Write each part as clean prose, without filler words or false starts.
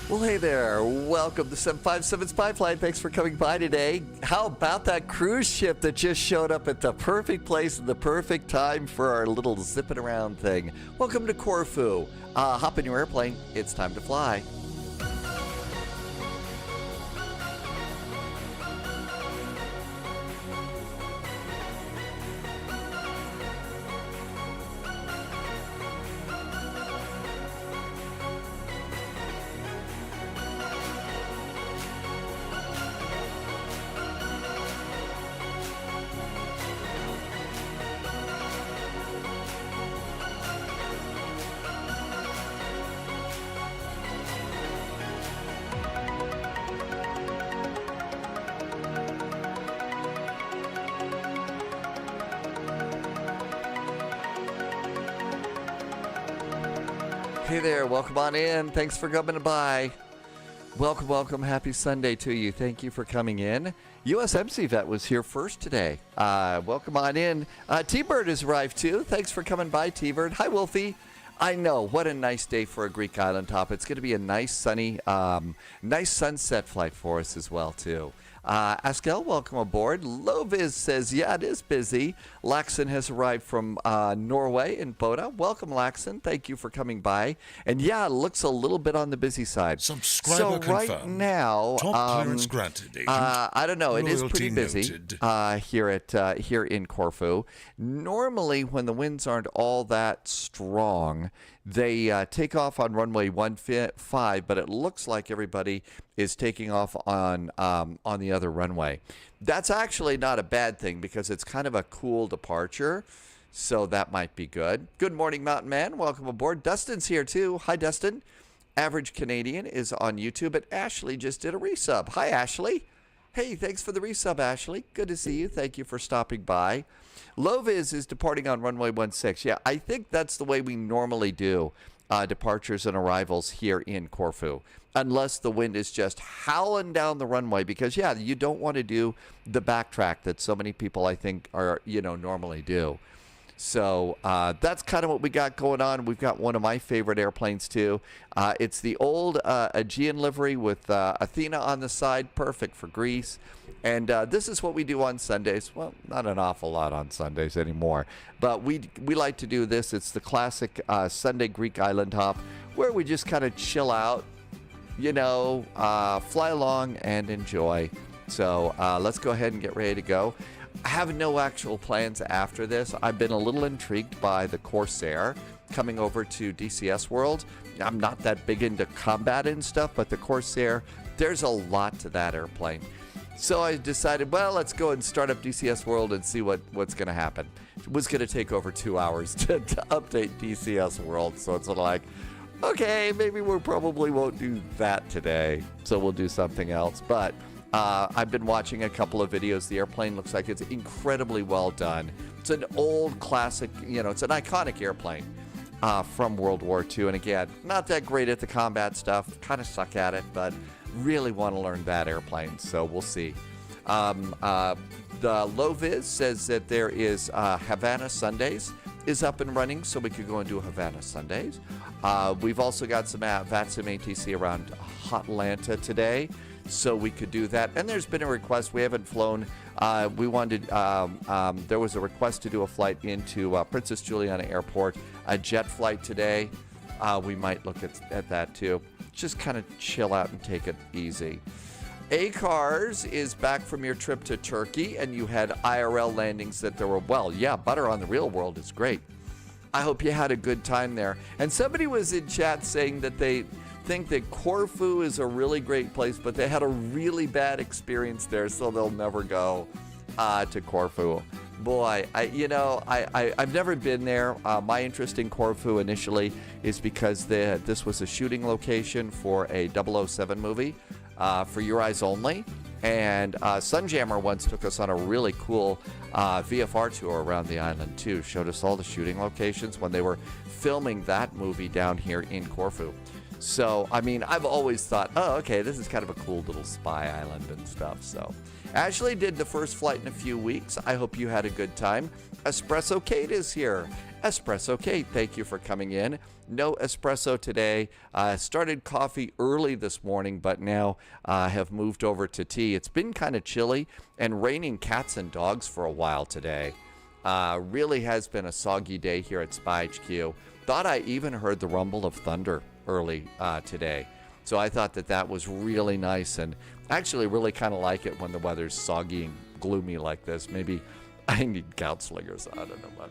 Well, hey there. Welcome to 757 Spy Flight. Thanks for coming by today. How about that cruise ship that just showed up at the perfect place and the perfect time for our little zipping around thing? Welcome to Corfu. Hop in your airplane. It's time to fly. Hey there, welcome on in. Thanks for coming by. Welcome. Happy Sunday to you. Thank you for coming in. USMC Vet was here first today. Welcome on in. T-Bird has arrived too. Thanks for coming by, T-Bird. Hi, Wolfie. I know, what a nice day for a Greek island top. It's going to be a nice sunny, nice sunset flight for us as well too. Askel, welcome aboard. Loviz says, yeah, it is busy. Laxon has arrived from Norway in Boda. Welcome, Laxon. Thank you for coming by. And yeah, it looks a little bit on the busy side. Subscriber so right confirmed. now, Top clearance granted, agent. I don't know. It is Loyalty pretty busy here in Corfu. Normally, when the winds aren't all that strong, they take off on runway 15, but it looks like everybody is taking off on the other runway. That's actually not a bad thing because it's kind of a cool departure, so that might be good. Good morning, Mountain Man. Welcome aboard. Dustin's here too. Hi, Dustin. Average Canadian is on YouTube, and Ashley just did a resub. Hi, Ashley. Hey, thanks for the resub, Ashley. Good to see you. Thank you for stopping by. Loviz is departing on runway 16. Yeah, I think that's the way we normally do departures and arrivals here in Corfu, unless the wind is just howling down the runway, because, yeah, you don't want to do the backtrack that so many people, I think, are, normally do. So that's kind of what we got going on. We've got one of my favorite airplanes, too. It's the old Aegean livery with Athena on the side, perfect for Greece. And this is what we do on Sundays. Well, not an awful lot on Sundays anymore. But we like to do this. It's the classic Sunday Greek island hop where we just kind of chill out, fly along and enjoy. So let's go ahead and get ready to go. I have no actual plans after this. I've been a little intrigued by the Corsair coming over to DCS World. I'm not that big into combat and stuff, but the Corsair, there's a lot to that airplane. So I decided, well, let's go and start up DCS World and see what's going to happen. It was going to take over 2 hours to update DCS World, so it's like, okay, maybe we probably won't do that today, so we'll do something else. But I've been watching a couple of videos. The airplane looks like it's incredibly well done. It's an old classic, it's an iconic airplane from World War II. And again, not that great at the combat stuff, kind of suck at it, but really want to learn that airplane. So we'll see. The Loviz says that there is Havana Sundays is up and running, so we could go and do Havana Sundays. We've also got some VATSIM ATC around Atlanta today, so we could do that. And there's been a request. We haven't flown. We wanted, there was a request to do a flight into Princess Juliana Airport, a jet flight today. We might look at that too. Just kind of chill out and take it easy. A-Cars is back from your trip to Turkey, and you had IRL landings that there were, well, yeah, butter on the real world is great. I hope you had a good time there. And somebody was in chat saying that they think that Corfu is a really great place, but they had a really bad experience there, so they'll never go to Corfu. Boy, I've never been there. My interest in Corfu initially is because this was a shooting location for a 007 movie for Your Eyes Only. And Sunjammer once took us on a really cool VFR tour around the island, too. Showed us all the shooting locations when they were filming that movie down here in Corfu. So, I mean, I've always thought, oh, okay, this is kind of a cool little spy island and stuff. So, Ashley did the first flight in a few weeks. I hope you had a good time. Espresso Kate is here. Espresso Kate, thank you for coming in. No espresso today. Started coffee early this morning, but now have moved over to tea. It's been kind of chilly and raining cats and dogs for a while today. Really has been a soggy day here at Spy HQ. Thought I even heard the rumble of thunder early today. So I thought that was really nice, and actually really kind of like it when the weather's soggy and gloomy like this. Maybe I need counseling or something. I don't know what.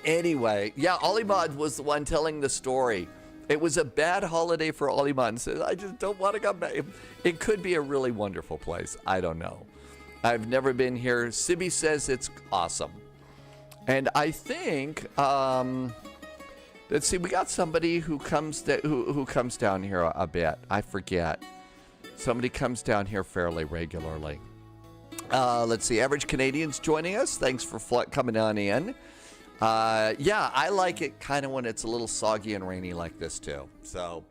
Anyway, yeah, Olimod was the one telling the story. It was a bad holiday for Olimod. Says, I just don't want to come back. It could be a really wonderful place. I don't know. I've never been here. Sibby says it's awesome. And I think, let's see, we got somebody who comes who comes down here a bit. I forget. Somebody comes down here fairly regularly. Let's see, Average Canadians joining us. Thanks for coming on in. Yeah, I like it kind of when it's a little soggy and rainy like this too. So,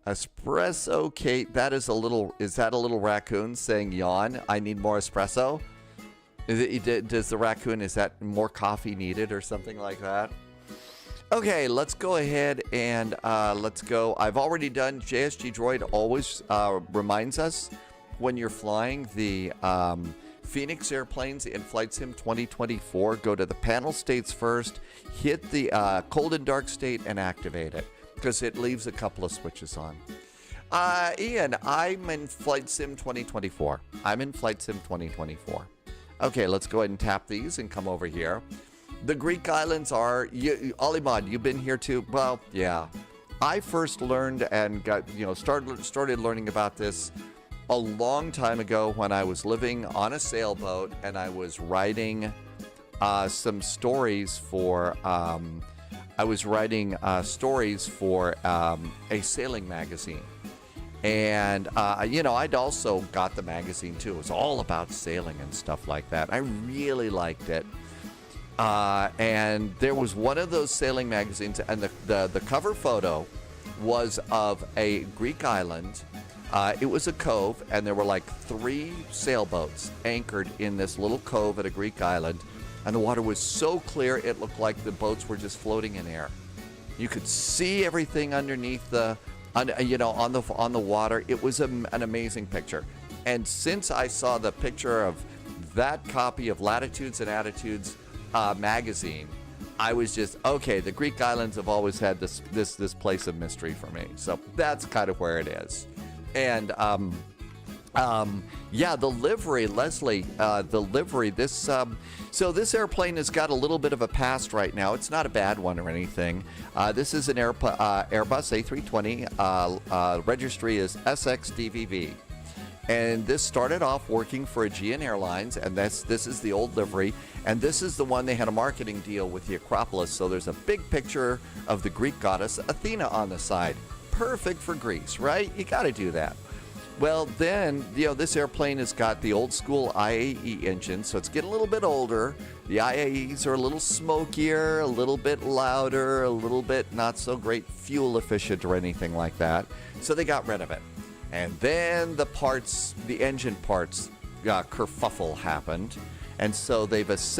Espresso Kate, is that a little raccoon saying yawn? I need more espresso? Does the raccoon, is that more coffee needed or something like that? Okay, let's go ahead and let's go. I've already done, JSG Droid always reminds us when you're flying the Phoenix airplanes in Flight Sim 2024, go to the panel states first, hit the cold and dark state and activate it because it leaves a couple of switches on. Ian, I'm in Flight Sim 2024. Okay, let's go ahead and tap these and come over here. The Greek islands are, Olimod, you've been here too? Well, yeah. I first learned and got, started learning about this a long time ago when I was living on a sailboat and I was writing some stories for a sailing magazine. And, I'd also got the magazine too. It was all about sailing and stuff like that. I really liked it. And there was one of those sailing magazines, and the cover photo was of a Greek island. It was a cove, and there were like 3 sailboats anchored in this little cove at a Greek island, and the water was so clear it looked like the boats were just floating in air. You could see everything underneath on the water. It was an amazing picture. And since I saw the picture of that copy of Latitudes and Attitudes magazine, I was just, okay, the Greek islands have always had this place of mystery for me. So that's kind of where it is. And yeah, the livery, Leslie, so this airplane has got a little bit of a past right now. It's not a bad one or anything. This is an Airbus A320. Registry is SXDVV. And this started off working for Aegean Airlines, and this is the old livery. And this is the one they had a marketing deal with the Acropolis. So there's a big picture of the Greek goddess Athena on the side. Perfect for Greece, right? You got to do that. Well, then, this airplane has got the old school IAE engine, so it's getting a little bit older. The IAEs are a little smokier, a little bit louder, a little bit not so great fuel efficient or anything like that. So they got rid of it. And then the engine parts kerfuffle happened. And so this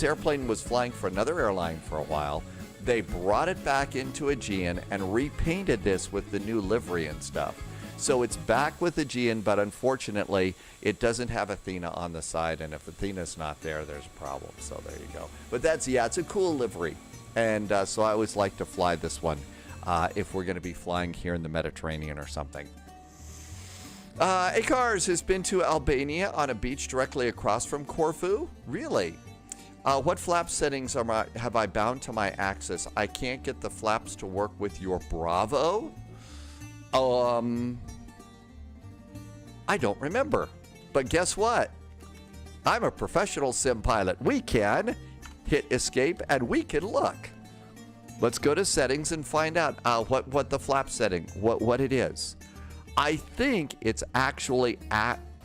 airplane was flying for another airline for a while. They brought it back into Aegean and repainted this with the new livery and stuff. So it's back with Aegean, but unfortunately, it doesn't have Athena on the side. And if Athena's not there, there's a problem. So there you go. But it's a cool livery. And so I always like to fly this one if we're going to be flying here in the Mediterranean or something. Akars has been to Albania on a beach directly across from Corfu. Really? What flap settings have I bound to my axis? I can't get the flaps to work with your Bravo. I don't remember. But guess what? I'm a professional sim pilot. We can hit escape and we can look. Let's go to settings and find out what the flap setting, what it is. I think it's actually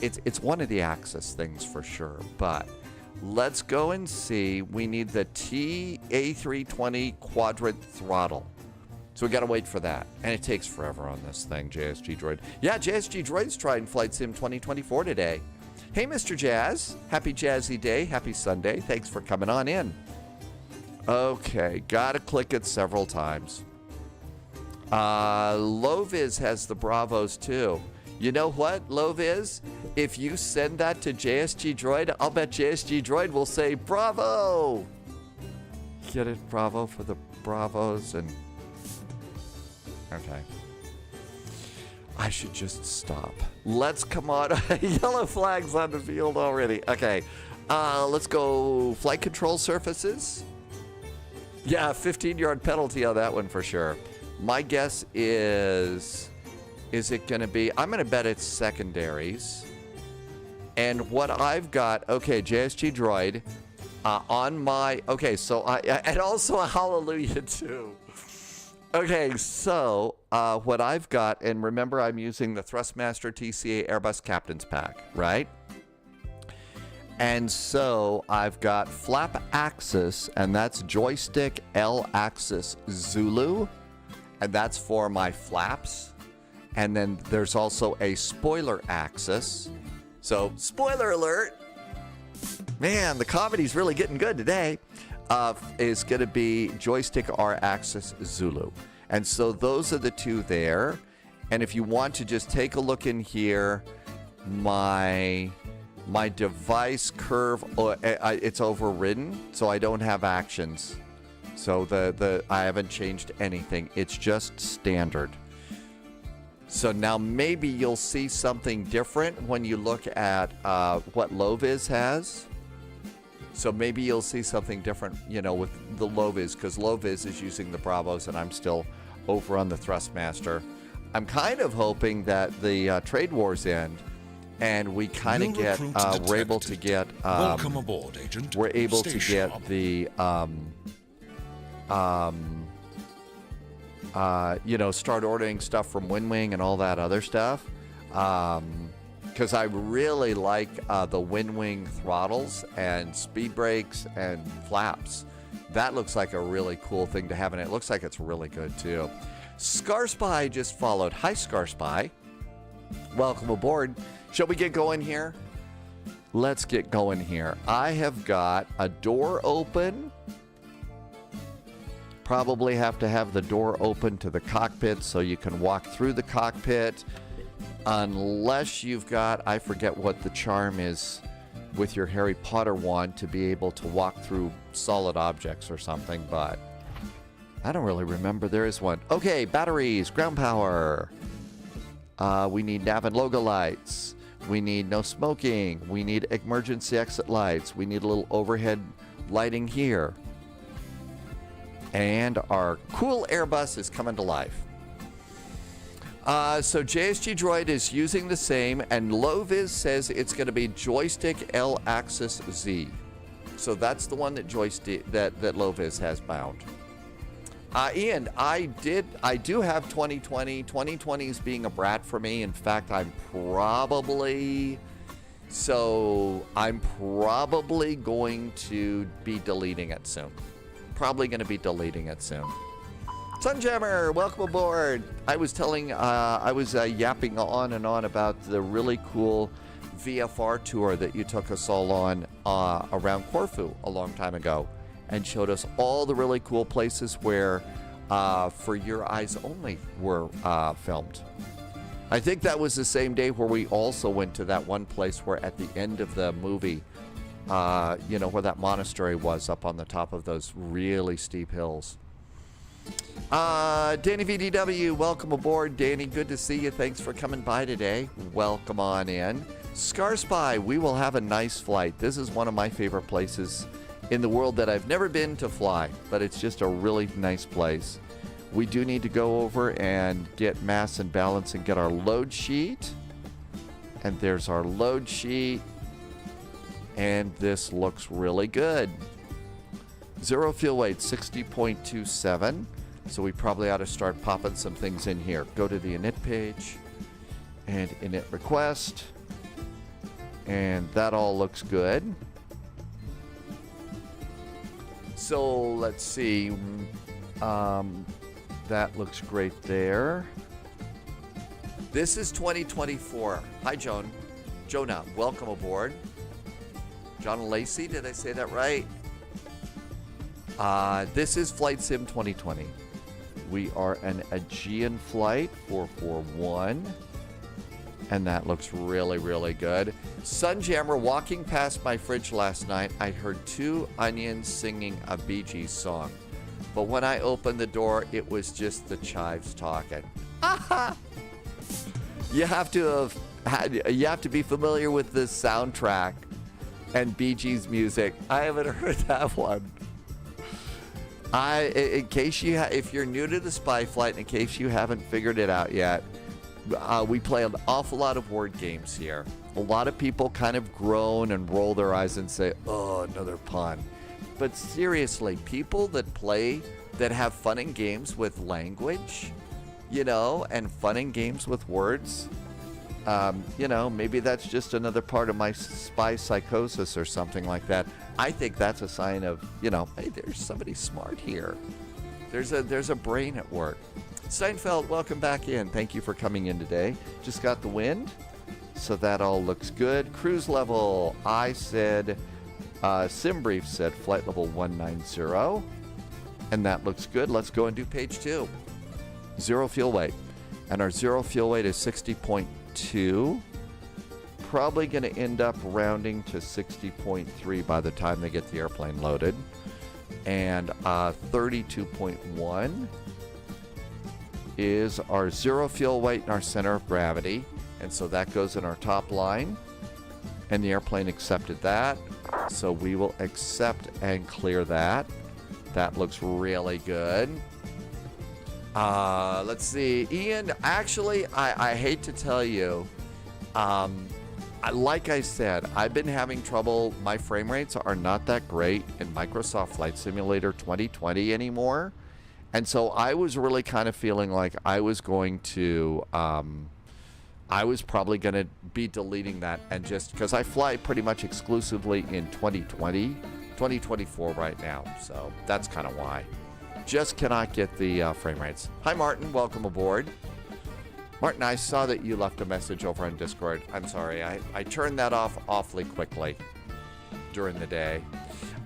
it's one of the axis things for sure, but let's go and see. We need the A320 quadrant throttle. So we got to wait for that. And it takes forever on this thing, JSG Droid. Yeah, JSG Droid's trying Flight Sim 2024 today. Hey, Mr. Jazz. Happy Jazzy Day. Happy Sunday. Thanks for coming on in. Okay, got to click it several times. Loviz has the Bravos too. You know what, Loviz? If you send that to JSG Droid, I'll bet JSG Droid will say bravo. Get it? Bravo for the Bravos and... Okay. I should just stop. Let's come on. Yellow flags on the field already. Okay. Let's go flight control surfaces. Yeah, 15-yard penalty on that one for sure. My guess is it going to be, I'm going to bet it's secondaries. And what I've got, okay, JSG Droid, on my, okay, so and also a hallelujah too. Okay, so what I've got, and remember I'm using the Thrustmaster TCA Airbus Captain's Pack, right? And so I've got flap axis, and that's joystick L axis Zulu, and that's for my flaps. And then there's also a spoiler axis. So spoiler alert, man, the comedy's really getting good today. Is going to be joystick R axis Zulu. And so those are the two there. And if you want to just take a look in here, my device curve, it's overridden, so I don't have actions. So I haven't changed anything. It's just standard. So now maybe you'll see something different when you look at what Loviz has. So maybe you'll see something different, you know, with the Loviz, because Loviz is using the Bravos and I'm still over on the Thrustmaster. I'm kind of hoping that the trade wars end and we kind of get, we're able to get, welcome aboard, Agent. We're able Stay to sharp. get the, you know, start ordering stuff from WinWing and all that other stuff. Because I really like the WinWing throttles and speed brakes and flaps. That looks like a really cool thing to have, and it looks like it's really good too. Scarspy just followed. Hi, Scarspy. Welcome aboard. Shall we get going here? Let's get going here. I have got a door open. Probably have to have the door open to the cockpit so you can walk through the cockpit. Unless you've got, I forget what the charm is with your Harry Potter wand to be able to walk through solid objects or something, but I don't really remember there is one. Okay, batteries, ground power. We need nav and logo lights. We need no smoking. We need emergency exit lights. We need a little overhead lighting here. And our cool Airbus is coming to life. So JSG Droid is using the same, and Loviz says it's going to be joystick L axis Z. So that's the one that that Loviz has bound. Ian, I do have 2020. 2020 is being a brat for me. In fact, I'm probably going to be deleting it soon. Probably going to be deleting it soon. Sunjammer, welcome aboard. I was yapping on and on about the really cool VFR tour that you took us all on around Corfu a long time ago, and showed us all the really cool places where For Your Eyes Only were filmed. I think that was the same day where we also went to that one place where at the end of the movie, you know, where that monastery was up on the top of those really steep hills. Danny VDW, welcome aboard. Danny, good to see you. Thanks for coming by today. Welcome on in. Scarspy, we will have a nice flight. This is one of my favorite places in the world that I've never been to fly, but it's just a really nice place. We do need to go over and get mass and balance and get our load sheet. And there's our load sheet. And this looks really good. Zero fuel weight, 60.27. So we probably ought to start popping some things in here. Go to the init page and init request. And that all looks good. So let's see. That looks great there. This is 2024. Hi, Joan. Jonah, welcome aboard. John Lacey, did I say that right? This is Flight Sim 2020. We are an Aegean flight 441. And that looks really, really good. Sunjammer, walking past my fridge last night, I heard two onions singing a Bee Gees song. But when I opened the door, it was just the chives talking. You have to be familiar with this soundtrack and Bee Gees music. I haven't heard that one. In case if you're new to the Spy Flight, in case you haven't figured it out yet, we play an awful lot of word games here. A lot of people kind of groan and roll their eyes and say, "Oh, another pun." But seriously, people that have fun and games with language, and fun and games with words, maybe that's just another part of my spy psychosis or something like that. I think that's a sign of, hey, there's somebody smart here. There's a brain at work. Steinfeld, welcome back in. Thank you for coming in today. Just got the wind, so that all looks good. Cruise level, I said, SimBrief said flight level 190, and that looks good. Let's go and do page 2. Zero fuel weight, and our zero fuel weight is 60.2. Probably going to end up rounding to 60.3 by the time they get the airplane loaded. And 32.1 is our zero fuel weight and our center of gravity. And so that goes in our top line. And the airplane accepted that. So we will accept and clear that. That looks really good. Let's see. Ian, actually, I hate to tell you, like I said, I've been having trouble. My frame rates are not that great in Microsoft Flight Simulator 2020 anymore. And so I was really kind of feeling like I was probably going to be deleting that, and just because I fly pretty much exclusively in 2024 right now. So that's kind of why. Just cannot get the frame rates. Hi, Martin. Welcome aboard. Martin, I saw that you left a message over on Discord. I'm sorry. I turned that off awfully quickly during the day.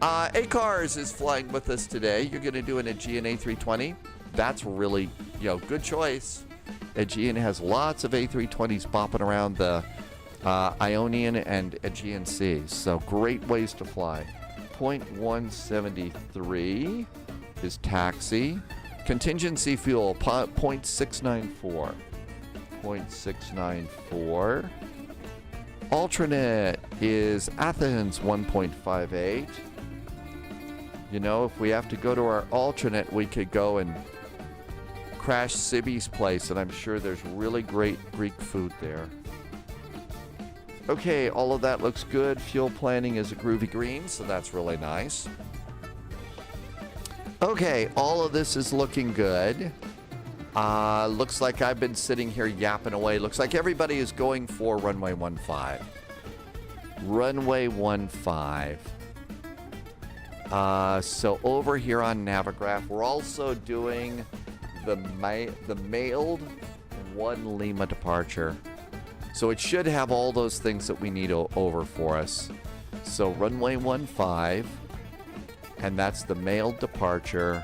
ACARS is flying with us today. You're going to do an Aegean A320. That's really, good choice. Aegean has lots of A320s bopping around the Ionian and Aegean Seas. So great ways to fly. 0.173 is taxi. Contingency fuel, 0.694. 0.694. Alternate is Athens, 1.58. If we have to go to our alternate, we could go and crash Sibby's place, and I'm sure there's really great Greek food there. Okay, all of that looks good. Fuel planning is a groovy green, so that's really nice. Okay, all of this is looking good. Looks like I've been sitting here yapping away. Looks like everybody is going for runway 15. Runway 15. So over here on Navigraph, we're also doing the mailed 1 Lima departure. So it should have all those things that we need over for us. So runway 15, and that's the mailed departure.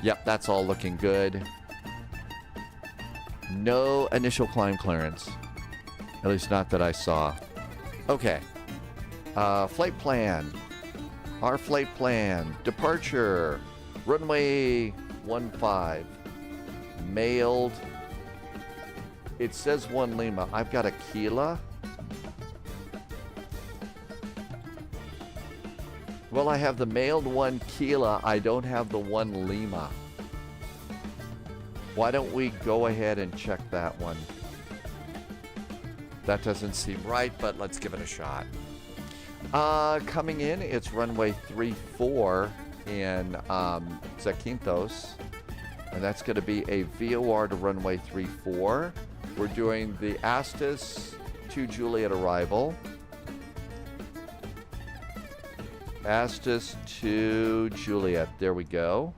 Yep, that's all looking good. No initial climb clearance. At least not that I saw. Okay. Flight plan. Our flight plan. Departure. Runway 15. Mailed. It says 1 Lima. I've got a Kila. Well, I have the mailed 1 Kila. I don't have the 1 Lima. Why don't we go ahead and check that one? That doesn't seem right, but let's give it a shot. Coming in, it's runway 34 in Zakynthos. And that's going to be a VOR to runway 34. We're doing the ASUS to Juliet arrival. ASUS to Juliet. There we go.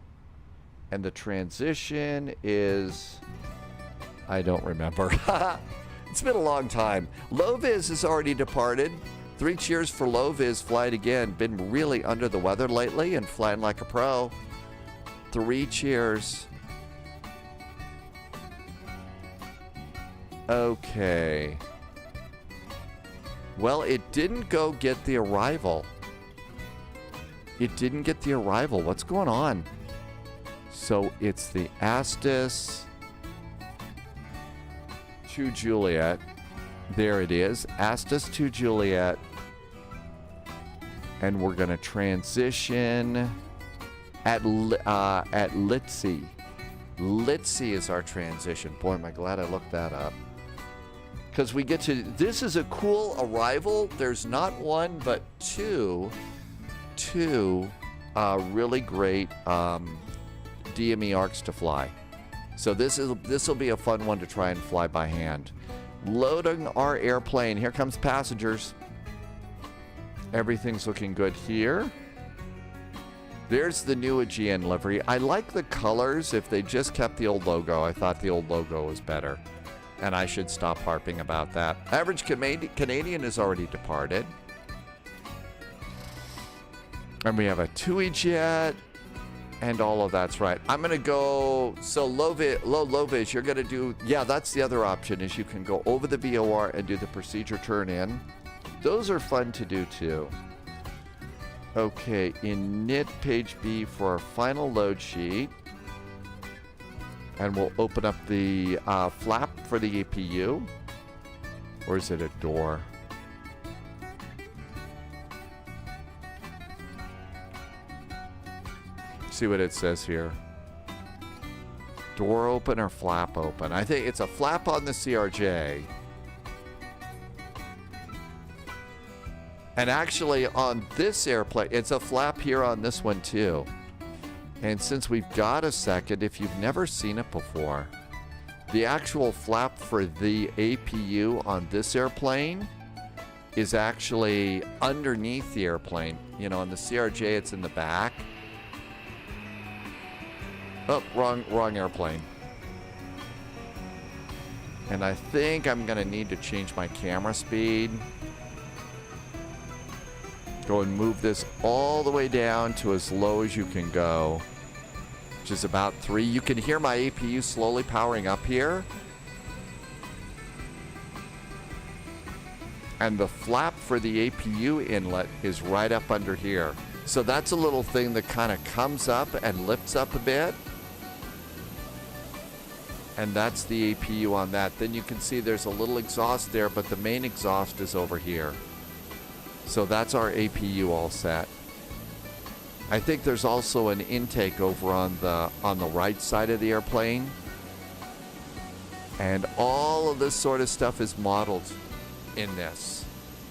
And the transition is... I don't remember. It's been a long time. Low-vis has already departed. 3 cheers for Low-vis. Flight again. Been really under the weather lately and flying like a pro. 3 cheers. Okay. Well, it didn't go get the arrival. It didn't get the arrival. What's going on? So it's the ASUS to Juliet. There it is. ASUS to Juliet. And we're going to transition at Litzy. Litzy is our transition. Boy, am I glad I looked that up. Because we get to... This is a cool arrival. There's not one, but two really great DME arcs to fly. So this will be a fun one to try and fly by hand. Loading our airplane. Here comes passengers. Everything's looking good here. There's the new Aegean livery. I like the colors. If they just kept the old logo, I thought the old logo was better. And I should stop harping about that. Average Canadian has already departed. And we have a TUI jet. And all of that's right. I'm going to go... So low vis, you're going to do... Yeah, that's the other option, is you can go over the VOR and do the procedure turn in. Those are fun to do too. Okay, init page B for our final load sheet. And we'll open up the flap for the APU. Or is it a door? See what it says here. Door open or flap open? I think it's a flap on the CRJ. And actually on this airplane, it's a flap here on this one too. And since we've got a second, if you've never seen it before, the actual flap for the APU on this airplane is actually underneath the airplane. You know, on the CRJ, it's in the back. Oh, wrong airplane. And I think I'm going to need to change my camera speed. Go and move this all the way down to as low as you can go, which is about 3. You can hear my APU slowly powering up here. And the flap for the APU inlet is right up under here. So that's a little thing that kind of comes up and lifts up a bit. And that's the APU on that. Then you can see there's a little exhaust there, but the main exhaust is over here. So that's our APU all set. I think there's also an intake over on the right side of the airplane. And all of this sort of stuff is modeled in this.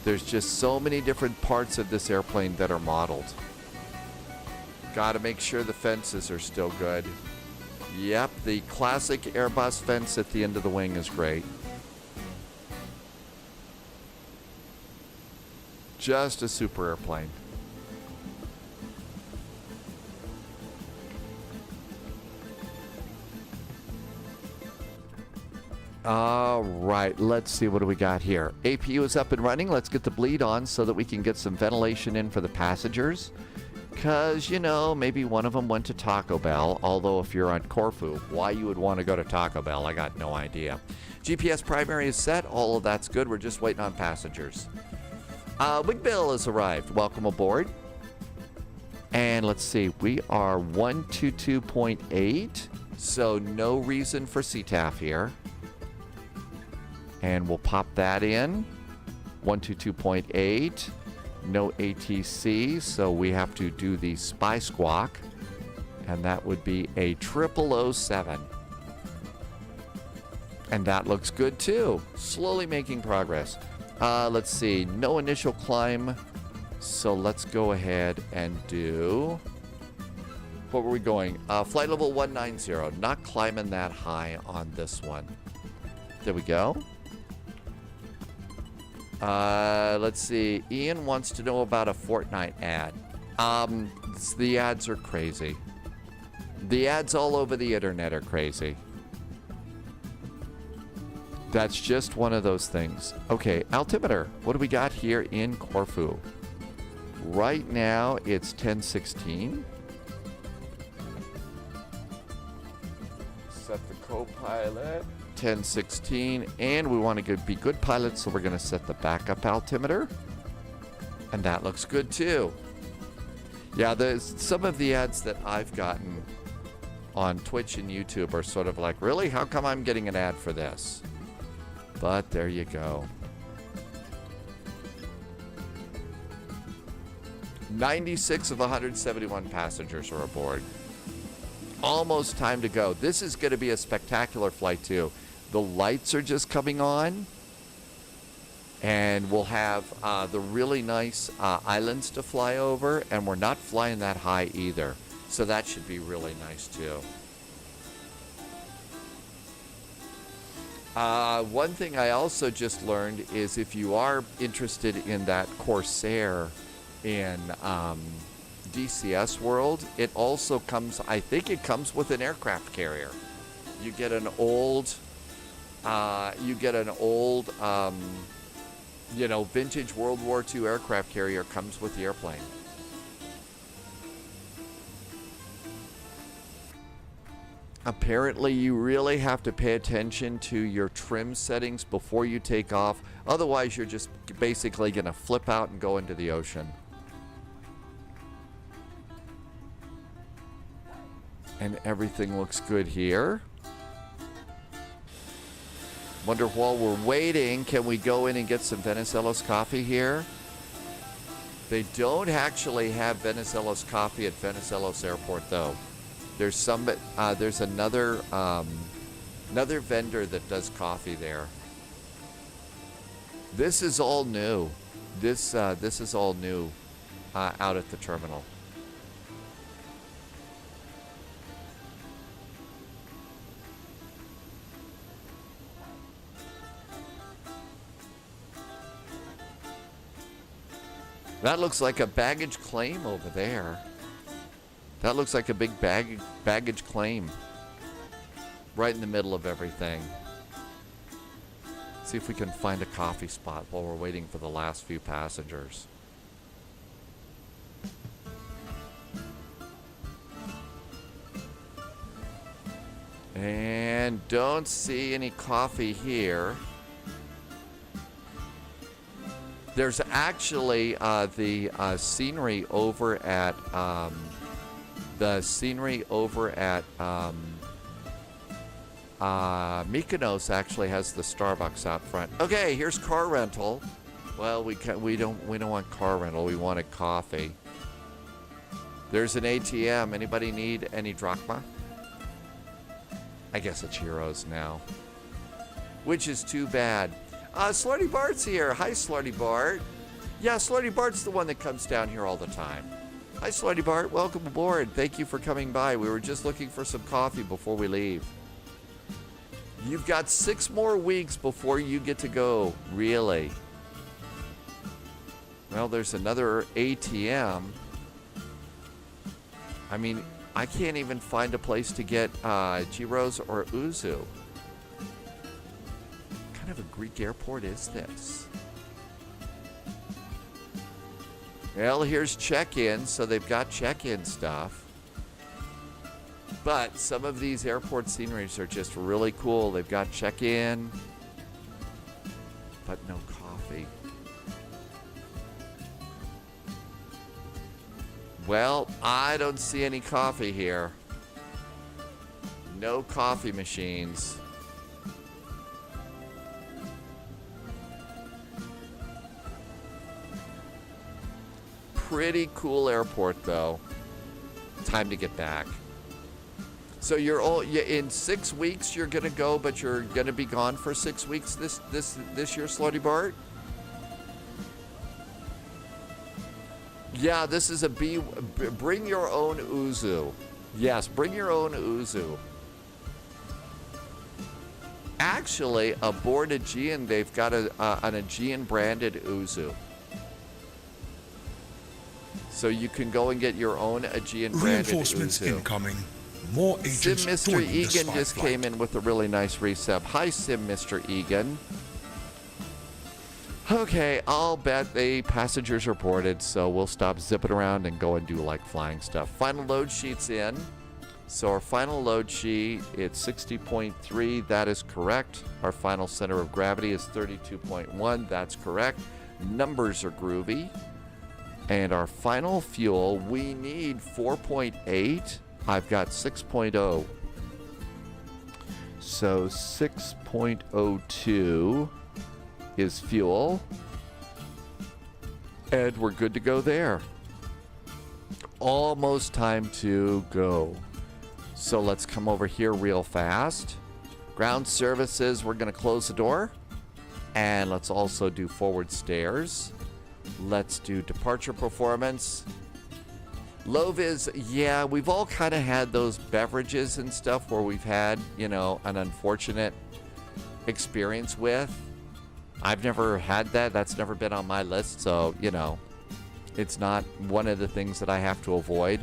There's just so many different parts of this airplane that are modeled. Got to make sure the fences are still good. Yep, the classic Airbus fence at the end of the wing is great. Just a super airplane. All right, let's see, what do we got here? APU is up and running. Let's get the bleed on so that we can get some ventilation in for the passengers. Because, you know, maybe one of them went to Taco Bell. Although if you're on Corfu, why you would want to go to Taco Bell, I got no idea. GPS primary is set. All of that's good. We're just waiting on passengers. Big Bill has arrived. Welcome aboard. And let's see. We are 122.8. So no reason for CTAF here. And we'll pop that in. 122.8. No ATC, so we have to do the spy squawk, and that would be a 0007. And that looks good too. Slowly making progress. Let's see, no initial climb, so let's go ahead and do... What were we going? Flight level 190. Not climbing that high on this one. There we go. Let's see. Ian wants to know about a Fortnite ad. The ads are crazy. The ads all over the internet are crazy. That's just one of those things. Okay, altimeter. What do we got here in Corfu? Right now, it's 1016. Set the co-pilot. 1016. And we want to be good pilots, so we're going to set the backup altimeter. And that looks good, too. Yeah, there's some of the ads that I've gotten on Twitch and YouTube are sort of like, really? How come I'm getting an ad for this? But there you go. 96 of 171 passengers are aboard. Almost time to go. This is going to be a spectacular flight, too. The lights are just coming on. And we'll have the really nice islands to fly over. And we're not flying that high either. So that should be really nice, too. One thing I also just learned is if you are interested in that Corsair in DCS World, it also comes, I think it comes with an aircraft carrier. You get an old, vintage World War II aircraft carrier comes with the airplane. Apparently, you really have to pay attention to your trim settings before you take off. Otherwise, you're just basically going to flip out and go into the ocean. And everything looks good here. Wonder while we're waiting, can we go in and get some Venizelos coffee here? They don't actually have Venizelos coffee at Venizelos Airport, though. There's another vendor that does coffee there. This is all new. This is all new out at the terminal. That looks like a baggage claim over there. That looks like a big baggage claim. Right in the middle of everything. See if we can find a coffee spot while we're waiting for the last few passengers. And don't see any coffee here. There's actually the scenery over at Mykonos actually has the Starbucks out front. Okay, here's car rental. Well, we don't want car rental. We wanted coffee. There's an ATM. Anybody need any drachma? I guess it's euros now, which is too bad. Slarty Bart's here. Hi, Slarty Bart. Yeah, Slarty Bart's the one that comes down here all the time. Hi, Slarty Bart. Welcome aboard. Thank you for coming by. We were just looking for some coffee before we leave. You've got 6 more weeks before you get to go. Really? Well, there's another ATM. I mean, I can't even find a place to get gyros or uzu. What kind of a Greek airport is this? Well, here's check-in, so they've got check-in stuff. But some of these airport sceneries are just really cool. They've got check-in, but no coffee. Well, I don't see any coffee here. No coffee machines. Pretty cool airport, though. Time to get back. So you're all in 6 weeks. You're gonna go, but you're gonna be gone for 6 weeks this year, Slutty Bart. Yeah, this is a bring your own uzu. Yes, bring your own uzu. Actually, aboard Aegean, they've got an Aegean branded uzu. So you can go and get your own Aegean branded Reinforcements uzu. incoming. More Sim agents Mr. joining the Egan spy just flight. came in with a really nice resub. Hi, Sim Mr. Egan. Okay, I'll bet the passengers are boarded, so we'll stop zipping around and go and do like flying stuff. Final load sheet's in. So our final load sheet, it's 60.3. That is correct. Our final center of gravity is 32.1. That's correct. Numbers are groovy. And our final fuel, we need 4.8. I've got 6.0. So 6.02 is fuel. And we're good to go there. Almost time to go. So let's come over here real fast. Ground services, we're going to close the door. And let's also do forward stairs. Let's do departure performance. Low vis, yeah, we've all kind of had those beverages and stuff where we've had, you know, an unfortunate experience with. I've never had that. That's never been on my list. So, you know, it's not one of the things that I have to avoid.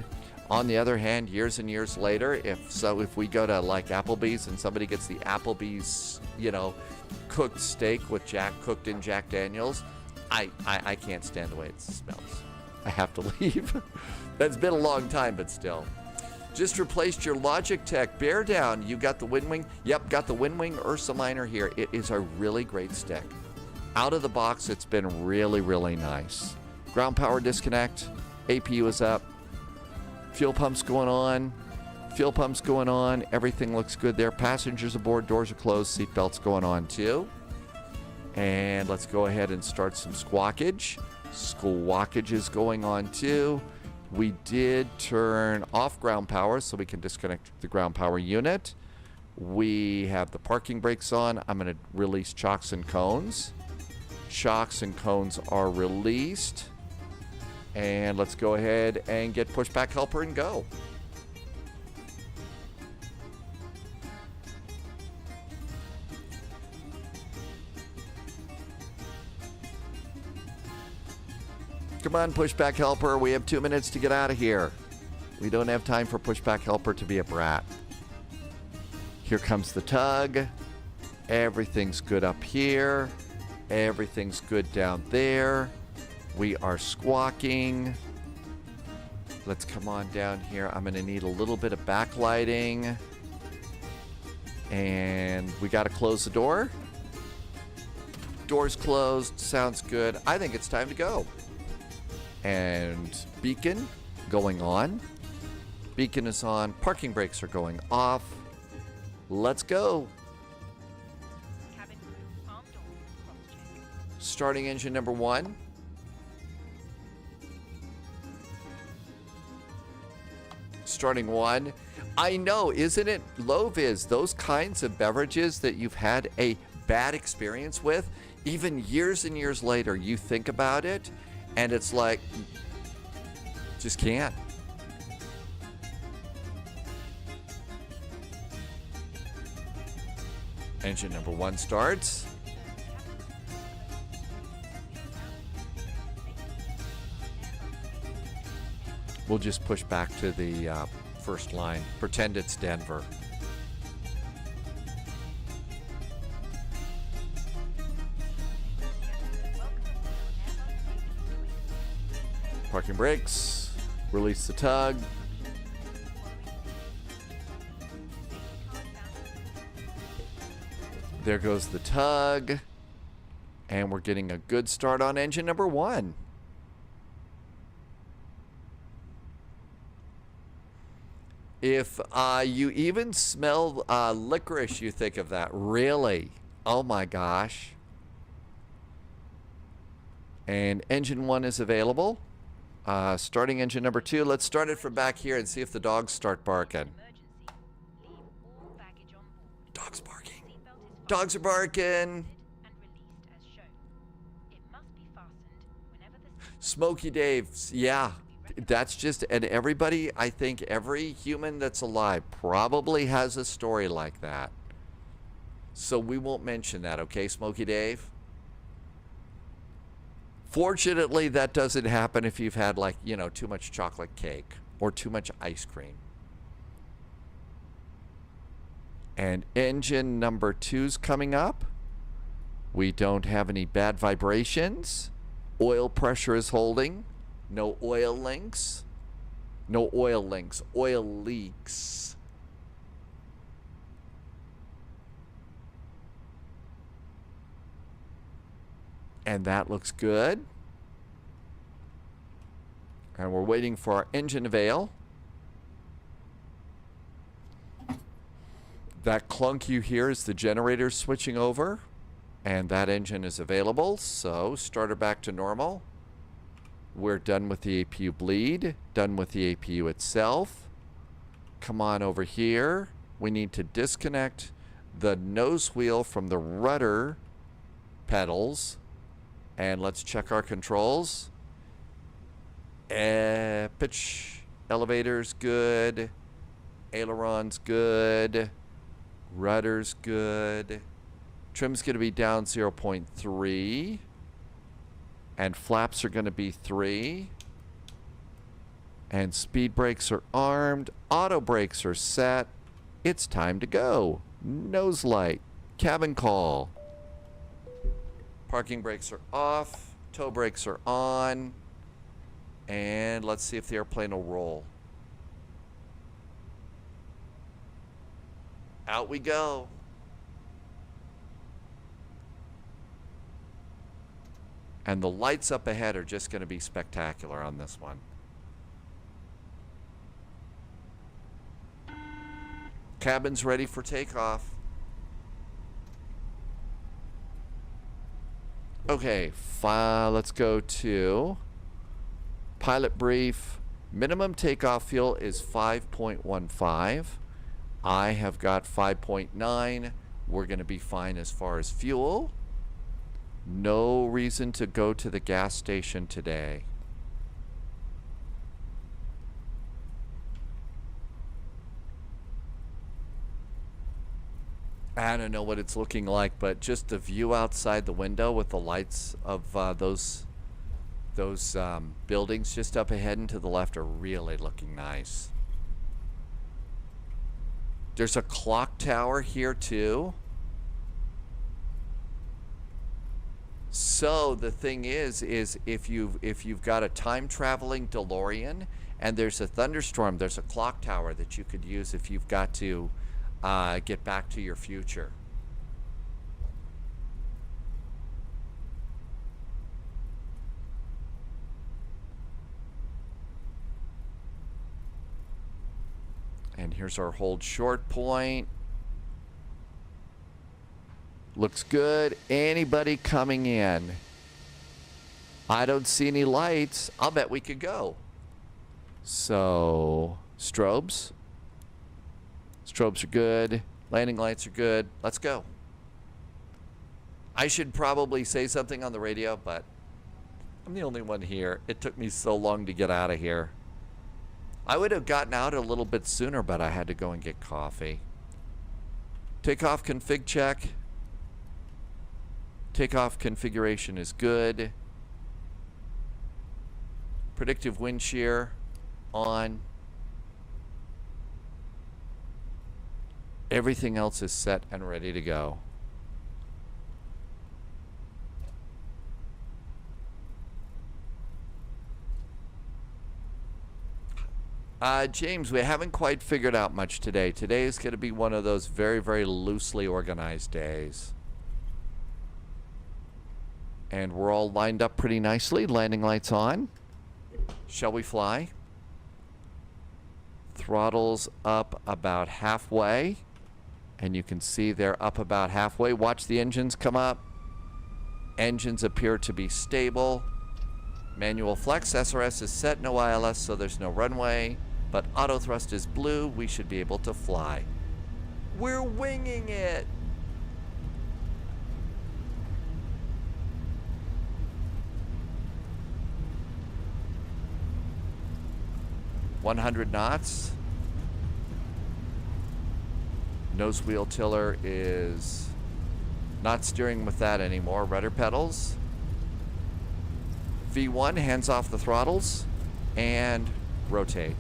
On the other hand, years and years later, if we go to like Applebee's and somebody gets the Applebee's, you know, cooked steak with cooked in Jack Daniels, I can't stand the way it smells. I have to leave. That's been a long time, but still. Just replaced your Logitech. Bear down. You got the Windwing? Yep, got the Windwing Ursa Minor here. It is a really great stick. Out of the box, it's been really, really nice. Ground power disconnect. APU is up. Fuel pump's going on. Fuel pump's going on. Everything looks good there. Passengers aboard. Doors are closed. Seatbelts going on too. And let's go ahead and start some squawkage. Squawkage is going on too. We did turn off ground power so we can disconnect the ground power unit. We have the parking brakes on. I'm going to release chocks and cones. Chocks and cones are released. And let's go ahead and get pushback helper and go. Come on, pushback helper. We have 2 minutes to get out of here. We don't have time for pushback helper to be a brat. Here comes the tug. Everything's good up here. Everything's good down there. We are squawking. Let's come on down here. I'm going to need a little bit of backlighting. And we got to close the door. Door's closed. Sounds good. I think it's time to go. And beacon going on. Beacon is on. Parking brakes are going off. Let's go. Starting engine number 1. Starting 1. I know, isn't it low vis? Those kinds of beverages that you've had a bad experience with, even years and years later, you think about it, and it's like, just can't. Engine number 1 starts. We'll just push back to the first line. Pretend it's Denver. Parking brakes. Release the tug. There goes the tug. And we're getting a good start on engine number 1. If you even smell licorice, you think of that. Really? Oh my gosh. And engine 1 is available. Starting engine number 2. Let's start it from back here and see if the dogs start barking. Dogs barking. Dogs are barking. Smokey Dave's, yeah. That's just, and everybody, I think every human that's alive probably has a story like that. So we won't mention that, okay, Smokey Dave? Fortunately, that doesn't happen if you've had, like, you know, too much chocolate cake or too much ice cream. And engine number 2's coming up. We don't have any bad vibrations. Oil pressure is holding. No oil leaks. No oil leaks. Oil leaks. And that looks good. And we're waiting for our engine avail. That clunk you hear is the generator switching over. And that engine is available. So starter back to normal. We're done with the APU bleed. Done with the APU itself. Come on over here. We need to disconnect the nose wheel from the rudder pedals. And let's check our controls. Pitch elevator's good. Aileron's good. Rudder's good. Trim's going to be down 0.3. And flaps are going to be 3. And speed brakes are armed. Auto brakes are set. It's time to go. Nose light. Cabin call. Parking brakes are off. Tow brakes are on. And let's see if the airplane will roll. Out we go. And the lights up ahead are just going to be spectacular on this one. Cabin's ready for takeoff. Okay, let's go to pilot brief. Minimum takeoff fuel is 5.15. I have got 5.9. We're going to be fine as far as fuel. No reason to go to the gas station today. I don't know what it's looking like, but just the view outside the window with the lights of those buildings just up ahead and to the left are really looking nice. There's a clock tower here too. So the thing is if you've got a time traveling DeLorean and there's a thunderstorm, there's a clock tower that you could use if you've got to get back to your future. And here's our hold short point. Looks good. Anybody coming in? I don't see any lights. I'll bet we could go. So, strobes. Strobes are good. Landing lights are good. Let's go. I should probably say something on the radio, but I'm the only one here. It took me so long to get out of here. I would have gotten out a little bit sooner, but I had to go and get coffee. Takeoff config check. Takeoff configuration is good. Predictive wind shear on. Everything else is set and ready to go. James, we haven't quite figured out much today. Today is going to be one of those very, very loosely organized days. And we're all lined up pretty nicely. Landing lights on. Shall we fly? Throttles up about halfway. And you can see they're up about halfway. Watch the engines come up. Engines appear to be stable. Manual flex. SRS is set. No ILS, so there's no runway. But auto thrust is blue. We should be able to fly. We're winging it. .100 knots. Nose wheel tiller is not steering with that anymore. Rudder pedals. V1, hands off the throttles and rotate.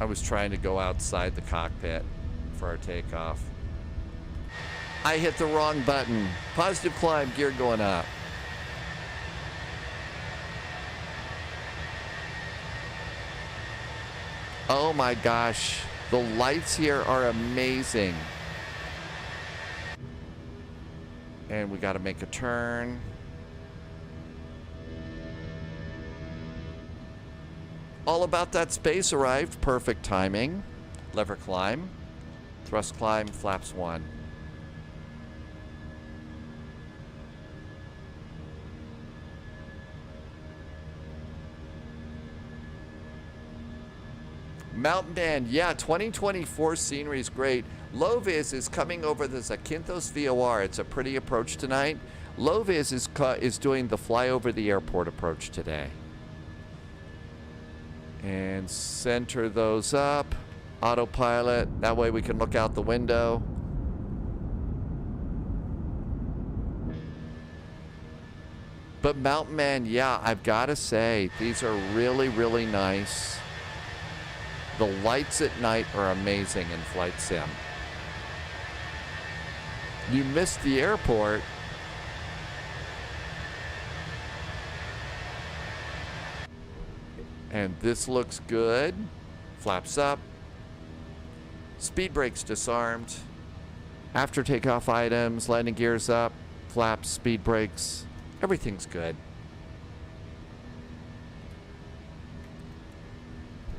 I was trying to go outside the cockpit for our takeoff. I hit the wrong button. Positive climb, gear going up. Oh my gosh. The lights here are amazing. And we got to make a turn. All About That Space arrived. Perfect timing. Lever climb. Thrust climb. Flaps 1. Mountain Band, yeah, 2024 scenery is great. Loviz is coming over the Zakynthos VOR. It's a pretty approach tonight. Loviz is doing the fly over the airport approach today. And center those up. Autopilot. That way we can look out the window. But Mountain Man, yeah, I've got to say, these are really, really nice. The lights at night are amazing in Flight Sim. You missed the airport. And this looks good. Flaps up. Speed brakes disarmed. After takeoff items, landing gears up. Flaps, speed brakes. Everything's good.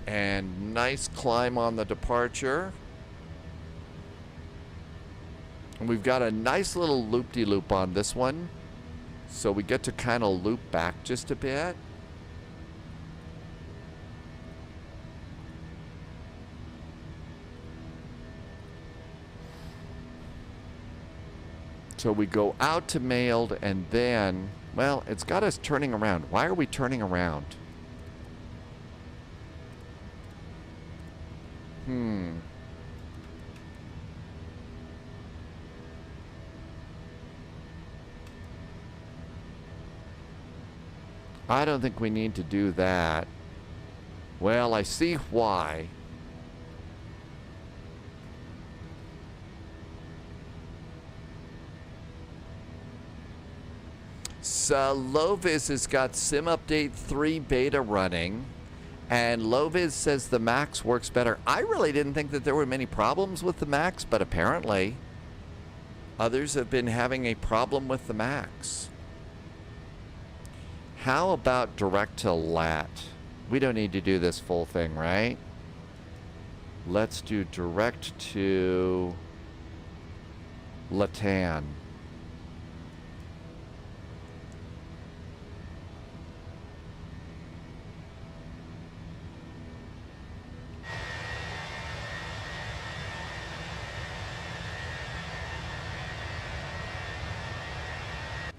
And nice climb on the departure. And we've got a nice little loop-de-loop on this one. So we get to kind of loop back just a bit. So we go out to mailed and then, well, it's got us turning around. Why are we turning around? I don't think we need to do that. Well, I see why. So Loviz has got Sim Update 3 beta running. And Loviz says the Max works better. I really didn't think that there were many problems with the Max, but apparently others have been having a problem with the Max. How about direct to LAT? We don't need to do this full thing, right? Let's do direct to Latam.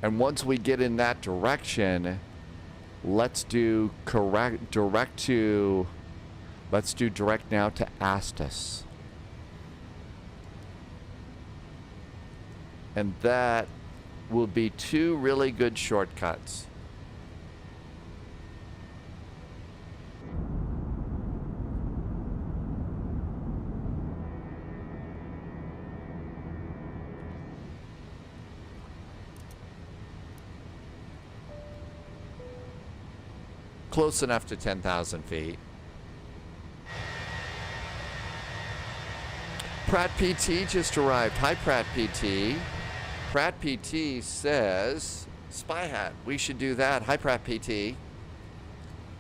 And once we get in that direction, let's do direct now to ASUS. And that will be 2 really good shortcuts. Close enough to 10,000 feet. Pratt PT just arrived. Hi, Pratt PT. Pratt PT says, Spy Hat, we should do that. Hi, Pratt PT.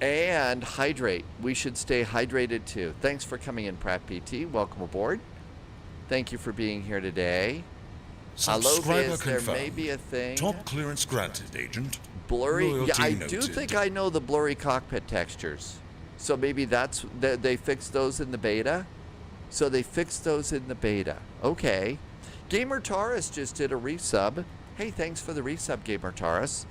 And hydrate. We should stay hydrated too. Thanks for coming in, Pratt PT. Welcome aboard. Thank you for being here today. Subscriber there confirmed. may be a thing. Top clearance granted, Agent. Blurry. Yeah, I Loyalty do noted. think I know the blurry cockpit textures. So maybe that's they fixed those in the beta. So they fixed those in the beta. Okay. Gamer Taurus just did a resub. Hey, thanks for the resub, Gamer Taurus.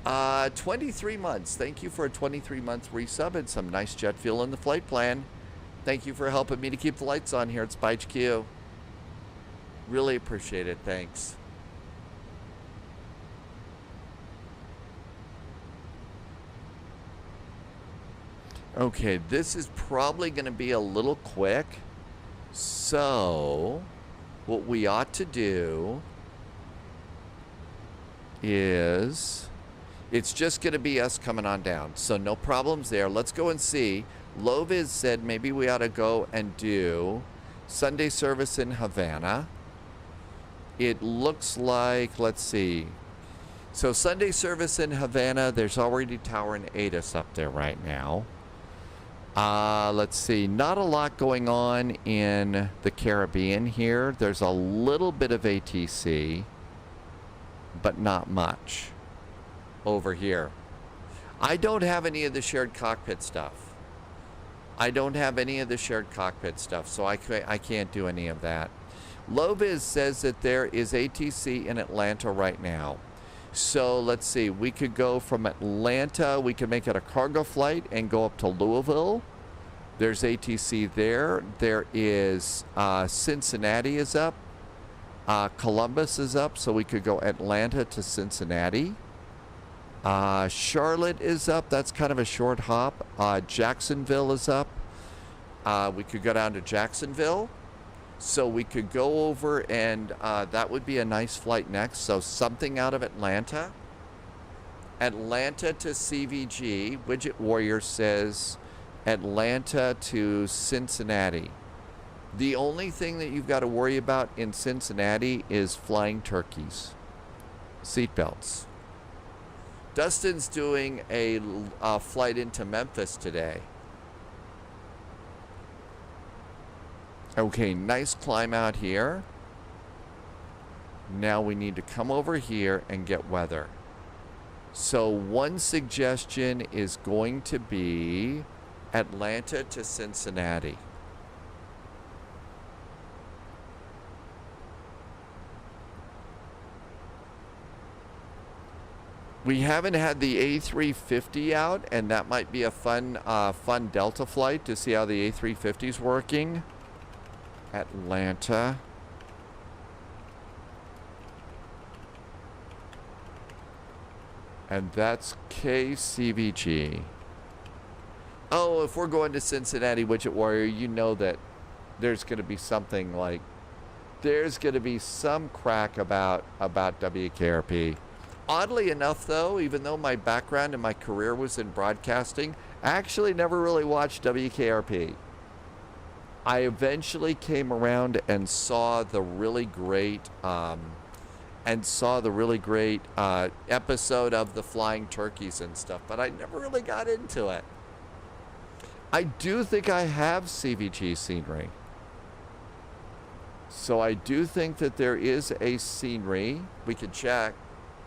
23 months. Thank you for a 23-month resub and some nice jet fuel in the flight plan. Thank you for helping me to keep the lights on here at Spy HQ. Really appreciate it. Thanks. Okay, this is probably going to be a little quick. So, what we ought to do is, it's just going to be us coming on down. So no problems there. Let's go and see. Loviz said maybe we ought to go and do Sunday service in Havana. It looks like, let's see. So Sunday service in Havana, there's already Tower and ASUS up there right now. Let's see. Not a lot going on in the Caribbean here. There's a little bit of ATC, but not much over here. I don't have any of the shared cockpit stuff. I don't have any of the shared cockpit stuff, so I can't do any of that. Loviz says that there is ATC in Atlanta right now. So let's see, we could go from Atlanta, we could make it a cargo flight and go up to Louisville. There's ATC there. There is Cincinnati is up. Columbus is up, so we could go Atlanta to Cincinnati. Charlotte is up. That's kind of a short hop. Jacksonville is up. We could go down to Jacksonville. So we could go over and that would be a nice flight next. So something out of Atlanta. Atlanta to CVG. Widget Warrior says Atlanta to Cincinnati. The only thing that you've got to worry about in Cincinnati is flying turkeys. Seatbelts. Dustin's doing a flight into Memphis today. Okay, nice climb out here. Now we need to come over here and get weather. So one suggestion is going to be Atlanta to Cincinnati. We haven't had the A350 out, and that might be a fun Delta flight to see how the A350 is working. Atlanta. And that's KCVG. Oh, if we're going to Cincinnati, Widget Warrior, you know that there's going to be something like, there's going to be some crack about WKRP. Oddly enough, though, even though my background and my career was in broadcasting, I actually never really watched WKRP. I eventually came around and saw the really great episode of the flying turkeys and stuff, but I never really got into it. I do think I have CVG scenery. So I do think that there is a scenery. We could check.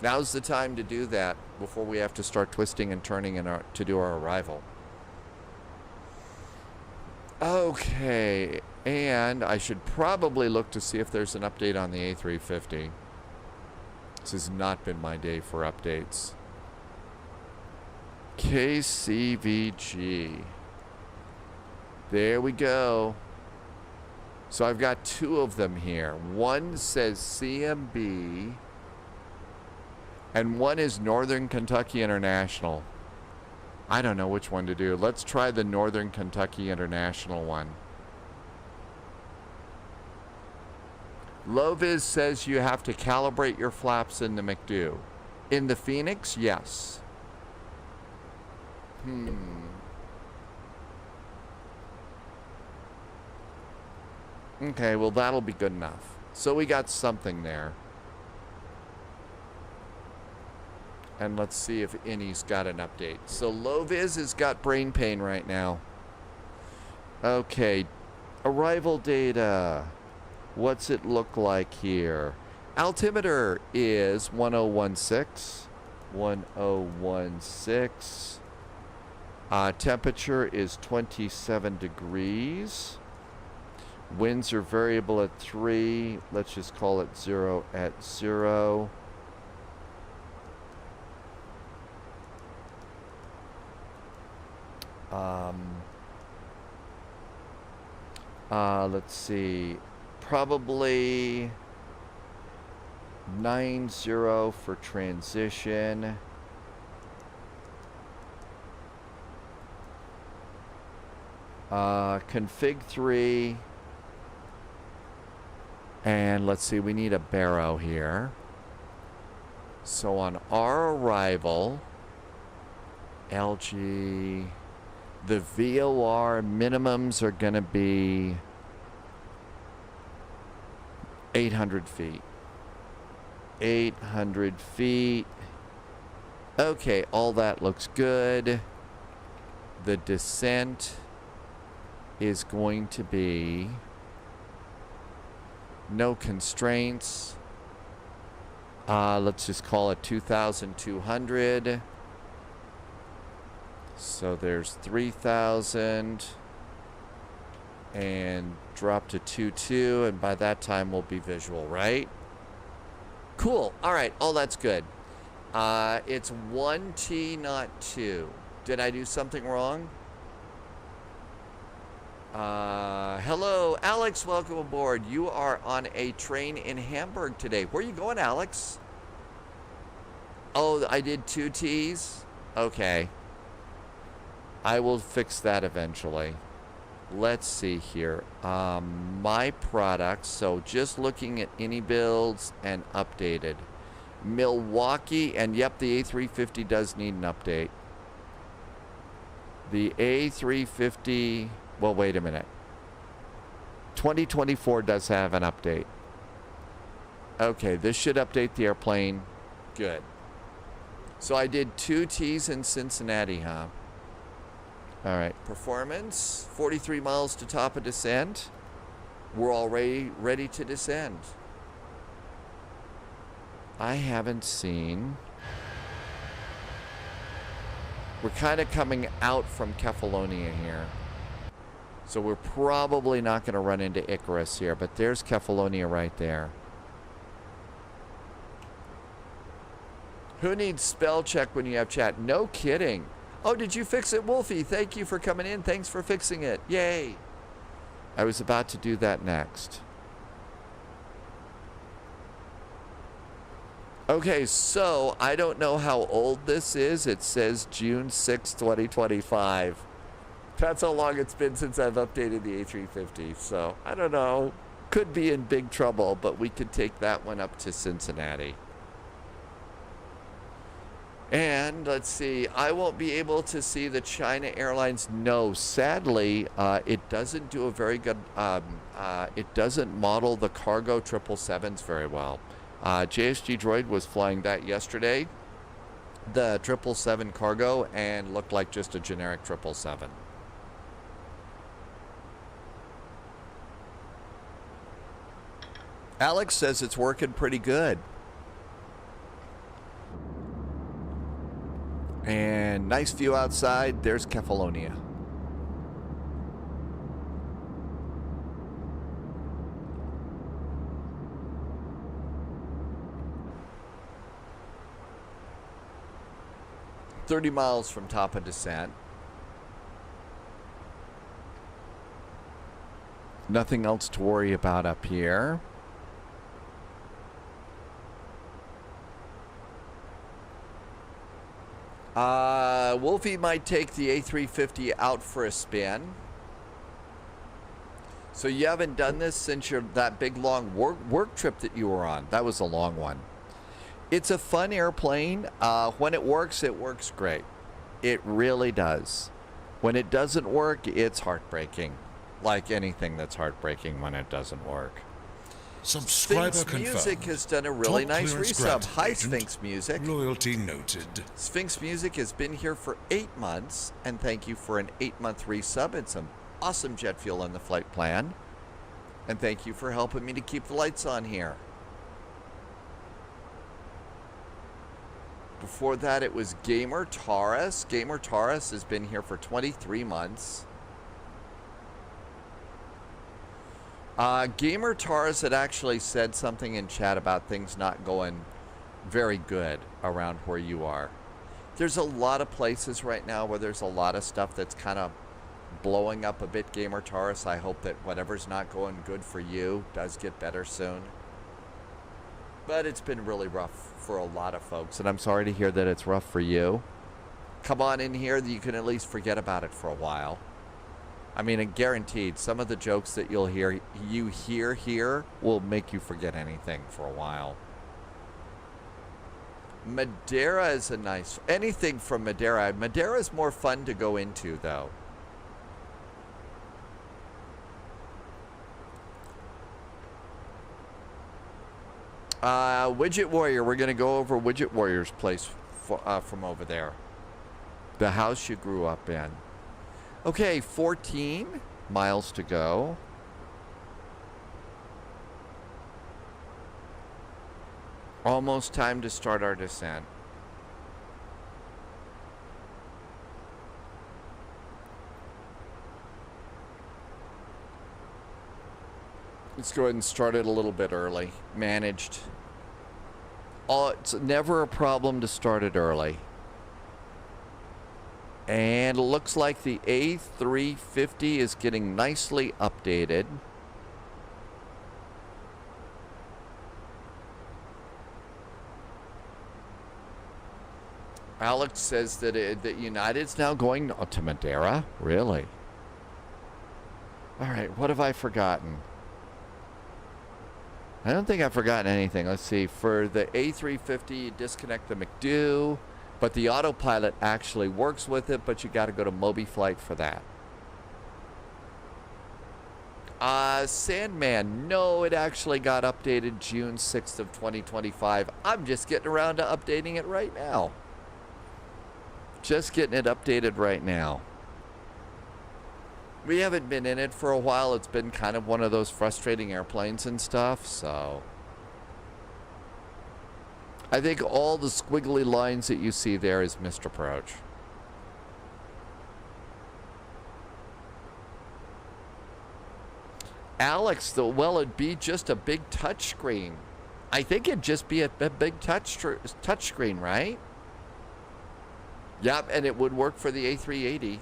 Now's the time to do that before we have to start twisting and turning to do our arrival. Okay, and I should probably look to see if there's an update on the A350. This has not been my day for updates. KCVG. There we go. So I've got two of them here. One says CMB, and one is Northern Kentucky International. I don't know which one to do. Let's try the Northern Kentucky International one. Loviz says you have to calibrate your flaps in the McDo. In the Phoenix, yes. Okay, well that'll be good enough. So we got something there. And let's see if Innie's got an update. So Loviz has got brain pain right now. Okay. Arrival data. What's it look like here? Altimeter is 1016. 1016. Temperature is 27 degrees. Winds are variable at 3. Let's just call it 0 at 0. Let's see, probably 90 for transition. Config 3. And let's see, we need a barrow here. So on our arrival, LG, the VOR minimums are going to be 800 feet. 800 feet. Okay, all that looks good. The descent is going to be no constraints. Let's just call it 2,200. So there's 3,000 and drop to 2.2, and by that time we'll be visual, right? Cool. All right. All that's good. It's 1T, not 2. Did I do something wrong? Hello, Alex. Welcome aboard. You are on a train in Hamburg today. Where are you going, Alex? Oh, I did 2 T's? Okay. I will fix that eventually. Let's see here. My products. So just looking at any builds and updated. Milwaukee, and yep, the A350 does need an update. The A350, well, wait a minute. 2024 does have an update. Okay, this should update the airplane. Good. So I did 2 T's in Cincinnati, huh? All right, performance, 43 miles to top of descent. We're already ready to descend. I haven't seen. We're kind of coming out from Kefalonia here. So we're probably not going to run into Icarus here, but there's Kefalonia right there. Who needs spell check when you have chat? No kidding. Oh, did you fix it, Wolfie? Thank you for coming in. Thanks for fixing it. Yay. I was about to do that next. Okay, so I don't know how old this is. It says June 6, 2025. That's how long it's been since I've updated the A350. So I don't know. Could be in big trouble, but we could take that one up to Cincinnati. And let's see, I won't be able to see the China Airlines. No, sadly, it doesn't do a very good, it doesn't model the cargo 777s very well. JSG Droid was flying that yesterday, the 777 cargo, and looked like just a generic 777. Alex says it's working pretty good. And nice view outside. There's Kefalonia. "30 miles from top of descent. Nothing else to worry about up here. Wolfie might take the A350 out for a spin. So you haven't done this since that big long work trip that you were on. That was a long one. It's a fun airplane. When it works great. It really does. When it doesn't work, it's heartbreaking. Like anything that's heartbreaking when it doesn't work. Subscriber Sphinx confirmed. Music has done a really Top nice clearance resub. granted, Hi, agent. Sphinx Music. Loyalty noted. Sphinx Music has been here for 8 months, and thank you for an 8-month resub and some awesome jet fuel on the flight plan. And thank you for helping me to keep the lights on here. Before that, it was Gamer Taurus. Gamer Taurus has been here for 23 months. Gamer Taurus had actually said something in chat about things not going very good around where you are. There's a lot of places right now where there's a lot of stuff that's kind of blowing up a bit, Gamer Taurus. I hope that whatever's not going good for you does get better soon. But it's been really rough for a lot of folks, and I'm sorry to hear that it's rough for you. Come on in here, you can at least forget about it for a while. I mean, and guaranteed, some of the jokes that you hear here will make you forget anything for a while. Madeira is a nice, anything from Madeira. Madeira is more fun to go into, though. Widget Warrior, we're going to go over Widget Warrior's place from over there. The house you grew up in. Okay, 14 miles to go. Almost time to start our descent. Let's go ahead and start it a little bit early. Managed. It's never a problem to start it early. And it looks like the A350 is getting nicely updated. Alex says that that United's now going to Madeira. Really? All right, what have I forgotten? I don't think I've forgotten anything. Let's see. For the A350, you disconnect the McDo, but the autopilot actually works with it, but you got to go to MobiFlight for that. Sandman, no, it actually got updated June 6th of 2025. I'm just getting around to updating it right now. Just getting it updated right now. We haven't been in it for a while. It's been kind of one of those frustrating airplanes and stuff, so I think all the squiggly lines that you see there is missed approach. Alex, though, well, it'd be just a big touch screen. I think it'd just be a big touch screen, right? Yep, and it would work for the A380.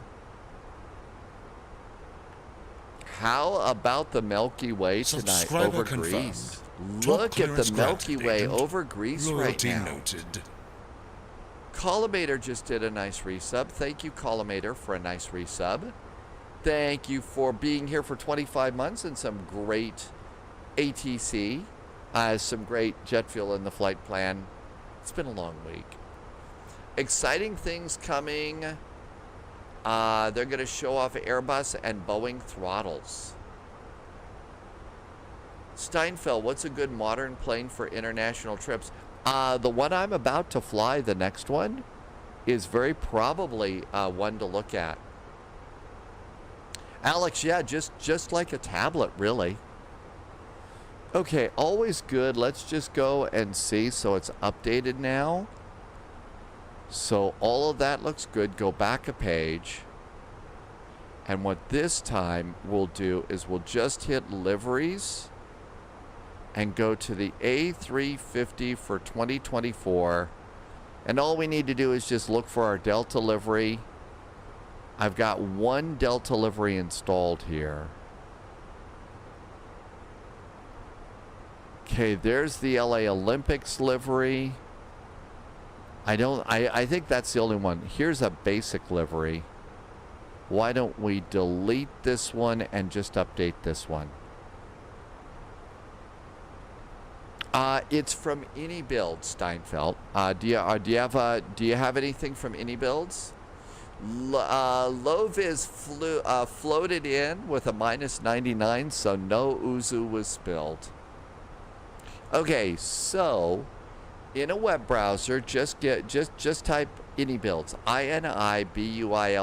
How about the Milky Way tonight over Greece? Look at the Milky Way over Greece right now. Noted. Collimator just did a nice resub. Thank you, Collimator, for a nice resub. Thank you for being here for 25 months and some great ATC, some great jet fuel in the flight plan. It's been a long week. Exciting things coming. They're going to show off Airbus and Boeing throttles. Steinfeld, what's a good modern plane for international trips? The one I'm about to fly, the next one, is very probably one to look at. Alex, yeah, just like a tablet, really. Okay, always good. Let's just go and see. So it's updated now. So all of that looks good. Go back a page. And what this time we'll do is we'll just hit liveries and go to the A350 for 2024. And all we need to do is just look for our Delta livery. I've got one Delta livery installed here. Okay, there's the LA Olympics livery. I think that's the only one. Here's a basic livery. Why don't we delete this one and just update this one? It's from AnyBuild, Steinfeld. Do you have anything from AnyBuilds? Loviz floated in with a -99, so no Uzu was spilled. Okay, so in a web browser, just type AnyBuilds, INIBUILDS.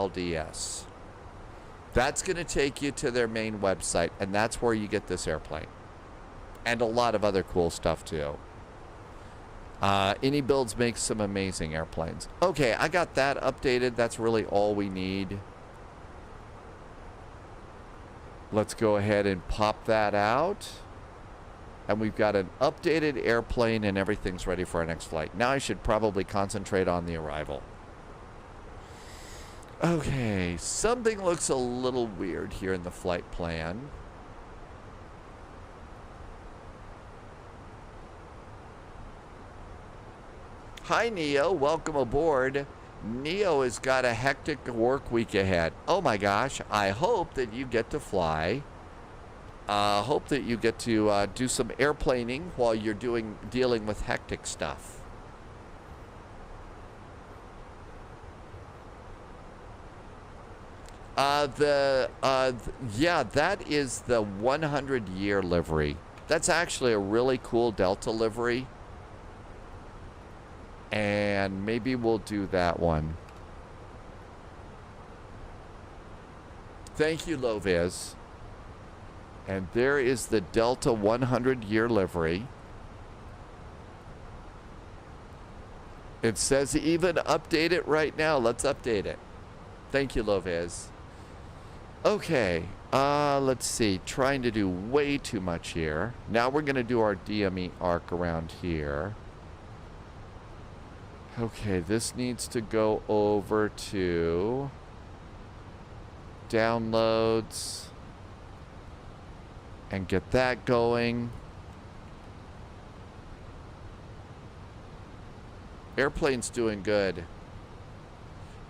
That's going to take you to their main website, and that's where you get this airplane. And a lot of other cool stuff, too. AnyBuilds makes some amazing airplanes. Okay, I got that updated. That's really all we need. Let's go ahead and pop that out. And we've got an updated airplane, and everything's ready for our next flight. Now I should probably concentrate on the arrival. Okay, something looks a little weird here in the flight plan. Hi, Neo. Welcome aboard. Neo has got a hectic work week ahead. Oh my gosh, I hope that you get to fly. Hope that you get to do some airplaning while you're dealing with hectic stuff. Yeah, that is the 100-year livery. That's actually a really cool Delta livery. And maybe we'll do that one. Thank you, Loviz. And there is the Delta 100-year livery. It says even update it right now. Let's update it. Thank you, Loviz. Okay, let's see. Trying to do way too much here. Now we're going to do our DME arc around here. Okay, this needs to go over to downloads and get that going. Airplane's doing good.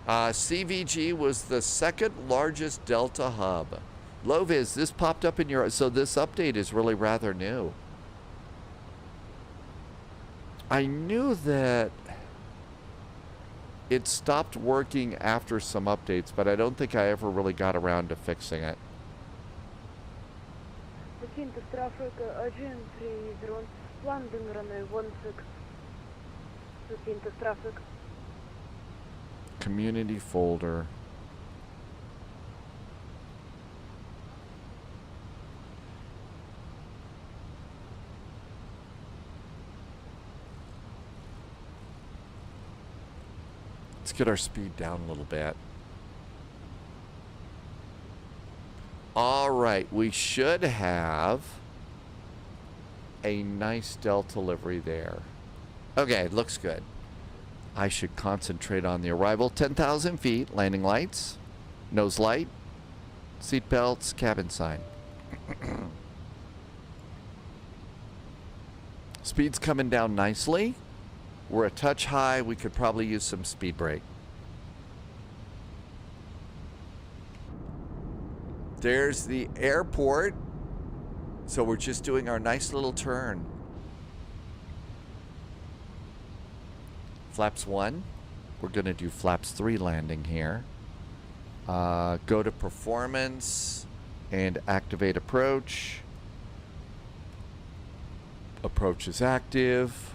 CVG was the second largest Delta hub. Loviz, this popped up in your... So this update is really rather new. I knew that it stopped working after some updates, but I don't think I ever really got around to fixing it. Zakynthos traffic, agent 30, landing runway 16. Zakynthos traffic. Community folder. Let's get our speed down a little bit. All right, we should have a nice Delta livery there. Okay, looks good. I should concentrate on the arrival. 10,000 feet, landing lights, nose light, seat belts, cabin sign. Speed's coming down nicely. We're a touch high. We could probably use some speed brake. There's the airport. So we're just doing our nice little turn. Flaps 1. We're going to do flaps 3 landing here. Go to performance and activate approach. Approach is active.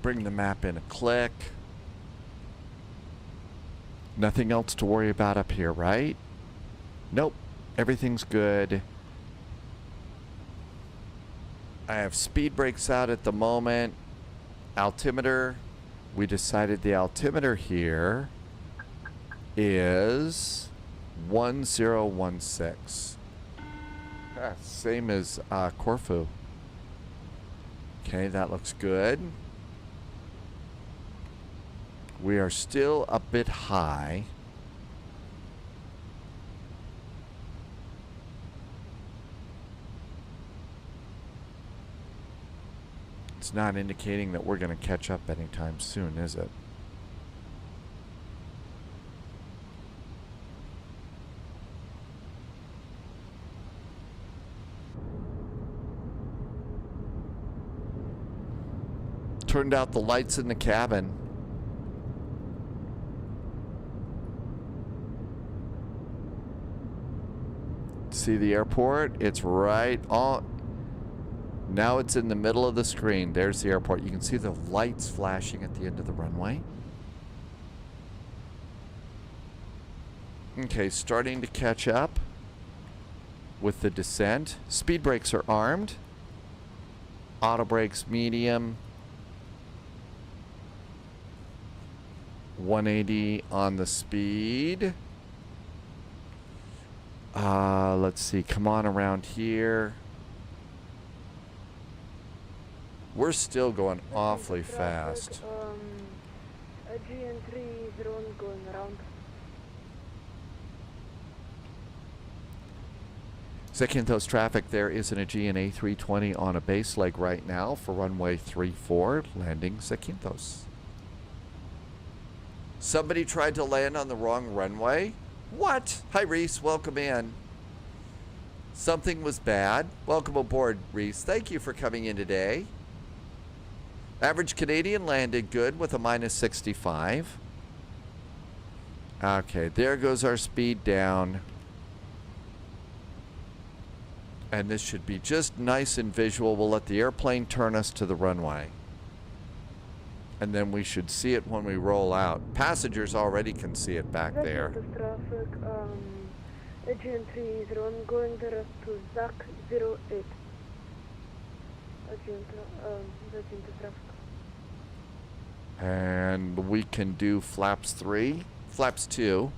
Bring the map in a click. Nothing else to worry about up here, right? Nope. Everything's good. I have speed brakes out at the moment. Altimeter. We decided the altimeter here is 1016. Same as Corfu. Okay, that looks good. We are still a bit high. It's not indicating that we're going to catch up anytime soon, is it? Turned out the lights in the cabin. See the airport? It's right on. Now it's in the middle of the screen. There's the airport. You can see the lights flashing at the end of the runway. Okay, starting to catch up with the descent. Speed brakes are armed. Auto brakes medium. 180 on the speed. Let's see. Come on around here. We're still going awfully fast. GN3 drone going around. Zakynthos traffic, there is an Aegean A320 on a base leg right now for runway 34, landing Zakynthos. Somebody tried to land on the wrong runway? What? Hi, Reese. Welcome in. Something was bad. Welcome aboard, Reese. Thank you for coming in today. Average Canadian landed good with a minus 65. Okay, there goes our speed down. And this should be just nice and visual. We'll let the airplane turn us to the runway. And then we should see it when we roll out. Passengers already can see it back there. Zakynthos traffic, Aegean 301 going direct to Zak 08. Zakynthos traffic. And we can do flaps 3, flaps 2.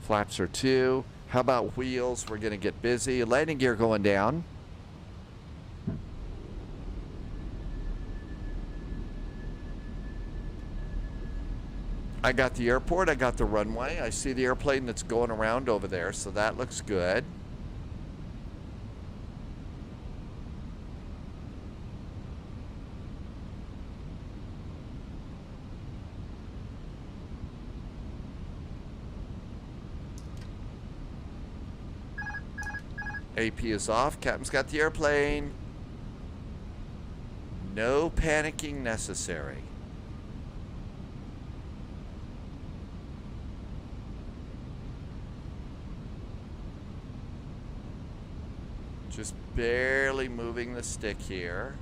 Flaps are 2. How about wheels? We're going to get busy. Landing gear going down. I got the airport. I got the runway. I see the airplane that's going around over there, so that looks good. AP is off. Captain's got the airplane. No panicking necessary. Just barely moving the stick here.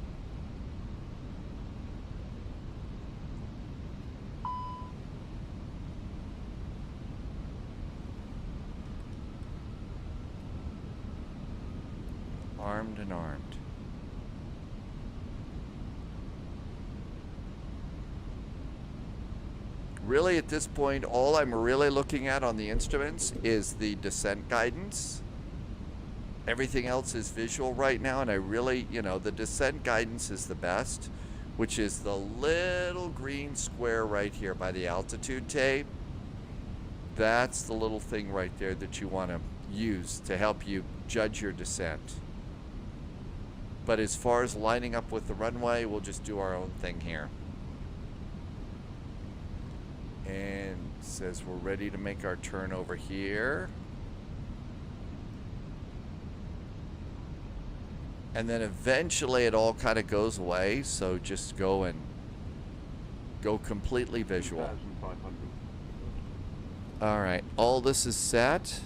Armed and armed. Really, at this point, all I'm really looking at on the instruments is the descent guidance. Everything else is visual right now, and I really, the descent guidance is the best, which is the little green square right here by the altitude tape. That's the little thing right there that you want to use to help you judge your descent. But as far as lining up with the runway, we'll just do our own thing here. And it says we're ready to make our turn over here. And then eventually it all kind of goes away, so just go completely visual. All right, all this is set.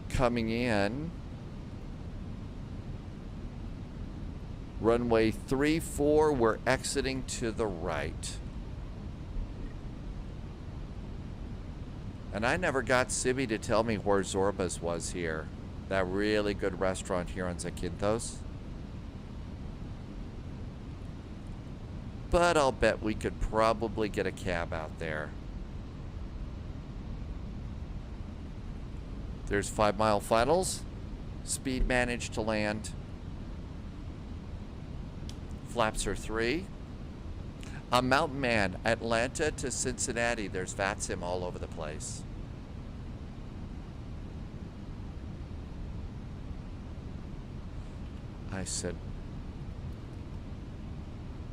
Coming in. Runway 34, we're exiting to the right. And I never got Sibby to tell me where Zorba's was here. That really good restaurant here on Zakynthos. But I'll bet we could probably get a cab out there. There's 5 mile finals. Speed managed to land. Flaps are 3. Mountain Man, Atlanta to Cincinnati. There's VATSIM all over the place. I said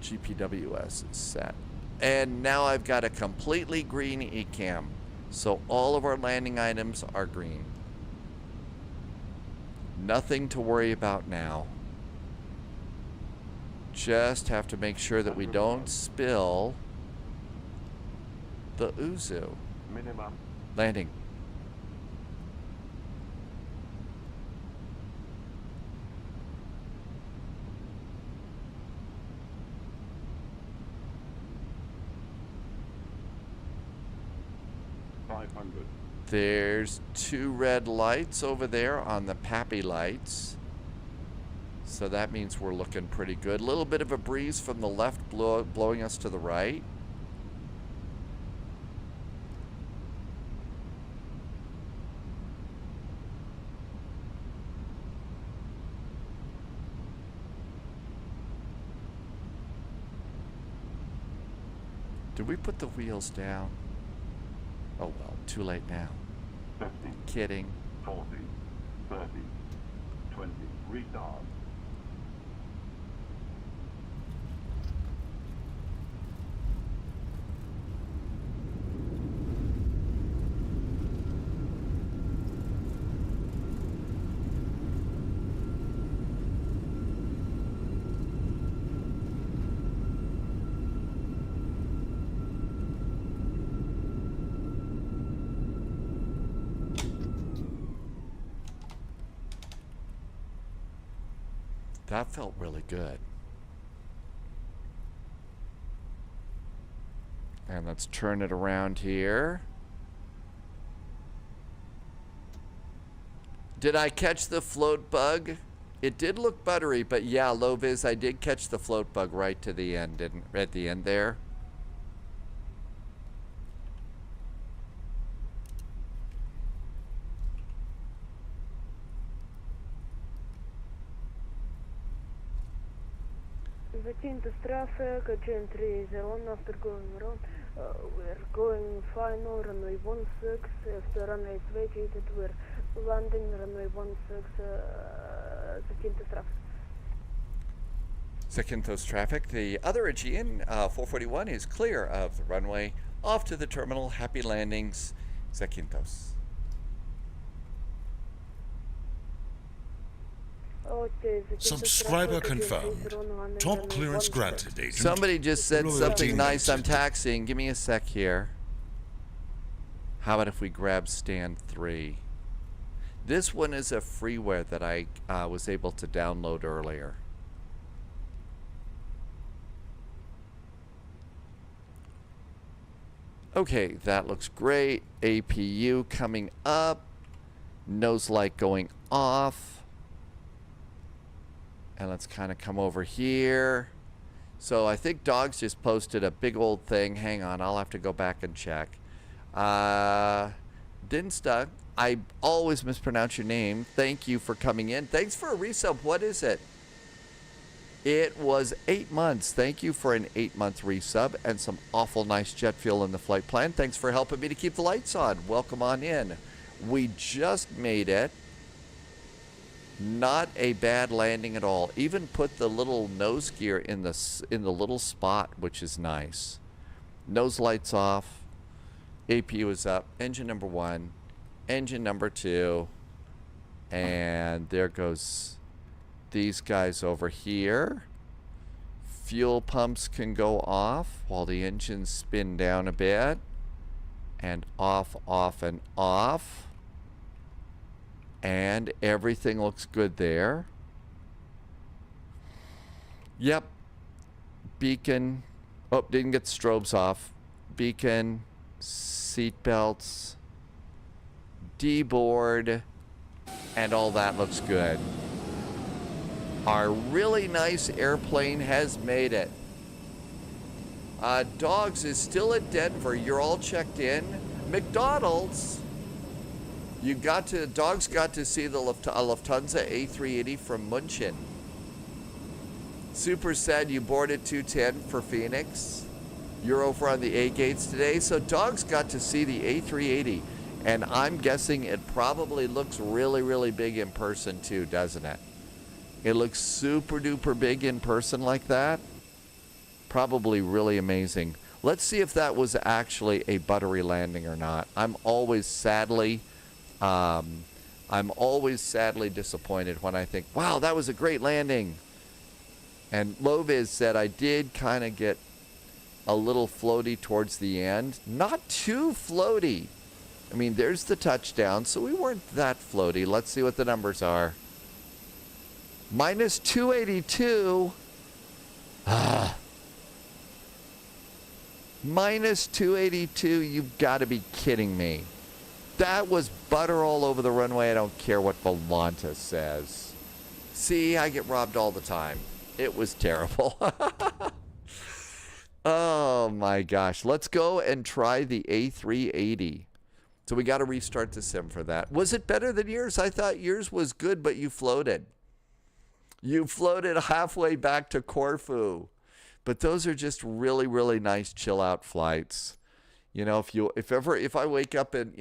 GPWS is set. And now I've got a completely green ECAM. So all of our landing items are green. Nothing to worry about now. Just have to make sure that we don't spill the Uzu. Minimum. Landing. There's 2 red lights over there on the Pappy lights. So that means we're looking pretty good. A little bit of a breeze from the left blowing us to the right. Did we put the wheels down? Oh well, too late now. 50, Kidding. 40, 30, 20, restart. That felt really good. And let's turn it around here. Did I catch the float bug? It did look buttery, but yeah, low vis, I did catch the float bug right to the end, at the end there. Zakynthos traffic, gentry is on after going around. We're going final, runway 16. After runway is vacated, we're landing runway 16, Zakynthos traffic. Zakynthos traffic. The other Aegean, 441, is clear of the runway. Off to the terminal. Happy landings, Zakynthos. Okay, Subscriber confirmed. Top clearance granted, agent. Somebody just said Loyalty something nice. I'm noted. taxiing. Give me a sec here. How about if we grab stand 3? This one is a freeware that I was able to download earlier. Okay, that looks great. APU coming up. Nose light going off. And let's kind of come over here. So I think Dogs just posted a big old thing. Hang on, I'll have to go back and check. Dinsta, I always mispronounce your name. Thank you for coming in. Thanks for a resub. What is it? It was 8 months. Thank you for an 8-month resub and some awful nice jet fuel in the flight plan. Thanks for helping me to keep the lights on. Welcome on in. We just made it. Not a bad landing at all. Even put the little nose gear in the little spot, which is nice. Nose lights off. APU is up. Engine number 1. Engine number 2. And there goes these guys over here. Fuel pumps can go off while the engines spin down a bit. And off, and off. And everything looks good there. Yep. Beacon. Oh, didn't get the strobes off. Beacon. Seat belts. D-board. And all that looks good. Our really nice airplane has made it. Dogs is still at Denver. You're all checked in. McDonald's. Dogs got to see the Lufthansa A380 from München. Super sad you boarded 210 for Phoenix. You're over on the A gates today. So Dogs got to see the A380. And I'm guessing it probably looks really, really big in person too, doesn't it? It looks super duper big in person like that. Probably really amazing. Let's see if that was actually a buttery landing or not. I'm always sadly disappointed when I think, wow, that was a great landing. And Loviz said I did kind of get a little floaty towards the end. Not too floaty. I mean, there's the touchdown, so we weren't that floaty. Let's see what the numbers are. Minus 282. Minus 282. You've got to be kidding me. That was butter all over the runway. I don't care what Volanta says. See, I get robbed all the time. It was terrible. Oh my gosh. Let's go and try the A380. So we got to restart the sim for that. Was it better than yours? I thought yours was good, but you floated. You floated halfway back to Corfu. But those are just really, really nice chill out flights. You know, if I wake up and,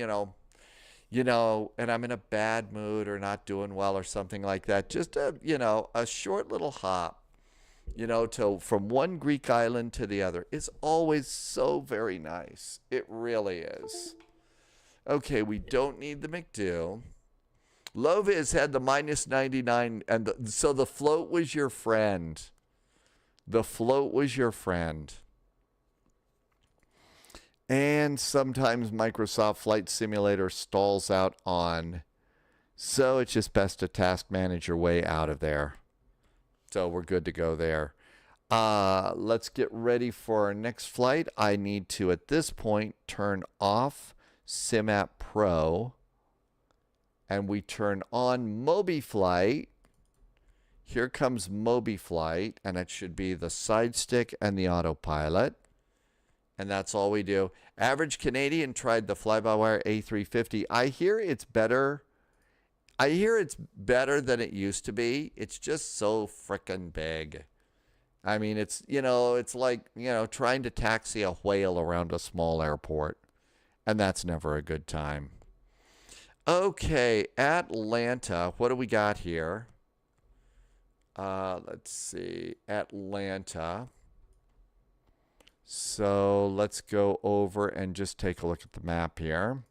you know, and I'm in a bad mood or not doing well or something like that, just a, you know, a short little hop, you know, to from one Greek island to the other is always so very nice. It really is. Okay, we don't need the McDo. Loviz had the minus 99, and so the float was your friend. The float was your friend. And sometimes Microsoft Flight Simulator stalls out on, so it's just best to task manage your way out of there. So we're good to go there. Let's get ready for our next flight. I need to, at this point, turn off SimApp Pro. And we turn on MobiFlight. Here comes MobiFlight, and it should be the side stick and the autopilot. And that's all we do. Average Canadian tried the fly-by-wire A350. I hear it's better. I hear it's better than it used to be. It's just so frickin' big. I mean, it's, you know, it's like, you know, trying to taxi a whale around a small airport. And that's never a good time. Okay, Atlanta. What do we got here? Let's see. Atlanta. So let's go over and just take a look at the map here.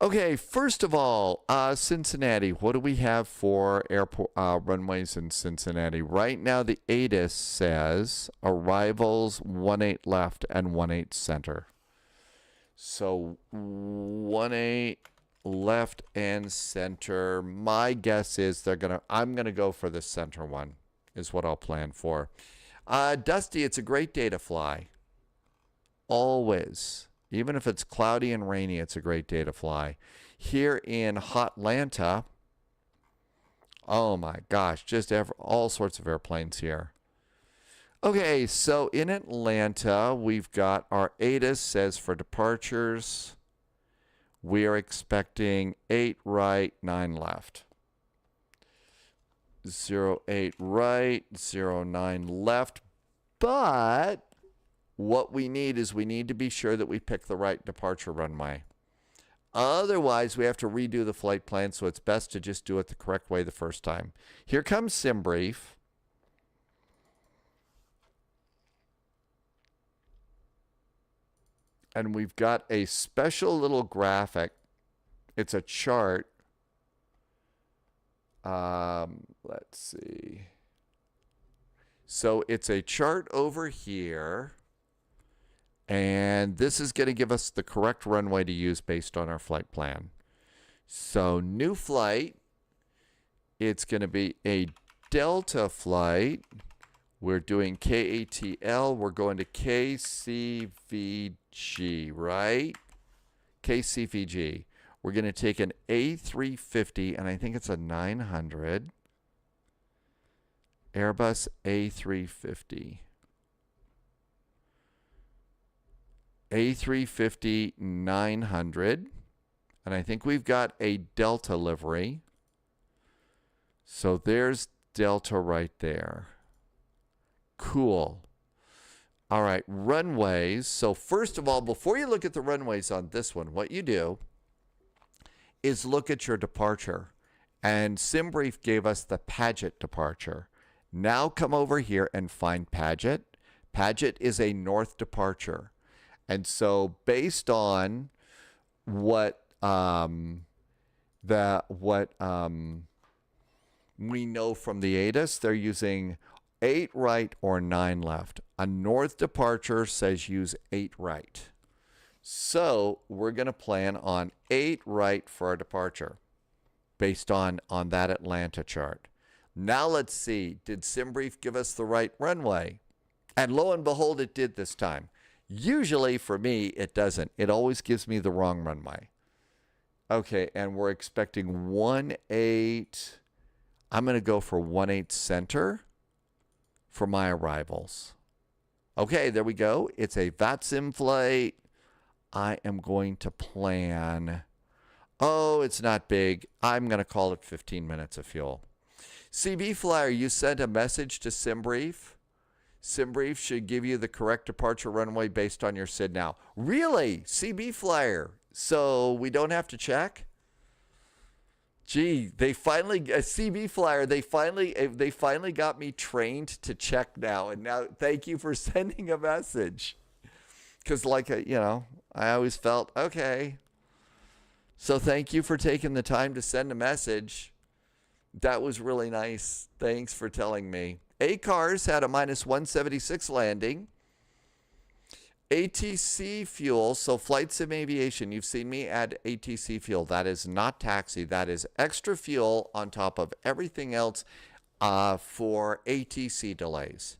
Okay, first of all, Cincinnati. What do we have for airport runways in Cincinnati? Right now, the ATIS says arrivals 18 left and 18 center. So 18 left and center. My guess is I'm gonna go for the center one, is what I'll plan for. Dusty, it's a great day to fly. Always. Even if it's cloudy and rainy, it's a great day to fly. Here in Hotlanta, oh my gosh, just all sorts of airplanes here. Okay, so in Atlanta, we've got our ATIS says for departures, we are expecting 8 right, 9 left. 08 right, 09 left. But what we need is we need to be sure that we pick the right departure runway. Otherwise, we have to redo the flight plan, so it's best to just do it the correct way the first time. Here comes SimBrief. And we've got a special little graphic. It's a chart. Let's see. So it's a chart over here. And this is going to give us the correct runway to use based on our flight plan. So new flight. It's going to be a Delta flight. We're doing KATL. We're going to KCVG, right? KCVG. We're going to take an A350, and I think it's a 900. Airbus A350. A350 900. And I think we've got a Delta livery. So there's Delta right there. Cool. All right, runways. So first of all, before you look at the runways on this one, what you do is look at your departure. And SimBrief gave us the Paget departure. Now come over here and find Paget. Paget is a north departure. And so based on what we know from the ATIS, they're using 8 right or 9 left. A north departure says use 8 right. So we're going to plan on 8 right for our departure based on that Atlanta chart. Now let's see, did SimBrief give us the right runway? And lo and behold, it did this time. Usually for me, it doesn't. It always gives me the wrong runway. Okay, and we're expecting 18. I'm going to go for 18 center for my arrivals. Okay, there we go. It's a VATSIM flight. I am going to plan. Oh, it's not big. I'm going to call it 15 minutes of fuel. CB Flyer, you sent a message to SimBrief. SimBrief should give you the correct departure runway based on your SID now. Really? CB Flyer. So we don't have to check? Gee, they finally, CB Flyer, they finally got me trained to check now. And now, thank you for sending a message. Because I always felt, okay. So thank you for taking the time to send a message. That was really nice. Thanks for telling me. ACARS had a -176 landing. ATC fuel, so Flight Sim Aviation, you've seen me add ATC fuel. That is not taxi. That is extra fuel on top of everything else for ATC delays.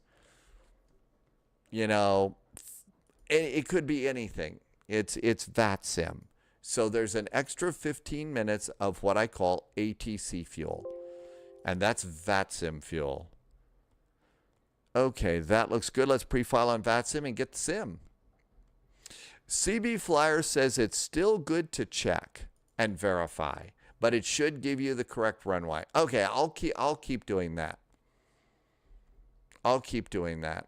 It could be anything. It's VATSIM. So there's an extra 15 minutes of what I call ATC fuel. And that's VATSIM fuel. Okay, that looks good. Let's pre-file on VATSIM and get the sim. CB Flyer says it's still good to check and verify, but it should give you the correct runway. Okay, I'll keep doing that. I'll keep doing that.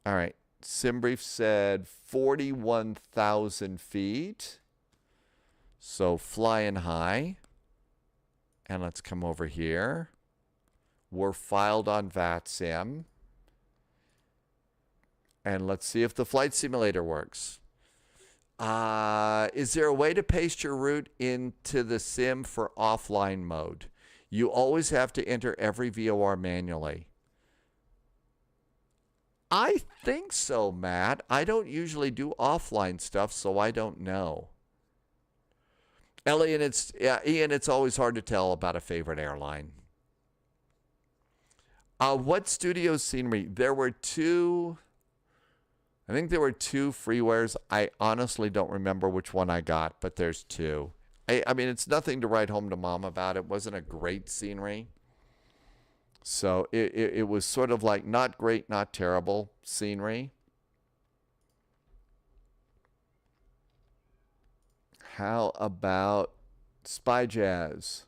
All right. SimBrief said 41,000 feet. So flying high. And let's come over here. We're filed on VATSIM. And let's see if the flight simulator works. Is there a way to paste your route into the sim for offline mode? You always have to enter every VOR manually. I think so, Matt. I don't usually do offline stuff, so I don't know. Ellie, Ian, it's always hard to tell about a favorite airline. What studio scenery? There were two. I think there were two freewares. I honestly don't remember which one I got, but there's two. I mean, it's nothing to write home to mom about. It wasn't a great scenery. So it was sort of like not great, not terrible scenery. How about Spy Jazz?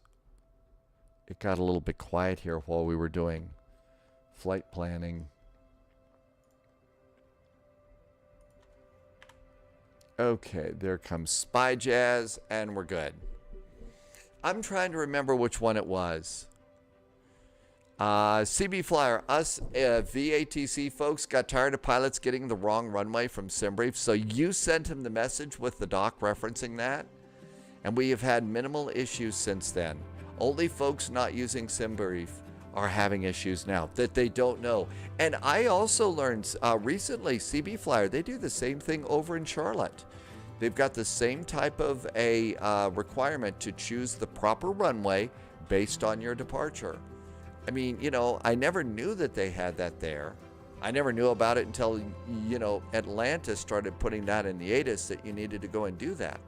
It got a little bit quiet here while we were doing flight planning. Okay, there comes Spy Jazz, and we're good. I'm trying to remember which one it was. CB Flyer, us VATC folks got tired of pilots getting the wrong runway from SimBrief, so you sent him the message with the doc referencing that, and we have had minimal issues since then. Only folks not using SimBrief are having issues now that they don't know. And I also learned recently, CB Flyer, they do the same thing over in Charlotte. They've got the same type of a requirement to choose the proper runway based on your departure. I mean, I never knew that they had that there. I never knew about it until, Atlanta started putting that in the ASUS that you needed to go and do that.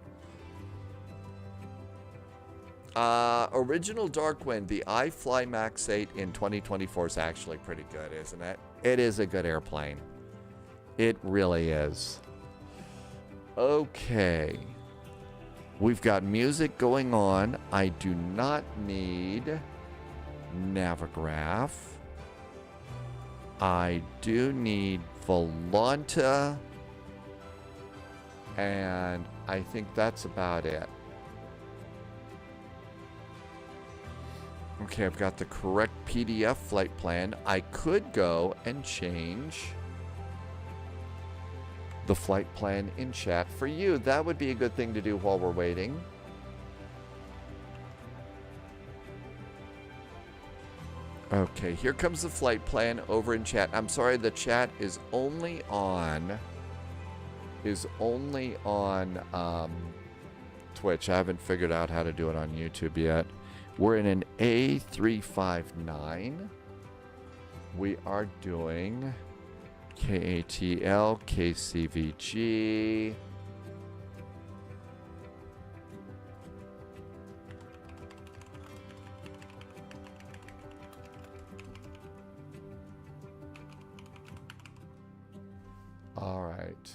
Original Darkwind, the iFly Max 8 in 2024 is actually pretty good, isn't it? It is a good airplane. It really is. Okay. We've got music going on. I do not need Navigraph. I do need Volanta. And I think that's about it. Okay, I've got the correct PDF flight plan. I could go and change the flight plan in chat for you. That would be a good thing to do while we're waiting. Okay, here comes the flight plan over in chat. I'm sorry, the chat is only on Twitch. I haven't figured out how to do it on YouTube yet. We're in an A359. We are doing KATL, KCVG. All right.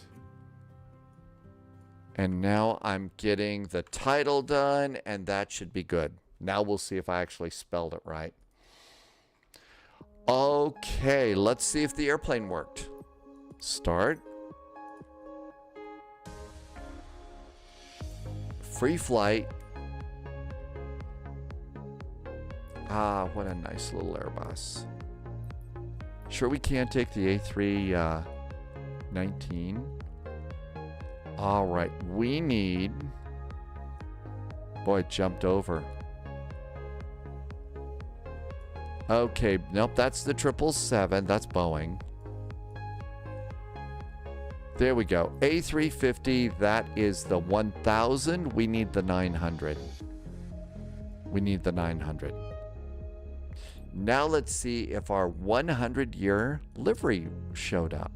And now I'm getting the title done, and that should be good. Now we'll see if I actually spelled it right. Okay, let's see if the airplane worked. Start. Free flight. Ah, what a nice little Airbus. Sure we can't take the A319. All right, we need... Boy, it jumped over. Okay, nope, that's the 777. That's Boeing. There we go. A350, that is the 1000. We need the 900. We need the 900. Now let's see if our 100-year livery showed up.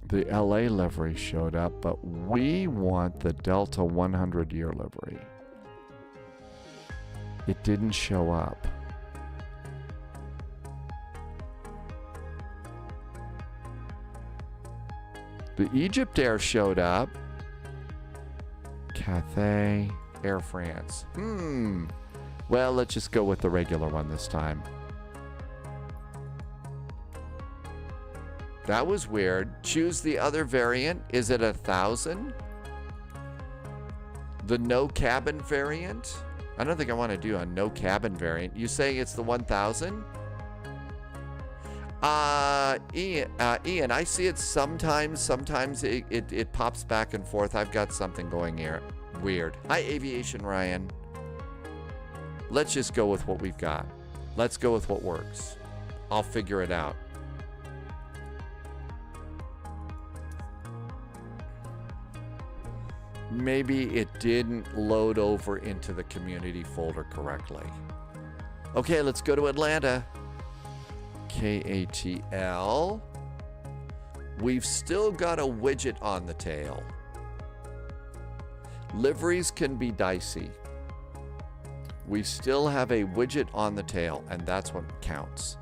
The LA livery showed up, but we want the Delta 100-year livery. It didn't show up. The Egypt Air showed up. Cathay, Air France. Well, let's just go with the regular one this time. That was weird. Choose the other variant. Is it 1,000? The no cabin variant? I don't think I want to do a no cabin variant. You saying it's the 1,000? Ian, I see it sometimes. Sometimes it pops back and forth. I've got something going here. Weird. Hi, Aviation Ryan. Let's just go with what we've got. Let's go with what works. I'll figure it out. Maybe it didn't load over into the community folder correctly. Okay, let's go to Atlanta. KATL. We've still got a widget on the tail. Liveries can be dicey. We still have a widget on the tail, and that's what counts.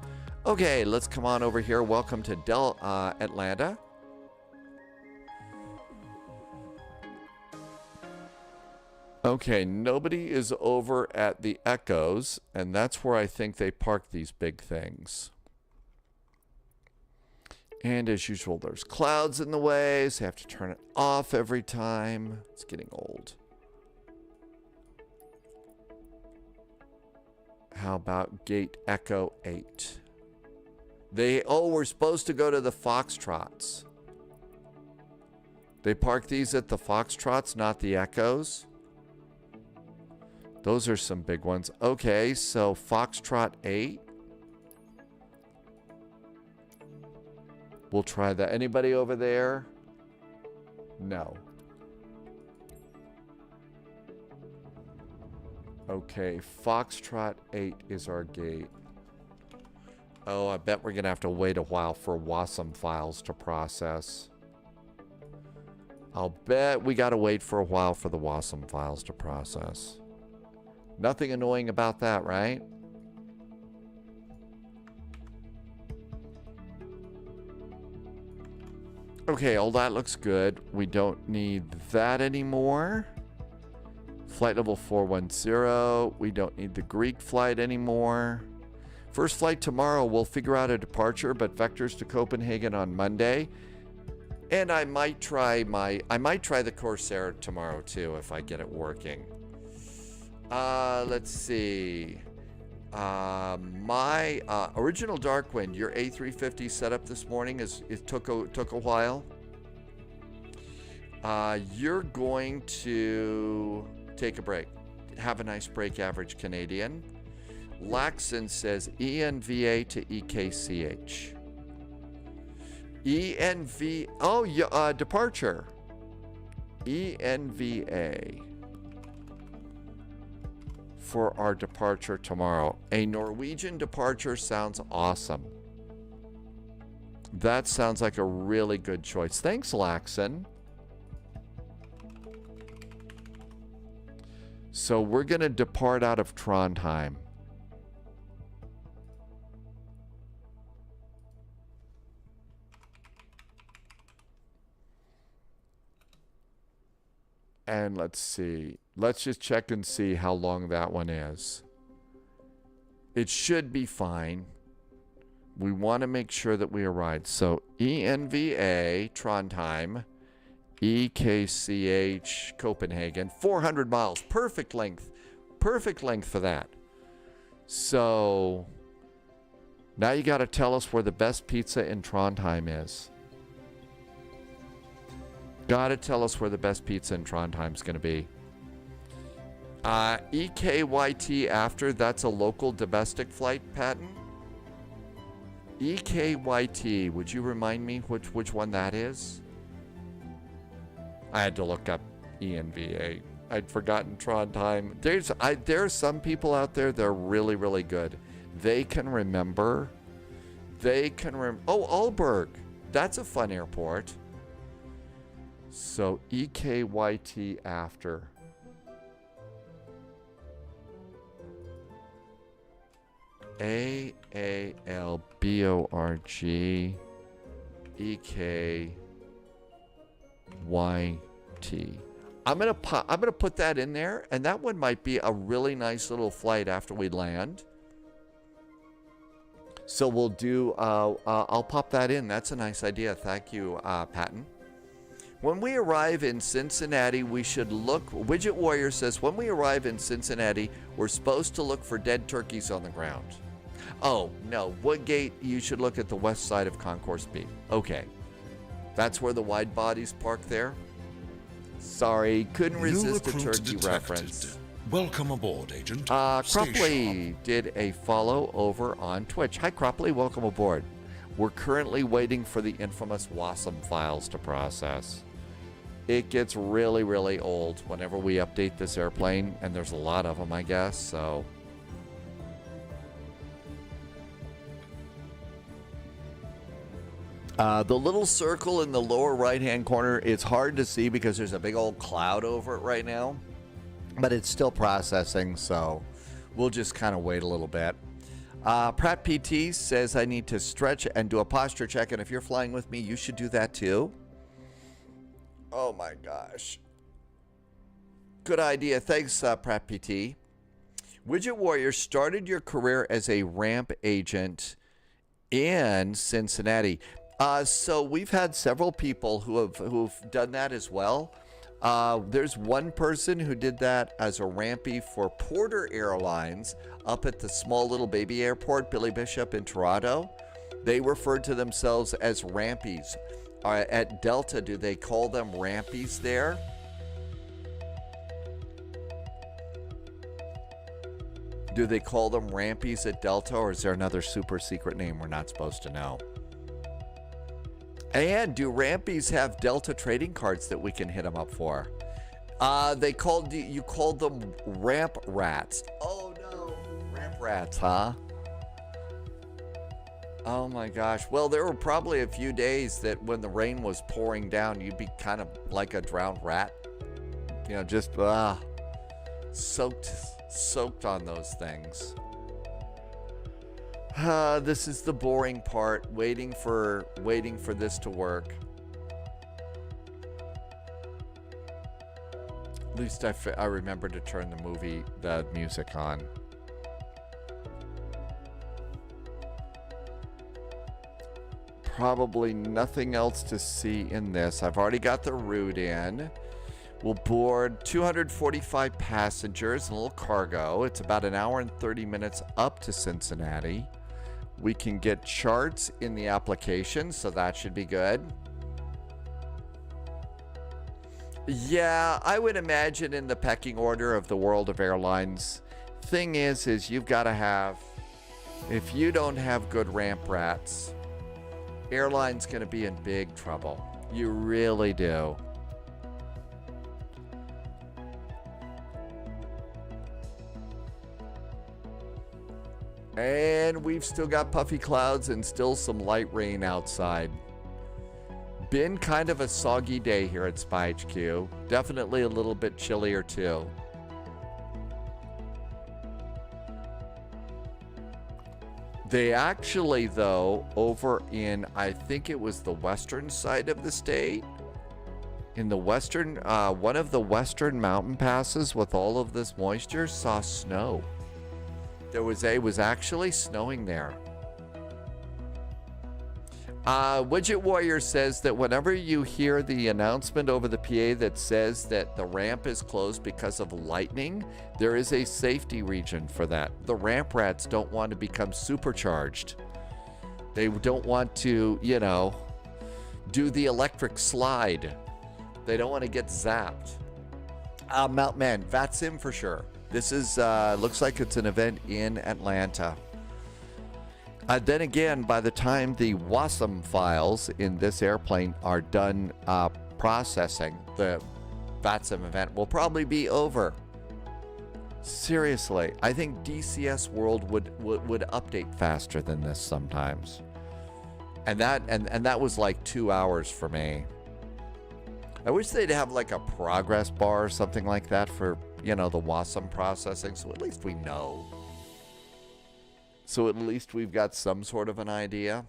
Okay, let's come on over here. Welcome to Atlanta. Okay, nobody is over at the Echoes, and that's where I think they park these big things. And as usual, there's clouds in the way, so I have to turn it off every time. It's getting old. How about Gate Echo 8? We're supposed to go to the Foxtrots. They park these at the Foxtrots, not the Echoes. Those are some big ones. Okay, so Foxtrot 8. We'll try that. Anybody over there? No. Okay, Foxtrot 8 is our gate. Oh, I bet we're going to have to wait a while for WASM files to process. I'll bet we got to wait for a while for the WASM files to process. Nothing annoying about that, right? Okay, all that looks good. We don't need that anymore. Flight level 410. We don't need the Greek flight anymore. First flight tomorrow, we'll figure out a departure, but vectors to Copenhagen on Monday. And I might try the Corsair tomorrow too if I get it working. Let's see. My original Darkwind, your A350 setup this morning it took a while. You're going to take a break. Have a nice break, average Canadian. Laxon says ENVA to EKCH. ENV. Oh, yeah, departure. ENVA. For our departure tomorrow. A Norwegian departure sounds awesome. That sounds like a really good choice. Thanks, Laxon. So we're going to depart out of Trondheim. And let's see. Let's just check and see how long that one is. It should be fine. We want to make sure that we arrive. So ENVA, Trondheim, EKCH, Copenhagen, 400 miles. Perfect length. Perfect length for that. So now you got to tell us where the best pizza in Trondheim is. Got to tell us where the best pizza in Trondheim is going to be. EKYT after, that's a local domestic flight pattern. EKYT, would you remind me which one that is? I had to look up ENVA. I'd forgotten Trondheim. There are some people out there that are really, really good. They can remember. Oh, Aalborg. That's a fun airport. So EKYT after. AALBORG EKYT. I'm gonna put that in there, and that one might be a really nice little flight after we land. So we'll do. I'll pop that in. That's a nice idea. Thank you, Patton. When we arrive in Cincinnati, we should look. Widget Warrior says when we arrive in Cincinnati, we're supposed to look for dead turkeys on the ground. Oh no, Woodgate. You should look at the west side of Concourse B. Okay, that's where the wide bodies park there. Sorry, couldn't resist a turkey reference. Welcome aboard, Agent. Cropley did a follow over on Twitch. Hi, Cropley. Welcome aboard. We're currently waiting for the infamous WASM files to process. It gets really, really old whenever we update this airplane, and there's a lot of them, I guess, so. The little circle in the lower right-hand corner, it's hard to see because there's a big old cloud over it right now. But it's still processing, so we'll just kind of wait a little bit. Pratt PT says I need to stretch and do a posture check, and if you're flying with me, you should do that too. Oh my gosh. Good idea. Thanks, Pratt PT. Widget Warrior started your career as a ramp agent in Cincinnati. So we've had several people who've done that as well. There's one person who did that as a rampy for Porter Airlines up at the small little baby airport, Billy Bishop in Toronto. They referred to themselves as rampies. At Delta, do they call them rampies there? Do they call them rampies at Delta, or is there another super secret name we're not supposed to know? And do rampies have Delta trading cards that we can hit them up for? You called them ramp rats. Oh no, ramp rats, huh? Oh my gosh. Well, there were probably a few days that when the rain was pouring down, you'd be kind of like a drowned rat. You know, just soaked on those things. This is the boring part, waiting for this to work. At least I remember to turn the music on. Probably nothing else to see in this. I've already got the route in. We'll board 245 passengers and a little cargo. It's about an hour and 30 minutes up to Cincinnati. We can get charts in the application, so that should be good. Yeah, I would imagine in the pecking order of the world of airlines, thing is you've got to have, if you don't have good ramp rats, airline's going to be in big trouble. You really do. And we've still got puffy clouds and still some light rain outside. Been kind of a soggy day here at Spy HQ. Definitely a little bit chillier too. They actually, though, over in, I think it was the western side of the state, in the western, one of the western mountain passes with all of this moisture saw snow. It was actually snowing there. Widget Warrior says that whenever you hear the announcement over the PA that says that the ramp is closed because of lightning, there is a safety region for that. The ramp rats don't want to become supercharged. They don't want to, you know, do the electric slide. They don't want to get zapped. Mount Man, VATSIM for sure. This is, looks like it's an event in Atlanta. Then again, by the time the WASM files in this airplane are done processing, the VATSIM event will probably be over. Seriously, I think DCS World would update faster than this sometimes. And that was like 2 hours for me. I wish they'd have like a progress bar or something like that for, you know, the WASM processing, so at least we know. So at least we've got some sort of an idea.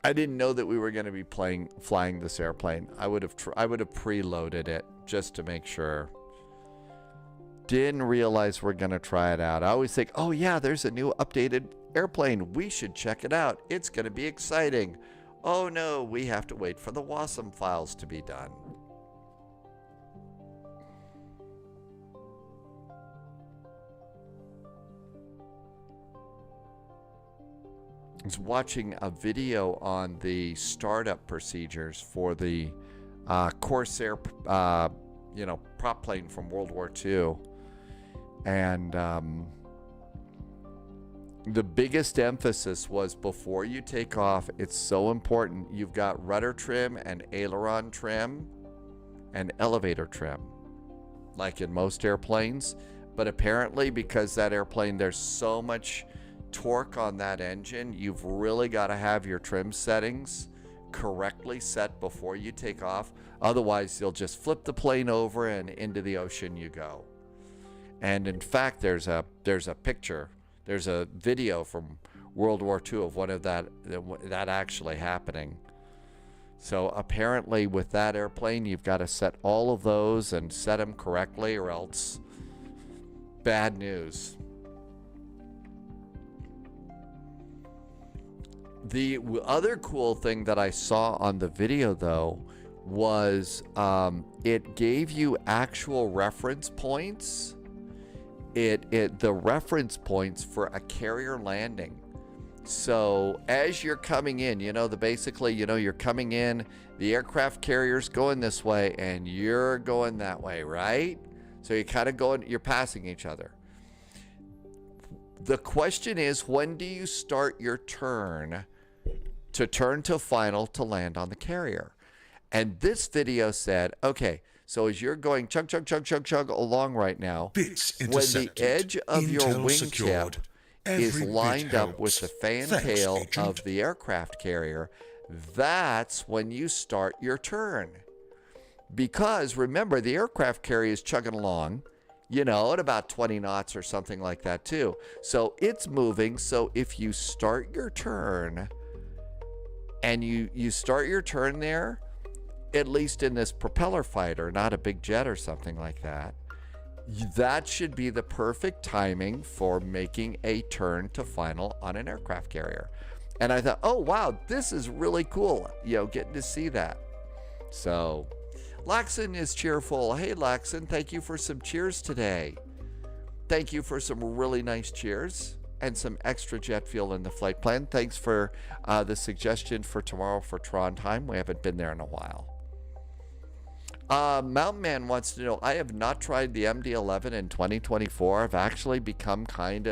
I didn't know that we were going to be flying this airplane. I would have preloaded it just to make sure. Didn't realize we're going to try it out. I always think, oh yeah, there's a new updated airplane. We should check it out. It's going to be exciting. Oh no, we have to wait for the WASM files to be done. I was watching a video on the startup procedures for the Corsair, you know, prop plane from World War II. And the biggest emphasis was before you take off, it's so important. You've got rudder trim and aileron trim and elevator trim, like in most airplanes. But apparently, because that airplane, there's so much torque on that engine, you've really got to have your trim settings correctly set before you take off. Otherwise, you'll just flip the plane over and into the ocean you go. And in fact, there's a picture. There's a video from World War II of one of that actually happening. So apparently with that airplane, you've got to set all of those and set them correctly, or else bad news. The other cool thing that I saw on the video, though, was it gave you actual reference points. The reference points for a carrier landing. So as you're coming in, you know, basically, you know, you're coming in, the aircraft carrier's going this way and you're going that way, right? So you're kind of going, you're passing each other. The question is, when do you start your turn to final to land on the carrier? And this video said, okay, so as you're going chug, chug, chug, chug, chug along right now, when the edge of your wingtip is lined up with the fan tail of the aircraft carrier, that's when you start your turn. Because remember, the aircraft carrier is chugging along, you know, at about 20 knots or something like that too. So it's moving. So if you start your turn and you start your turn there, at least in this propeller fighter, not a big jet or something like that, that should be the perfect timing for making a turn to final on an aircraft carrier. And I thought, oh wow, this is really cool, you know, getting to see that. So Laxon is cheerful. Hey Laxon, thank you for some cheers today. Thank you for some really nice cheers and some extra jet fuel in the flight plan. Thanks for the suggestion for tomorrow for Tron time. We haven't been there in a while. Mountain Man wants to know, I have not tried the MD-11 in 2024. I've actually just become kind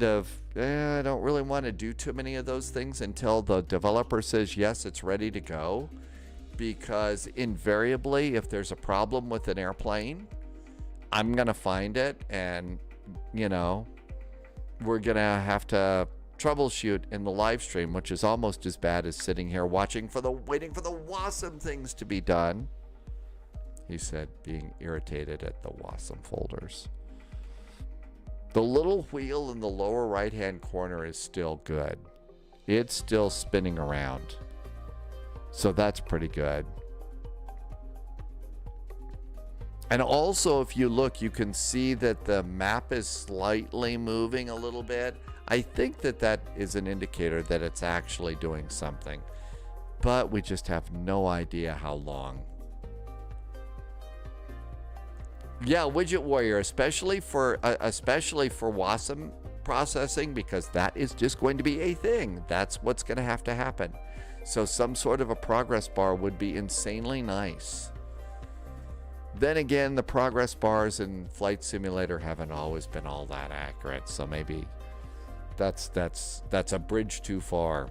of, I don't really want to do too many of those things until the developer says, yes, it's ready to go. Because invariably, if there's a problem with an airplane, I'm going to find it and, you know, we're going to have to troubleshoot in the live stream, which is almost as bad as sitting here waiting for the WASM things to be done. he said, being irritated at the WASM folders. The little wheel in the lower right-hand corner is still good. It's still spinning around. So that's pretty good. And also, if you look, you can see that the map is slightly moving a little bit. I think that that is an indicator that it's actually doing something. But we just have no idea how long. Yeah, Widget Warrior, especially for WASM processing, because that is just going to be a thing. That's what's going to happen. So some sort of a progress bar would be insanely nice. Then again, the progress bars in Flight Simulator haven't always been all that accurate, so maybe that's a bridge too far.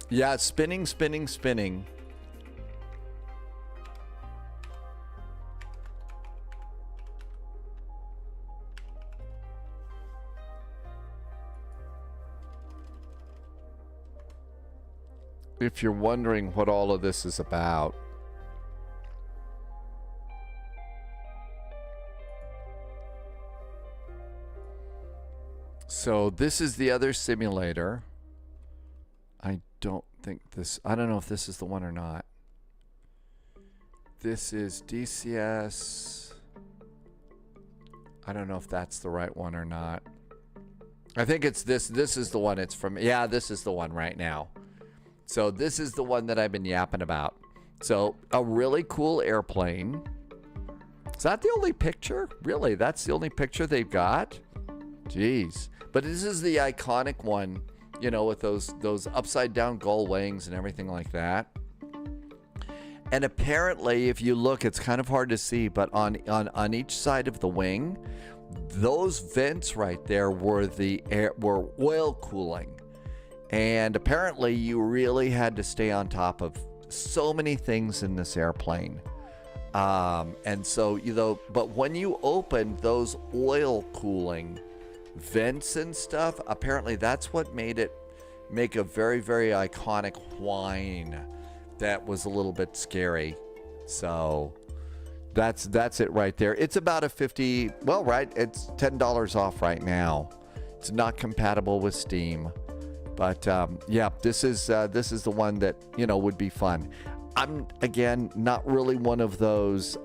Yeah, spinning. If you're wondering what all of this is about, so this is the other simulator. I don't know if this is the one or not. This is DCS. I don't know if that's the right one or not. I think it's this. This is the one it's from. Yeah, this is the one right now. So this is the one that I've been yapping about. So a really cool airplane. Is that the only picture? Really? That's the only picture they've got? Jeez. But this is the iconic one, you know, with those upside down gull wings and everything like that. And apparently, if you look, it's kind of hard to see, but on each side of the wing, those vents right there were were oil cooling. And apparently you really had to stay on top of so many things in this airplane. And so, you know, but when you opened those oil cooling vents and stuff, apparently that's what made it make a very, very iconic whine that was a little bit scary. So that's it right there. It's about a 50, well, right, it's $10 off right now. It's not compatible with Steam. But yeah, this is the one that, you know, would be fun. I'm again not really one of those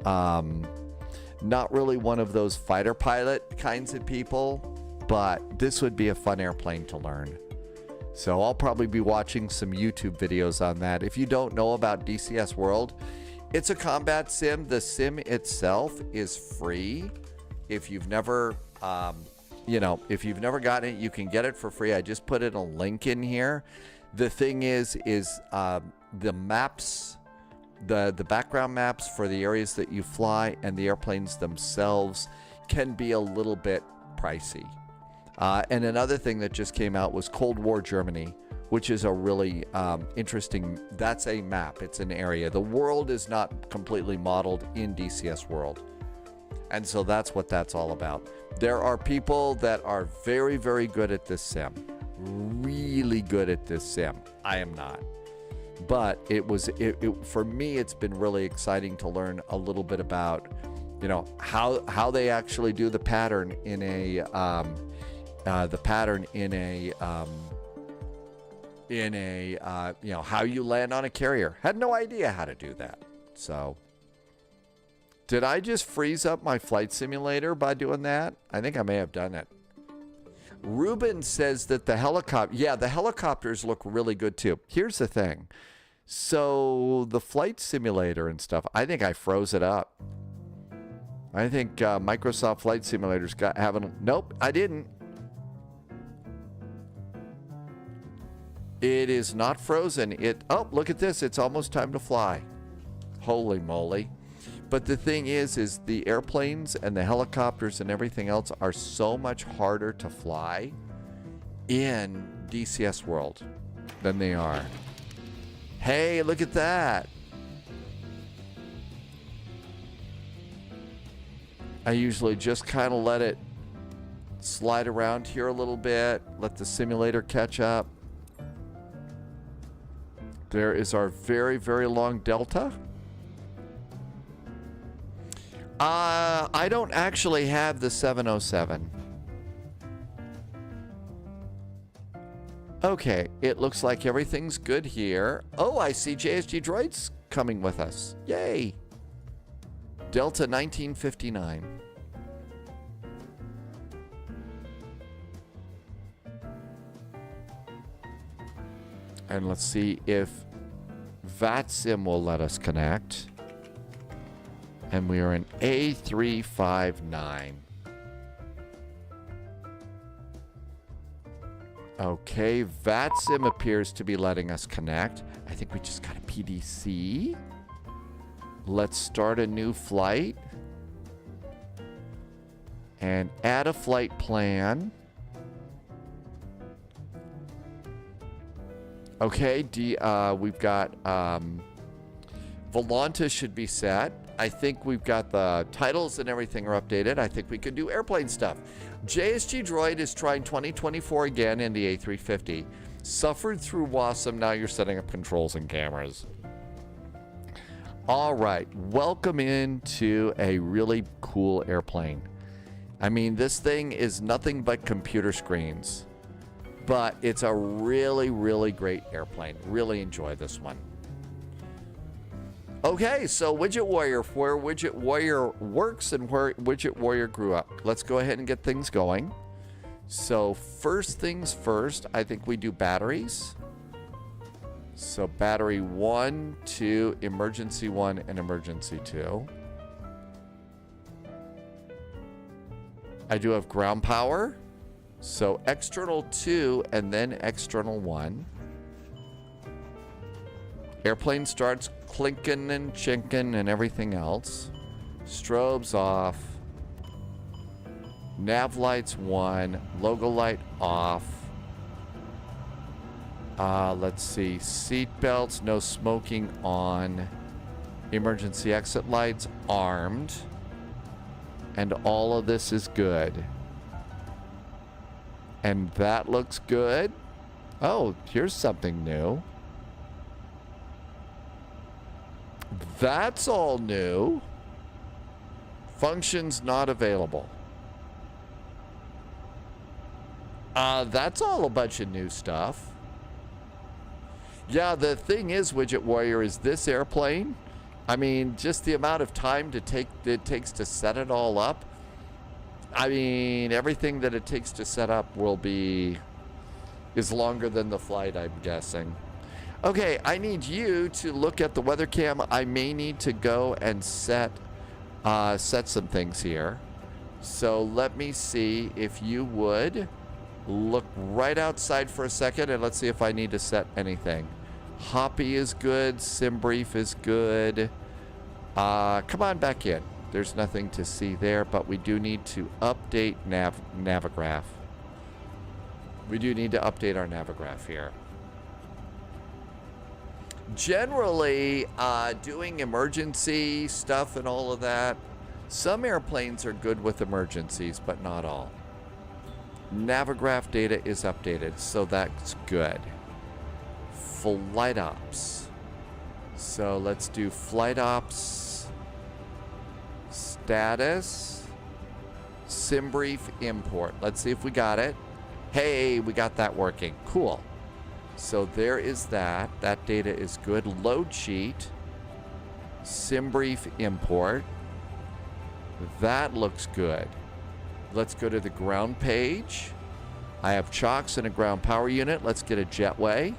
fighter pilot kinds of people, but this would be a fun airplane to learn. So I'll probably be watching some YouTube videos on that. If you don't know about DCS World, it's a combat sim. The sim itself is free. If you've never if you've never gotten it, you can get it for free. I just put in a link in here. The thing is the maps, the background maps for the areas that you fly and the airplanes themselves can be a little bit pricey. And another thing that just came out was Cold War Germany, which is a really interesting, that's a map. It's an area. The world is not completely modeled in DCS World. And so that's what that's all about. There are people that are very, very good at this sim. Really good at this sim. I am not. But for me, it's been really exciting to learn a little bit about, you know, how they actually do the pattern in a you know, how you land on a carrier. Had no idea how to do that. So did I just freeze up my flight simulator by doing that? I think I may have done it. Ruben says that the helicopters look really good too. Here's the thing. So the flight simulator and stuff, I think I froze it up. I think Microsoft Flight Simulator's nope, I didn't. It is not frozen. Oh, look at this. It's almost time to fly. Holy moly. But the thing is the airplanes and the helicopters and everything else are so much harder to fly in DCS World than they are. Hey, look at that. I usually just kind of let it slide around here a little bit, let the simulator catch up. There is our very, very long Delta. I don't actually have the 707. Okay, it looks like everything's good here. Oh, I see JSG Droids coming with us. Yay! Delta 1959. And let's see if VATSIM will let us connect. And we are in A359. Okay, VATSIM appears to be letting us connect. I think we just got a PDC. Let's start a new flight. And add a flight plan. Okay, we've got Volanta should be set. I think we've got the titles and everything are updated. I think we can do airplane stuff. JSG Droid is trying 2024 again in the A350. Suffered through WASM, now you're setting up controls and cameras. All right, welcome into a really cool airplane. I mean, this thing is nothing but computer screens. But it's a really, really great airplane. Really enjoy this one. Okay, so Widget Warrior, where Widget Warrior works and where Widget Warrior grew up. Let's go ahead and get things going. So first things first, I think we do batteries. So battery 1, 2, emergency 1, and emergency 2. I do have ground power. So external 2 and then external 1. Airplane starts clinking and chinking and everything else. Strobes off. Nav lights 1. Logo light off. Let's see. Seat belts, no smoking on. Emergency exit lights armed. And all of this is good. And that looks good. Oh, here's something new. That's all new. Functions not available. That's all a bunch of new stuff. Yeah, the thing is, Widget Warrior, is this airplane, I mean, just the amount of time it takes to set it all up. I mean, everything that it takes to set up is longer than the flight, I'm guessing. Okay, I need you to look at the weather cam. I may need to go and set some things here. So let me see if you would look right outside for a second, and let's see if I need to set anything. Hoppy is good. SimBrief is good. Come on back in. There's nothing to see there, but we do need to update Navigraph. We do need to update our Navigraph here. Generally, doing emergency stuff and all of that, some airplanes are good with emergencies, but not all. Navigraph data is updated, so that's good. Flight ops. So let's do flight ops status. SimBrief import. Let's see if we got it. Hey, we got that working. Cool. So there is that. That data is good. Load sheet. SimBrief import. That looks good. Let's go to the ground page. I have chocks and a ground power unit. Let's get a jetway.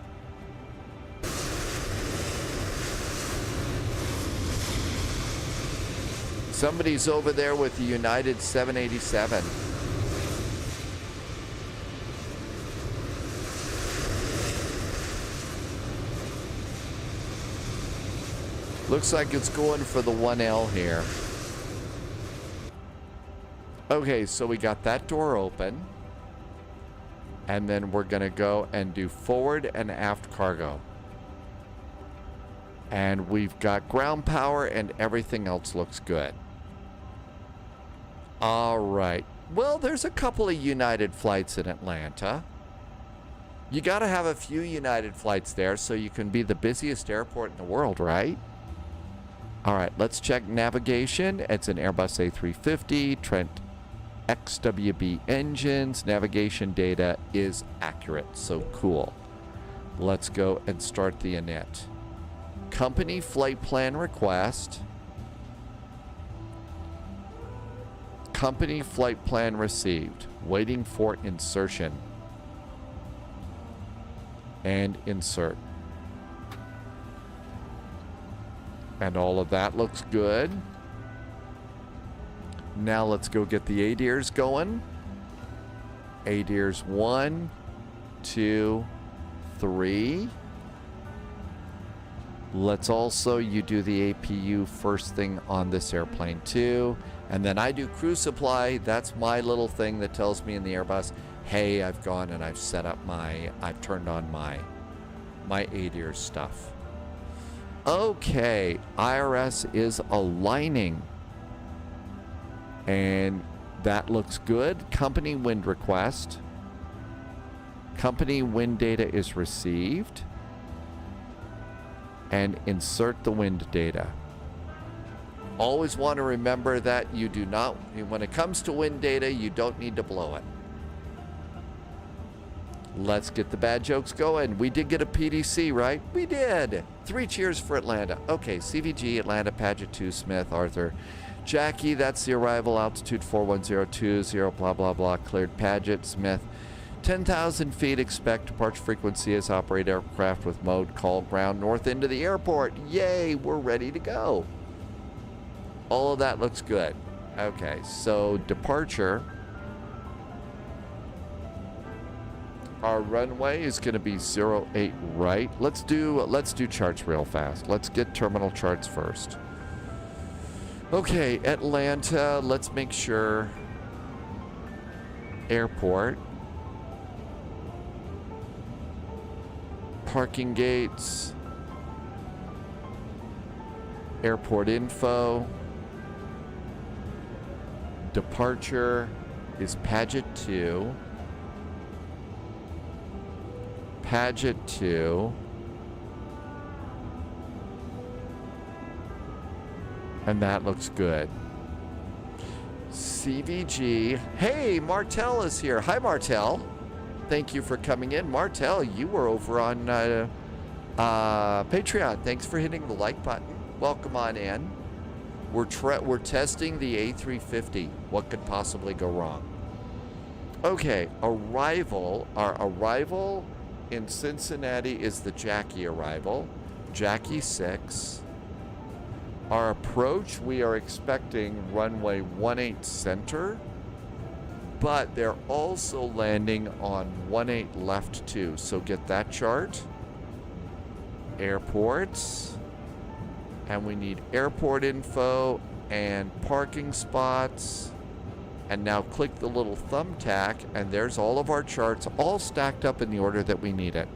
Somebody's over there with the United 787. Looks like it's going for the 1L here. Okay, so we got that door open. And then we're going to go and do forward and aft cargo. And we've got ground power and everything else looks good. All right. Well, there's a couple of United flights in Atlanta. You got to have a few United flights there so you can be the busiest airport in the world, right? All right, let's check navigation. It's an Airbus A350, Trent XWB engines. Navigation data is accurate, so cool. Let's go and start the init. Company flight plan request. Company flight plan received. Waiting for insertion. And insert. And all of that looks good. Now let's go get the ADIRs going. ADIRs 1, 2, 3. Let's also, you do the APU first thing on this airplane too. And then I do crew supply. That's my little thing that tells me in the Airbus, hey, I've gone and I've set up I've turned on my ADIR stuff. Okay, IRS is aligning. And that looks good. Company wind request. Company wind data is received. And insert the wind data. Always want to remember that you do not, when it comes to wind data, you don't need to blow it. Let's get the bad jokes going. We did get a PDC, right? We did. 3 cheers for Atlanta. Okay, CVG, Atlanta, Paget 2, Smith, Arthur. Jackie, that's the arrival, altitude 41020, blah, blah, blah. Cleared Paget, Smith. 10,000 feet, expect departure frequency as operate aircraft with mode call ground north into the airport. Yay, we're ready to go. All of that looks good. Okay, so departure. Our runway is going to be 08 right. Let's do charts real fast. Let's get terminal charts first. Okay, Atlanta, let's make sure. Airport. Parking gates. Airport info. Departure is Paget 2. Paget 2. And that looks good. CVG. Hey, Martel is here. Hi, Martel. Thank you for coming in. Martel, you were over on Patreon. Thanks for hitting the like button. Welcome on in. We're testing the A350. What could possibly go wrong? Okay, arrival. Our arrival in Cincinnati is the Jackie arrival. Jackie 6. Our approach, we are expecting runway 18 center, but they're also landing on 18 left too. So get that chart. Airports. And we need airport info and parking spots. And now click the little thumbtack, and there's all of our charts all stacked up in the order that we need it.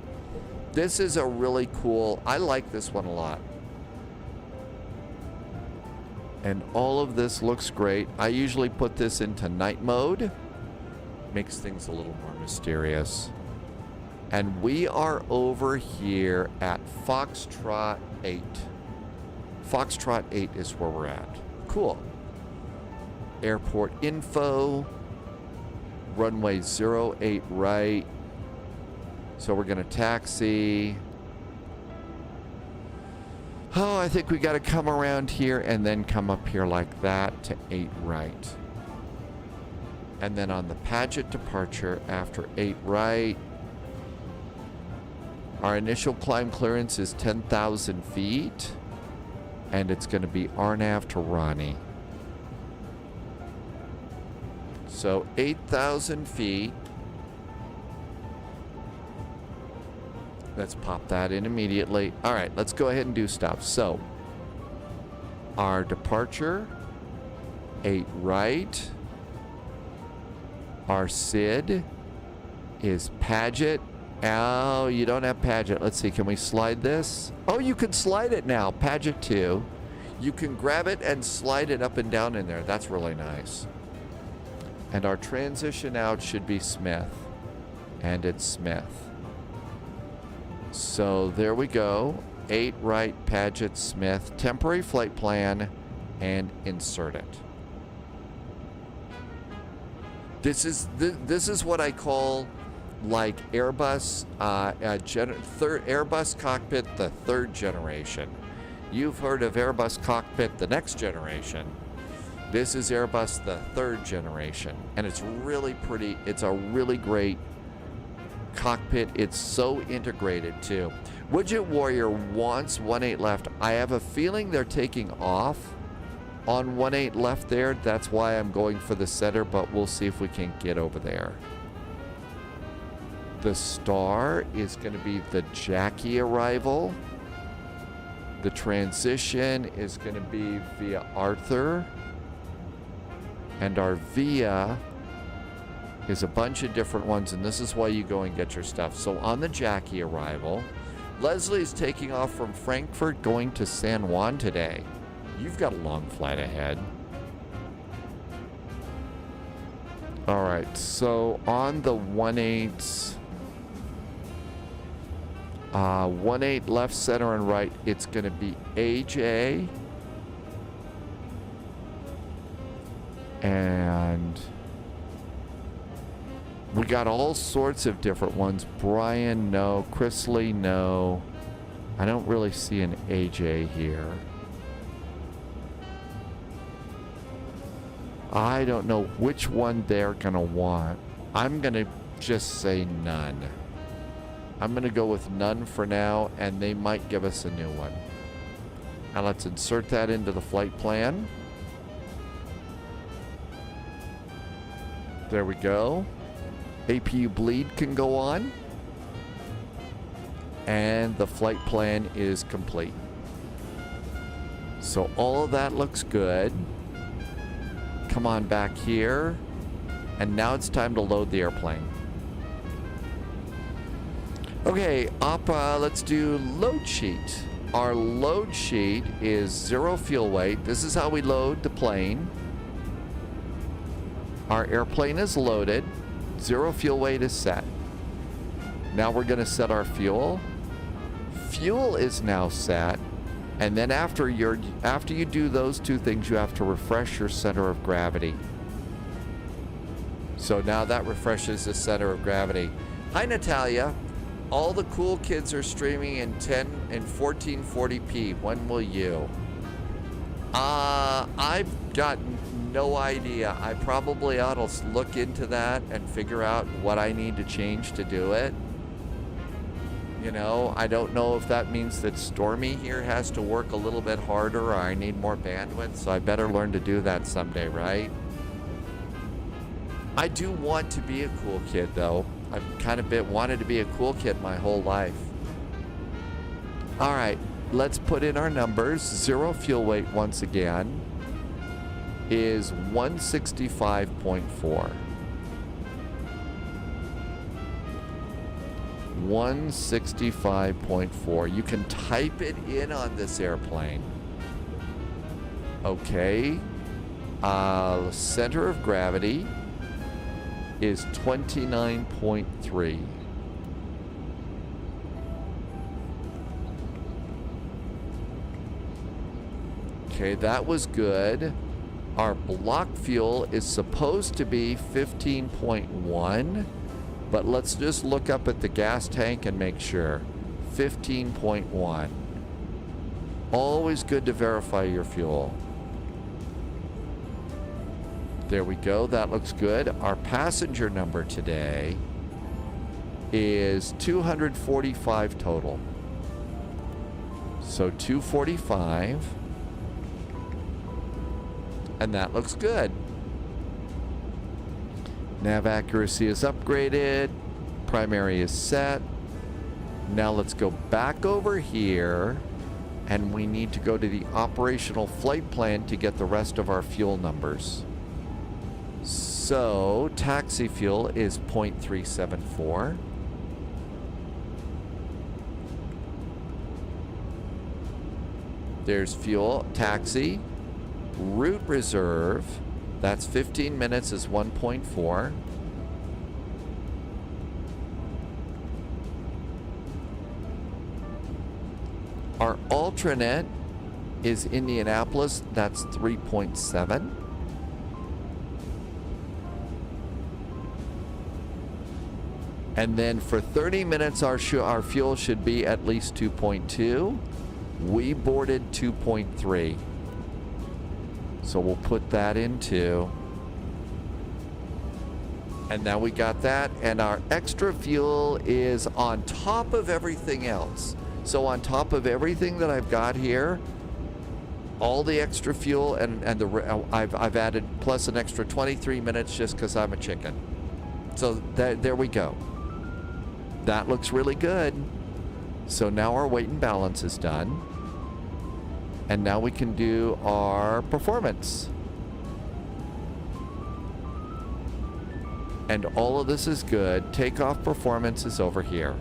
This is a really cool, I like this one a lot. And all of this looks great. I usually put this into night mode. Makes things a little more mysterious. And we are over here at Foxtrot 8. Foxtrot 8 is where we're at. Cool. Airport info. Runway 08 right. So we're going to taxi. Oh, I think we got to come around here and then come up here like that to 8 right. And then on the Paget departure after 8 right, our initial climb clearance is 10,000 feet. And it's going to be RNAV to Ronnie. So 8,000 feet. Let's pop that in immediately. All right, let's go ahead and do stuff. So our departure, 8 right. Our SID is Paget. Oh, you don't have Paget. Let's see, can we slide this? Oh, you can slide it now. Paget 2. You can grab it and slide it up and down in there. That's really nice. And our transition out should be Smith. And it's Smith. So there we go. 8 right, Paget Smith, temporary flight plan, and insert it. This is what I call like Airbus Airbus cockpit, the 3rd generation. You've heard of Airbus cockpit, the next generation. This is Airbus, the 3rd generation, and it's really pretty. It's a really great cockpit. It's so integrated too. Widget Warrior wants 18 left. I have a feeling they're taking off on 18 left there. That's why I'm going for the center, but we'll see if we can get over there. The star is going to be the Jackie arrival. The transition is going to be via Arthur. And our via is a bunch of different ones, and this is why you go and get your stuff. So on the Jackie arrival, Leslie's taking off from Frankfurt going to San Juan today. You've got a long flight ahead. All right, so on the 18, 18 left, center, and right, it's going to be AJ. And we got all sorts of different ones. Brian, no. Chrisley, no. I don't really see an AJ here. I don't know which one they're going to want. I'm going to just say none. I'm going to go with none for now, and they might give us a new one. Now let's insert that into the flight plan. There we go. APU bleed can go on. And the flight plan is complete. So all of that looks good. Come on back here. And now it's time to load the airplane. Okay, let's do load sheet. Our load sheet is 0 fuel weight. This is how we load the plane. Our airplane is loaded. 0 fuel weight is set. Now we're going to set our fuel. Fuel is now set. And then after you do those two things, you have to refresh your center of gravity. So now that refreshes the center of gravity. Hi, Natalia. All the cool kids are streaming in 1440p. When will you? I've got no idea. I probably ought to look into that and figure out what I need to change to do it. You know, I don't know if that means that Stormy here has to work a little bit harder or I need more bandwidth, so I better learn to do that someday, right? I do want to be a cool kid, though. I've kind of wanted to be a cool kid my whole life. All right, let's put in our numbers. 0 fuel weight once again is 165.4. 165.4. You can type it in on this airplane. Okay. Center of gravity is 29.3. Okay, that was good. Our block fuel is supposed to be 15.1, but let's just look up at the gas tank and make sure. 15.1. Always good to verify your fuel. There we go. That looks good. Our passenger number today is 245 total. So 245. And that looks good. Nav accuracy is upgraded. Primary is set. Now let's go back over here. And we need to go to the operational flight plan to get the rest of our fuel numbers. So taxi fuel is 0.374. There's fuel, taxi. Route reserve, that's 15 minutes is 1.4. alternate is Indianapolis. That's 3.7. And then for 30 minutes, our fuel should be at least 2.2. We boarded 2.3. So we'll put that into. And now we got that. And our extra fuel is on top of everything else. So on top of everything that I've got here, all the extra fuel and I've added plus an extra 23 minutes just because I'm a chicken. So there we go. That looks really good. So now our weight and balance is done. And now we can do our performance. And all of this is good. Takeoff performance is over here.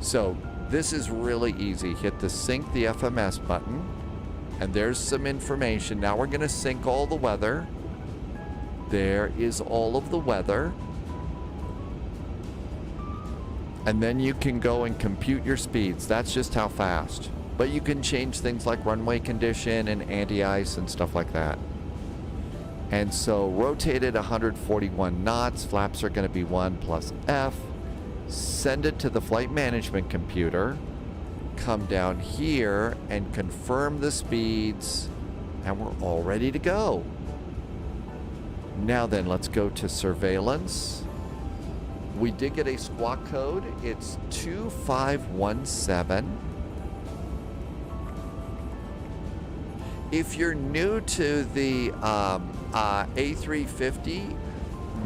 So this is really easy. Hit the sync the FMS button. And there's some information. Now we're going to sync all the weather. There is all of the weather. And then you can go and compute your speeds. That's just how fast. But you can change things like runway condition and anti-ice and stuff like that. And so rotated 141 knots. Flaps are going to be 1 plus F. Send it to the flight management computer. Come down here and confirm the speeds. And we're all ready to go. Now then, let's go to surveillance. We did get a squawk code. It's 2517. If you're new to the A350,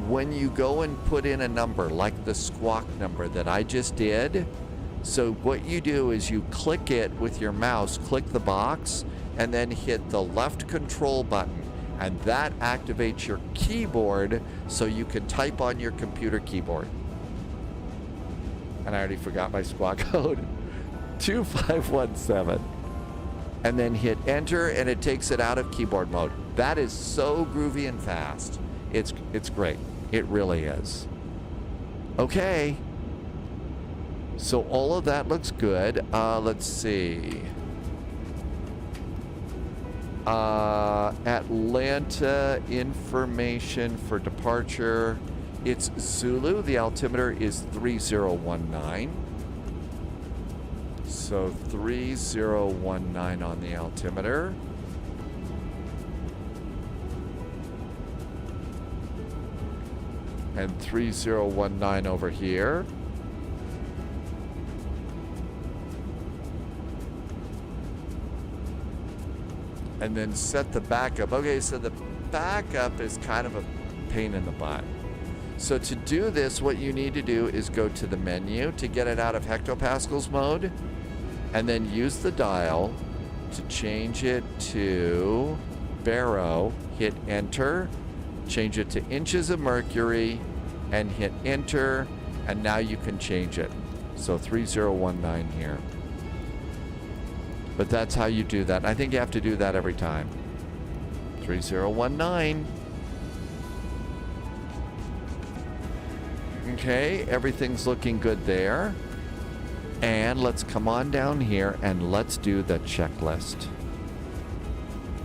when you go and put in a number like the squawk number that I just did, so what you do is you click it with your mouse, click the box, and then hit the left control button. And that activates your keyboard so you can type on your computer keyboard. And I already forgot my squawk code. 2517. And then hit enter and it takes it out of keyboard mode. That is so groovy and fast. It's great. It really is. Okay. So all of that looks good. Let's see. Atlanta information for departure. It's Zulu. The altimeter is 3019. So 3019 on the altimeter. And 3019 over here. And then set the backup. Okay, so the backup is kind of a pain in the butt. So to do this, what you need to do is go to the menu to get it out of hectopascals mode, and then use the dial to change it to baro, hit enter, change it to inches of mercury, and hit enter, and now you can change it. So 3019 here. But that's how you do that. I think you have to do that every time. 3019. Okay, everything's looking good there. And let's come on down here and let's do the checklist.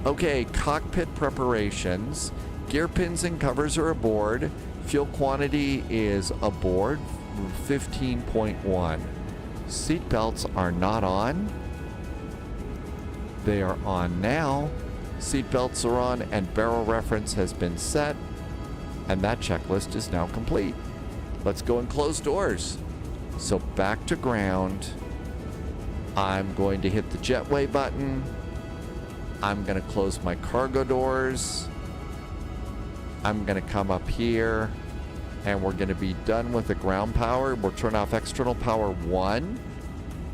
Okay, cockpit preparations. Gear pins and covers are aboard. Fuel quantity is aboard 15.1. Seat belts are not on. They are on now. Seat belts are on and barrel reference has been set. And that checklist is now complete. Let's go and close doors. So back to ground. I'm going to hit the jetway button. I'm going to close my cargo doors. I'm going to come up here and we're going to be done with the ground power. We'll turn off external power 1.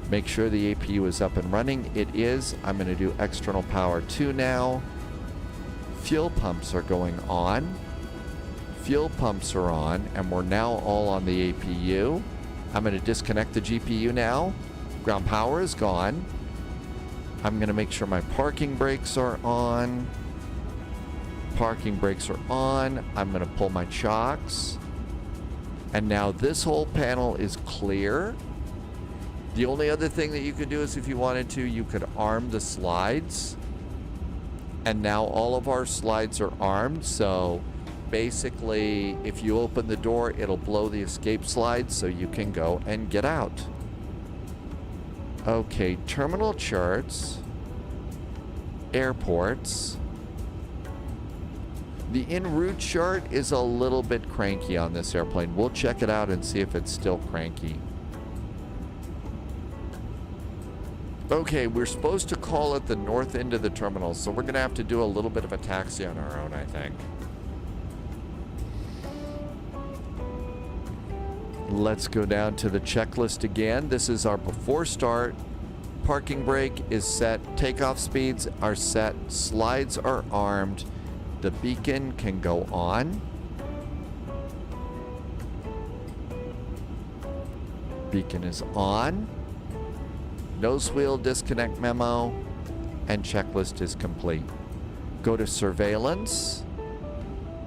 Make sure the APU is up and running. It is. I'm going to do external power 2 now. Fuel pumps are going on. Fuel pumps are on, and we're now all on the APU. I'm going to disconnect the GPU now. Ground power is gone. I'm going to make sure my parking brakes are on. Parking brakes are on. I'm going to pull my chocks. And now this whole panel is clear. The only other thing that you could do is if you wanted to, you could arm the slides. And now all of our slides are armed, so basically if you open the door, it'll blow the escape slides so you can go and get out. Okay, terminal charts, airports. The en route chart is a little bit cranky on this airplane. We'll check it out and see if it's still cranky. Okay, we're supposed to call at the north end of the terminal, so we're going to have to do a little bit of a taxi on our own, I think. Let's go down to the checklist again. This is our before start. Parking brake is set. Takeoff speeds are set. Slides are armed. The beacon can go on. Beacon is on. Nose wheel disconnect memo. And checklist is complete. Go to surveillance.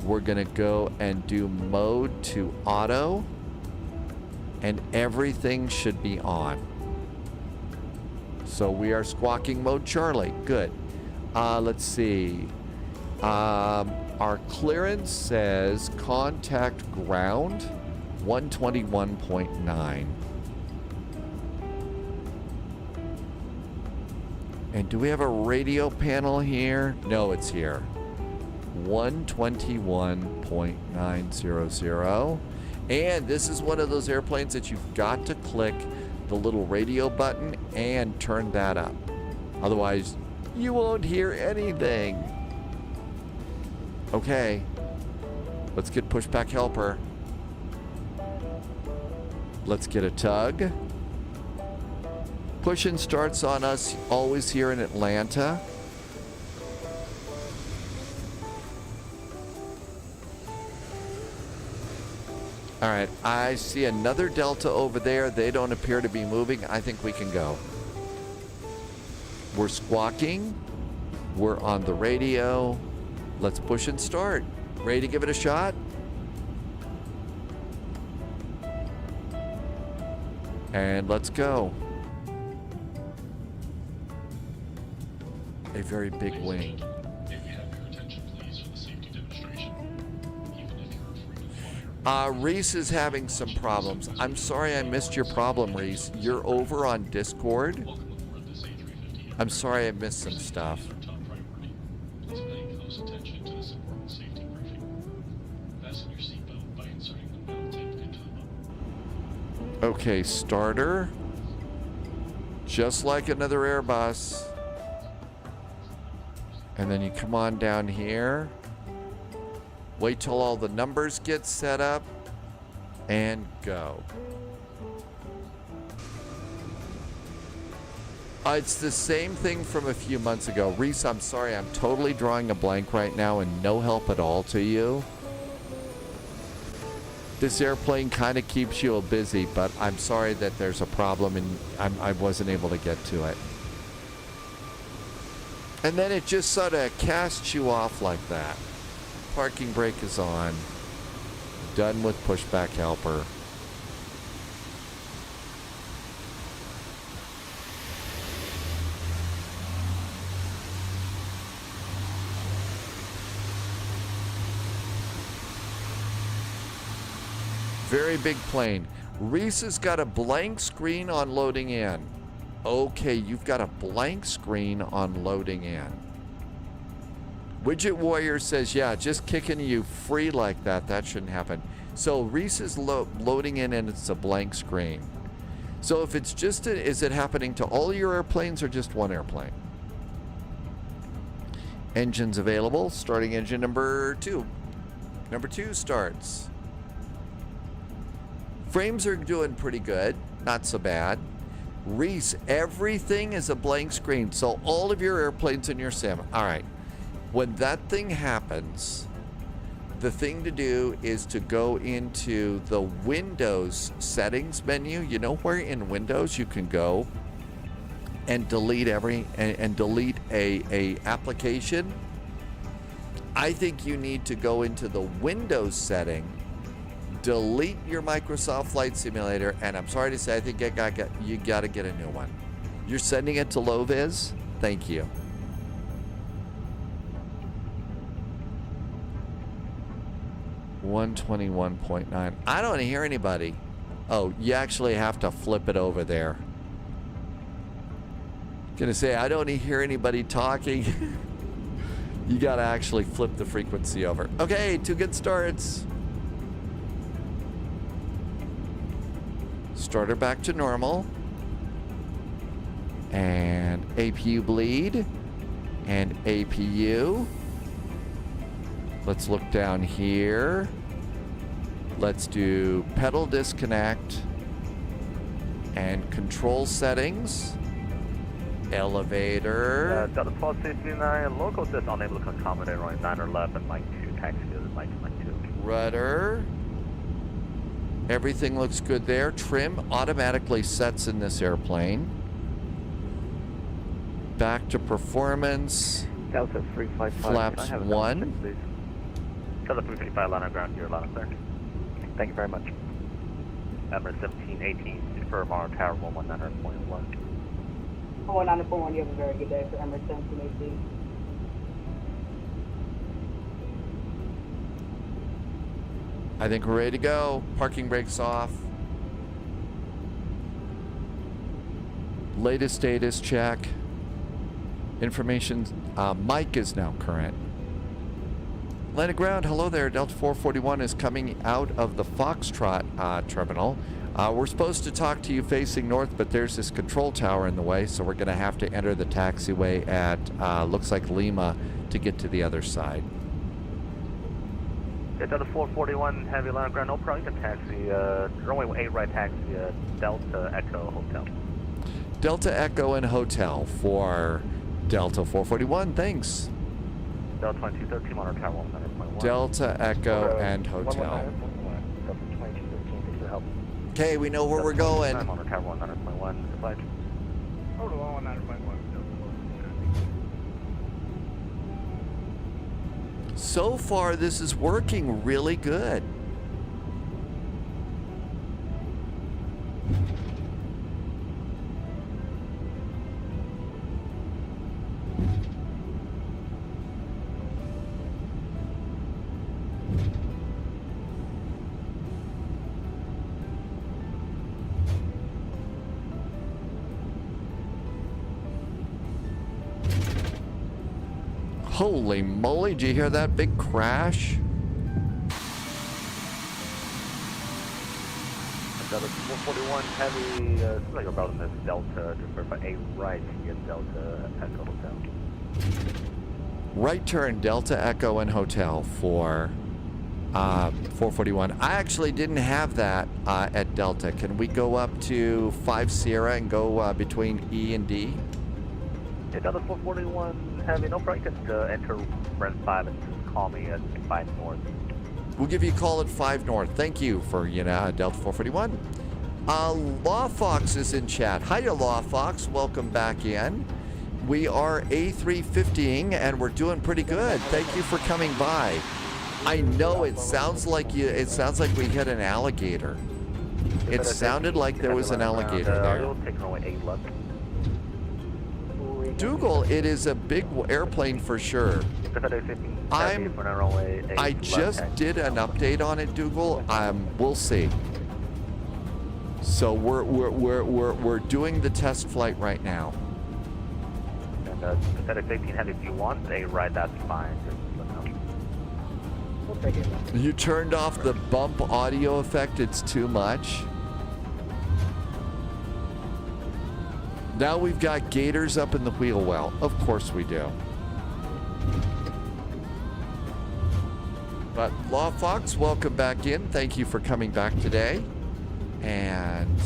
We're going to go and do mode to auto. And everything should be on. So we are squawking mode Charlie. Good. Let's see. Our clearance says contact ground 121.9. And do we have a radio panel here? No, it's here. 121.900. And this is one of those airplanes that you've got to click the little radio button and turn that up. Otherwise, you won't hear anything. Okay. Let's get pushback helper. Let's get a tug. Push-in starts on us always here in Atlanta. All right, I see another Delta over there. They don't appear to be moving. I think we can go. We're squawking. We're on the radio. Let's push and start. Ready to give it a shot? And let's go. A very big wing. Reese is having some problems. I'm sorry I missed your problem, Reese. You're over on Discord. I'm sorry I missed some stuff. Okay, starter. Just like another Airbus. And then you come on down here. Wait till all the numbers get set up. And go. It's the same thing from a few months ago. Reese, I'm sorry. I'm totally drawing a blank right now and no help at all to you. This airplane kind of keeps you busy, but I'm sorry that there's a problem and I wasn't able to get to it. And then it just sort of casts you off like that. Parking brake is on. Done with pushback helper. Very big plane. Reese has got a blank screen on loading in. Okay, you've got a blank screen on loading in. Widget Warrior says, yeah, just kicking you free like that. That shouldn't happen. So Reese is loading in and it's a blank screen. So if it's just, is it happening to all your airplanes or just one airplane? Engines available. Starting engine number 2. Number 2 starts. Frames are doing pretty good. Not so bad. Reese, everything is a blank screen. So all of your airplanes in your sim. All right. When that thing happens, the thing to do is to go into the Windows settings menu. You know where in Windows you can go and delete delete a delete your Microsoft Flight Simulator, and I'm sorry to say, I think you got to get a new one. You're sending it to Loviz? Thank you. $121.9. I don't hear anybody. Oh, you actually have to flip it over there. Gonna say, I don't hear anybody talking. You gotta actually flip the frequency over. Okay, 2 good starts. Starter back to normal. And APU bleed. And APU. Let's look down here. Let's do pedal disconnect. And control settings. Elevator. Delta 1269, local just unable to accommodate runway 9 or 11, Mike 2, taxi to Mike 2. Rudder. Everything looks good there. Trim automatically sets in this airplane. Back to performance. Delta 355. Flaps 1. Delta 355, line of ground, you're line of clear. Thank you very much. Emirates 1718, confirm our tower 119.1. 194.1, you have a very good day for Emirates 1718. I think we're ready to go. Parking brakes off. Latest status check. Information, mic is now current. Landed ground, hello there. Delta 441 is coming out of the Foxtrot terminal. We're supposed to talk to you facing north, but there's this control tower in the way, so we're going to have to enter the taxiway at, looks like Lima, to get to the other side. Delta 441, heavy line of ground, no problem, you can taxi, runway 8 right taxi, Delta Echo Hotel. Delta Echo and Hotel for Delta 441, thanks. Delta 2213, on our tower 100.1. Delta Echo and Hotel. Delta 2213, thanks for help. Okay, we know where we're going. I'm on our tower 100.1, goodbye. Total 100.1. So far, this is working really good. Holy moly, did you hear that big crash? Delta 441 heavy, looks like about in this Delta, just verify a right to get Delta Echo Hotel. Right turn, Delta Echo and Hotel for 441. I actually didn't have that at Delta. Can we go up to 5 Sierra and go between E and D? Yeah, Delta 441 heavy, no problem, you can enter Brent 5 and just call me at 5 North. We'll give you a call at 5 North. Thank you for, Delta 441. Law Fox is in chat. Hiya, Law Fox. Welcome back in. We are A350ing, and we're doing pretty good. Thank you for coming by. I know it sounds like we hit an alligator. It sounded like there was an alligator there. You'll take runway 8 left. Dougal, it is a big airplane for sure. I just did an update on it, Dougal. We'll see. So we're doing the test flight right now. And Pathetic 18 heavy, if you want a ride, that's fine. Just let me know. We'll take it. You turned off the bump audio effect. It's too much. Now we've got gators up in the wheel well. Of course we do. But Law Fox, welcome back in. Thank you for coming back today. And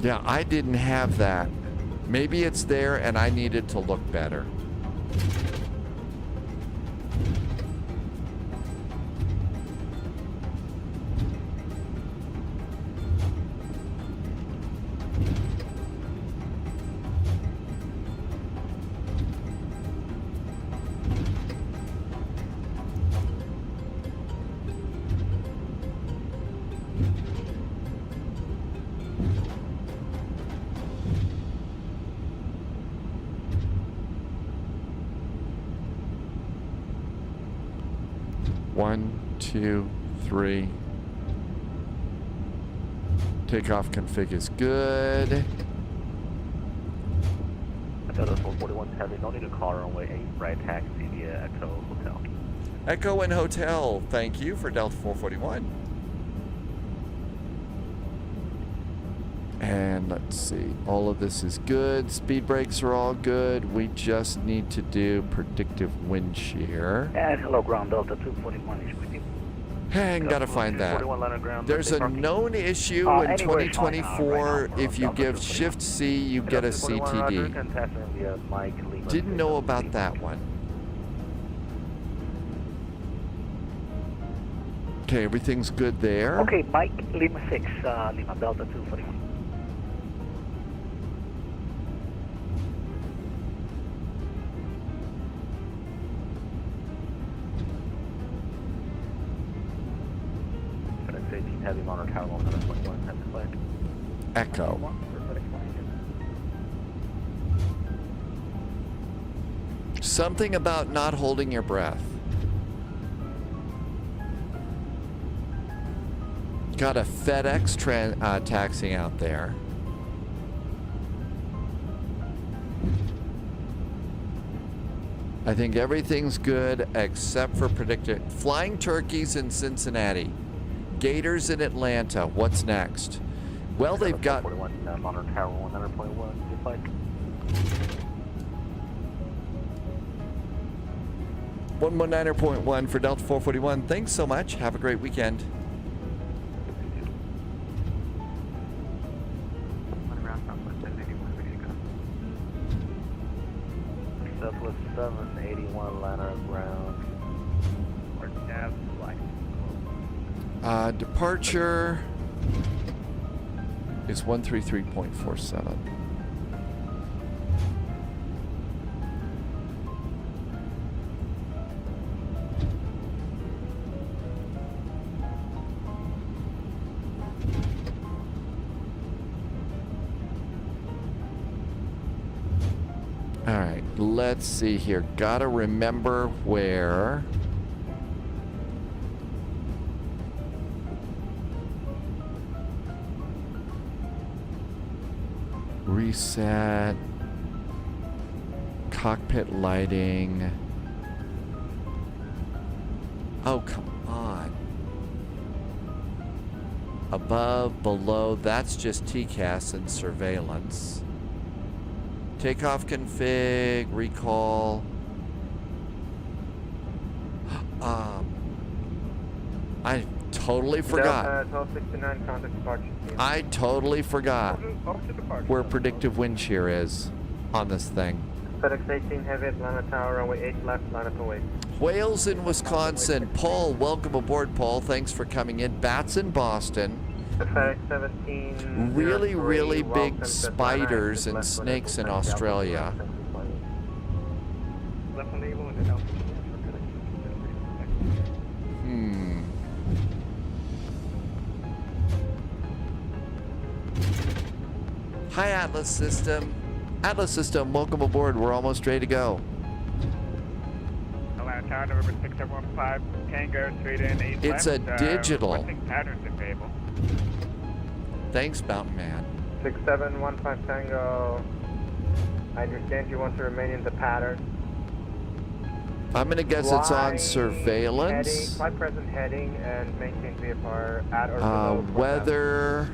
yeah, I didn't have that. Maybe it's there and I needed to look better. 1, 2, 3. Takeoff config is good. Delta 441 Heavy, no need to call runway 8, right taxi via Echo Hotel. Echo and Hotel, thank you for Delta 441. And let's see, all of this is good. Speed brakes are all good. We just need to do predictive wind shear. And hello, ground Delta 241 is with you. Hang, gotta find that. There's a known issue in 2024. If you give Shift C, you get a CTD. Didn't know about that one. Okay, everything's good there. Okay, Mike, Lima 6, Lima Delta 241. Heavy monitor tower 121 have the flag. Echo. Something about not holding your breath. Got a FedEx taxi out there. I think everything's good except for predicted. Flying turkeys in Cincinnati. Gators in Atlanta. What's next? Well, they've got... 41, monitor tower 100.1, your flight. 119.1 for Delta 441. Thanks so much. Have a great weekend. Southwest 781 liner ground. Or nav flight. Departure is 133.47. All right, let's see here. Gotta remember where. Reset. Cockpit lighting. Oh, come on. Above, below, that's just TCAS and surveillance. Takeoff config, recall. I totally forgot. I totally forgot where predictive wind shear is on this thing. FedEx 18 Heavy Atlanta Tower, runway 8 left, line up away. Whales in Wisconsin. Paul, welcome aboard, Paul. Thanks for coming in. Bats in Boston. FedEx 17. Really, really big spiders and snakes in Australia. Hi, Atlas System. Atlas System, welcome aboard. We're almost ready to go. Atlanta Tower, November 6715, Tango, straight in, 8 It's left. a digital. Requesting patterns if able. Thanks, Mountain Man. 6715 Tango. I understand you want to remain in the pattern. I'm going to guess it's on surveillance. Fly present heading and maintain VFR at or below. Weather.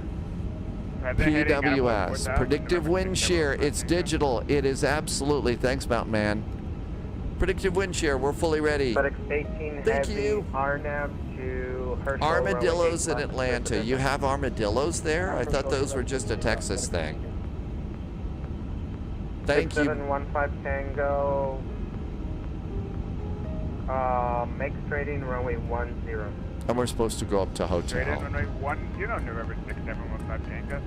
PWS. Predictive wind shear. It's digital. It is absolutely. Thanks, Mountain Man. Predictive wind shear. We're fully ready. FedEx 18 Thank heavy, you. RNAV to Herschel. Armadillos in Atlanta. You have armadillos there? I thought those were just a Texas thing. Thank you. 6715 Tango. Make straight in runway 10. And we're supposed to go up to Straight in hotel. runway 10, November 6715 Tango.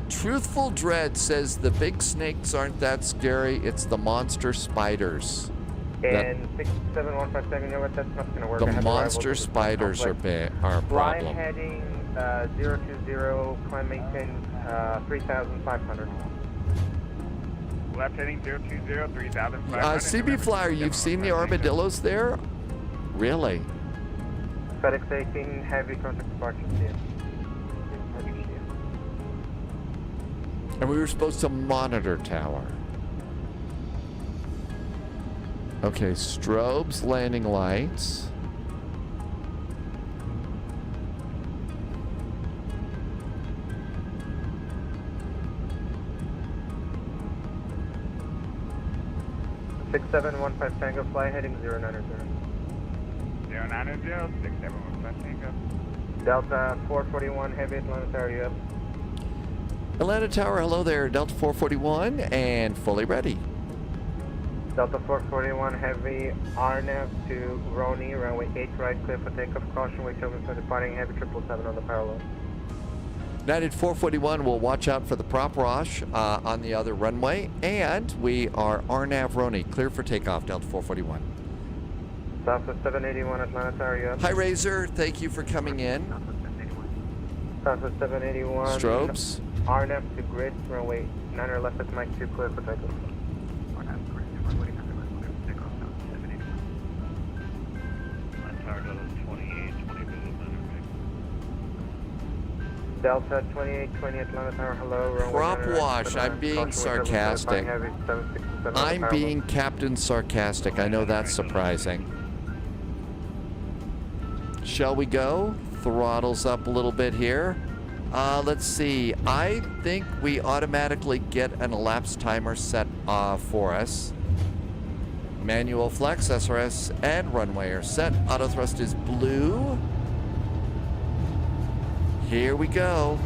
Truthful Dread says the big snakes aren't that scary. It's the monster spiders. And 6715 Tango, that's not going to work. The monster spiders are a Fly problem. heading 020, climb maintain 3,500. Left heading 020, 3,500. CB Flyer, you've seen the armadillos there? Really? FedEx 18, heavy contact departure to you. And we were supposed to monitor tower. Okay, strobes, landing lights. Six 6715 Tango, fly heading 090. 090, 6715 Tango. Delta 441, heavy Atlanta Tower, you up? Atlanta Tower, hello there. Delta 441 and fully ready. Delta 441, heavy RNAV to Roni, runway 8 right, clear for takeoff. Caution, wait till for departing, heavy 777 on the parallel. United 441 will watch out for the prop wash on the other runway. And we are RNAV Roni, clear for takeoff, Delta 441. Southwest 781, Atlanta Tower, you up? Hi, Razor. Thank you for coming in. Southwest 781. Strobes. RNAV to grid, runway 9 or left at Mike 2, clear for takeoff. Delta 2820 Atlanta Tower, hello. Runway Prop 9 wash. I'm being sarcastic. I'm being Captain Sarcastic. I know that's surprising. Shall we go? Throttles up a little bit here. Let's see. I think we automatically get an elapsed timer set for us. Manual flex, SRS, and runway are set. Auto thrust is blue. Here we go.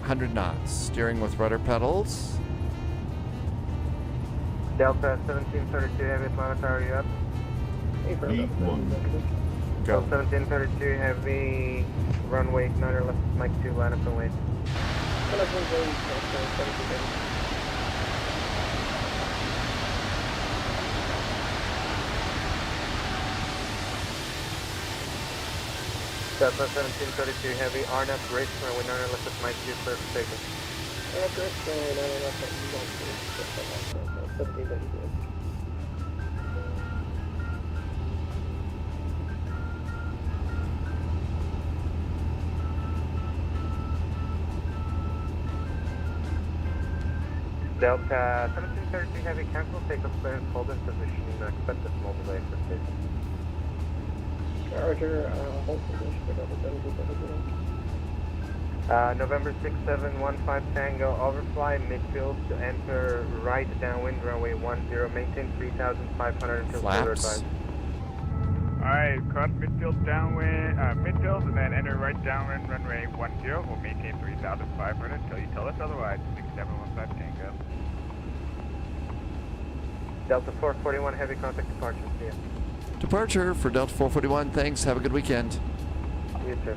$100 knots. Steering with rudder pedals. Delta 1732, heavy Atlanta Tower, you up? 81. Go. Delta 1732, heavy runway 9 or left, Mike 2, line up and wait. Delta 1732, heavy RNAV bridge, runway 9 or left at Mike 2, clear for takeoff. Delta 1732, heavy cancel, takeoff clearance, hold in position, expect a small delay for station. Roger, hold position for Delta 1732. November 6715 Tango, overfly midfield to enter right downwind, runway 10, maintain 3,500 until further Flaps. advice. Alright, cross midfield downwind, midfield, and then enter right downwind, runway 10. We'll maintain 3,500 until you tell us otherwise. 6715 Tango. Delta 441, heavy contact departure, see you. Departure for Delta 441. Thanks. Have a good weekend. You too.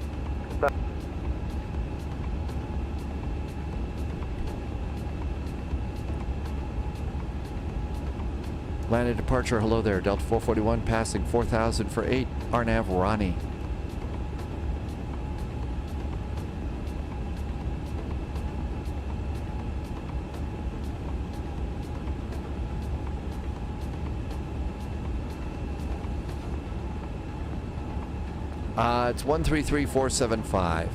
Landed departure. Hello there. Delta 441 passing 4,000 for 8. RNAV Ronnie. It's 133475.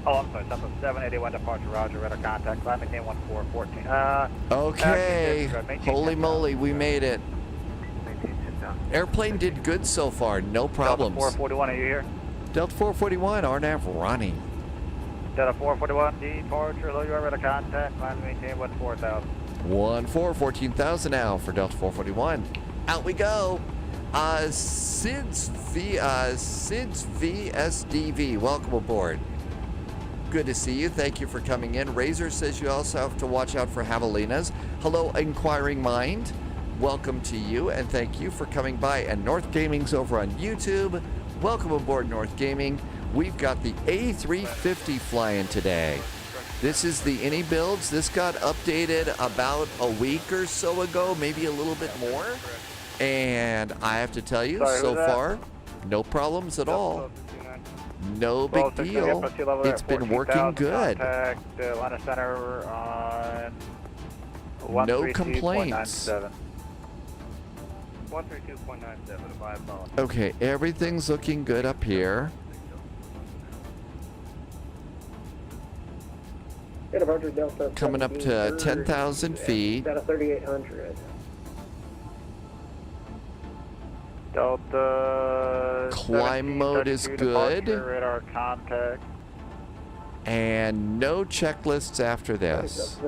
Oh, I'm sorry, Southwest 781 departure, roger, radar contact, climb maintain 1414. Okay. maintain Holy 10,000. moly, we made it. Maintain 10,000. Airplane did good so far. No problems. Delta 441, are you here? Delta 441, RNAV Ronnie. Delta 441, departure, low radar contact, climb maintain 14,000. 14,000 now for Delta 441. Out we go. SIDS VSDV, welcome aboard. Good to see you. Thank you for coming in. Razor says you also have to watch out for javelinas. Hello, inquiring mind. welcome to you, and thank you for coming by. And North Gaming's over on YouTube. Welcome aboard, North Gaming. We've got the A350 flying today. This is the Innie builds. This got updated about a week or so ago, maybe a little bit more. And I have to tell you, so far, no problems at all. No big deal. It's been working good. Contact Atlanta Center on No complaints. 132.97. Okay, everything's looking good up here. Coming up to 10,000 feet. Delta 3800. Delta. Climb mode is good. Radar contact. And no checklists after this.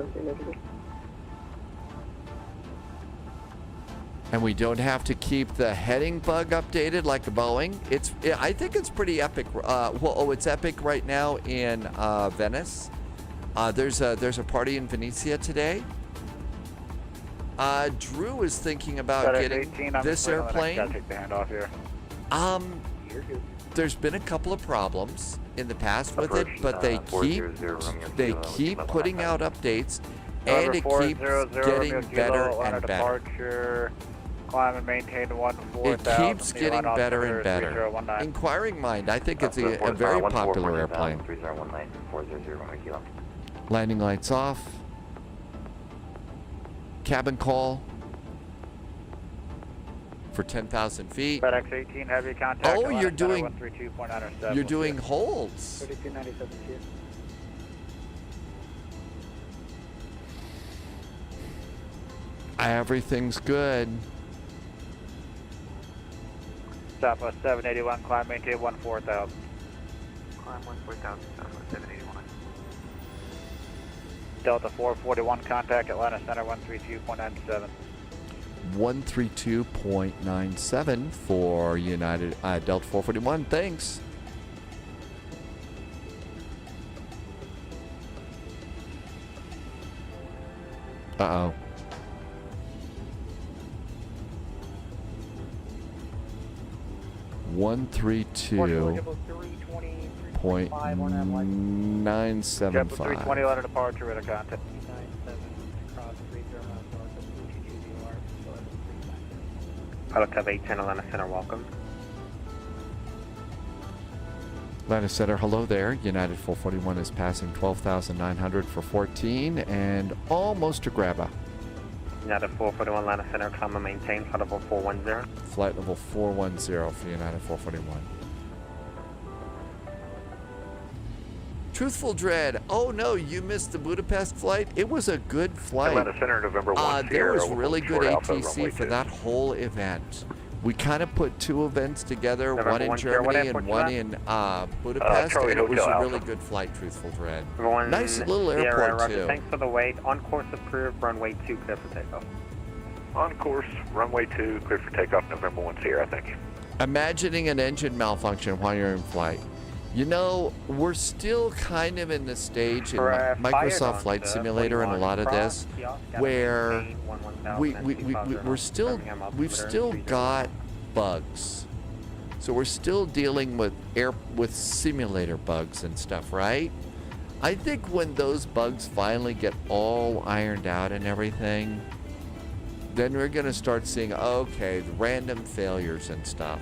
And we don't have to keep the heading bug updated like a Boeing. I think it's pretty epic. It's epic right now in Venice. There's a party in Venezia today. Drew is thinking about getting this airplane. Take the handoff here. There's been a couple of problems in the past with it, but they keep putting out updates, and it keeps getting better and better. Climb and maintain 14,000. It keeps getting better and better. Inquiring Mind, I think it's a very popular airplane. 3019 400 kilo. Landing lights off. Cabin call for 10,000 feet. FedEx 18 heavy contact. Oh, Atlanta you're Center, doing 132.97. you're doing holds. 3297 here. Everything's good. Southwest 781, climb, maintain 14,000. Climb 14,000, Southwest 781. Delta 441, contact Atlanta Center 132.97. 132.97 for United Delta 441. Thanks. Uh-oh. One 132.975. 320 letter departure with a contact. Pilot Cub 810 Atlanta Center, welcome. Atlanta Center, hello there. United 441 is passing 12,900 for 14 and almost to Grabba. United 441 Atlanta Center, climb and maintain, flight level 410. Flight level 410 for United 441. Truthful Dread. Oh no, you missed the Budapest flight. It was a good flight. Atlanta Center, November 1 there was Sierra, really good short Alpha, ATC runway for 2. that whole event. We kind of put two events together, November one in 1 Sierra, what Germany airport and you one at? in Budapest, Charlie and it was Hotel a Alpha. really good flight, Truthful Dread. Everyone, Nice little Sierra, airport, Roger, too. thanks for the wait. On course approved, runway 2, clear for takeoff. On course, runway 2, clear for takeoff, November 1 Sierra, thank you. Imagining an engine malfunction while you're in flight. You know, we're still kind of in the stage in Microsoft Flight Simulator and a lot of this where we've still got bugs. So we're still dealing with simulator bugs and stuff, right? I think when those bugs finally get all ironed out and everything, then we're going to start seeing, okay, the random failures and stuff.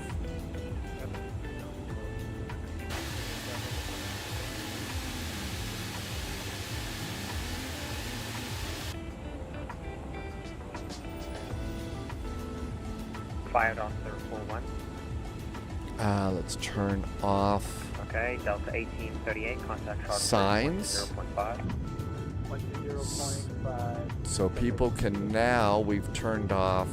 Fired on 341. Let's turn off Okay, Delta 1838, contact Charlie. signs. 0.5. So people can now, we've turned off.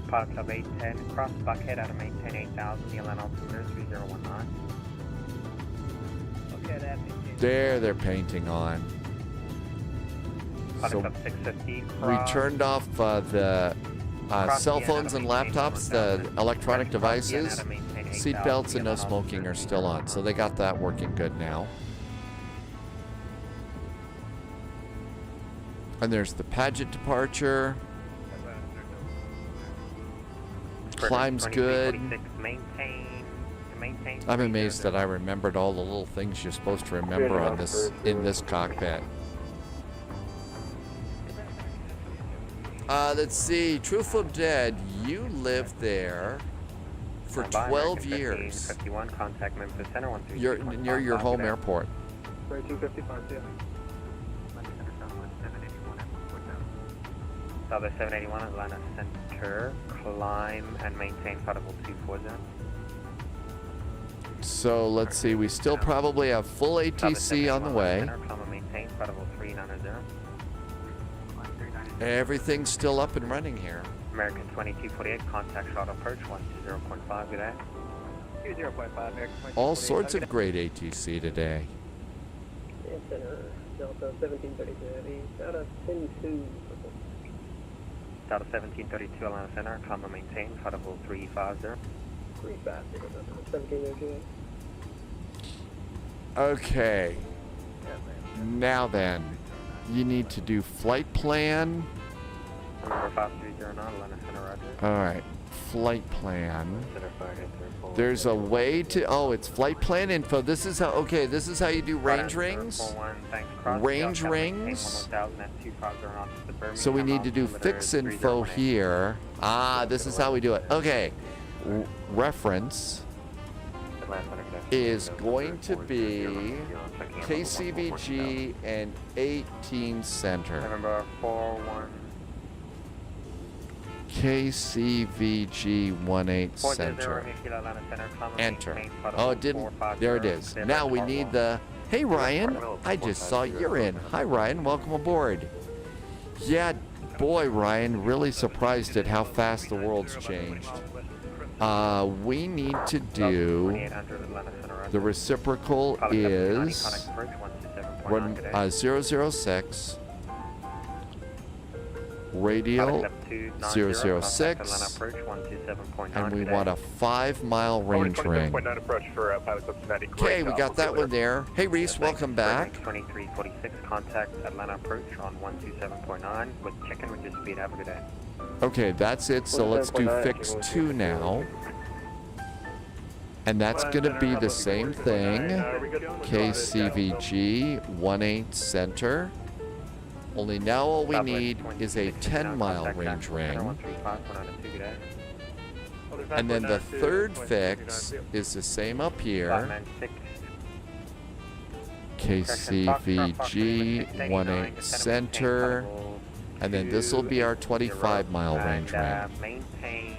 Pilot Club 810, cross Buckhead out of maintain 8000, the Atlanta altimeter 3019. Okay, that There, they're painting on. Pilot So Club 650, we cross. turned off the Cross cell the phones and Atlanta maintain laptops, the 1000. electronic Cross the devices. Atlanta maintain 8000, Seat belts the and no Atlanta smoking are altimeter still on, so they got that working good now. And there's the Paget departure. Climb's good. 2346, maintain. I'm amazed that I remembered all the little things you're supposed to remember on this in this cockpit. Let's see. Truthful Dead, you lived there for 12 years. 51, contact Memphis Center 13. You're near your home airport. Right, 255, yeah. Southwest 781, Atlanta Center, climb and maintain audible 240. So let's see, we still probably have full ATC on the way. Climb and maintain audible 390. Everything's still up and running here. American 2248, contact short approach 120.5, good day. 20.5, American 2248. All sorts of great ATC today. Center, Delta 1732 heavy, Delta 102. Delta 1732, Atlanta Center, climb and maintain audible 350. 350, 1702. Okay. Now then, you need to do flight plan. Number 5309, Atlanta Center, roger. All right, flight plan. Center 5834. There's a way to, oh, it's flight plan info. This is how, okay, this is how you do range rings. 41, thanks, cross. Range Delta rings. 1000 at 250 knots to Birmingham, So we need to do altimeter fix info 3018. here. Ah, this is how we do it. Okay, reference Atlanta Center connection. is going to be KCVG and 18 Center. November 41. KCVG 18 Center. Enter. Oh, it didn't. There it is. Now we need the. Hey Ryan, I just saw you're in. Hi Ryan, welcome aboard. Yeah, boy Ryan, really surprised at how fast the world's changed. We need to do the reciprocal is 006 radial 006, and we want a 5-mile range ring. Okay, we got that one there. Hey Reese, welcome back. 2346, contact Atlanta approach on 127.9 with check-in with your speed. Have a good day. Okay, that's it. So let's do fix 2 now. And that's going to be the same thing. KCVG 18 Center. Only now all we need is a 10-mile range ring. And then the third fix is the same up here. KCVG 18 Center. And then this will be our 25-mile range ring.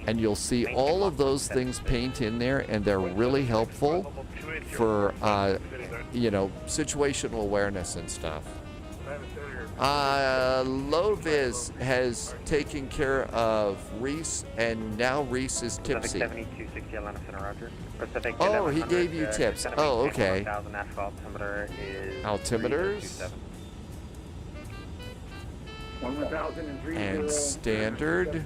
And you'll see all of those things paint in there, and they're really helpful for, you know, situational awareness and stuff. Loviz has taken care of Reese, and now Reese is tipsy. Oh, he gave you tips. Oh, okay. Altimeters. And standard.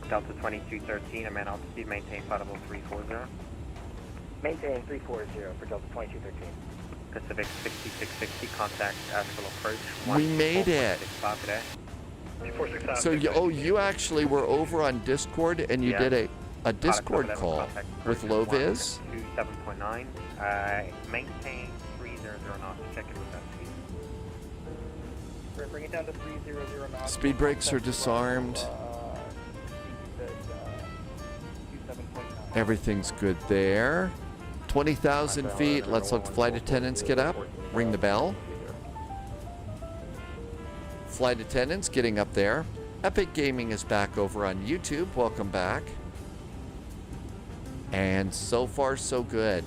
Delta 2213, a man altitude, maintain audible 340. Maintain 340 for Delta 2213. Pacific 6660, contact astral approach. We made it. 145 So you actually were over on Discord, and you did a Discord call with Loviz. 27.9, maintain 300 knots, check it with that speed. Bring it down to 300 knots. Speed brakes are disarmed. Everything's good there. 20,000 feet. Let's let the flight attendants get up. Ring the bell. Flight attendants getting up there. Epic Gaming is back over on YouTube. Welcome back. And so far, so good.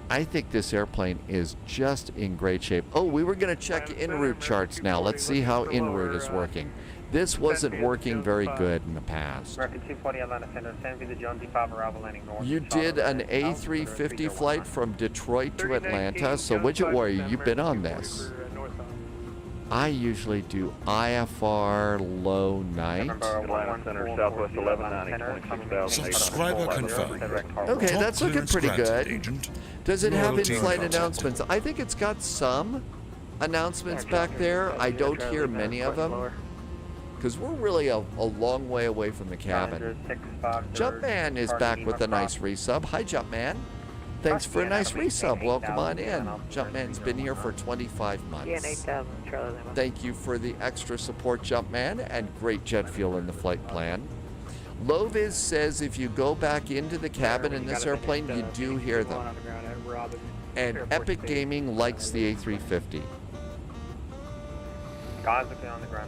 I think this airplane is just in great shape. Oh, we were going to check en route charts now. Let's see how en route is working. This wasn't working very good in the past. You did an A350 flight from Detroit to Atlanta, so which warrior, you've been on this. I usually do IFR low night. Subscriber confirmed. Okay, Top that's looking clearance pretty granted, good. Agent. Does it have Loyalty in-flight contact. announcements? I think it's got some announcements back there. I don't hear many of them. because we're really a long way away from the cabin. Jumpman is back with a nice resub. Hi, Jumpman. Thanks for a nice resub. Welcome on in. Jumpman's been here for 25 months. Thank you for the extra support, Jumpman, and great jet fuel in the flight plan. Loviz says if you go back into the cabin in this airplane, you do hear them. And Epic Gaming likes the A350.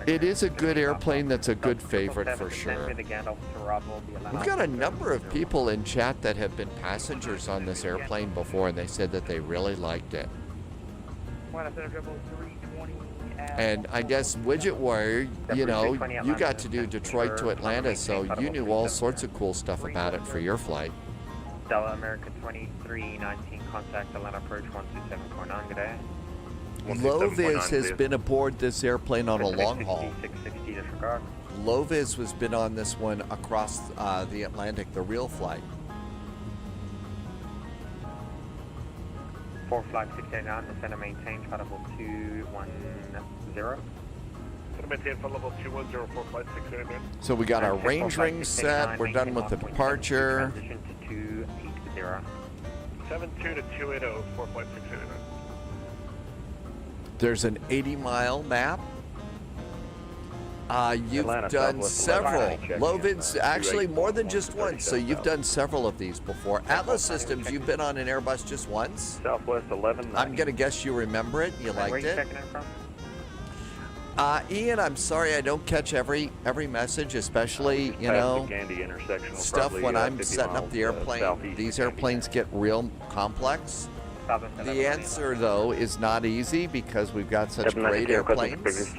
It is a good airplane that's a good favorite for sure. We've got a number of people in chat that have been passengers on this airplane before, and they said that they really liked it. And I guess Widget Warrior, you know, you got to do Detroit to Atlanta, so you knew all sorts of cool stuff about it for your flight. Delta America 2319, contact Atlanta approach 127.9, good day. Loviz has been aboard this airplane on a long haul. Loviz has been on this one across the Atlantic, the real flight. 4 flight 689, descend and maintain, flight level 210. Maintain flight level 210, 4 flight 689. So we got our range ring set, we're done with the departure. Transition to 280. 72 to 280, 4 flight 689. There's an 80-mile map. You've done several. Lovids, actually more than just once, so you've done several of these before. Atlas Systems, you've been on an Airbus just once? Southwest 11. I'm going to guess you remember it, you liked it. Ian, I'm sorry I don't catch every message, especially, you know, stuff when I'm setting up the airplane. These airplanes get real complex. The answer, though, is not easy because we've got such great airplanes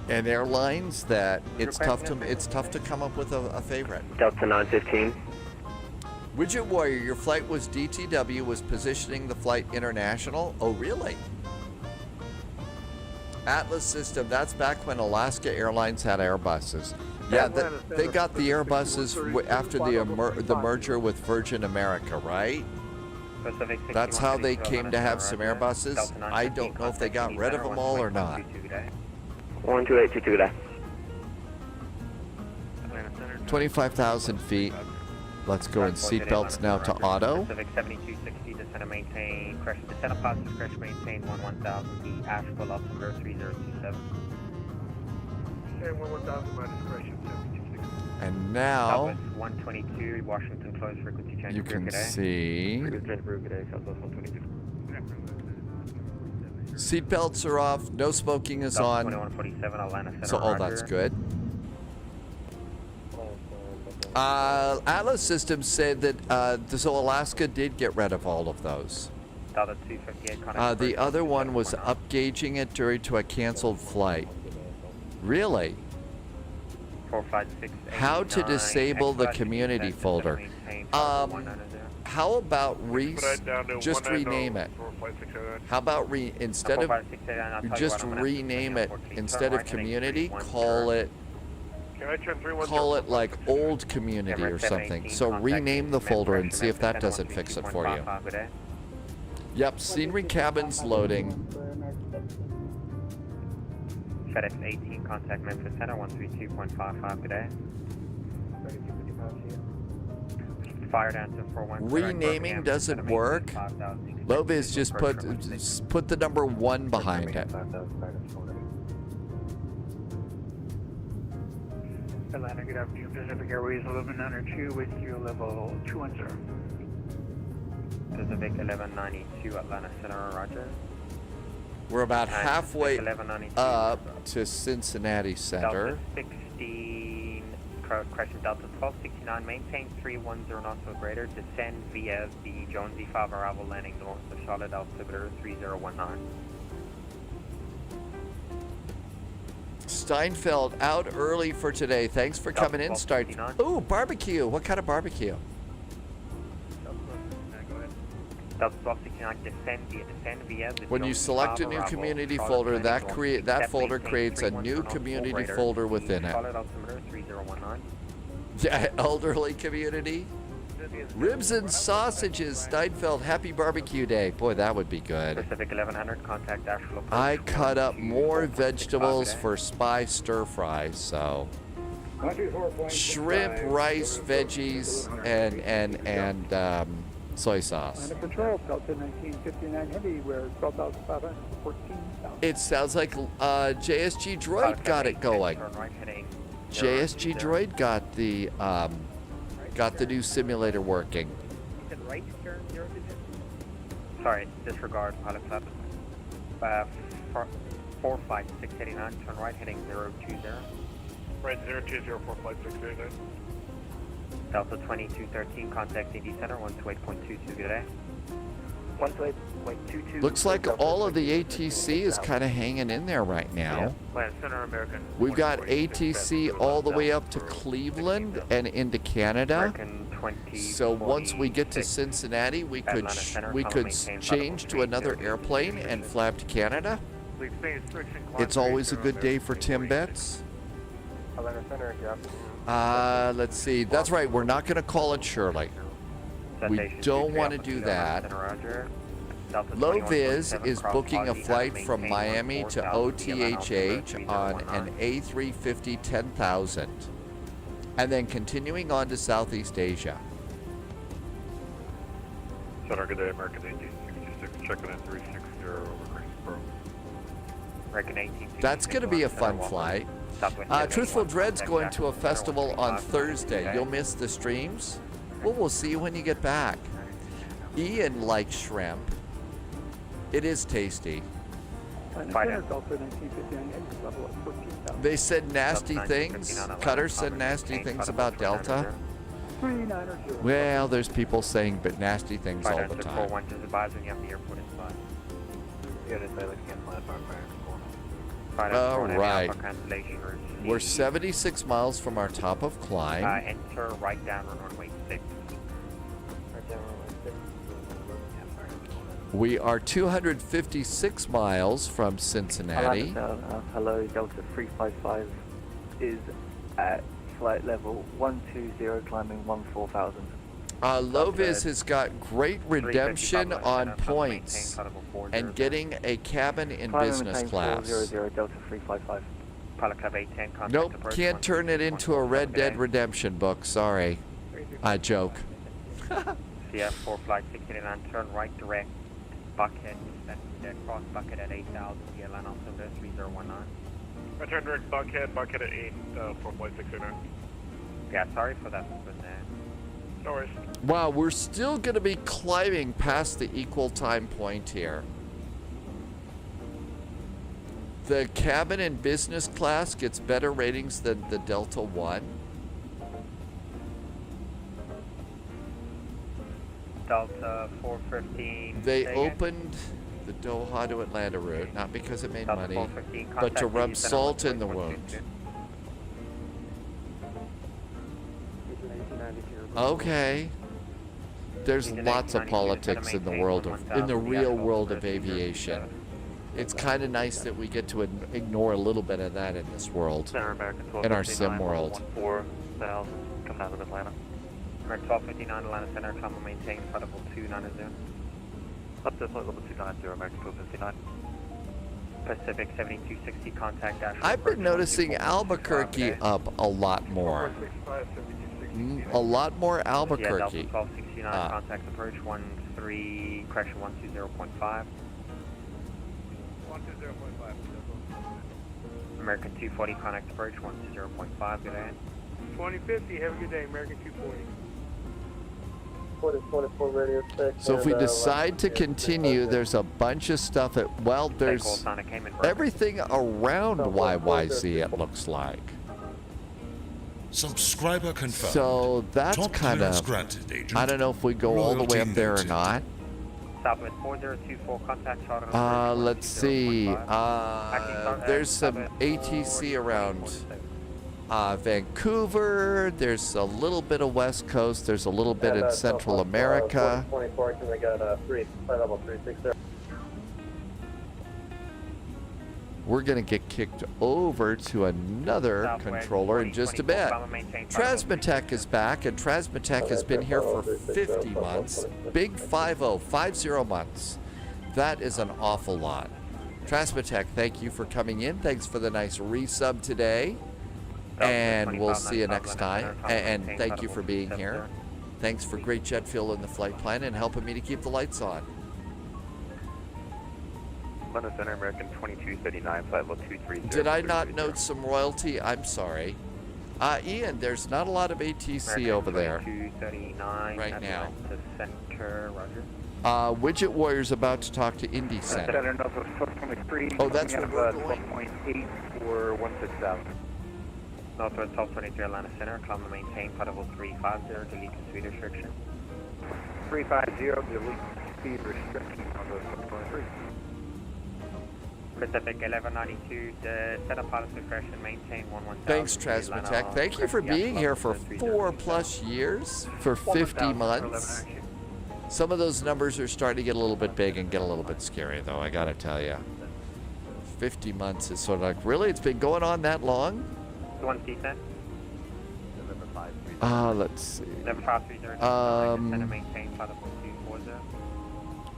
and airlines that it's tough to come up with a favorite. Delta 915. Widget Warrior, your flight was DTW, was positioning the flight international. Oh, really? Atlas System, that's back when Alaska Airlines had Airbuses. Yeah, they got the Airbuses after the merger with Virgin America, right? That's how they came to have some Airbuses. I don't know if they got rid of them all or not. 12822 today. 25,000 feet. Let's go in seatbelts now to auto. Pacific 7260, descend and maintain, crash, descend and positive, crash, maintain 1000 feet, Asheville, altimeter 3027. Okay, 1000 minus crash at 7260. And now, Southwest 122, Washington, close frequency change. you can see. Seatbelts are off, no smoking is on. 2147, Atlanta Center, So, that's good. Atlas Systems said that so Alaska did get rid of all of those. The other one was upgauging it due to a canceled flight. Really? 456. How to disable the community folder? How about just rename it? How about instead of just rename it instead of community, call it like old community or something. So rename the folder and see if that doesn't fix it for you. Yep, scenery cabin's loading. FedEx 18, contact Memphis Center, 132.55 today. Fire down to 41. Renaming doesn't work. Loviz just put the number 1 behind it. Atlanta, good afternoon. Pacific Airways 1192 with you, level 210. Pacific 1192, Atlanta Center, roger. We're about halfway up to Cincinnati Center. Delta 16, correction, Delta 1269, maintain 310 knots or greater, descend via the Jones E5 arrival landing north of Charlotte, altimeter 3019. Steinfeld out early for today. Thanks for coming in, Steinfeld. Ooh, barbecue. What kind of barbecue? Delta 1269, descend via the when you select a new community folder, that folder creates a new community folder within it. Yeah, elderly community. Ribs and sausages, Steinfeld. Happy barbecue day. Boy, that would be good. Pacific 1100, contact actual approach. I cut up more vegetables for spy stir fries, so shrimp, rice, veggies, and soy sauce. Line of patrol, Delta 1959 Heavy, we're 12,514. It sounds like JSG Droid got it going. JSG Droid got the new simulator working. Right turn 0 digit? Sorry, disregard pilot club. 4 flight 689, turn right heading 020. Right 020 for flight 689. Delta 2213, contact AD center 128.22, good day. 128.22. Looks like all of the ATC is kind of hanging in there right now. Land Center American. We've got ATC all the way up to Cleveland and into Canada. So once we get to Cincinnati, we could change to another airplane and flap to Canada. It's always a good day for Tim Betts. Let's see. That's right. We're not going to call it Shirley. We don't want to do that. Low Viz is booking a flight from Miami to OTHH on an A350 10,000 and then continuing on to Southeast Asia. Center, good day, American 1866, checking in 360 over Greensboro. American 1866. That's going to be a fun flight. Truthful Dread's going to a festival on Thursday. You'll miss the streams? Well, we'll see you when you get back. Ian likes shrimp. It is tasty. They said nasty things. Cutter said nasty things about Delta. Well, there's people saying but nasty things all the time. All right. We're 76 miles from our top of climb. Enter right down runway 6. We are 256 miles from Cincinnati. Hello, Delta 355 is at flight level 120, climbing 14,000. Loviz has got great redemption on points and getting a cabin in business class. 400, Delta 355. Pilot Club 810, Nope, can't turn it into a Red Dead Redemption book, sorry. I joke. CF4 flight 689, turn right direct, Buckhead, cross Buckhead at 8,000, DLN altimeter 3019. Return direct Buckhead at 8 for flight 689. Yeah, sorry for that. No worries. Wow, we're still going to be climbing past the equal time point here. The cabin in business class gets better ratings than the Delta One. Delta 415. They opened the Doha to Atlanta route, not because it made money, but to rub salt in the wound. Okay. There's lots of politics in the world in the real world of aviation. It's kind of nice that we get to ignore a little bit of that in this world, in our sim world. 4,000, coming out of Atlanta. American 1259, Atlanta Center, climb and maintain flight level 290. Up to flight level 290, American 1259. Pacific 7260, contact dash. I've been noticing Albuquerque up a lot more. A lot more Albuquerque. Yeah, Delta 1269, contact approach 13, correction 120.5. American 240, contact approach 120.5, good day. 2050, have a good day, American 240. 24 radio 6. So if we decide to continue, there's a bunch of stuff there's everything around YYZ, it looks like. Subscriber confirmed. So that's Top kind clearance of, granted, Agent. I don't know if we go all the way up there or not. Southwest 4024, contact charter. Let's see. There's some ATC around Vancouver. There's a little bit of West Coast. There's a little bit in Central America. 24, they got flight level 360. We're going to get kicked over to another controller in just a bit. Transmitech is back, and Transmitech has been here for 50 months. Big 50 months. That is an awful lot. Transmitech, thank you for coming in. Thanks for the nice resub today. And we'll see you next time. And thank you for being here. Thanks for great jet fuel in the flight plan and helping me to keep the lights on. Atlanta Center, American 2239, flight level 230. Did I not note some royalty? I'm sorry. Ian, there's not a lot of ATC American over there 2239 right now. Atlanta Center, roger. Widget Warrior's about to talk to Indy Center. Center Northwest 1223. Oh, that's where we're going. 12.8 for 167. Northwest 1223 Atlanta Center, climb and maintain, flight level 350, delete the speed restriction. 350, delete speed restriction on the 1223. Pacific 1192, set up pilot discretion, maintain 110. Thanks, Transmitech. Thank you for being here for 4+ years, for 50 months. Some of those numbers are starting to get a little bit big and get a little bit scary, though, I gotta tell you. 50 months is sort of like, really? It's been going on that long? One descent. Let's see. Maintain flight level 240.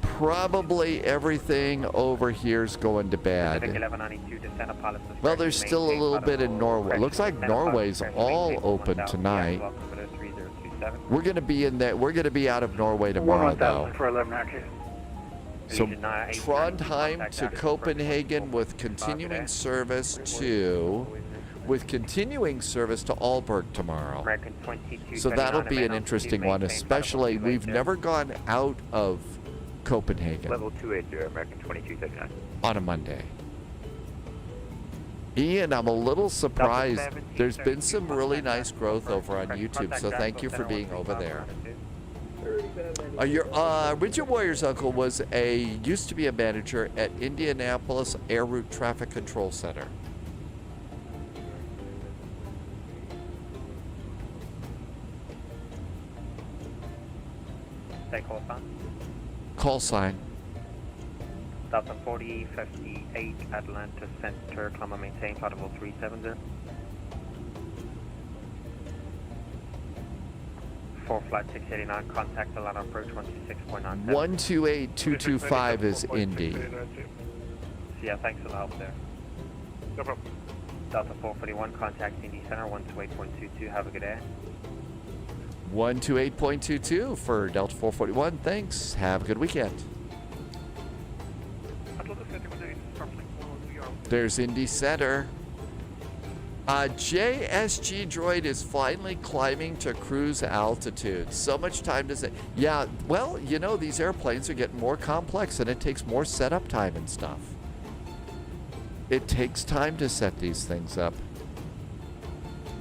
Probably everything over here's going to bad. Pacific 1192, descent of pilot discretion, Well, there's still a little bit in Norway. Looks like Norway's all open tonight. We're gonna be in there. We're gonna be out of Norway tomorrow, though. For 11 So Trondheim to Copenhagen with continuing service to Aalborg tomorrow. So that'll be an interesting one, especially we've never gone out of Copenhagen Level 280, American 2239. on a Monday. Ian, I'm a little surprised. There's been some really nice growth over on YouTube, so thank you for being over there. Richard Warrior's uncle used to be a manager at Indianapolis Air Route Traffic Control Center. Say call sign. Call sign. Delta 4058 Atlanta Center, climb and maintain, flight level 370. 4 flight 689, contact Atlanta approach 126.97. 128225 is Indy. Yeah, thanks for the help there. No problem. Delta 441, contact Indy Center 128.22. Have a good day. 128.22 for Delta 441. Thanks. Have a good weekend. There's Indy Center. JSG Droid is finally climbing to cruise altitude. So much time does it? Yeah, well, you know, these airplanes are getting more complex and it takes more setup time and stuff. It takes time to set these things up.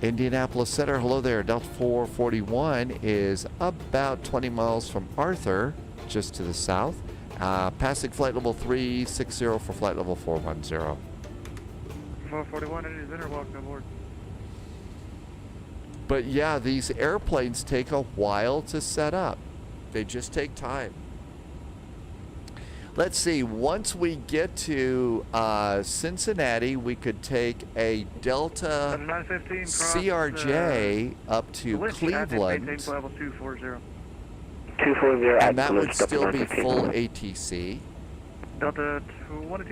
Indianapolis Center, hello there. Delta 441 is about 20 miles from Arthur, just to the south. Passing flight level 360 for flight level 410. 441, it is center, welcome aboard. But yeah, these airplanes take a while to set up. They just take time. Let's see, once we get to Cincinnati, we could take a Delta CRJ up to Cleveland. And that would still be full ATC.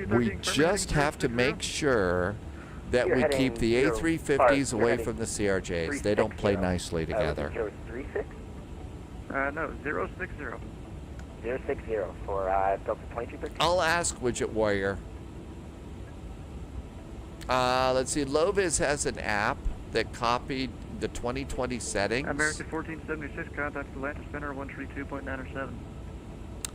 We just have to make sure that we keep the A350s away from the CRJs. They don't play nicely together. 036? No, 060. 060 for Delta 2213. I'll ask Widget Warrior. Let's see, Lovis has an app that copied the 2020 settings. American 1476, contact Atlanta Center 132.907.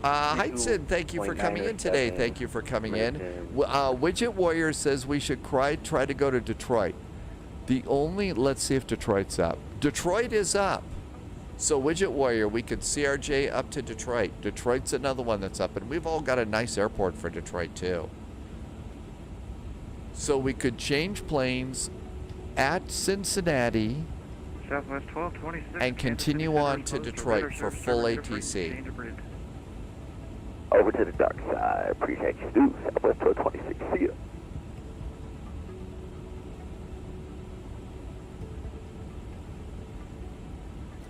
Heitson, thank you for coming in today. Thank you for coming in. Widget Warrior says we should try to go to Detroit. Let's see if Detroit's up. Detroit is up. So Widget Warrior, we could CRJ up to Detroit. Detroit's another one that's up, and we've all got a nice airport for Detroit too. So we could change planes at Cincinnati Southwest 1226 and continue on to Detroit for full ATC. Over to the dark side. Appreciate you, dude. Southwest 1226. See ya.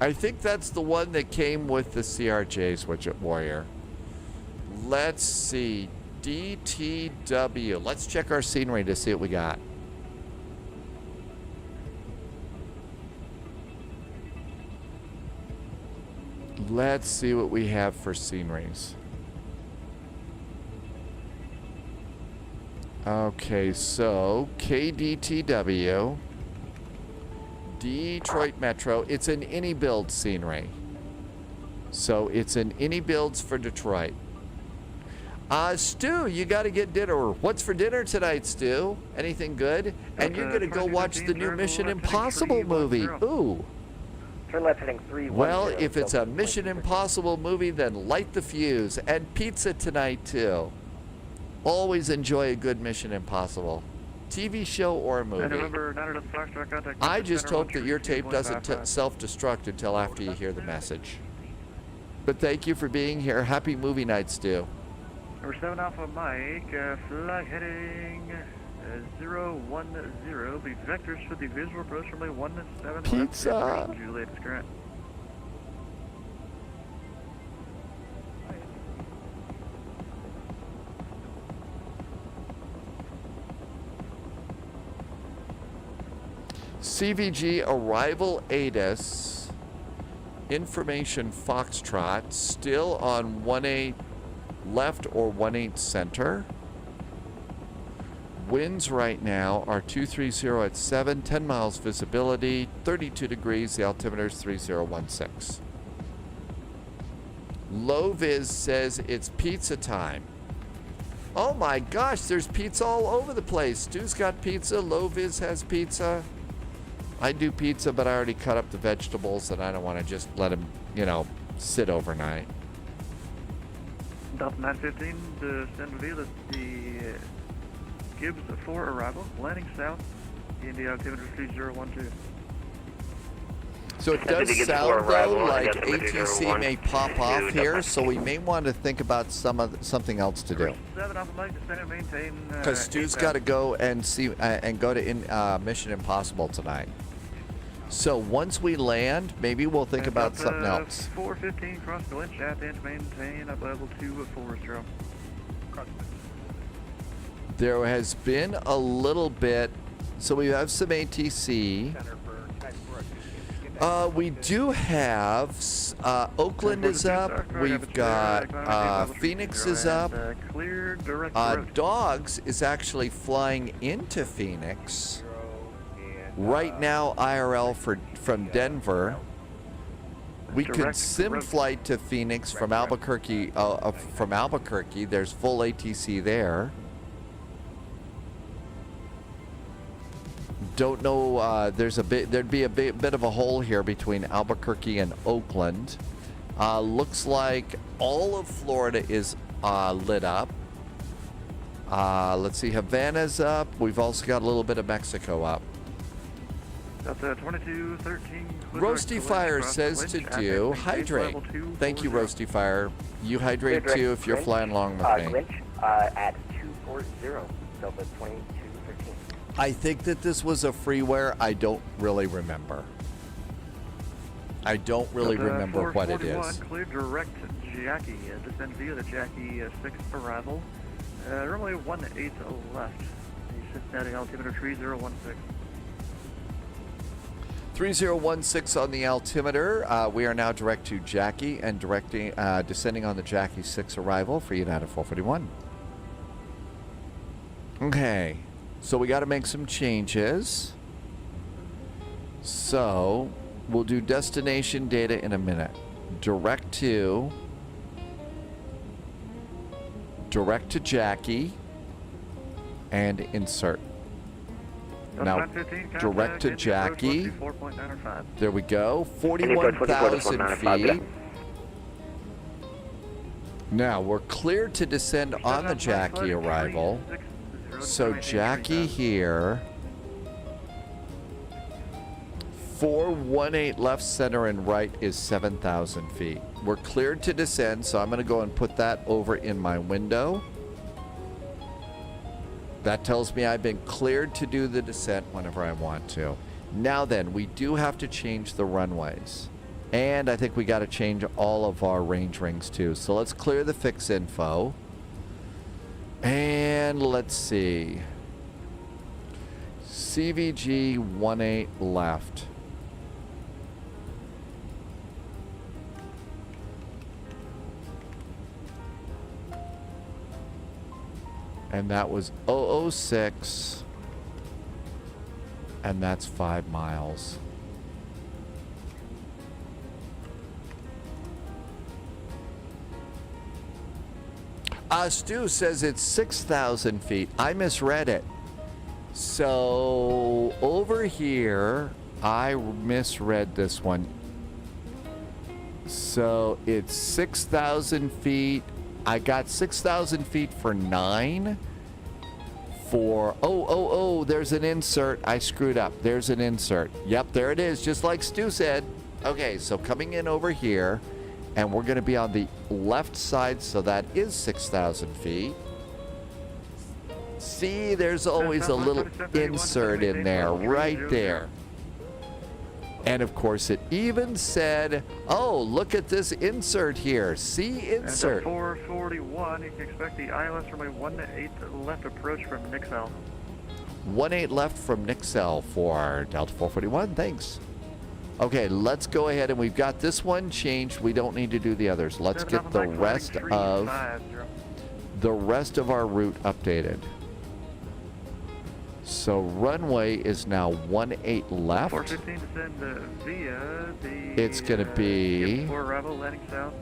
I think that's the one that came with the CRJ's Widget Warrior. Let's see. DTW. Let's check our scenery to see what we got. Let's see what we have for sceneries. Okay, so KDTW, Detroit Metro. It's an any build scenery. So it's an any builds for Detroit. Stu, you got to get dinner. What's for dinner tonight, Stu? Anything good? And you're going to go watch the new Mission Impossible movie. Ooh. Turn left heading 310. Well, if it's a Mission Impossible movie, then light the fuse. And pizza tonight, too. Always enjoy a good Mission Impossible. TV show or movie. I just hope that your tape doesn't self-destruct until after you hear the message. But thank you for being here. Happy movie night, Stu. Number 7 Alpha Mike, flag heading 010. The vectors for the visual approach runway 17. Pizza. Juliet is correct. CVG arrival ATIS. Information Foxtrot. Still on 18 left or 18 center. Winds right now are 230 at 7, 10 miles visibility, 32 degrees. The altimeter is 3016. Low Viz says it's pizza time. Oh my gosh, there's pizza all over the place. Stu's got pizza. Low Viz has pizza. I do pizza, but I already cut up the vegetables and I don't want to just let them, you know, sit overnight. Delta 915 to send via the Gibbs for arrival, landing south, the altimeter 3012. So it does sound though like ATC may pop off here, so we may want to think about something else to do. 7 Alpha Mike, descend and maintain. Because Stu's got to go and see and go to Mission Impossible tonight. So once we land, maybe we'll think about something else. 415 cross the Lynch at and maintain up level 2 at Forest Row. There has been a little bit, so we have some ATC. We do have Oakland is up. We've got Phoenix is up. Dogs is actually flying into Phoenix. Right now, IRL from Denver. We could sim flight to Phoenix from Albuquerque. There's full ATC there. Don't know. There'd be a bit of a hole here between Albuquerque and Oakland. Looks like all of Florida is lit up. Let's see. Havana's up. We've also got a little bit of Mexico up. That's 2213. Roasty Fire says to do hydrate. Thank you, Roasty Fire. You hydrate too if you're flying along with me. Glitch at 240, Delta 2213. I think that this was a freeware. I don't really remember. I don't really remember what it is. Clear direct Jackie. Descend via the Jackie 6 arrival. Runway 18 left. The Cincinnati altimeter 3016. 3016 on the altimeter. We are now direct to Jackie and descending on the Jackie 6 arrival for United 441. Okay, so we got to make some changes. So we'll do destination data in a minute. Direct to Jackie and insert. Now, direct to Jackie. There we go. 41,000 feet. Now, we're clear to descend on the Jackie arrival. So, Jackie here. 418 left, center, and right is 7,000 feet. We're cleared to descend, so I'm going to go and put that over in my window. That tells me I've been cleared to do the descent whenever I want to. Now then, we do have to change the runways. And I think we got to change all of our range rings too. So let's clear the fix info. And let's see. CVG 18 left. And that was 006. And that's 5 miles. Stu says it's 6,000 feet. I misread it. So over here, I misread this one. So it's 6,000 feet. I got 6,000 feet for 9. For, there's an insert. I screwed up. There's an insert. Yep, there it is, just like Stu said. Okay, so coming in over here, and we're going to be on the left side, so that is 6,000 feet. See, there's always a little insert in there, right there. And of course, it even said, oh, look at this insert here. See, insert. And 441, you can expect the ILS from a 18 left approach from Nixel. 18 left from Nixel for Delta 441, thanks. Okay, let's go ahead, and we've got this one changed. We don't need to do the others. Let's get the rest of our route updated. So runway is now 18 left. 415 descend via the. It's going to be. GeForce arrival landing south.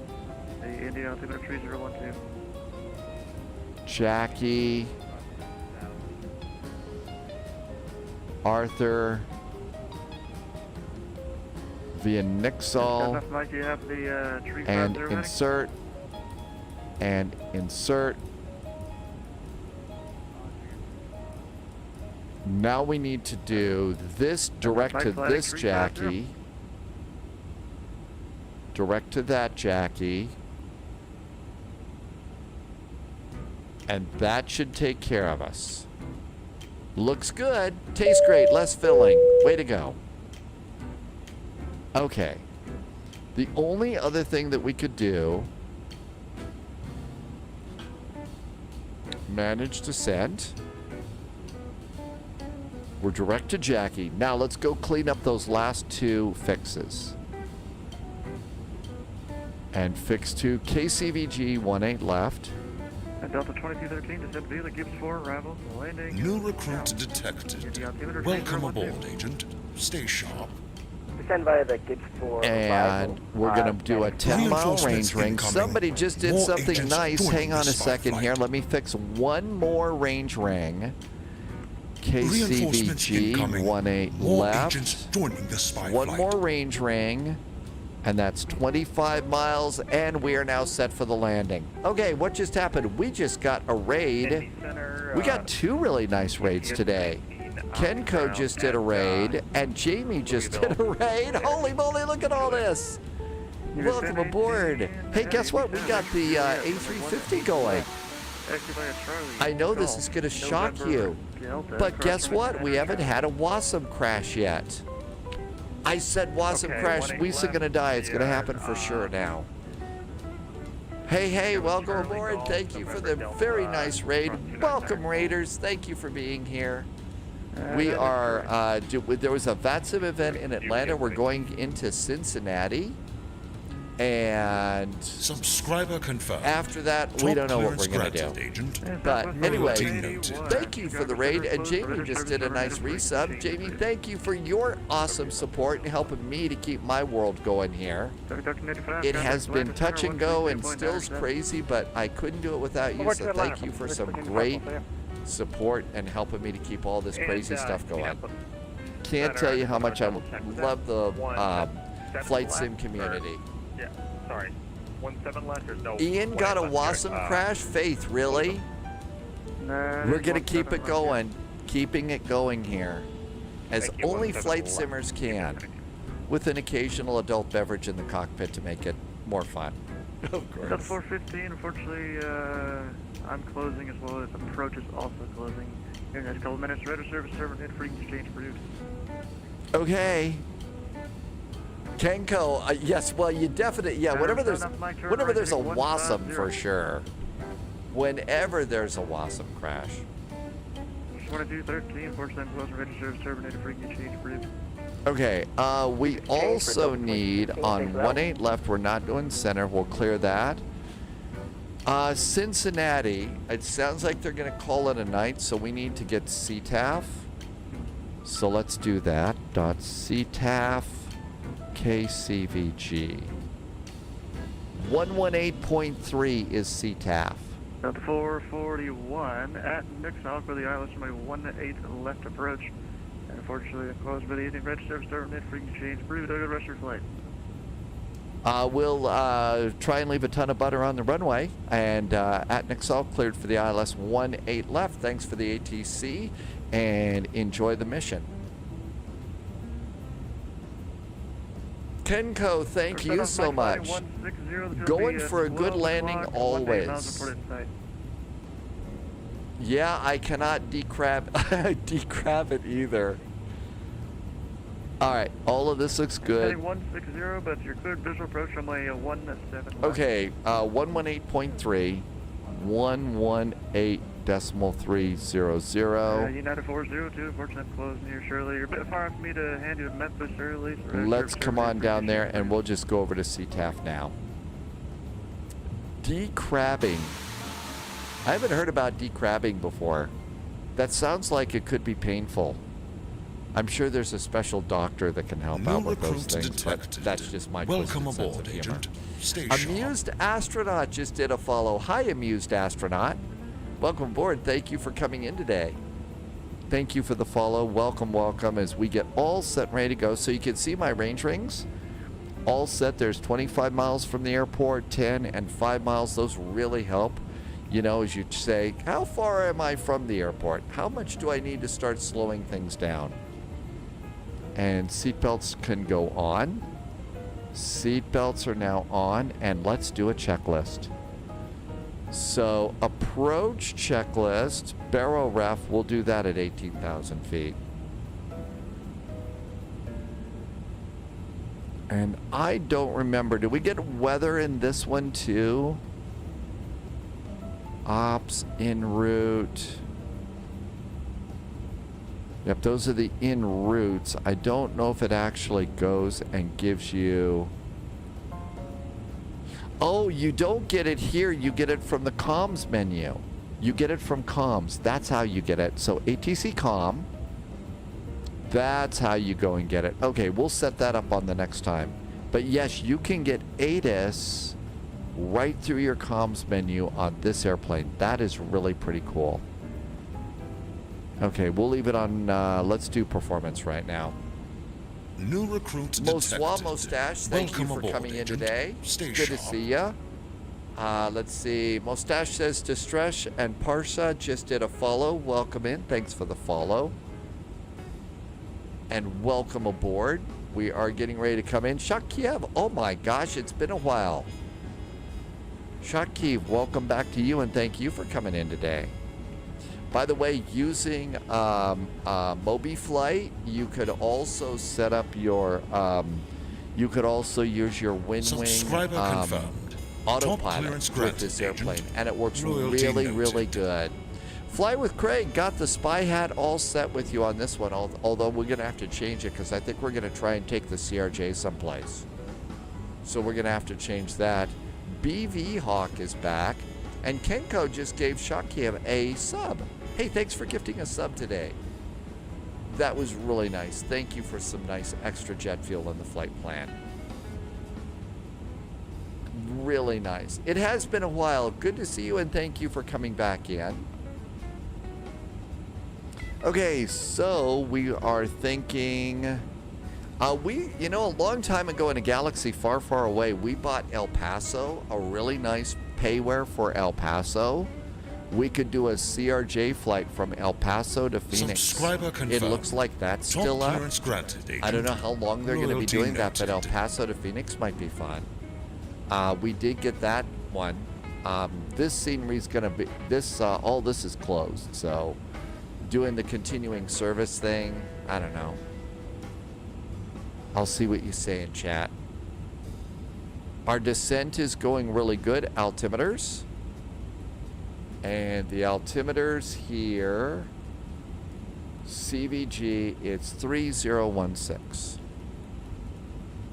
The India altimeter 3012. Jackie. Arthur. Via Nixal. Mike, you have the, and insert. And insert. Now we need to do this direct to this Jackie. Direct to that Jackie. And that should take care of us. Looks good. Tastes great. Less filling. Way to go. Okay. The only other thing that we could do. Manage descent. We're direct to Jackie. Now let's go clean up those last 2 fixes. And fix 2 KCVG 18 left. And Delta 2213 descend via the Gibbs 4 arrival landing. New recruit detected. Welcome aboard, Agent. Stay sharp. Descend via the Gibbs 4 and we're going to do a 10-mile range ring. Somebody just did something nice. Hang on a second here. Let me fix one more range ring. KCVG 18 left. One more range ring. And that's 25 miles, and we are now set for the landing. Okay, what just happened? We just got a raid. We got 2 really nice raids today. Kenko just did a raid, and Jamie just did a raid. Holy moly, look at all this. Welcome aboard. Hey, guess what? We got the A350 going. I know this is going to shock you, but guess what? We haven't had a WASM crash yet. I said WASM crash. We's going to die. It's going to happen for sure now. Hey, welcome aboard. Thank you for the very nice raid. Welcome, Raiders. Thank you for being here. We are, there was a VATSIM event in Atlanta. We're going into Cincinnati. And subscriber confirmed. After that, we don't know what we're going to do. But anyway, thank you for the raid. And Jamie just did a nice resub. Jamie, thank you for your awesome support and helping me to keep my world going here. It has been touch and go and still's crazy, but I couldn't do it without you. So thank you for some great support and helping me to keep all this crazy stuff going. Can't tell you how much I love the flight sim community. Yeah, sorry. 17 left or no? Ian got a WASM crash? Faith, really? We're going to keep it going. Keeping it going here. As only flight simmers can. With an occasional adult beverage in the cockpit to make it more fun. Of course. That's 415. Unfortunately, I'm closing as well as approach is also closing. Here in the next couple minutes, radar service server and free exchange produced. Okay. Kenko, yes, well, you definitely, yeah, whenever there's a WASM for sure. Whenever there's a WASM crash. 2213, 47 close, registered, terminated, freaking change, brief. Okay, we also need on 18 left, we're not doing center, we'll clear that. Cincinnati, it sounds like they're going to call it a night, so we need to get CTAF. So let's do that. .CTAF KCVG. 118.3 is CTAF. Delta 441 at Nixon for the ILS from a 18 left approach. And unfortunately, closed by the evening red service terminated, freaking change, brief, good rest of your flight. We'll try and leave a ton of butter on the runway. And at Nixon, cleared for the ILS 18 left. Thanks for the ATC and enjoy the mission. Kenko, thank you so much. Going for a good landing always. Yeah, I cannot decrab decrab it either. All right, all of this looks good. 160, but your cleared visual approach on my 17. Okay, 118.3, 118.300. United 402, 4% closed near Shirley. You're a bit far for me to hand you to Memphis early. So let's come on down there, and we'll just go over to CTAF now. Decrabbing. I haven't heard about decrabbing before. That sounds like it could be painful. I'm sure there's a special doctor that can help out with those things, but that's just my Welcome twisted sense aboard, of humor. Agent. Stay sharp. Amused Astronaut just did a follow. Hi, Amused Astronaut. Welcome aboard. Thank you for coming in today. Thank you for the follow. Welcome, welcome, as we get all set and ready to go. So you can see my range rings. All set. There's 25 miles from the airport, 10 and 5 miles. Those really help. You know, as you say, how far am I from the airport? How much do I need to start slowing things down? And seatbelts can go on. Seatbelts are now on, and let's do a checklist. So, approach checklist, barrel ref, we'll do that at 18,000 feet. And I don't remember, did we get weather in this one too? Ops, en route. Yep, those are the en routes. I don't know if it actually goes and gives you... Oh, you don't get it here. You get it from the comms menu. You get it from comms. That's how you get it. So ATC comm. That's how you go and get it. Okay, we'll set that up on the next time. But yes, you can get ATIS right through your comms menu on this airplane. That is really pretty cool. Okay, we'll leave it on, let's do performance right now. New recruits Moswa Mustache, thank you for coming in today. Stay Good to see ya. Let's see, Mustache says Distress and Parsa just did a follow. Welcome in, thanks for the follow. And welcome aboard. We are getting ready to come in. Shakiev, oh my gosh, it's been a while. Shakiev, welcome back to you and thank you for coming in today. By the way, using MobiFlight, you could also set up your, you could also use your WinWing autopilot with this airplane, and it works really good. Fly with Craig got the spy hat all set with you on this one, although we're going to have to change it because I think we're going to try and take the CRJ someplace. So we're going to have to change that. BV Hawk is back, and Kenko just gave Shakiev a sub. Hey, thanks for gifting a sub today. That was really nice. Thank you for some nice extra jet fuel in the flight plan. Really nice. It has been a while. Good to see you and thank you for coming back in. Okay, so we are thinking... you know, a long time ago in a galaxy far, far away, we bought El Paso, a really nice payware for El Paso. We could do a CRJ flight from El Paso to Phoenix. Subscriber confirmed. It looks like that's still up. Granted, I don't know how long they're going to be doing that, but El Paso to Phoenix might be fun. We did get that one. This scenery is going to be all this is closed, so doing the continuing service thing, I don't know. I'll see what you say in chat. Our descent is going really good, altimeters. And the altimeters here, CVG, it's 3016.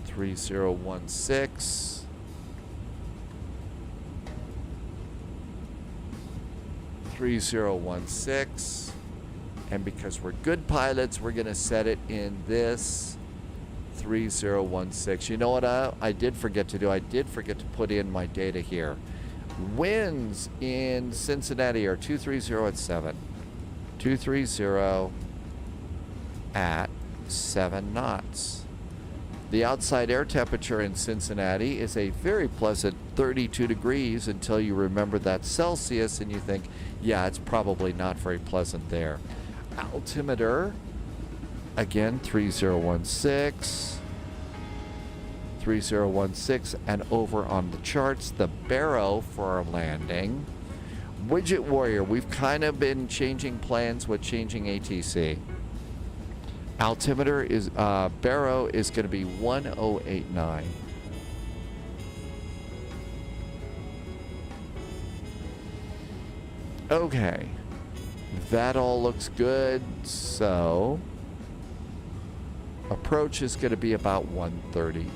3016. And because we're good pilots, we're going to set it in this 3016. You know what I did forget to do? I did forget to put in my data here. Winds in Cincinnati are 230 at 7. 230 at 7 knots. The outside air temperature in Cincinnati is a very pleasant 32 degrees until you remember that Celsius and you think, yeah, it's probably not very pleasant there. Altimeter, again, 3016. 3016, and over on the charts, the Barrow for our landing. Widget Warrior, we've kind of been changing plans with changing ATC. Altimeter is, Barrow is going to be 1089. Okay. That all looks good, so approach is going to be about 130.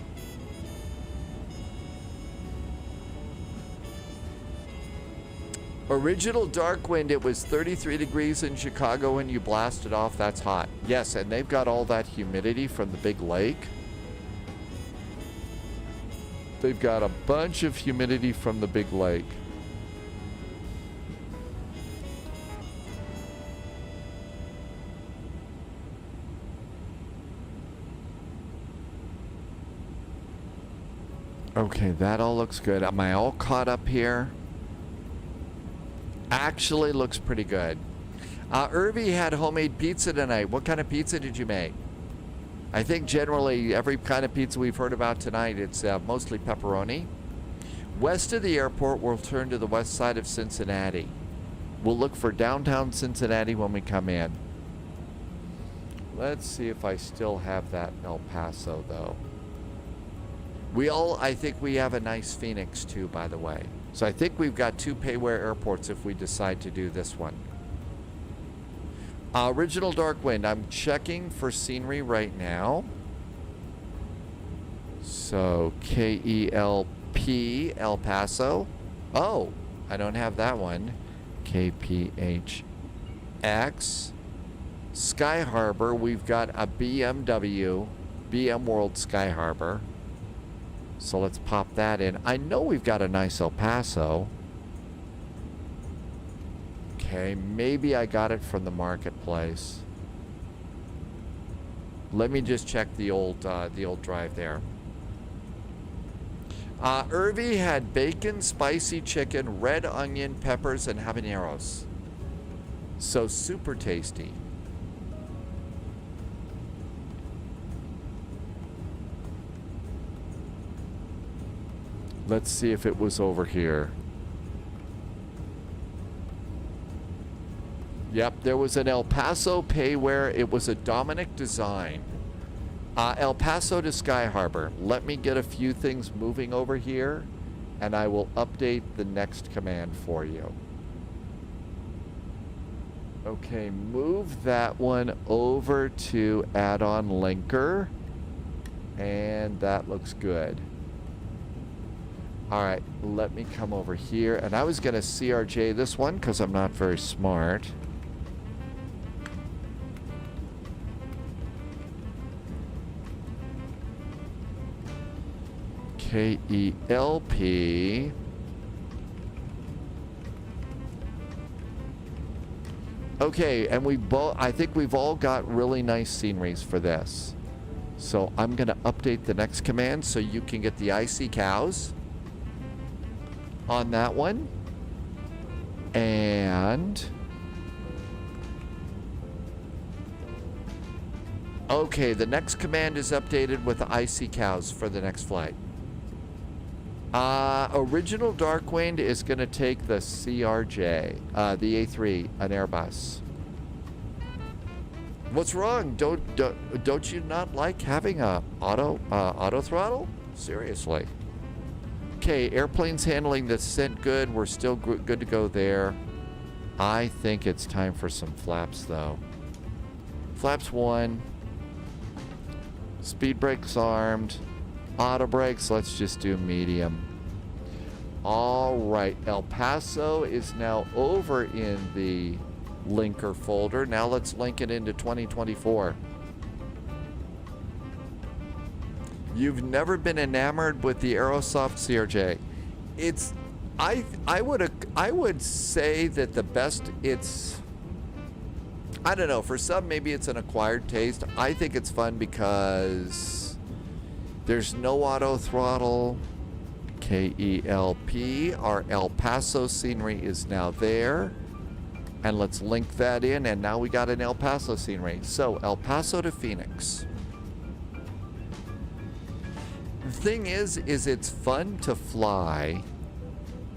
Original dark wind, it was 33 degrees in Chicago when you blasted off. That's hot. Yes, and they've got all that humidity from the big lake. They've got a bunch of humidity from the big lake. Okay, that all looks good. Am I all caught up here? Actually looks pretty good. Irby had homemade pizza tonight. What kind of pizza did you make? I think generally every kind of pizza we've heard about tonight, it's mostly pepperoni. West of the airport, we'll turn to the west side of Cincinnati. We'll look for downtown Cincinnati when we come in. Let's see if I still have that in El Paso, though. I think we have a nice Phoenix, too, by the way. So I think we've got 2 payware airports if we decide to do this one. Original dark wind. I'm checking for scenery right now. So KELP, El Paso. Oh, I don't have that one. KPHX. Sky Harbor. We've got a BMW. BM World Sky Harbor. So let's pop that in. I know we've got a nice El Paso. Okay, maybe I got it from the marketplace. Let me just check the old drive there. Irby had bacon, spicy chicken, red onion, peppers, and habaneros. So super tasty. Let's see if it was over here. Yep, there was an El Paso payware. It was a Dominic design. El Paso to Sky Harbor. Let me get a few things moving over here, and I will update the next command for you. Okay, move that one over to add-on linker, and that looks good. All right, let me come over here. And I was going to CRJ this one because I'm not very smart. KELP. Okay, and I think we've all got really nice sceneries for this. So I'm going to update the next command so you can get the icy cows on that one. And okay, the next command is updated with the icy cows for the next flight. Original Darkwind is going to take the CRJ, the A3, an Airbus. What's wrong? Don't you not like having a auto throttle? Seriously. Okay, airplane's handling the descent good. We're still good to go there. I think it's time for some flaps, though. Flaps 1. Speed brakes armed. Auto brakes, let's just do medium. All right, El Paso is now over in the linker folder. Now let's link it into 2024. You've never been enamored with the Aerosoft CRJ. It's, I would say that the best, it's, I don't know, for some maybe it's an acquired taste. I think it's fun because there's no auto throttle. KELP, our El Paso scenery is now there. And let's link that in, and now we got an El Paso scenery. So, El Paso to Phoenix. The thing is it's fun to fly.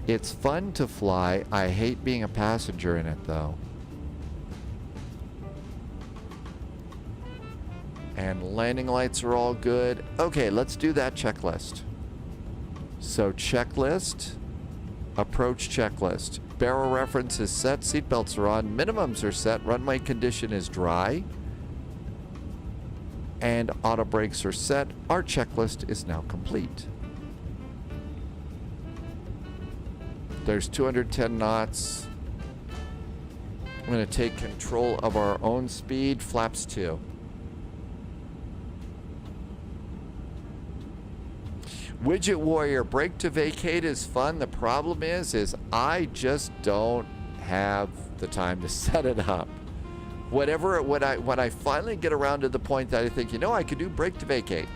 It's fun to fly. I hate being a passenger in it, though. And landing lights are all good. Okay, let's do that checklist. So, checklist. Approach checklist. Barrel reference is set. Seatbelts are on. Minimums are set. Runway condition is dry. And auto brakes are set. Our checklist is now complete. There's 210 knots. I'm going to take control of our own speed. Flaps 2. Widget Warrior, brake to vacate is fun. The problem is I just don't have the time to set it up. When I finally get around to the point that I think, you know, I could do brake to vacate.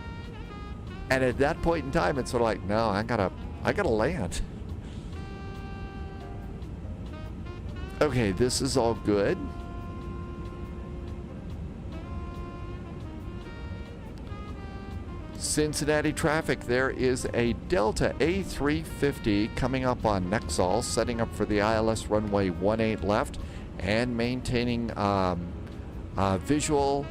And at that point in time, it's sort of like, no, I gotta land. Okay, this is all good. Cincinnati traffic, there is a Delta A350 coming up on Nexall, setting up for the ILS runway 18 left, and maintaining visual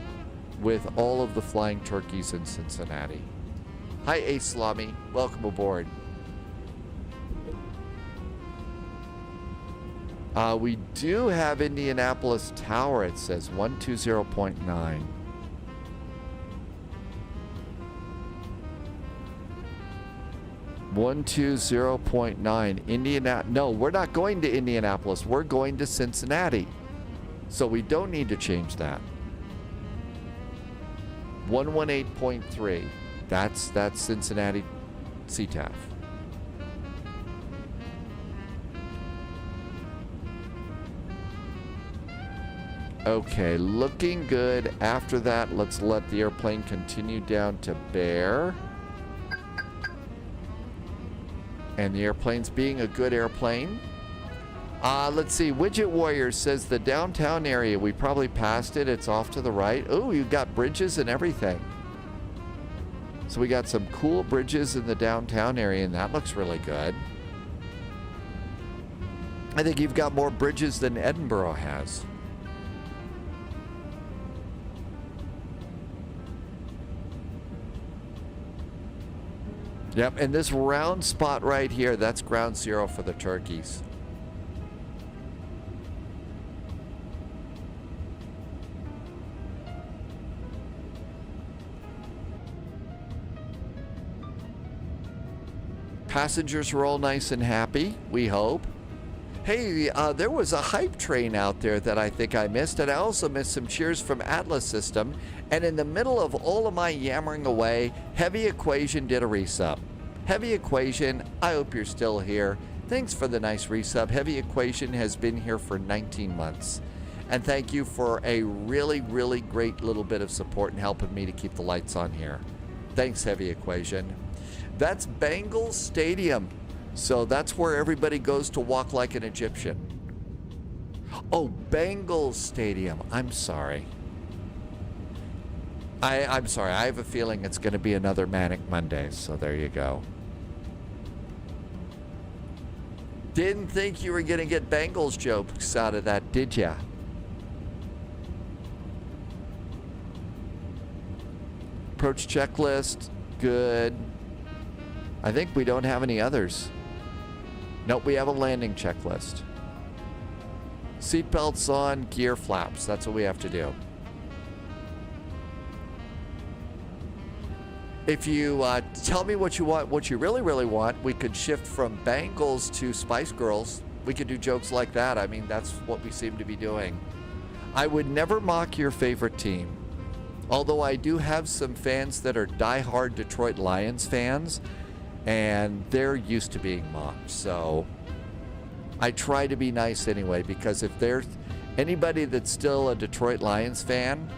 with all of the flying turkeys in Cincinnati. Hi, Aslami. Welcome aboard. We do have Indianapolis Tower, it says 120.9. No, we're not going to Indianapolis. We're going to Cincinnati. So we don't need to change that. 118.3. That's Cincinnati CTAF. Okay, looking good. After that, let's let the airplane continue down to Bear. And the airplane's being a good airplane. Let's see. Widget Warrior says the downtown area. We probably passed it. It's off to the right. Oh, you've got bridges and everything. So we got some cool bridges in the downtown area, and that looks really good. I think you've got more bridges than Edinburgh has. Yep, and this round spot right here, that's ground zero for the turkeys. Passengers are all nice and happy, we hope. Hey, there was a hype train out there that I think I missed, and I also missed some cheers from Atlas System. And in the middle of all of my yammering away, Heavy Equation did a resub. Heavy Equation, I hope you're still here. Thanks for the nice resub. Heavy Equation has been here for 19 months. And thank you for a really, really great little bit of support and helping me to keep the lights on here. Thanks, Heavy Equation. That's Bengals Stadium. So that's where everybody goes to walk like an Egyptian. Oh, Bengals Stadium. I'm sorry. I'm sorry. I have a feeling it's going to be another Manic Monday. So there you go. Didn't think you were going to get Bengals jokes out of that, did ya? Approach checklist, good. I think we don't have any others. Nope, we have a landing checklist. Seatbelts on, gear flaps. That's what we have to do. If you tell me what you want, what you really, really want, we could shift from Bangles to Spice Girls. We could do jokes like that. I mean, that's what we seem to be doing. I would never mock your favorite team. Although I do have some fans that are diehard Detroit Lions fans, and they're used to being mocked. So I try to be nice anyway, because if there's anybody that's still a Detroit Lions fan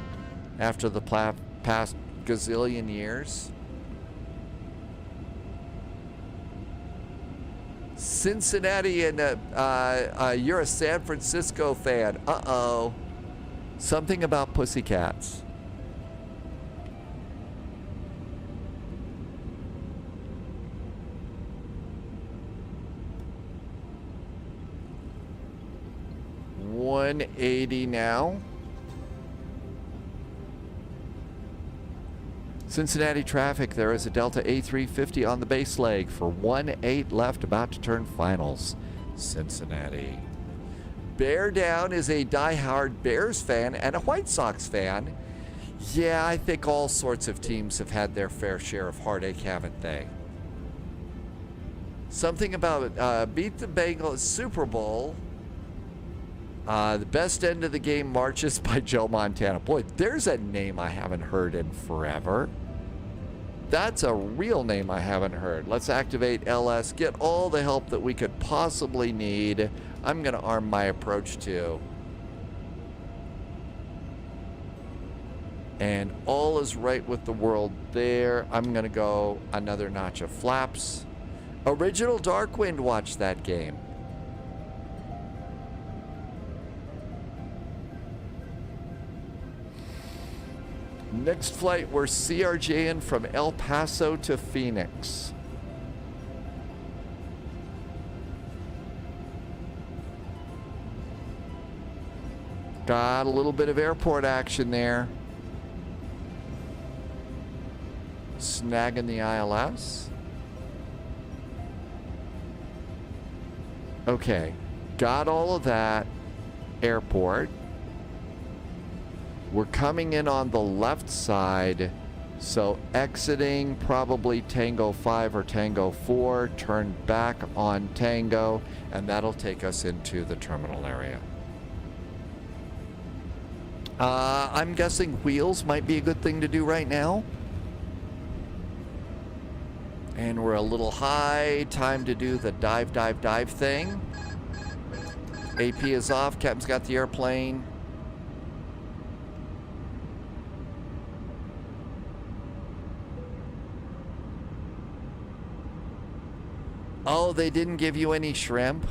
after the past gazillion years. Cincinnati, and you're a San Francisco fan. Uh-oh. Something about pussycats. $180 now. Cincinnati traffic, there is a Delta A350 on the base leg for 1-8 left, about to turn finals. Cincinnati. Bear Down is a diehard Bears fan and a White Sox fan. Yeah, I think all sorts of teams have had their fair share of heartache, haven't they? Something about beat the Bengals Super Bowl. The best end of the game marches by Joe Montana. Boy, there's a name I haven't heard in forever. That's a real name I haven't heard. Let's activate LS, get all the help that we could possibly need. I'm going to arm my approach to. And all is right with the world there. I'm going to go another notch of flaps. Original Darkwind watched that game. Next flight, we're CRJing from El Paso to Phoenix. Got a little bit of airport action there. Snagging the ILS. Okay, got all of that. Airport. We're coming in on the left side, so exiting probably Tango 5 or Tango 4, turn back on Tango, and that'll take us into the terminal area. I'm guessing wheels might be a good thing to do right now. And we're a little high, time to do the dive, dive, dive thing. AP is off, Captain's got the airplane. Oh, they didn't give you any shrimp?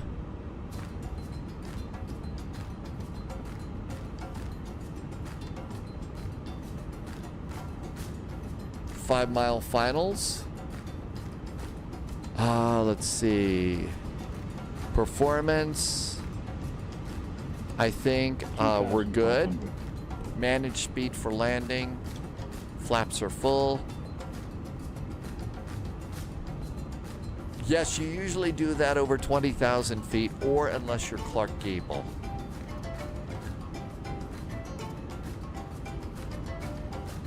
Five-mile finals. Let's see. Performance. I think we're good. Manage speed for landing. Flaps are full. Yes, you usually do that over 20,000 feet, or unless you're Clark Gable.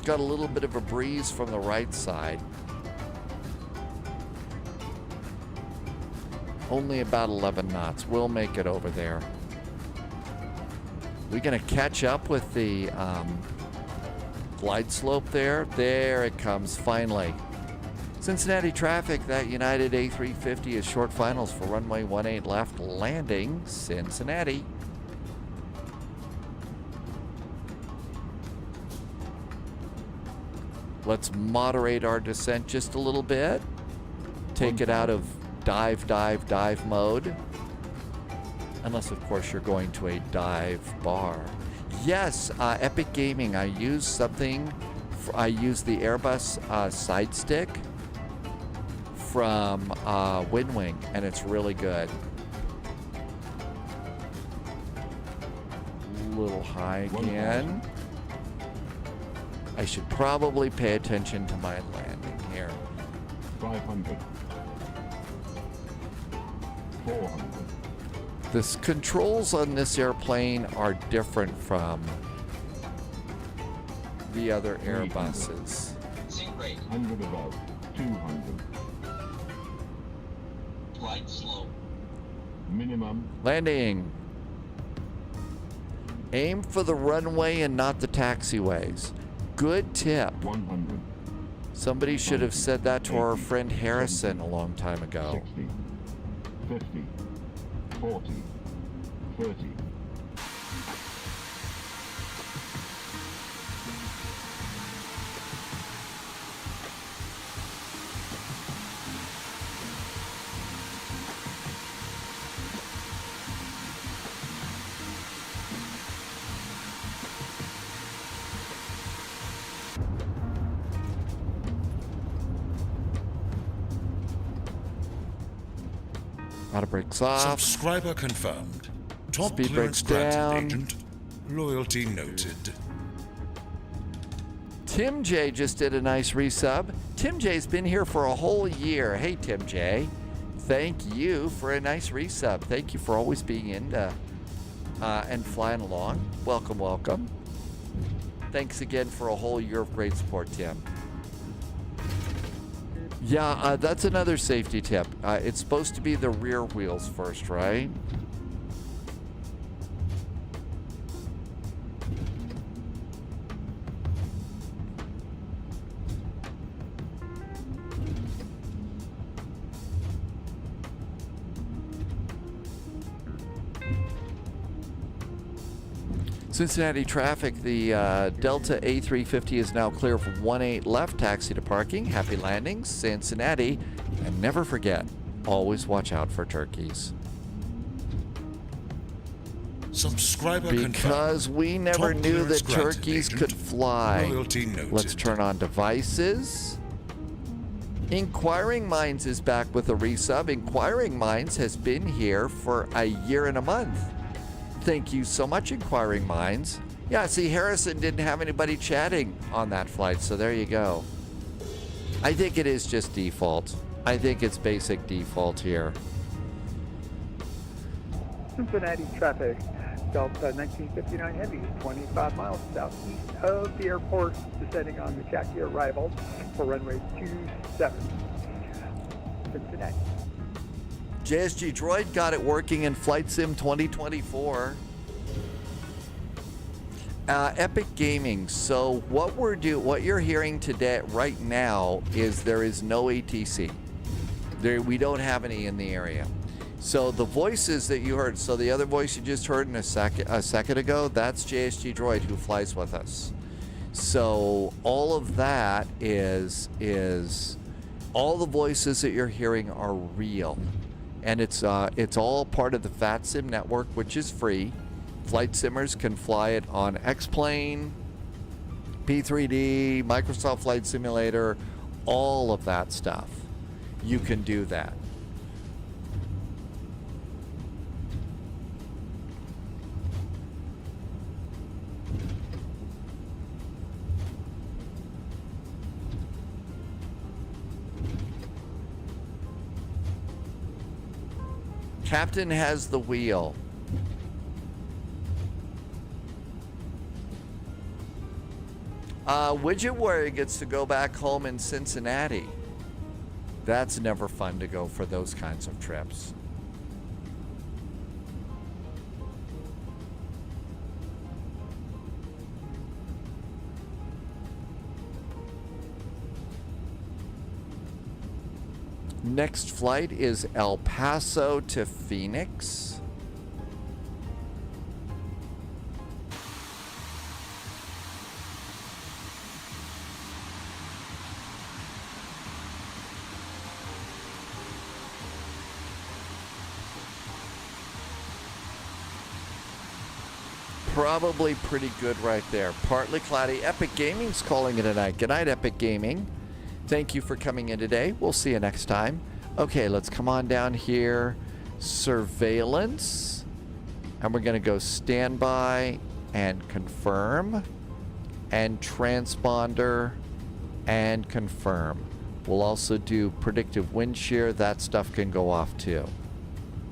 Got a little bit of a breeze from the right side. Only about 11 knots. We'll make it over there. We're going to catch up with the glide slope there. There it comes, finally. Cincinnati traffic, that United A350 is short finals for runway 18 left, landing Cincinnati. Let's moderate our descent just a little bit. Take it out of dive, dive, dive mode. Unless, of course, you're going to a dive bar. Yes, Epic Gaming. I use something. I use the Airbus side stick from WinWing, and it's really good. A little high again. I should probably pay attention to my landing here. 500. 400. The controls on this airplane are different from the other Airbuses. 100 above. 200. Flight slow. Minimum. Landing. Aim for the runway and not the taxiways. Good tip. 100. Somebody should have said that to our friend Harrison a long time ago. 60. 50. 40. 30. Auto brakes off. Subscriber confirmed. Top Speed clearance brakes granted, down. agent. Loyalty noted. Tim J just did a nice resub. Tim J's been here for a whole year. Hey, Tim J. Thank you for a nice resub. Thank you for always being into and flying along. Welcome, welcome. Thanks again for a whole year of great support, Tim. Yeah, that's another safety tip. It's supposed to be the rear wheels first, right? Cincinnati traffic, the Delta A350 is now clear from 18 left, taxi to parking. Happy landings, Cincinnati. And never forget, always watch out for turkeys. Subscriber because confirmed. we never Top knew that clearance granted, turkeys agent. could fly. Loyalty noted. Let's turn on devices. Inquiring Minds is back with a resub. Inquiring Minds has been here for a year and a month. Thank you so much, Inquiring Minds. Yeah, see, Harrison didn't have anybody chatting on that flight, so there you go. I think it is just default. I think it's basic default here. Cincinnati traffic, Delta 1959 Heavy, 25 miles southeast of the airport, descending on the Jackie arrival for runway 27. Cincinnati. JSG Droid got it working in Flight Sim 2024. Epic Gaming. So what you're hearing today, right now, is there is no ATC. We don't have any in the area. So the voices that you heard, so the other voice you just heard in a second ago, that's JSG Droid who flies with us. So all of that is all the voices that you're hearing are real. And it's all part of the VATSIM network, which is free. Flight simmers can fly it on X-Plane, P3D, Microsoft Flight Simulator, all of that stuff. You can do that. Captain has the wheel. Widget Warrior gets to go back home in Cincinnati. That's never fun to go for those kinds of trips. Next flight is El Paso to Phoenix. Probably pretty good right there. Partly cloudy. Epic Gaming's calling it a night. Good night, Epic Gaming. Thank you for coming in today. We'll see you next time. Okay, let's come on down here. Surveillance. And we're going to go standby and confirm. and transponder and confirm. We'll also do predictive wind shear. That stuff can go off too.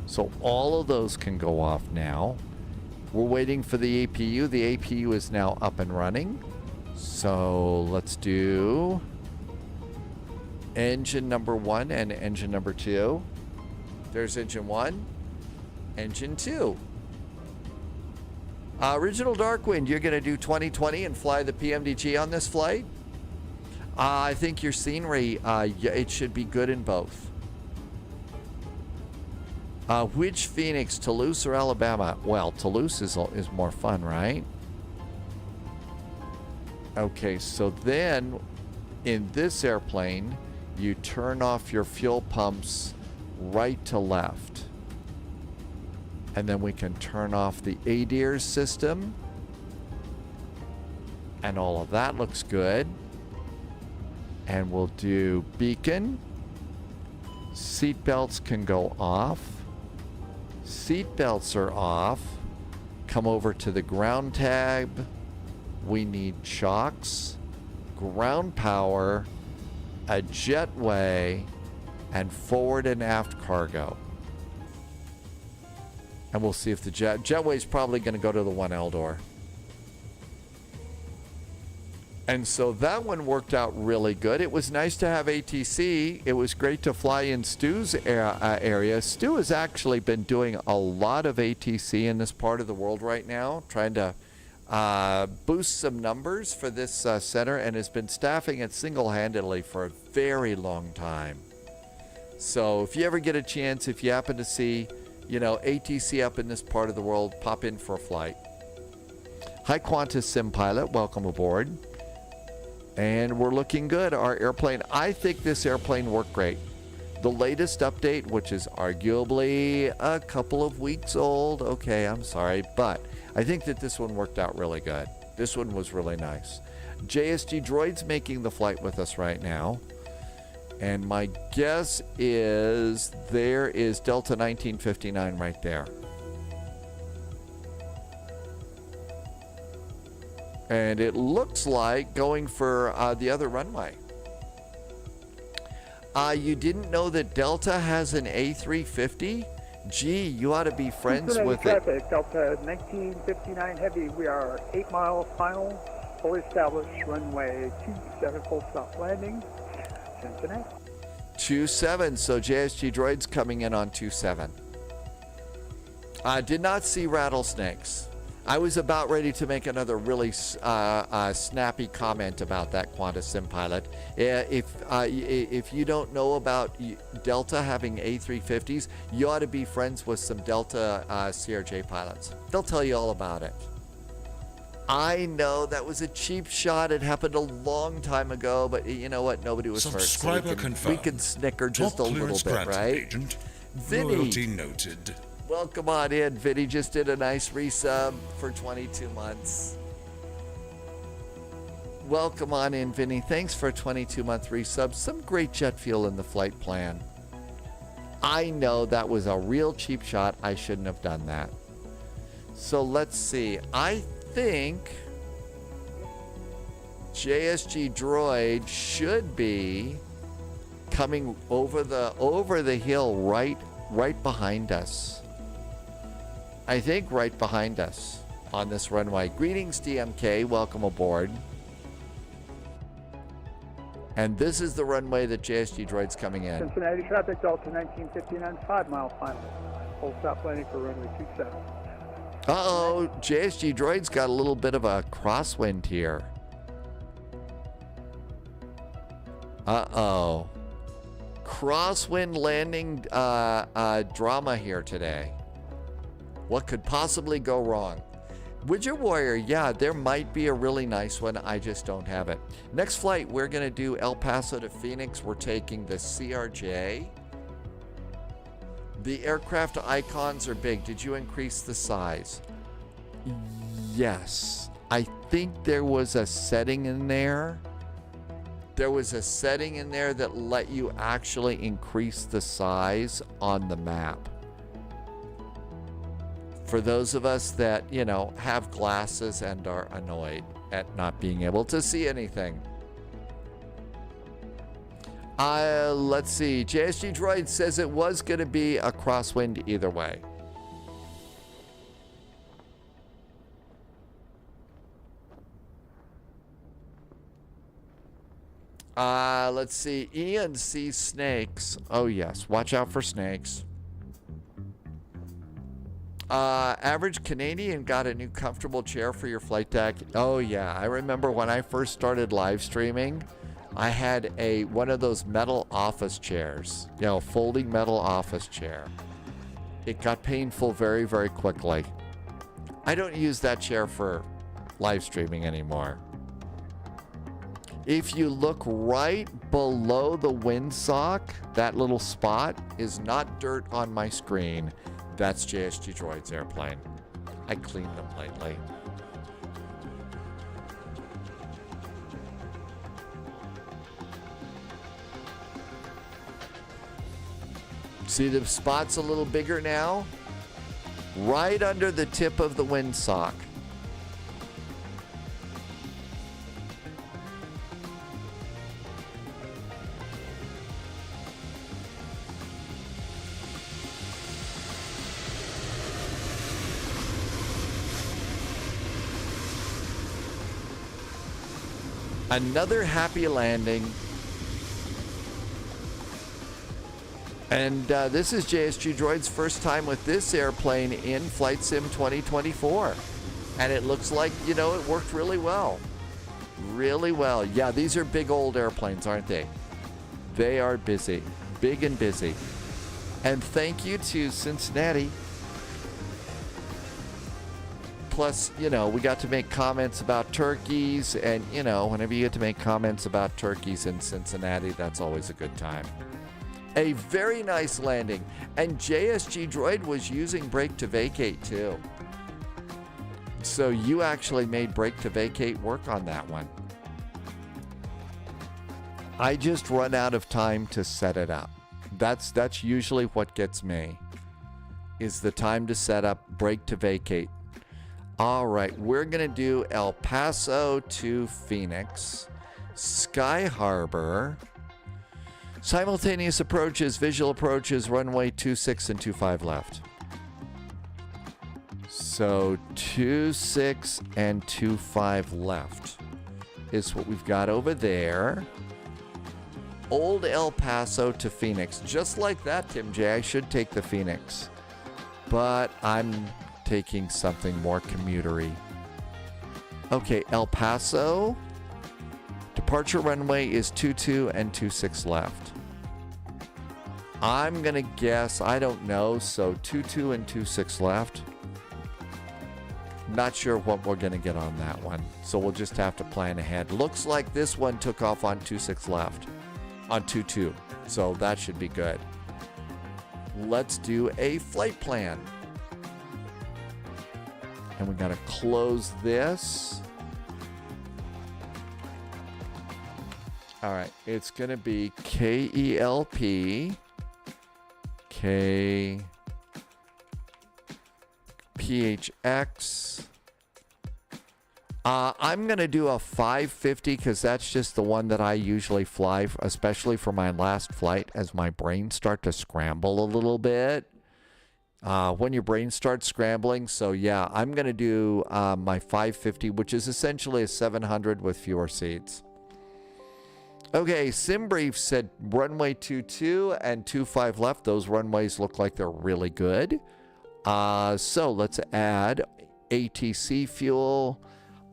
So all of those can go off now. We're waiting for the APU. The APU is now up and running. So let's do engine number 1 and engine number 2. There's engine 1, engine 2. Original Darkwind, you're going to do 2020 and fly the PMDG on this flight? I think your scenery, it should be good in both. Which Phoenix, Toulouse or Alabama? Well, Toulouse is more fun, right? Okay, so then in this airplane, you turn off your fuel pumps right to left. And then we can turn off the ADIR system. And all of that looks good. And we'll do beacon. Seat belts can go off. Seat belts are off. Come over to the ground tab. We need chocks, ground power, a jetway, and forward and aft cargo. And we'll see if the jetway is probably going to go to the 1L door. And so that one worked out really good. It was nice to have ATC. It was great to fly in Stu's area. Stu has actually been doing a lot of ATC in this part of the world right now, trying to boost some numbers for this center, and has been staffing it single-handedly for a very long time. So if you ever get a chance, if you happen to see, you know, ATC up in this part of the world, pop in for a flight. Hi, Qantas Sim Pilot. Welcome aboard. And we're looking good. Our airplane, I think this airplane worked great. The latest update, which is arguably a couple of weeks old. Okay, I'm sorry, but I think that this one worked out really good. This one was really nice. JSG Droid's making the flight with us right now. And my guess is there is Delta 1959 right there. And it looks like going for the other runway. You didn't know that Delta has an A350? Gee, you ought to be friends with traffic, it. Delta 1959 Heavy. We are 8 mile final, fully established runway 27, full stop landing, Cincinnati. 27, so JSG Droid's coming in on 27. I did not see rattlesnakes. I was about ready to make another really snappy comment about that Qantas Sim Pilot. If you don't know about Delta having A350s, you ought to be friends with some Delta CRJ pilots. They'll tell you all about it. I know that was a cheap shot. It happened a long time ago, but you know what? Nobody was hurt. So we can snicker just a little bit, right? Agent. Vinny. Loyalty noted. Welcome on in. Vinny just did a nice resub for 22 months. Welcome on in, Vinny. Thanks for a 22-month resub. Some great jet fuel in the flight plan. I know that was a real cheap shot. I shouldn't have done that. So let's see. I think JSG Droid should be coming over the hill right behind us. I think right behind us on this runway. Greetings, DMK. Welcome aboard. And this is the runway that JSG Droid's coming in. Cincinnati traffic, Delta 1959, 5 mile final, full stop landing for runway 27. Uh-oh, JSG Droid's got a little bit of a crosswind here. Uh-oh. Crosswind landing drama here today. What could possibly go wrong? Widget Warrior, yeah, there might be a really nice one. I just don't have it. Next flight, we're going to do El Paso to Phoenix. We're taking the CRJ. The aircraft icons are big. Did you increase the size? Yes. I think there was a setting in there. There was a setting in there that let you actually increase the size on the map. For those of us that, you know, have glasses and are annoyed. at not being able to see anything. Let's see. JSG Droid says it was going to be a crosswind either way. Let's see. Ian sees snakes. Oh, yes. Watch out for snakes. Average Canadian got a new comfortable chair for your flight deck. Oh, yeah. I remember when I first started live streaming, I had one of those metal office chairs. You know, folding metal office chair. It got painful very, very quickly. I don't use that chair for live streaming anymore. If you look right below the windsock, that little spot is not dirt on my screen. That's JSG Droid's airplane. I cleaned them lately. See the spot's a little bigger now? Right under the tip of the windsock. Another happy landing. And this is JSG Droid's first time with this airplane in Flight Sim 2024. And it looks like, you know, it worked really well. Really well. Yeah, these are big old airplanes, aren't they? They are busy. Big and busy. And thank you to Cincinnati. Plus, you know, we got to make comments about turkeys. And, you know, whenever you get to make comments about turkeys in Cincinnati, that's always a good time. A very nice landing. And JSG Droid was using brake to vacate too. So you actually made brake to vacate work on that one. I just run out of time to set it up. That's usually what gets me, is the time to set up brake to vacate. All right, we're going to do El Paso to Phoenix, Sky Harbor, simultaneous approaches, visual approaches, runway 26 and 25 left. So 26 and 25 left is what we've got over there. Old El Paso to Phoenix. Just like that, Tim J. I should take the Phoenix. But I'm taking something more commutery. Okay, El Paso. Departure runway is 22 and 26 left. I'm going to guess, I don't know, so 22 and 26 left. Not sure what we're going to get on that one. So we'll just have to plan ahead. Looks like this one took off on 26 left. On 22. So that should be good. Let's do a flight plan. And we got to close this. All right. It's going to be KELP. K. PHX. I'm going to do a 550 because that's just the one that I usually fly, especially for my last flight, as my brain start to scramble a little bit. When your brain starts scrambling. So yeah, I'm going to do my 550, which is essentially a 700 with fewer seats. Okay, SimBrief said runway 22 and 25 left. Those runways look like they're really good. So let's add ATC fuel.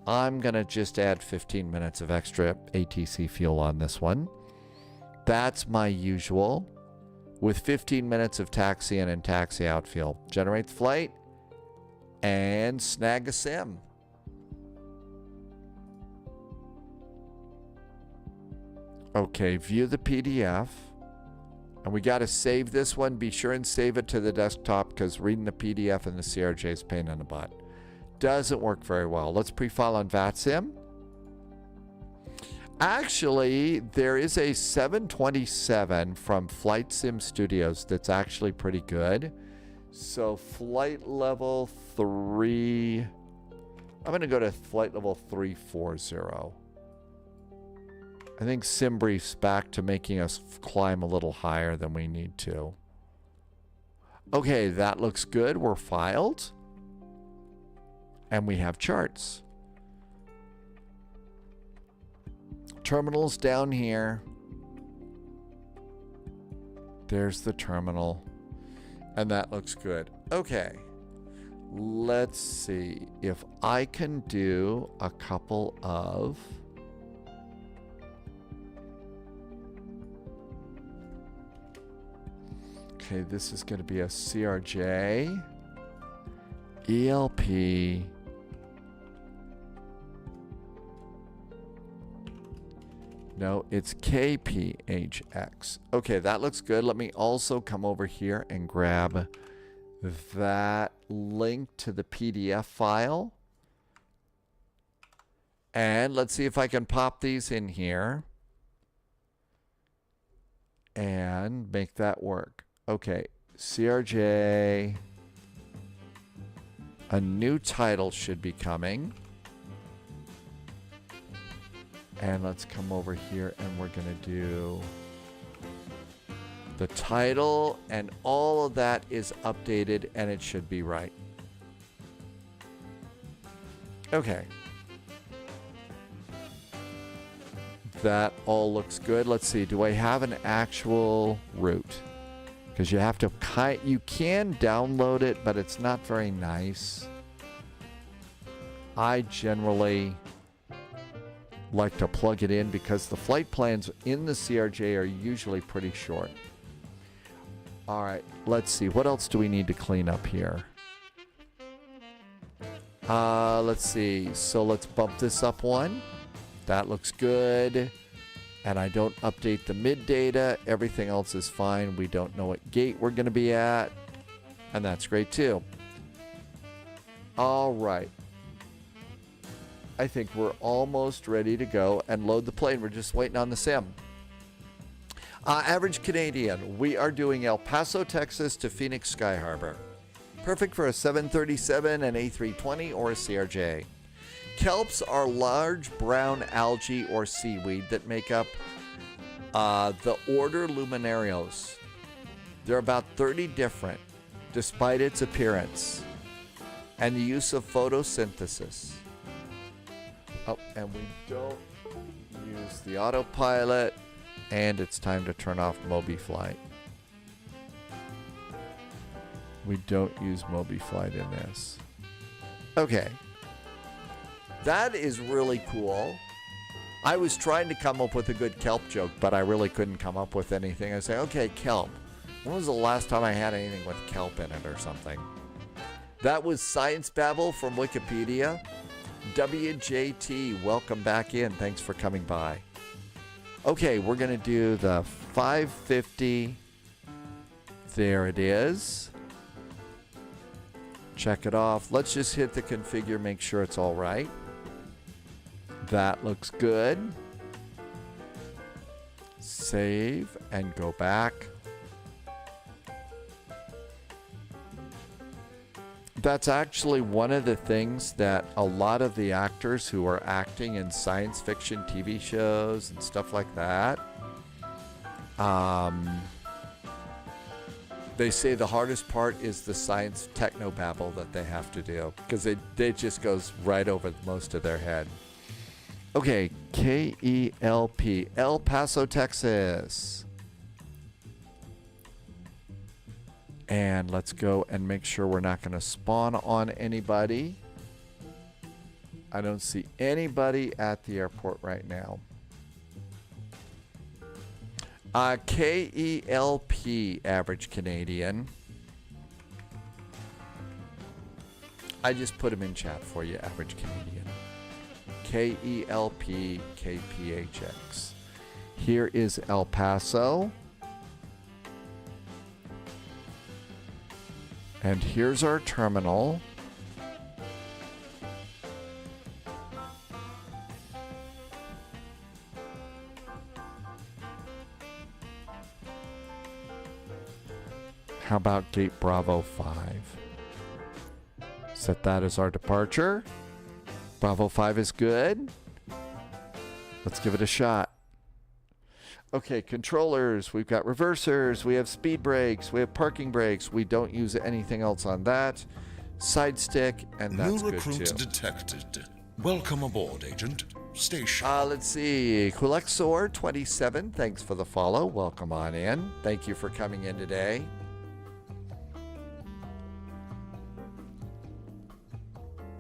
I'm going to just add 15 minutes of extra ATC fuel on this one. That's my usual. With 15 minutes of taxi in and taxi out fuel. Generate the flight and snag a sim. Okay, view the PDF. And we got to save this one. Be sure and save it to the desktop because reading the PDF in the CRJ is a pain in the butt. Doesn't work very well. Let's pre-file on VATSIM. Actually, there is a 727 from Flight Sim Studios that's actually pretty good. So flight level 3. I'm going to go to flight level 340. I think SimBrief's back to making us climb a little higher than we need to. Okay, that looks good. We're filed. And we have charts. Terminal's down here. There's the terminal. And that looks good. Okay. Let's see if I can do a couple of... Okay, this is going to be a CRJ, ELP, no, it's KPHX. Okay, that looks good. Let me also come over here and grab that link to the PDF file. And let's see if I can pop these in here and make that work. Okay, CRJ. A new title should be coming. And let's come over here and we're going to do the title, and all of that is updated and it should be right. Okay. That all looks good. Let's see. Do I have an actual route? Because you have to, you can download it, but it's not very nice. I generally like to plug it in because the flight plans in the CRJ are usually pretty short. All right, let's see. What else do we need to clean up here? Let's see. So let's bump this up one. That looks good. And I don't update the mid data. Everything else is fine. We don't know what gate we're going to be at. And that's great too. All right. I think we're almost ready to go and load the plane. We're just waiting on the sim. Average Canadian. We are doing El Paso, Texas to Phoenix Sky Harbor. Perfect for a 737, an A320, or a CRJ. Kelps are large brown algae or seaweed that make up the order Luminarios. There are about 30 different, despite its appearance, and the use of photosynthesis. Oh, and we don't use the autopilot, and it's time to turn off MobiFlight. We don't use MobiFlight in this. Okay. That is really cool. I was trying to come up with a good kelp joke, but I really couldn't come up with anything. I say, okay, kelp. When was the last time I had anything with kelp in it or something? That was Science Babble from Wikipedia. WJT, welcome back in. Thanks for coming by. Okay, we're going to do the 550. There it is. Check it off. Let's just hit the configure, make sure it's all right. That looks good. Save and go back. That's actually one of the things that a lot of the actors who are acting in science fiction TV shows and stuff like that, they say the hardest part is the science technobabble that they have to do, because it just goes right over most of their head. Okay, KELP, El Paso, Texas. And let's go and make sure we're not going to spawn on anybody. I don't see anybody at the airport right now. KELP, average Canadian. I just put them in chat for you, average Canadian. KELP, KPHX. Here is El Paso. And here's our terminal. How about gate Bravo 5? Set that as our departure. Bravo 5 is good. Let's give it a shot. Okay, controllers. We've got reversers. We have speed brakes. We have parking brakes. We don't use anything else on that. Side stick, and that's New good too. recruit detected. Welcome aboard, Agent. Station. Let's see. Kulexor 27. Thanks for the follow. Welcome on in. Thank you for coming in today.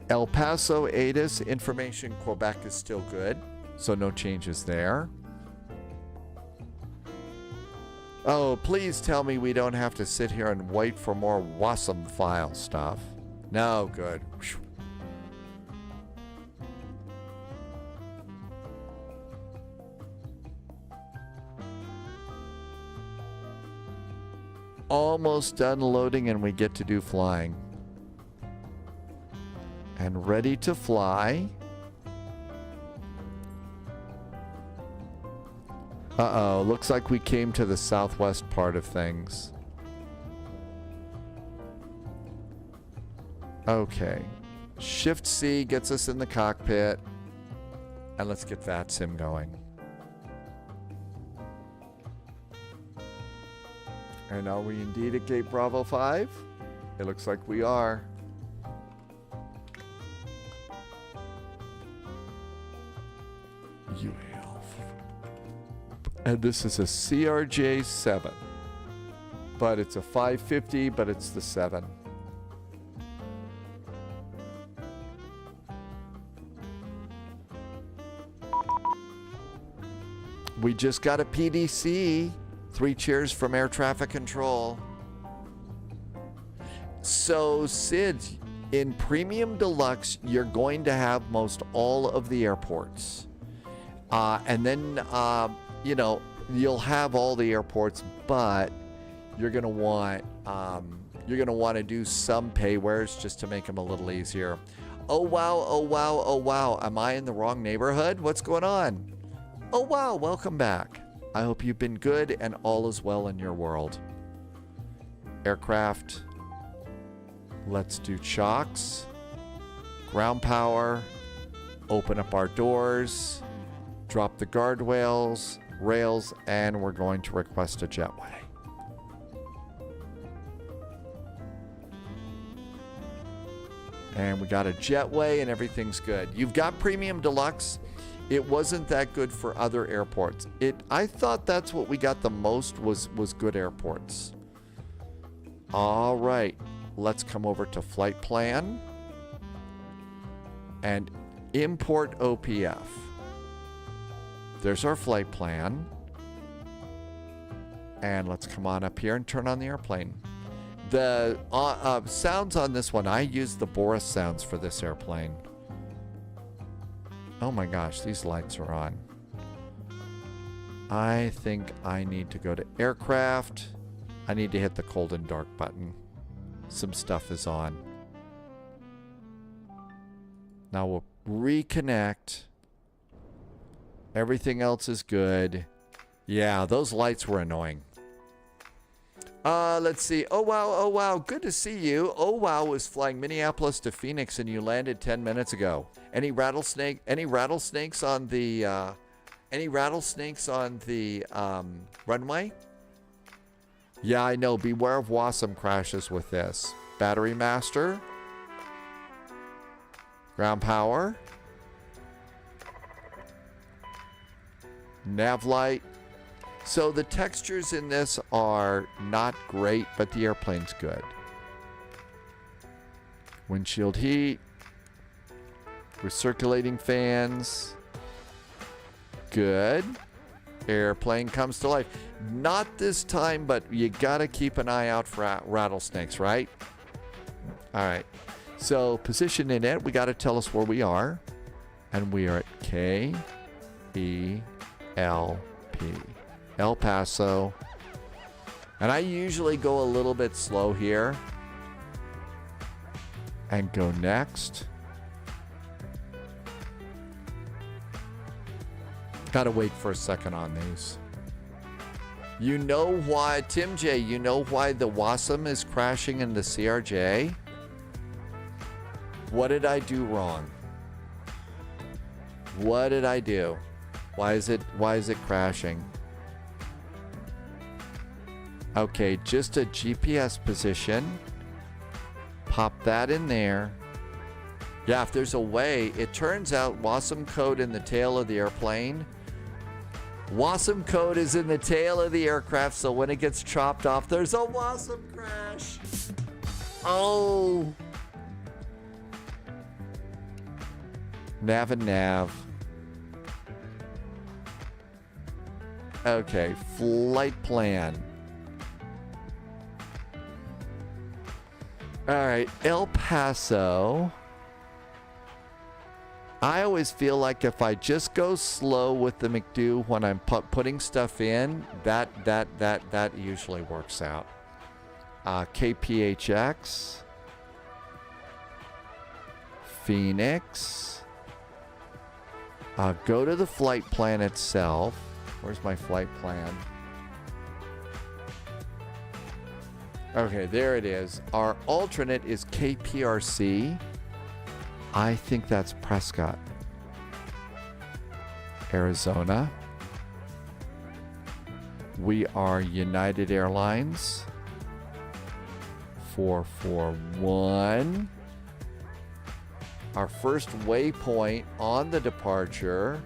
El Paso ATIS information Quebec is still good, so no changes there. Oh, please tell me we don't have to sit here and wait for more WASM file stuff. No, good. Whew. Almost done loading and we get to do flying. And ready to fly. Uh-oh, looks like we came to the southwest part of things. Okay. Shift C gets us in the cockpit. And let's get VATSIM going. And are we indeed at Gate Bravo 5? It looks like we are. You elf. And this is a CRJ-7. But it's a 550, but it's the 7. We just got a PDC. 3 cheers from air traffic control. So, Sid, in Premium Deluxe, you're going to have most all of the airports. And then, you know, you'll have all the airports, but you're going to want to do some paywares just to make them a little easier. Oh, wow, oh, wow, oh, wow. Am I in the wrong neighborhood? What's going on? Oh, wow, welcome back. I hope you've been good and all is well in your world. Aircraft. Let's do chocks. Ground power. Open up our doors. Drop the guardrails, rails, and we're going to request a jetway. And we got a jetway and everything's good. You've got Premium Deluxe. It wasn't that good for other airports. I thought that's what we got the most was good airports. All right, let's come over to flight plan and import OPF. There's our flight plan. And let's come on up here and turn on the airplane. The sounds on this one, I use the Boris sounds for this airplane. Oh my gosh, these lights are on. I think I need to go to aircraft. I need to hit the cold and dark button. Some stuff is on. Now we'll reconnect. Everything else is good. Yeah, those lights were annoying. Let's see. Oh wow, oh wow. Good to see you. Oh wow was flying Minneapolis to Phoenix and you landed 10 minutes ago. Any rattlesnakes on the runway? Yeah, I know. Beware of WASM crashes with this. Battery master. Ground power. Nav light. So the textures in this are not great, but the airplane's good. Windshield heat. Recirculating fans. Good. Airplane comes to life. Not this time, but you gotta keep an eye out for rattlesnakes, right? All right. So position in it, we gotta tell us where we are. And we are at KELP. El Paso. And I usually go a little bit slow here. And go next. Gotta wait for a second on these. You know why, Tim J, you know why the WASM is crashing in the CRJ? What did I do wrong? What did I do? Why is it crashing? Okay, just a GPS position. Pop that in there. Yeah, if there's a way, it turns out WASM code in the tail of the airplane. WASM code is in the tail of the aircraft, so when it gets chopped off, there's a WASM crash. Oh. Nav and nav. Okay, flight plan. All right, El Paso. I always feel like if I just go slow with the McDo when I'm putting stuff in, that usually works out. KPHX. Phoenix. Go to the flight plan itself. Where's my flight plan? Okay, there it is. Our alternate is KPRC. I think that's Prescott, Arizona. We are United Airlines. 441. Our first waypoint on the departure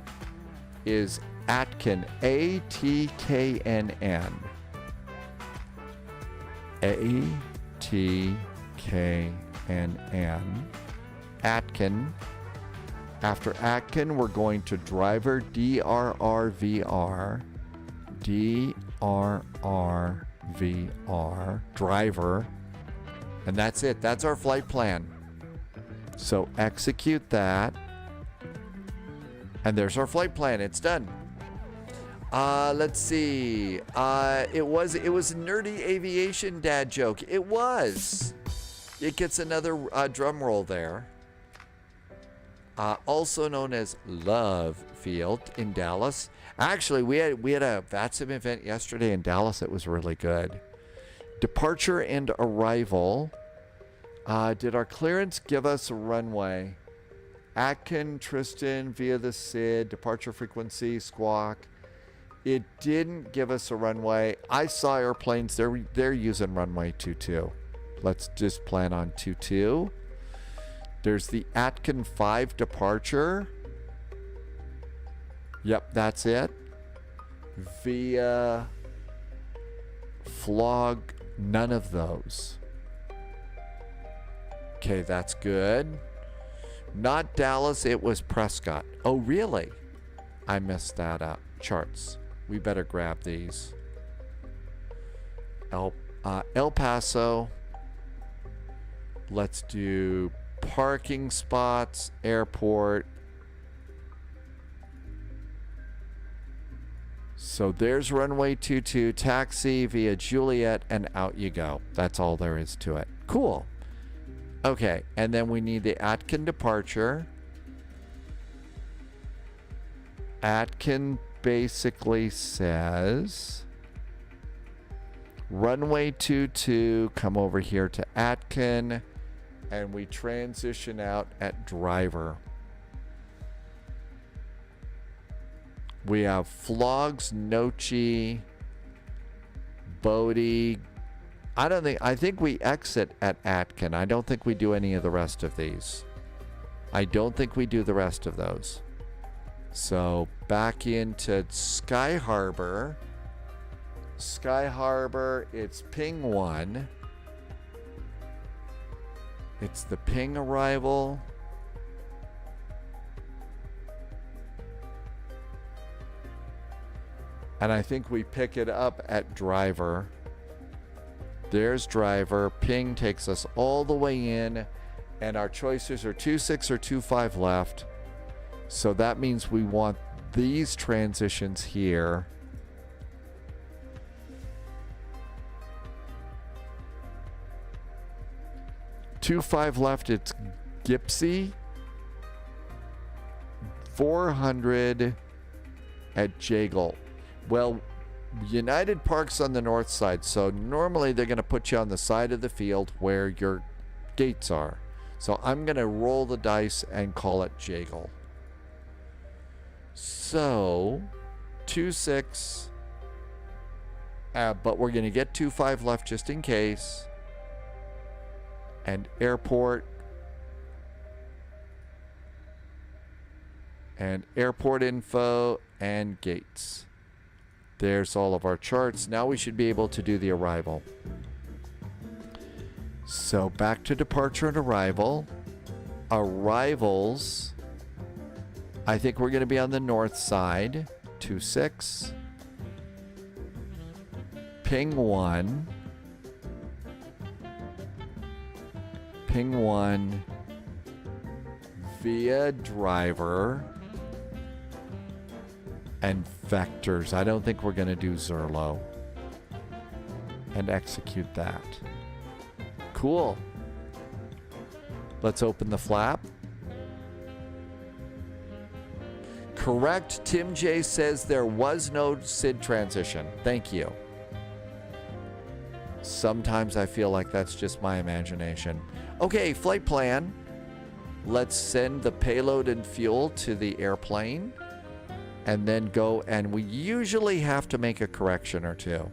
is Atkin, ATKNN. ATKNN. Atkin. After Atkin, we're going to driver DRRVR. DRRVR. Driver. And that's it. That's our flight plan. So execute that. And there's our flight plan. It's done. Let's see. It was a nerdy aviation dad joke. It was. It gets another drum roll there. Also known as Love Field in Dallas. Actually, we had a VATSIM event yesterday in Dallas. It was really good. Departure and arrival. Did our clearance give us a runway? Atkin, Tristan, via the SID, departure frequency, squawk. It didn't give us a runway. I saw airplanes, they're using runway 22. Let's just plan on 22. There's the Atkin 5 departure. Yep, that's it. Via flog, none of those. Okay, that's good. Not Dallas, it was Prescott. Oh, really? I messed that up. Charts. We better grab these. El Paso. Let's do parking spots, airport. So there's runway 22, taxi via Juliet, and out you go. That's all there is to it. Cool. Okay, and then we need the Atkin departure. Atkin basically says runway 22, come over here to Atkin, and we transition out at driver. We have Flogs, Nochi, Bodie. I think we exit at Atkin. I don't think we do any of the rest of these. I don't think we do the rest of those. So back into Sky Harbor. Sky Harbor, it's ping 1. It's the ping arrival. And I think we pick it up at driver. There's driver. Ping takes us all the way in. And our choices are 26 or 25 left. So that means we want these transitions here. Two 5 left, it's Gipsy. 400 at Jagle. Well, United Park's on the north side, so normally they're going to put you on the side of the field where your gates are. So I'm going to roll the dice and call it Jagle. So 2-6, but we're going to get 2-5 left just in case. And airport. And airport info and gates. There's all of our charts. Now we should be able to do the arrival. So back to departure and arrival. Arrivals. I think we're going to be on the north side. 2-6. Ping 1. Ping 1. Via driver. And vectors. I don't think we're going to do Zerlo. And execute that. Cool. Let's open the flap. Correct. Tim J says there was no SID transition. Thank you. Sometimes I feel like that's just my imagination. Okay, flight plan. Let's send the payload and fuel to the airplane. And then go, and we usually have to make a correction or two.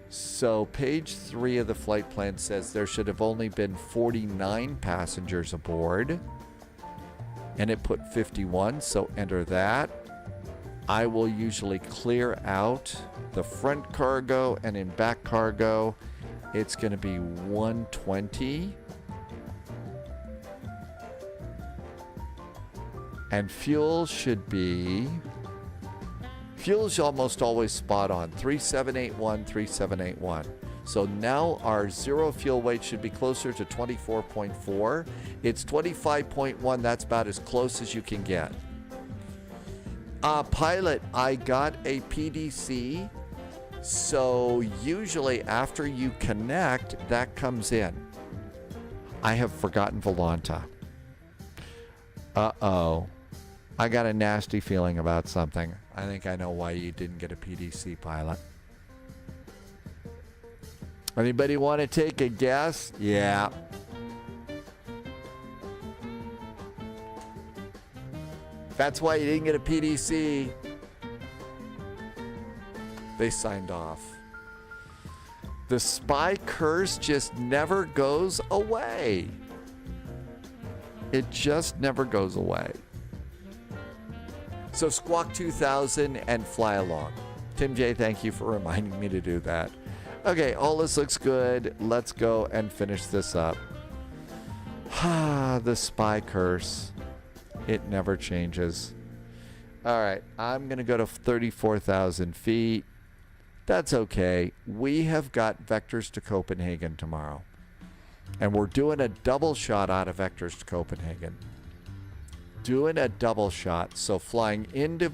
So page 3 of the flight plan says there should have only been 49 passengers aboard. And it put 51, so enter that. I will usually clear out the front cargo, and in back cargo, it's going to be 120. And fuel should be... Fuel's almost always spot on. 3781, 3781. So now our zero fuel weight should be closer to 24.4. It's 25.1. That's about as close as you can get. Pilot, I got a PDC. So usually after you connect, that comes in. I have forgotten Volanta. Uh-oh. I got a nasty feeling about something. I think I know why you didn't get a PDC, pilot. Anybody want to take a guess? Yeah. That's why you didn't get a PDC. They signed off. The spy curse just never goes away. It just never goes away. So squawk 2000 and fly along. Tim J, thank you for reminding me to do that. Okay, all this looks good. Let's go and finish this up. The spy curse. It never changes. All right, I'm going to go to 34,000 feet. That's okay. We have got vectors to Copenhagen tomorrow. And we're doing a double shot out of vectors to Copenhagen. Doing a double shot, so flying into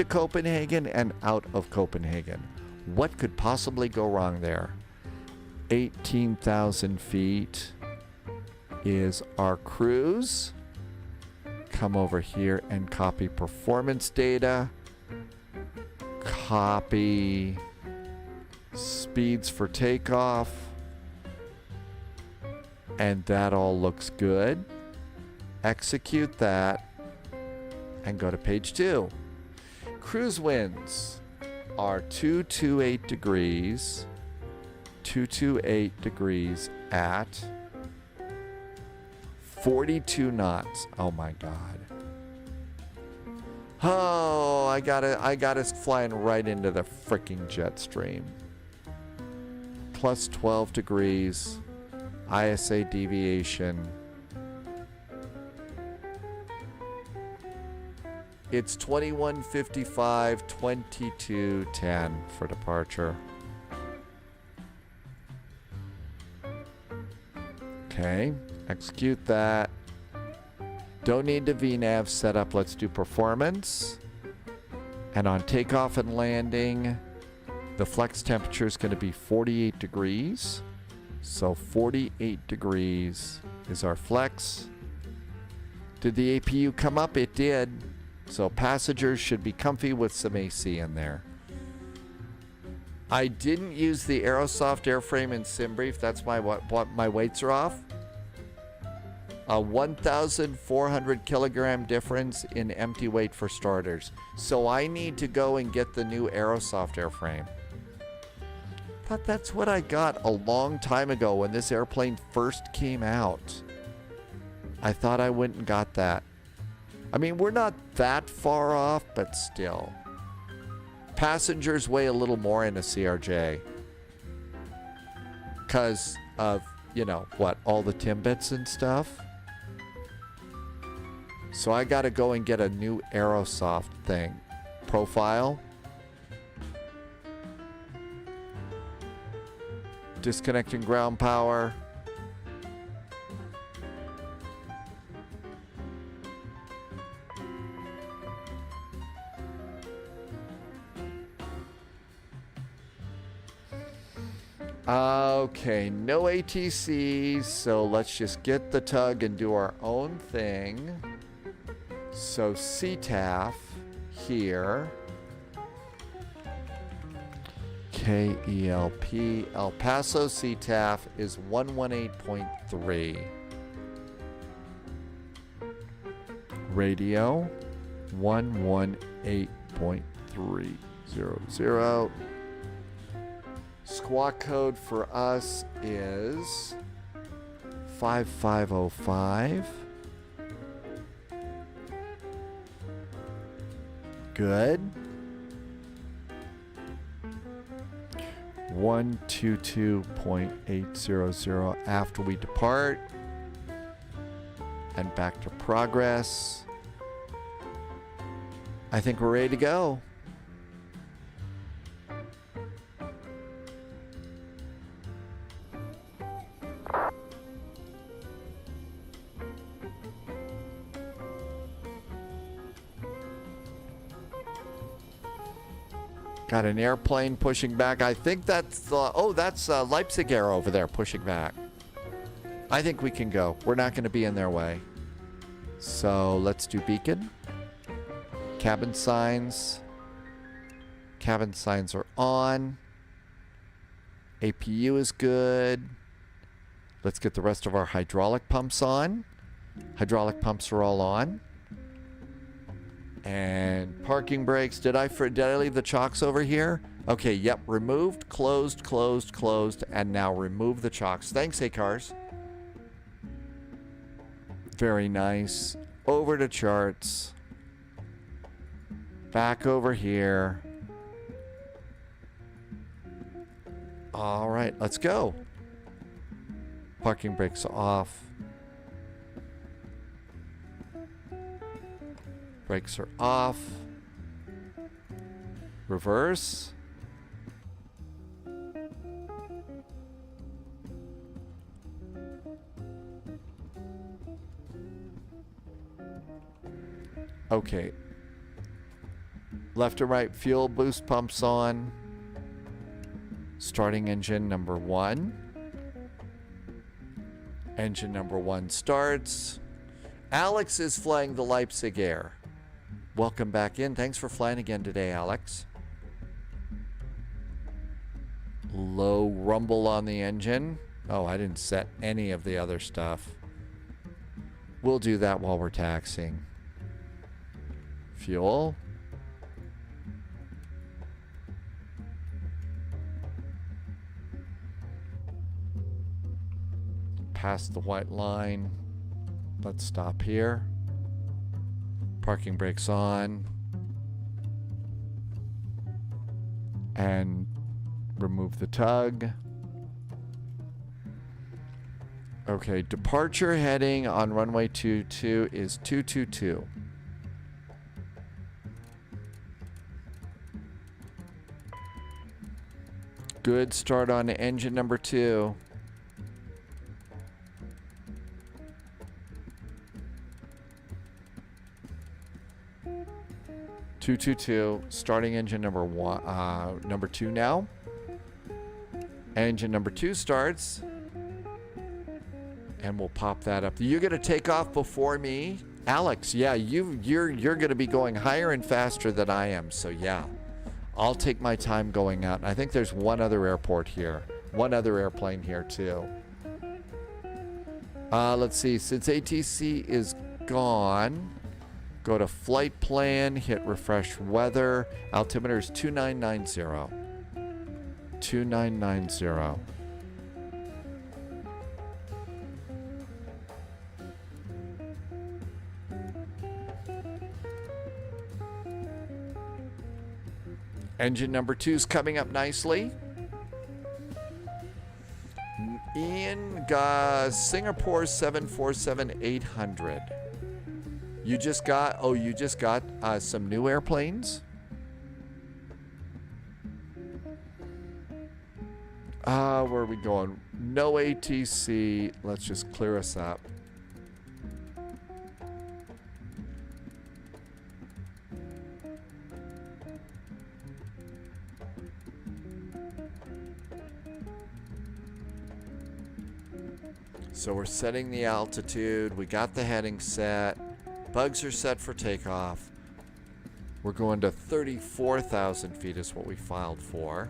Copenhagen and out of Copenhagen. What could possibly go wrong there? 18,000 feet is our cruise. Come over here and copy performance data. Copy speeds for takeoff. And that all looks good. Execute that. And go to page 2. Cruise winds are 228 degrees. 228 degrees at 42 knots. Oh my God. Oh, I got us flying right into the freaking jet stream. Plus 12 degrees. ISA deviation. It's 21:55, 22:10 for departure. Okay, execute that. Don't need the VNAV setup. Let's do performance. And on takeoff and landing, the flex temperature is going to be 48 degrees. So 48 degrees is our flex. Did the APU come up? It did. So passengers should be comfy with some AC in there. I didn't use the Aerosoft airframe in SimBrief. That's my what my weights are off. A 1,400 kilogram difference in empty weight for starters. So I need to go and get the new Aerosoft airframe. Thought that's what I got a long time ago when this airplane first came out. I thought I went and got that. I mean, we're not that far off, but still. Passengers weigh a little more in a CRJ. Because of, you know, what, all the Timbits and stuff. So I gotta go and get a new Aerosoft thing. Profile. Disconnecting ground power. Okay, no ATCs, so let's just get the tug and do our own thing. So CTAF here. KELP. El Paso CTAF is 118.3. Radio 118.300. Squawk code for us is 5505. Good. 122.800 after we depart. And back to progress. I think we're ready to go. Got an airplane pushing back. I think that's that's Leipzig Air over there pushing back. I think we can go. We're not going to be in their way. So let's do beacon. Cabin signs. Cabin signs are on. APU is good. Let's get the rest of our hydraulic pumps on. Hydraulic pumps are all on. And parking brakes. Did I leave the chocks over here? Okay, yep. Removed, closed, closed, closed, and now remove the chocks. Thanks, A-Cars. Very nice. Over to charts. Back over here. All right, let's go. Parking brakes off. Brakes are off. Reverse. Okay. Left and right fuel boost pumps on. Starting engine number 1. Engine number 1 starts. Alex is flying the Leipzig Air. Welcome back in. Thanks for flying again today, Alex. Low rumble on the engine. Oh, I didn't set any of the other stuff. We'll do that while we're taxiing. Fuel. Past the white line. Let's stop here. Parking brakes on. And remove the tug. Okay, departure heading on runway 22 is 222. Good start on engine number 2. Starting engine number 2 now. Engine number 2 starts. And we'll pop that up. You're gonna take off before me, Alex. Yeah, you're gonna be going higher and faster than I am. So yeah, I'll take my time going out. I think there's one other airport here, one other airplane here too. Let's see. Since ATC is gone, go to flight plan, hit refresh weather. Altimeter is 2990. 2990. Engine number 2 is coming up nicely. In Singapore 747-800. You just got some new airplanes? Where are we going? No ATC. Let's just clear us up. So we're setting the altitude. We got the heading set. Bugs are set for takeoff. We're going to 34,000 feet is what we filed for.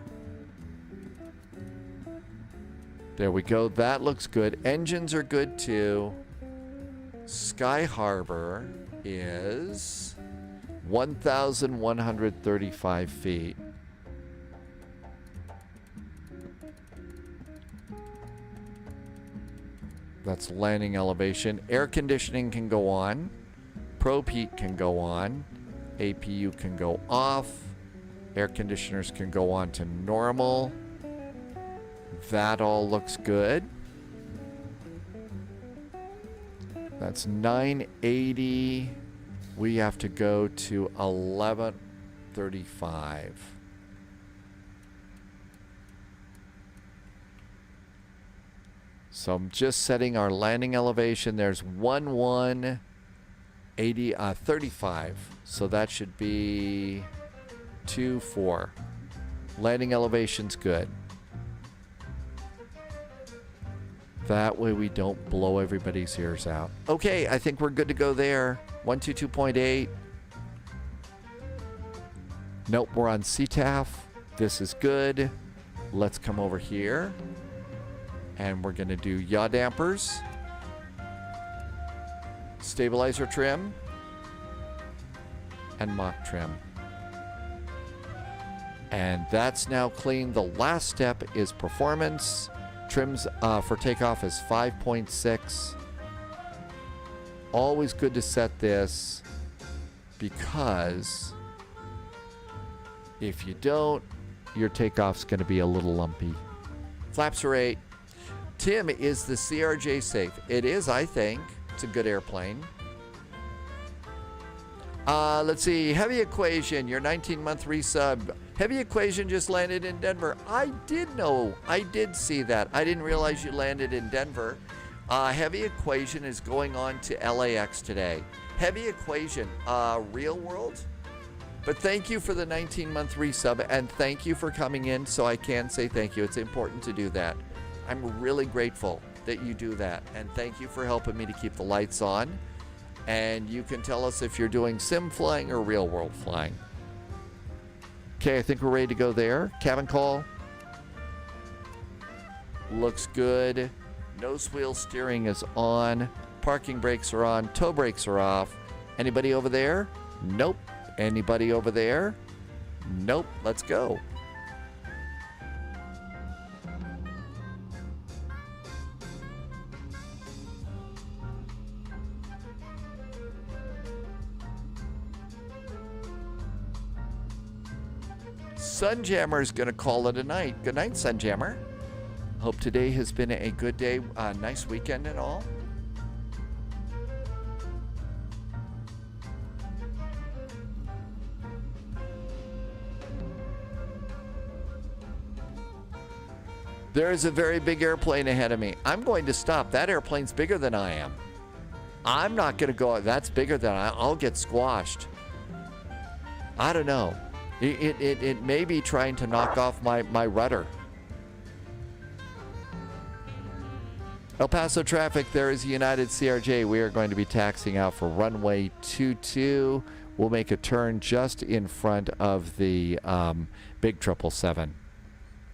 There we go. That looks good. Engines are good too. Sky Harbor is 1,135 feet. That's landing elevation. Air conditioning can go on. Probe heat can go on. APU can go off. Air conditioners can go on to normal. That all looks good. That's 980. We have to go to 1135. So I'm just setting our landing elevation. There's 35. So that should be 24. Landing elevation's good. That way we don't blow everybody's ears out. Okay, I think we're good to go there. 122.8. Nope, we're on CTAF. This is good. Let's come over here. And we're going to do yaw dampers. Stabilizer trim. And mock trim. And that's now clean. The last step is performance. Trims for takeoff is 5.6. Always good to set this because if you don't, your takeoff's going to be a little lumpy. Flaps are 8. Tim, is the CRJ safe? It is, I think. It's a good airplane. Let's see. Heavy Equation, your 19-month resub. Heavy Equation just landed in Denver. I did know. I did see that. I didn't realize you landed in Denver. Heavy Equation is going on to LAX today. Heavy Equation, real world? But thank you for the 19-month resub, and thank you for coming in so I can say thank you. It's important to do that. I'm really grateful that you do that, and thank you for helping me to keep the lights on. And you can tell us if you're doing sim flying or real world flying. Okay, I think we're ready to go there. Cabin call. Looks good. Nose wheel steering is on. Parking brakes are on. Toe brakes are off. Anybody over there? Nope. Anybody over there? Nope. Let's go. Sunjammer is going to call it a night. Good night, Sunjammer. Hope today has been a good day. Nice weekend and all. There is a very big airplane ahead of me. I'm going to stop. That airplane's bigger than I am. I'm not going to go. That's bigger than I'll get squashed. I don't know. It may be trying to knock off my rudder. El Paso traffic, there is United CRJ. We are going to be taxiing out for runway 22. We'll make a turn just in front of the big 777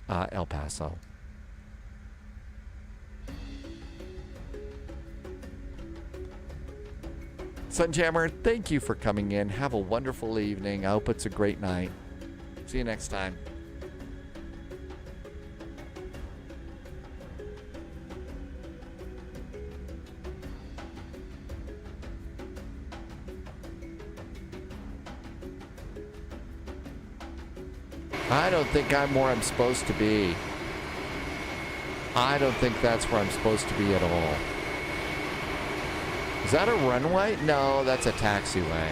El Paso. Sunjammer, thank you for coming in. Have a wonderful evening. I hope it's a great night. See you next time. I don't think I'm where I'm supposed to be. I don't think that's where I'm supposed to be at all. Is that a runway? No, that's a taxiway.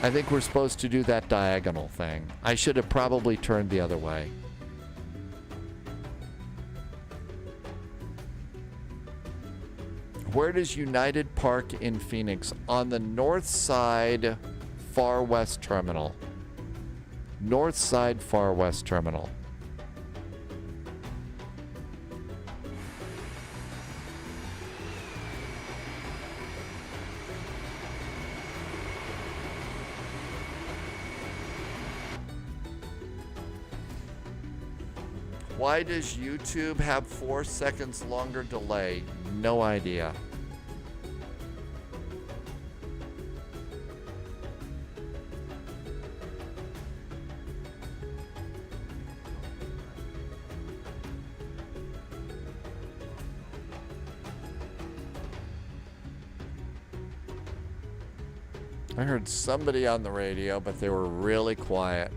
I think we're supposed to do that diagonal thing. I should have probably turned the other way. Where does United park in Phoenix? On the north side, far west terminal. North side, far west terminal. Why does YouTube have 4 seconds longer delay? No idea. I heard somebody on the radio, but they were really quiet.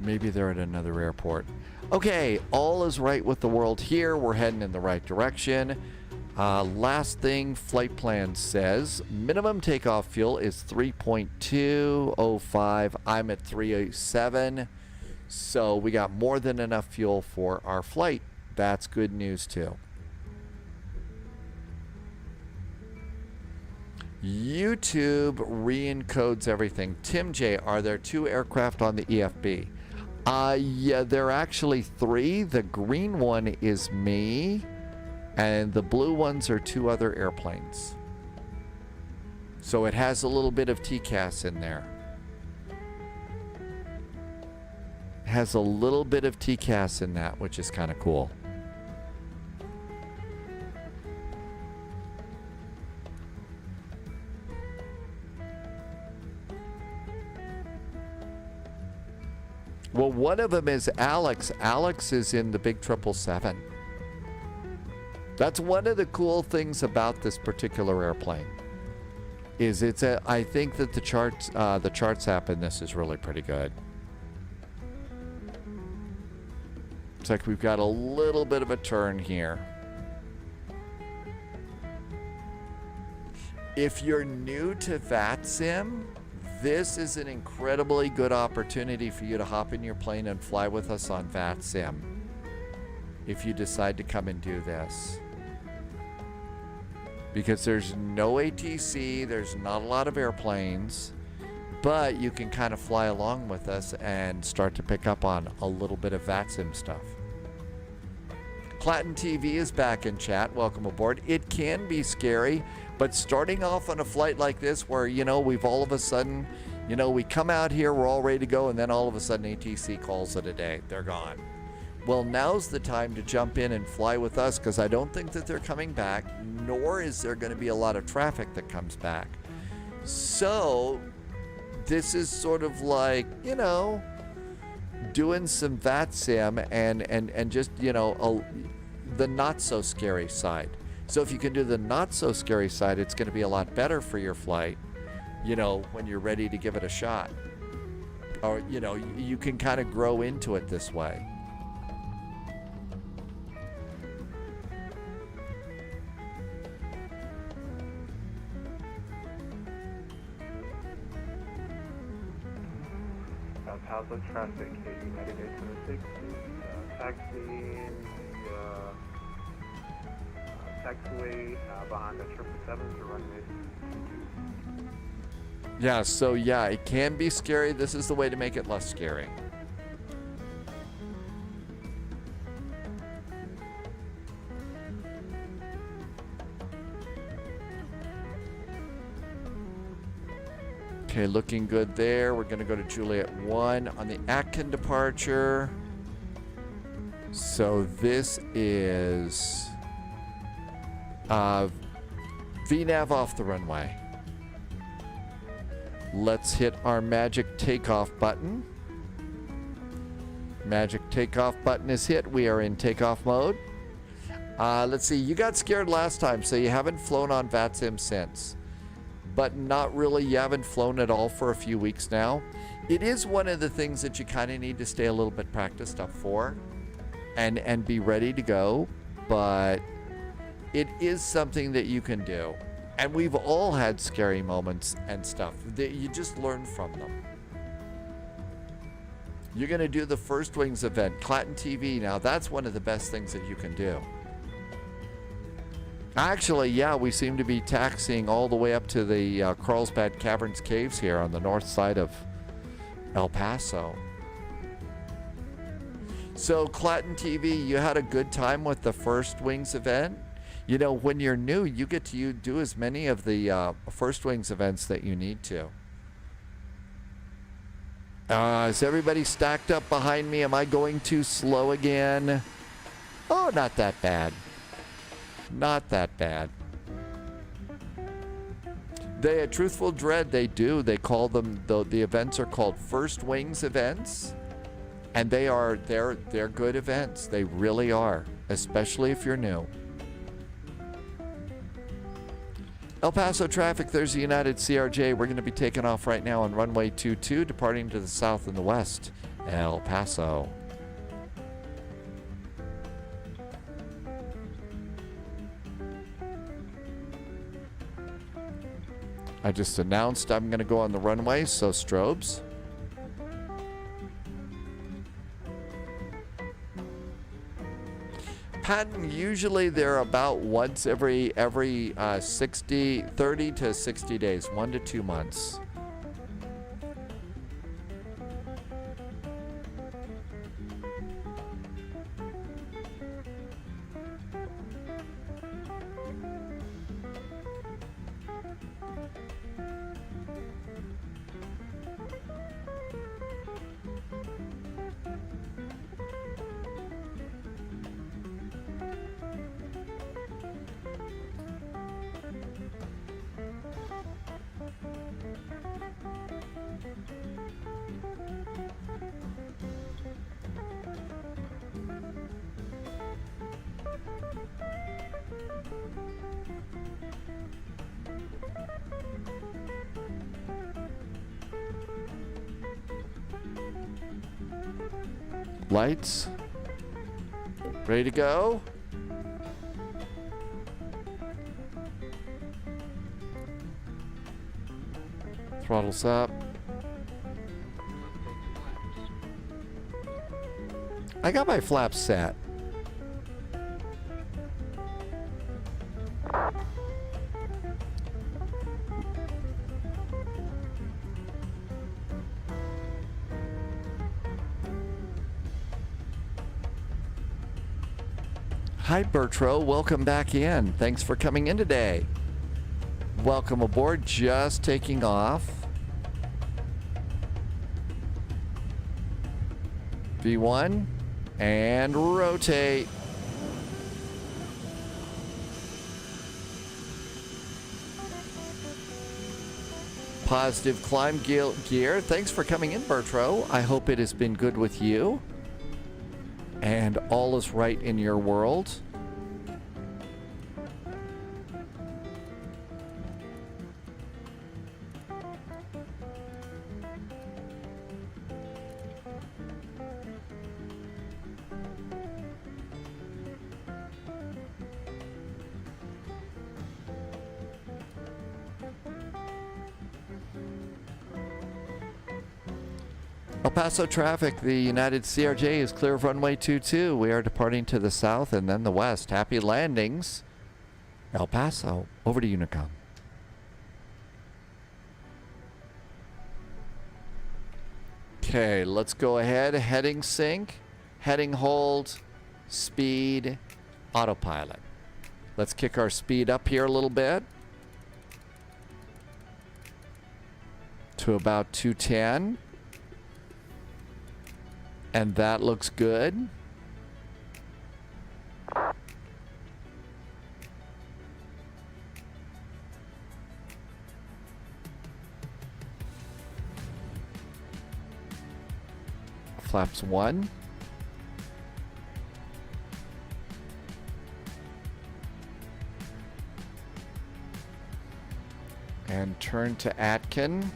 Maybe they're at another airport. Okay, all is right with the world here. We're heading in the right direction. Last thing flight plan says, minimum takeoff fuel is 3.205. I'm at 307. So we got more than enough fuel for our flight. That's good news too. YouTube re-encodes everything. Tim J, are there 2 aircraft on the EFB? Yeah, there are actually 3. The green one is me, and the blue ones are 2 other airplanes. So it has a little bit of TCAS in there. It has a little bit of TCAS in that, which is kind of cool. Well, one of them is Alex. Alex is in the big 777. That's one of the cool things about this particular airplane. Is it's a, I think that the charts app in this is really pretty good. It's like we've got a little bit of a turn here. If you're new to VATSIM, this is an incredibly good opportunity for you to hop in your plane and fly with us on VATSIM if you decide to come and do this. Because there's no ATC, there's not a lot of airplanes, but you can kind of fly along with us and start to pick up on a little bit of VATSIM stuff. Clatton TV is back in chat. Welcome aboard. It can be scary, but starting off on a flight like this where, you know, we've all of a sudden, you know, we come out here, we're all ready to go, and then all of a sudden ATC calls it a day. They're gone. Well, now's the time to jump in and fly with us, because I don't think that they're coming back, nor is there going to be a lot of traffic that comes back. So this is sort of like, you know, doing some VATSIM and just, you know, the not so scary side. So if you can do the not so scary side, it's going to be a lot better for your flight, you know, when you're ready to give it a shot. Or, you know, you can kind of grow into it this way. How's traffic? United 826 taxiing taxiway behind the 777 to runway 22. Yeah, so yeah, it can be scary. This is the way to make it less scary. Okay, looking good there. We're going to go to Juliet 1 on the Atkin departure. So this is VNAV off the runway. Let's hit our magic takeoff button. Magic takeoff button is hit. We are in takeoff mode. Let's see, you got scared last time, so you haven't flown on VATSIM since. But not really, you haven't flown at all for a few weeks now. It is one of the things that you kind of need to stay a little bit practiced up for and be ready to go. But it is something that you can do. And we've all had scary moments and stuff that you just learn from them. You're going to do the First Wings event, Clatton TV. Now, that's one of the best things that you can do. Actually, yeah, we seem to be taxiing all the way up to the Carlsbad Caverns Caves here on the north side of El Paso. So, Clatton TV, you had a good time with the First Wings event? You know, when you're new, you get to do as many of the First Wings events that you need to. Is everybody stacked up behind me? Am I going too slow again? Oh, not that bad. Not that bad. They at Truthful Dread, they do. They call them, the events are called First Wings events. And they're good events. They really are. Especially if you're new. El Paso traffic, there's the United CRJ. We're going to be taking off right now on runway 22, departing to the south and the west. El Paso. I just announced I'm going to go on the runway, so strobes. Patent, usually they're about once every 30 to 60 days, 1 to 2 months. Lights. Ready to go? Throttles up. I got my flaps set. Hi, Bertro. Welcome back in. Thanks for coming in today. Welcome aboard. Just taking off. V1 and rotate. Positive climb gear. Thanks for coming in, Bertro. I hope it has been good with you. And all is right in your world. El Paso traffic, the United CRJ is clear of runway 22. We are departing to the south and then the west. Happy landings. El Paso, over to Unicom. Okay, let's go ahead. Heading sync, heading hold, speed, autopilot. Let's kick our speed up here a little bit to about 210. And that looks good. flaps 1. And turn to Atkin.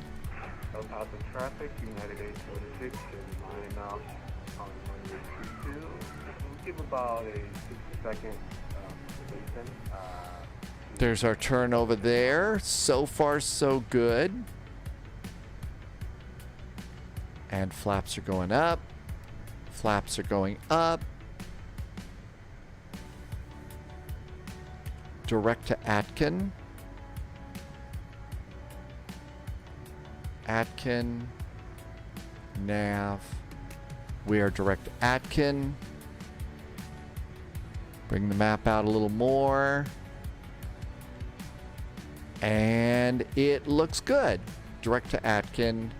El Paso traffic, United 826, and line up on runway 22. We'll give about a 60-second relation. There's our turn over there. So far, so good. And flaps are going up. Flaps are going up. Direct to Atkin. Atkin. Nav. We are direct Atkin. Bring the map out a little more. And it looks good. Direct to Atkin.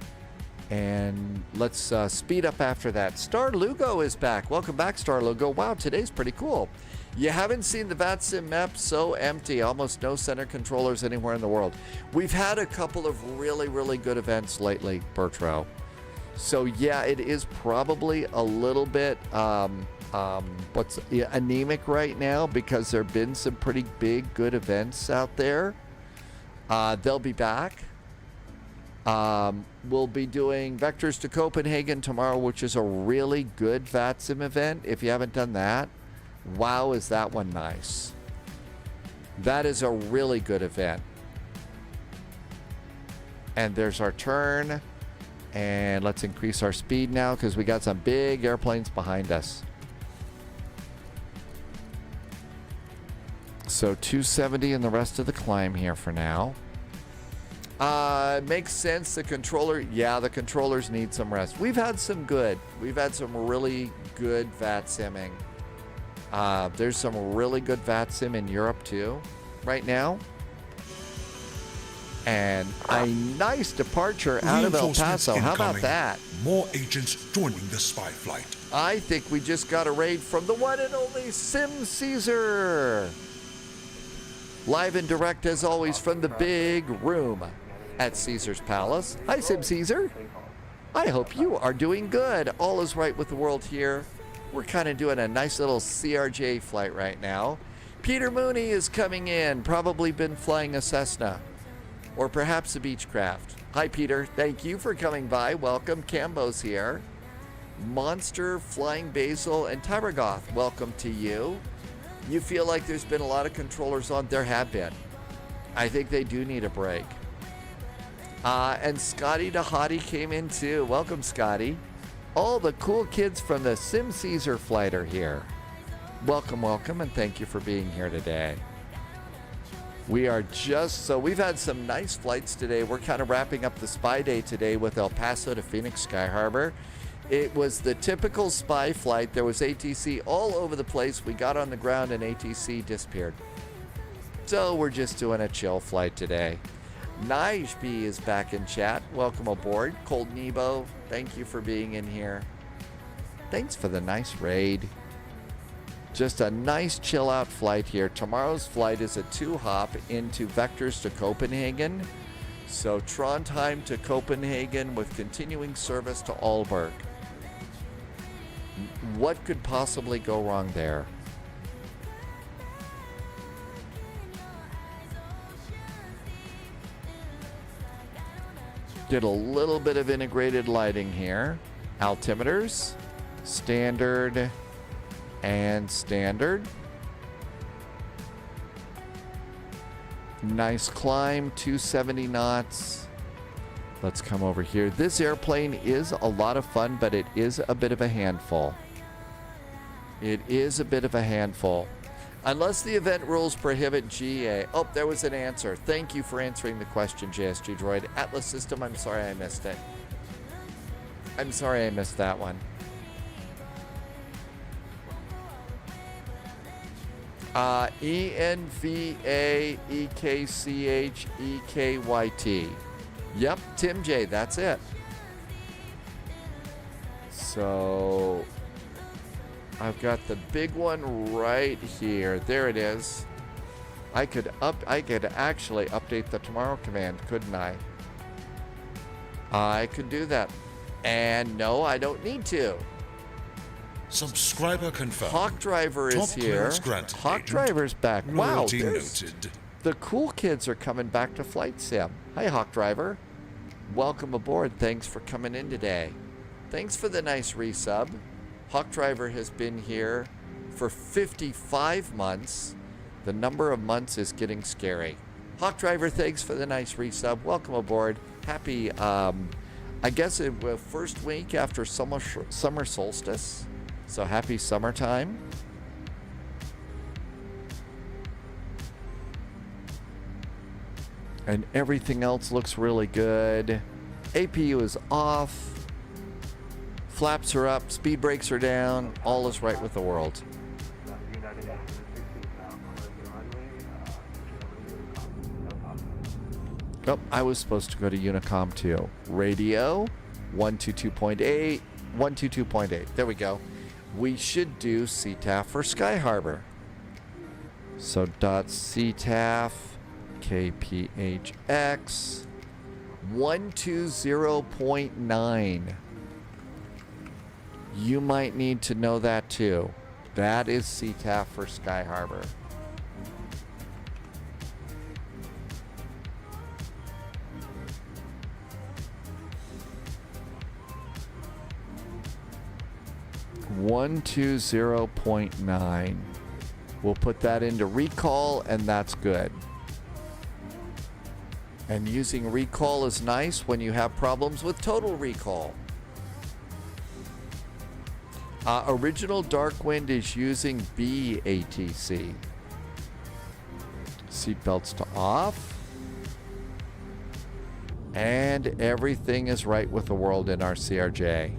And let's speed up after that. Star Lugo is back. Welcome back, Star Lugo. Wow, today's pretty cool. You haven't seen the VATSIM map, so empty. Almost no center controllers anywhere in the world. We've had a couple of really, really good events lately, Bertro. So yeah, it is probably a little bit anemic right now because there have been some pretty big, good events out there. They'll be back. We'll be doing Vectors to Copenhagen tomorrow, which is a really good VATSIM event. If you haven't done that, wow, is that one nice. That is a really good event. And there's our turn. And let's increase our speed now because we got some big airplanes behind us. So 270 and the rest of the climb here for now. Makes sense. The controller, yeah, the controllers need some rest. We've had some really good VATSIMing. There's some really good VATSIM in Europe too, right now. And a nice departure out of El Paso. How about that? More agents joining the spy flight. I think we just got a raid from the one and only Sim Caesar. Live and direct as always from the big room at Caesar's Palace. Hi, Sim Caesar. I hope you are doing good. All is right with the world here. We're kind of doing a nice little CRJ flight right now. Peter Mooney is coming in, probably been flying a Cessna or perhaps a Beechcraft. Hi, Peter. Thank you for coming by. Welcome. Cambo's here. Monster, Flying Basil, and Tyragoth, welcome to you. You feel like there's been a lot of controllers on? There have been. I think they do need a break. And Scotty the Hottie came in too. Welcome, Scotty. All the cool kids from the Sim Caesar flight are here. Welcome, welcome, and thank you for being here today. We've had some nice flights today. We're kind of wrapping up the spy day today with El Paso to Phoenix Sky Harbor. It was the typical spy flight. There was ATC all over the place. We got on the ground and ATC disappeared. So we're just doing a chill flight today. Nige B is back in chat. Welcome aboard. Cold Nebo, thank you for being in here. Thanks for the nice raid. Just a nice chill out flight here. Tomorrow's flight is a 2-hop into Vectors to Copenhagen. So Trondheim to Copenhagen with continuing service to Aalborg. What could possibly go wrong there? Did a little bit of integrated lighting here. Altimeters, standard, and standard. Nice climb, 270 knots. Let's come over here. This airplane is a lot of fun, but it is a bit of a handful. It is a bit of a handful. Unless the event rules prohibit GA. Oh, there was an answer. Thank you for answering the question, JSG Droid. Atlas System, I'm sorry I missed it. I'm sorry I missed that one. ENVAEKCHEKYT. Yep, Tim J, that's it. So I've got the big one right here. There it is. I could actually update the tomorrow command, couldn't I? I could do that. And no, I don't need to. Subscriber confirmed. Hawk Driver is Top here. clearance granted, Hawk Agent. Driver's back. Wow, Loyalty there's- noted. the cool kids are coming back to Flight Sim. Hi, Hawk Driver. Welcome aboard. Thanks for coming in today. Thanks for the nice resub. Hawk Driver has been here for 55 months. The number of months is getting scary. Hawk Driver, thanks for the nice resub. Welcome aboard. Happy, I guess it was first week after summer solstice. So happy summertime. And everything else looks really good. APU is off. Flaps are up. Speed brakes are down. All is right with the world. United Nations 16 now. Closing runway. Oh, I was supposed to go to Unicom too. Radio 122.8. 122.8. There we go. We should do CTAF for Sky Harbor. So .CTAF KPHX 120.9. You might need to know that too. That is CTAF for Sky Harbor. .9. We'll put that into recall, and that's good. And using recall is nice when you have problems with total recall. Original Darkwind is using BATC. Seatbelts to off. And everything is right with the world in our CRJ.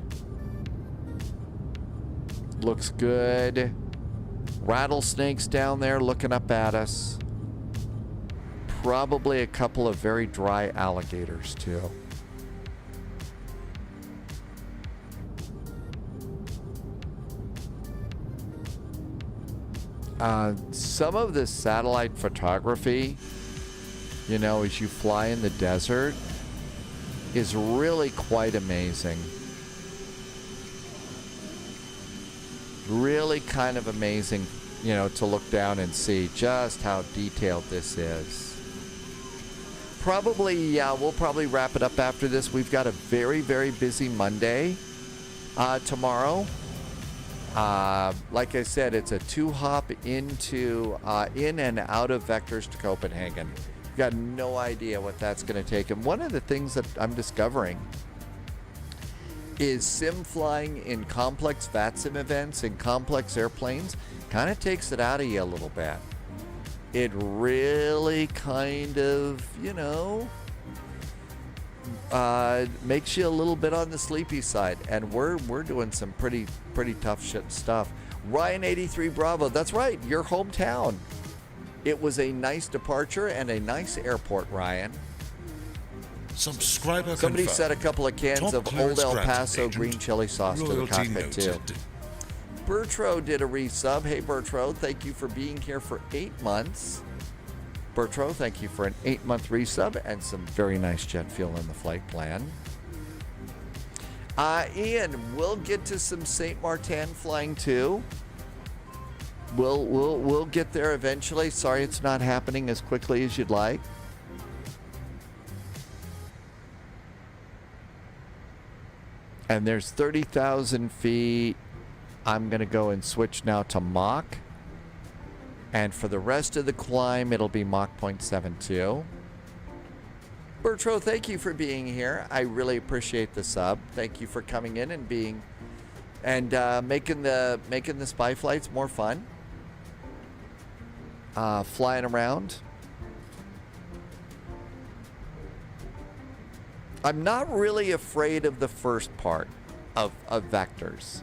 Looks good. Rattlesnakes down there looking up at us. Probably a couple of very dry alligators too. Some of the satellite photography, you know, as you fly in the desert, is really quite amazing. Really kind of amazing, you know, to look down and see just how detailed this is. Probably, yeah, we'll probably wrap it up after this. We've got a very, very busy Monday tomorrow. Like I said, it's a 2-hop into in and out of Vectors to Copenhagen. You've got no idea what that's going to take. And one of the things that I'm discovering is sim flying in complex VATSIM events and complex airplanes kind of takes it out of you a little bit. It really kind of, you know, makes you a little bit on the sleepy side. And we're doing some pretty tough shit stuff. Ryan 83 Bravo, that's right, your hometown. It was a nice departure and a nice airport, Ryan. Subscriber Somebody confirmed. set a couple of cans Top of clearance Old El granted, Paso Agent. green chili sauce to the Loyalty cockpit too. noted. Bertro did a resub. Hey Bertro, thank you for being here for 8 months. Bertro, thank you for an 8-month resub and some very nice jet fuel in the flight plan. Ian, we'll get to some St. Martin flying too. We'll get there eventually. Sorry it's not happening as quickly as you'd like. And there's 30,000 feet. I'm going to go and switch now to Mach. And for the rest of the climb, it'll be Mach 0.72. Bertro, thank you for being here. I really appreciate the sub. Thank you for coming in and being and making the spy flights more fun. Flying around. I'm not really afraid of the first part of Vectors.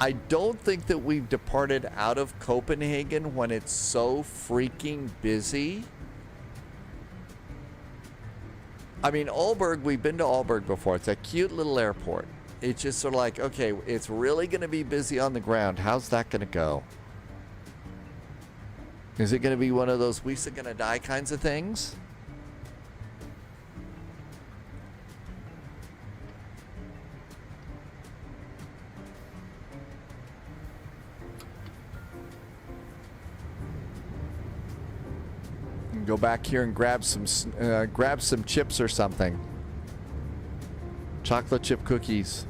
I don't think that we've departed out of Copenhagen when it's so freaking busy. I mean, Aalborg, we've been to Aalborg before. It's a cute little airport. It's just sort of like, okay, it's really going to be busy on the ground. How's that going to go? Is it going to be one of those we're going to die kinds of things? Go back here and grab some chips or something. Chocolate chip cookies.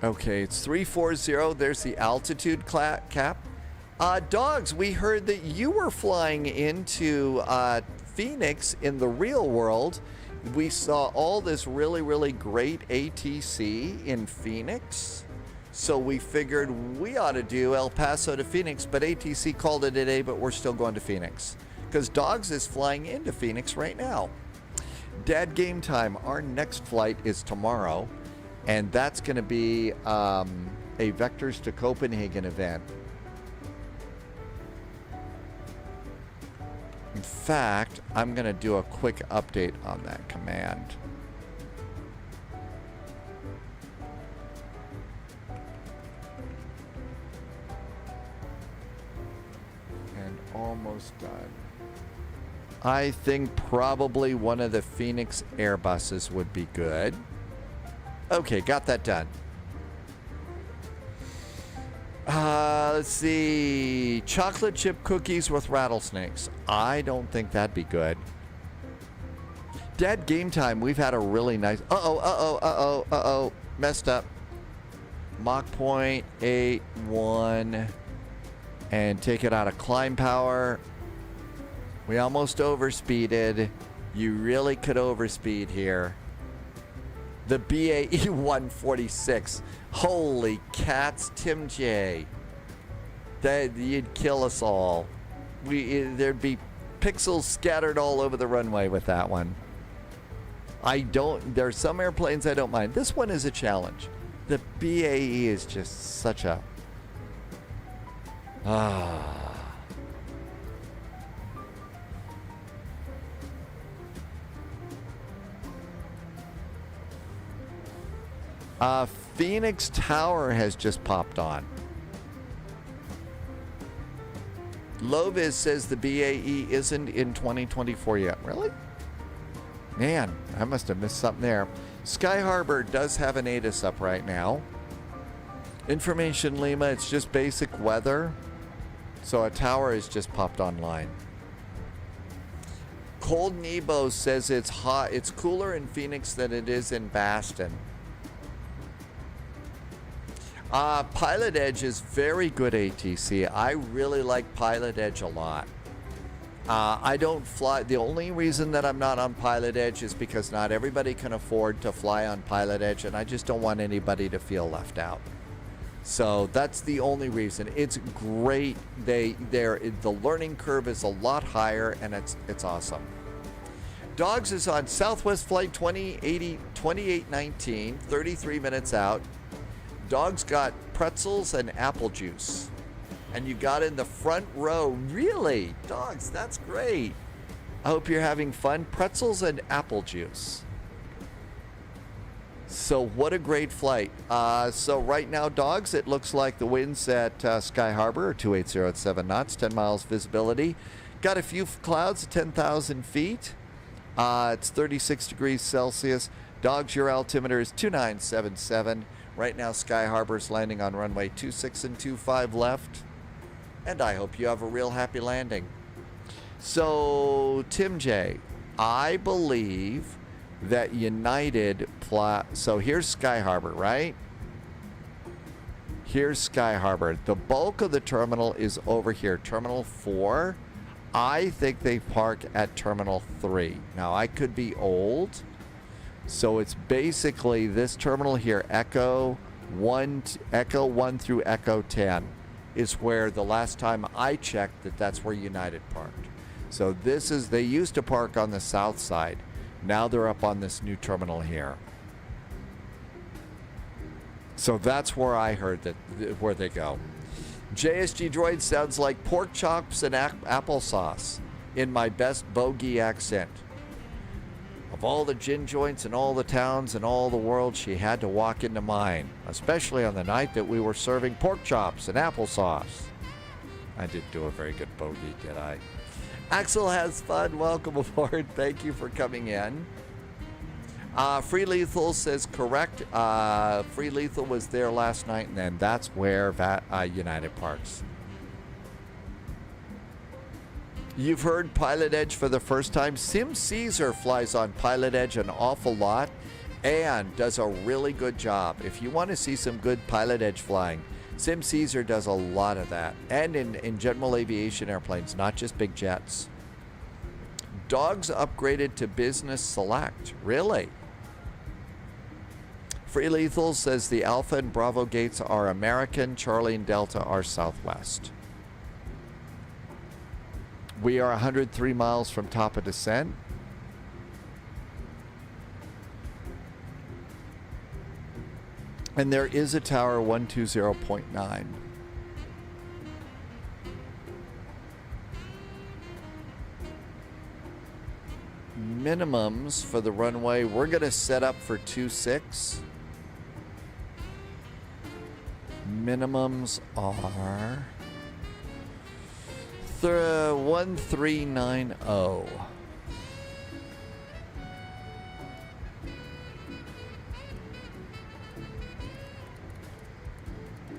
Okay, it's 340. There's the altitude cap. Dogs, we heard that you were flying into Phoenix in the real world. We saw all this really, really great ATC in Phoenix. So we figured we ought to do El Paso to Phoenix, but ATC called it a day, but we're still going to Phoenix. Because Dogs is flying into Phoenix right now. Dad Game Time, our next flight is tomorrow. And that's going to be a Vectors to Copenhagen event. In fact, I'm going to do a quick update on that command. And almost done. I think probably one of the Phoenix Airbuses would be good. Okay, got that done. Let's see. Chocolate chip cookies with rattlesnakes. I don't think that'd be good. Dead Game Time. We've had a really nice... Messed up. Mach point 8-1. And take it out of climb power. We almost overspeeded. You really could overspeed here. The BAE 146. Holy cats, Tim J. You'd kill us all. There'd be pixels scattered all over the runway with that one. There's some airplanes I don't mind. This one is a challenge. The BAE is just such a... Phoenix Tower has just popped on. Loviz says the BAE isn't in 2024 yet. Really? Man, I must have missed something there. Sky Harbor does have an ATIS up right now. Information Lima, it's just basic weather. So a tower has just popped online. Cold Nebo says it's hot. It's cooler in Phoenix than it is in Baston. Pilot Edge is very good ATC. I really like Pilot Edge a lot. I don't fly. The only reason that I'm not on Pilot Edge is because not everybody can afford to fly on Pilot Edge, and I just don't want anybody to feel left out. So that's the only reason. It's great. The learning curve is a lot higher, and it's awesome. Dogs is on Southwest Flight 2819, 33 minutes out. Dogs got pretzels and apple juice. And you got in the front row. Really? Dogs, that's great. I hope you're having fun. Pretzels and apple juice. So what a great flight. So right now, Dogs, it looks like the winds at Sky Harbor are 280 at 7 knots, 10 miles visibility. Got a few clouds at 10,000 feet. It's 36 degrees Celsius. Dogs, your altimeter is 2977. Right now, Sky Harbor's landing on runway 26 and 25 left. And I hope you have a real happy landing. So, Tim J, I believe that United... So here's Sky Harbor, right? Here's Sky Harbor. The bulk of the terminal is over here. Terminal 4. I think they park at Terminal 3. Now, I could be old. So it's basically this terminal here, Echo 1 through Echo 10, is where the last time I checked that's where United parked. So they used to park on the south side. Now they're up on this new terminal here. So that's where I heard where they go. JSG Droid sounds like pork chops and applesauce in my best bogey accent. Of all the gin joints in all the towns in all the world, she had to walk into mine, especially on the night that we were serving pork chops and applesauce. I didn't do a very good bogey, did I? Axel has fun. Welcome aboard. Thank you for coming in. Free Lethal says correct. Free Lethal was there last night, and then that's where United parks. You've heard Pilot Edge for the first time. Sim Caesar flies on Pilot Edge an awful lot and does a really good job. If you want to see some good Pilot Edge flying, Sim Caesar does a lot of that. And in general aviation airplanes, not just big jets. Dogs upgraded to Business Select. Really? Free Lethal says the Alpha and Bravo gates are American, Charlie and Delta are Southwest. We are 103 miles from top of descent. And there is a tower 120.9. Minimums for the runway, we're going to set up for 26. Minimums are 1390.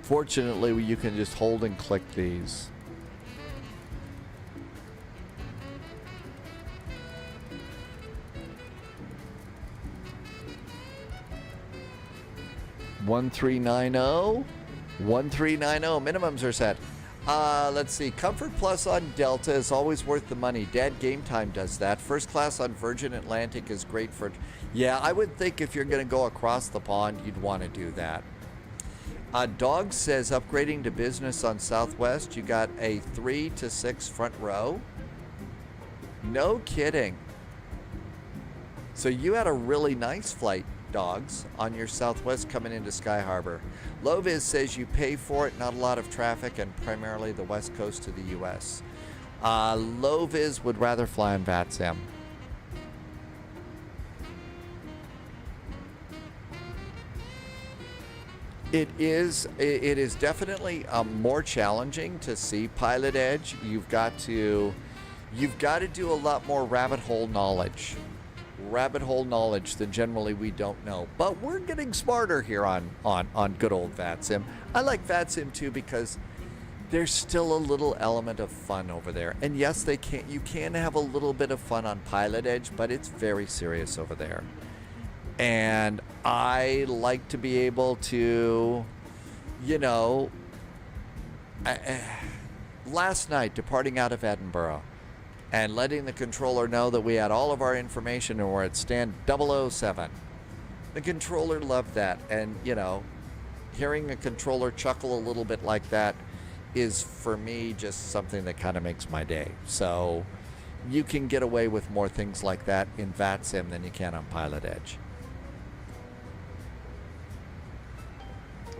Fortunately, you can just hold and click these. (1390) 1390 minimums are set. Let's see. Comfort Plus on Delta is always worth the money. Dad Game Time does that. First class on Virgin Atlantic is great for... Yeah, I would think if you're going to go across the pond, you'd want to do that. Dog says upgrading to business on Southwest, you got a 3 to 6 front row. No kidding. So you had a really nice flight, Dogs, on your Southwest coming into Sky Harbor. Loviz says you pay for it, not a lot of traffic, and primarily the west coast of the U.S. Loviz would rather fly on VATSIM. It is definitely more challenging to see Pilot Edge. You've got to do a lot more rabbit hole knowledge than generally we don't know. But we're getting smarter here on good old VATSIM. I like VATSIM too because there's still a little element of fun over there. And yes, you can have a little bit of fun on Pilot Edge, but it's very serious over there. And I like to be able to, last night departing out of Edinburgh and letting the controller know that we had all of our information and we're at stand 007. The controller loved that. And, hearing a controller chuckle a little bit like that is, for me, just something that kind of makes my day. So you can get away with more things like that in VATSIM than you can on Pilot Edge.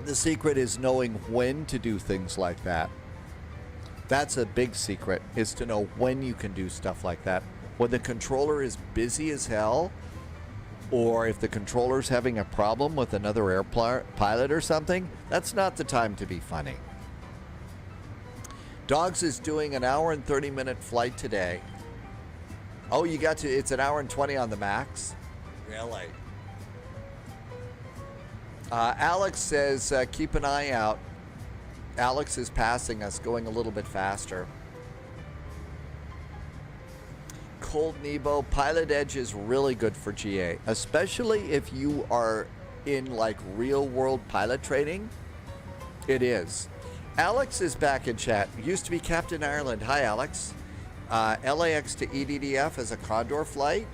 The secret is knowing when to do things like that. That's a big secret, is to know when you can do stuff like that. When the controller is busy as hell, or if the controller's having a problem with another pilot or something, that's not the time to be funny. Dogs is doing an hour and 30-minute flight today. Oh, it's an hour and 20 on the max? Really? Alex says, keep an eye out. Alex is passing us, going a little bit faster. Cold Nebo, Pilot Edge is really good for GA, especially if you are in real world pilot training. It is. Alex is back in chat. Used to be Captain Ireland. Hi, Alex. LAX to EDDF as a Condor flight,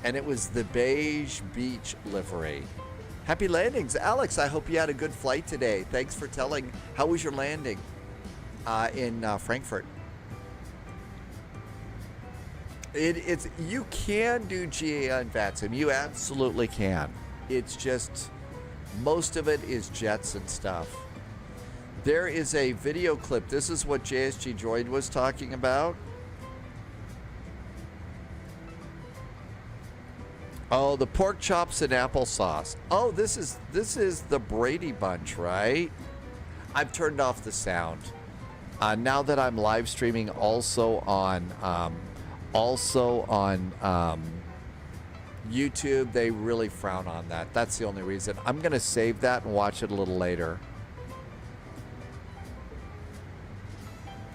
and it was the beige beach livery. Happy landings, Alex. I hope you had a good flight today. Thanks for telling. How was your landing in Frankfurt? You can do GA on VATSIM. You absolutely can. It's just most of it is jets and stuff. There is a video clip. This is what JSG Droid was talking about. Oh, the pork chops and applesauce. Oh, this is the Brady Bunch, right? I've turned off the sound. Now that I'm live streaming also on YouTube, they really frown on that. That's the only reason. I'm going to save that and watch it a little later.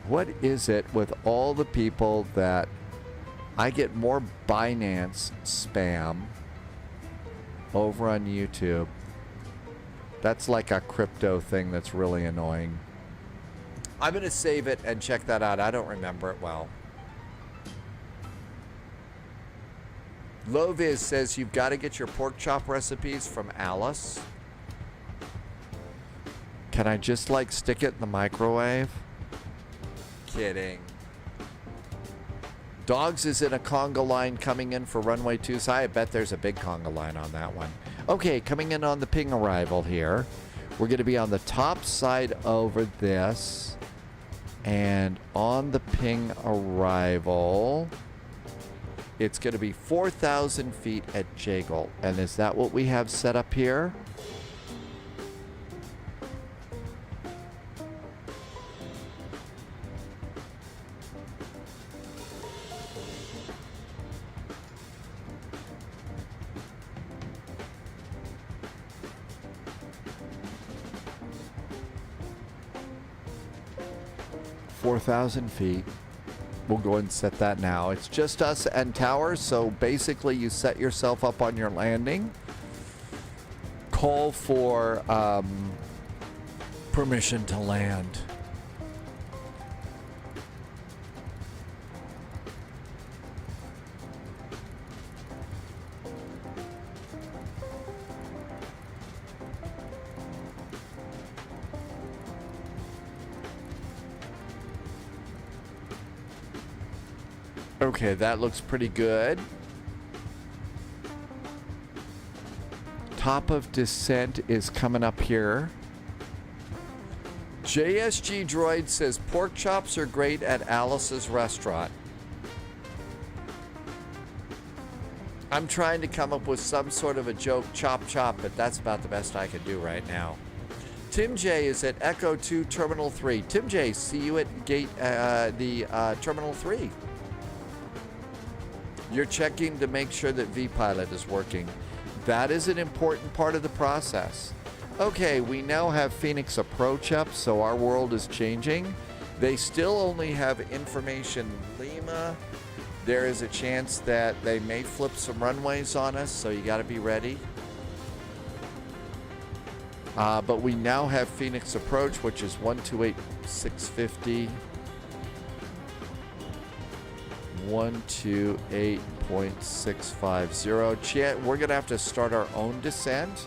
What is it with all the people that I get more Binance spam over on YouTube? That's like a crypto thing that's really annoying. I'm going to save it and check that out. I don't remember it well. Loviz says you've got to get your pork chop recipes from Alice. Can I just like stick it in the microwave? Kidding. Dogs is in a conga line coming in for runway 2. I bet there's a big conga line on that one. Okay, coming in on the ping arrival here. We're going to be on the top side over this. And on the ping arrival, it's going to be 4,000 feet at Jaggle. And is that what we have set up here? $4,000 feet. We'll go and set that now. It's just us and towers, so basically you set yourself up on your landing. Call for permission to land. Okay, that looks pretty good. Top of descent is coming up here. JSG Droid says pork chops are great at Alice's restaurant. I'm trying to come up with some sort of a joke, chop, but that's about the best I can do right now. Tim J is at Echo 2 Terminal 3. Tim J, see you at gate Terminal 3. You're checking to make sure that vPilot is working. That is an important part of the process. Okay, we now have Phoenix approach up, so our world is changing. They still only have information Lima. There is a chance that they may flip some runways on us, so you got to be ready. But we now have Phoenix approach, which is 128.650. 128.650. We're going to have to start our own descent.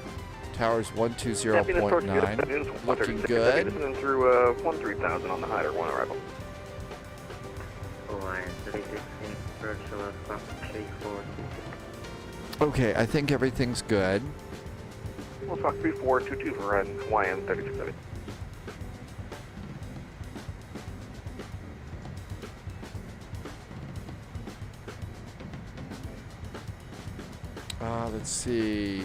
Towers 120.9. Looking good. Through 13,000 on the Hyder 1 arrival. Okay, I think everything's good. We'll talk 3422 for Hawaiian 3670. Let's see.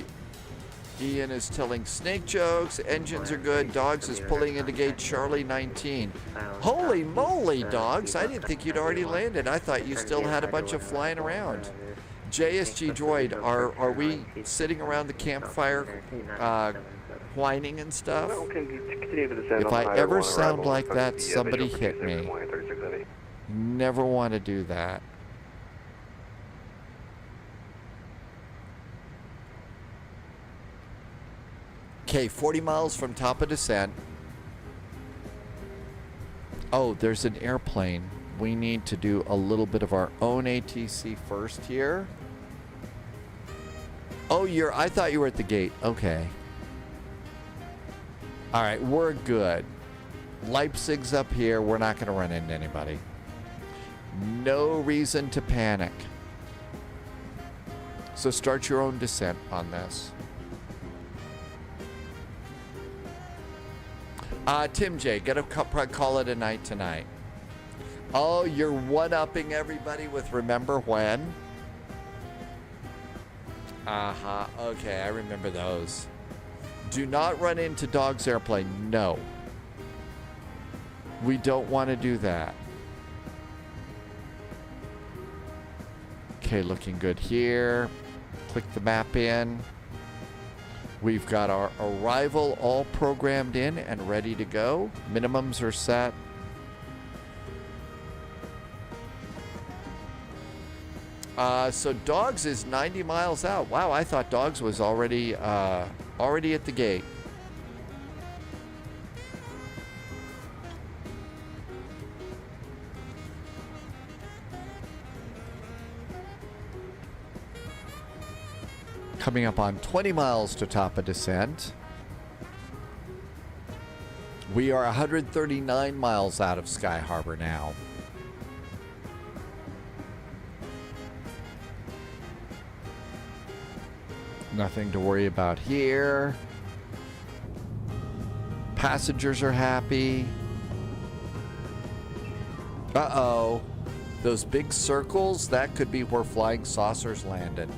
Ian is telling snake jokes. Engines are good. Dogs is pulling into gate Charlie 19. Holy moly, Dogs. I didn't think you'd already landed. I thought you still had a bunch of flying around. JSG Droid, are we sitting around the campfire whining and stuff? If I ever sound like that, somebody hit me. Never want to do that. Okay, 40 miles from top of descent. Oh, there's an airplane. We need to do a little bit of our own ATC first here. Oh, I thought you were at the gate. Okay. All right, we're good. Leipzig's up here. We're not going to run into anybody. No reason to panic. So start your own descent on this. Tim J, gotta call it a night tonight. Oh, you're one-upping everybody with remember when? Uh-huh, okay, I remember those. Do not run into Dog's airplane, no. We don't want to do that. Okay, looking good here. Click the map in. We've got our arrival all programmed in and ready to go. Minimums are set. So Dogs is 90 miles out. Wow, I thought Dogs was already at the gate. Coming up on 20 miles to top of descent. We are 139 miles out of Sky Harbor now. Nothing to worry about here. Passengers are happy. Uh-oh. Those big circles, that could be where flying saucers landed.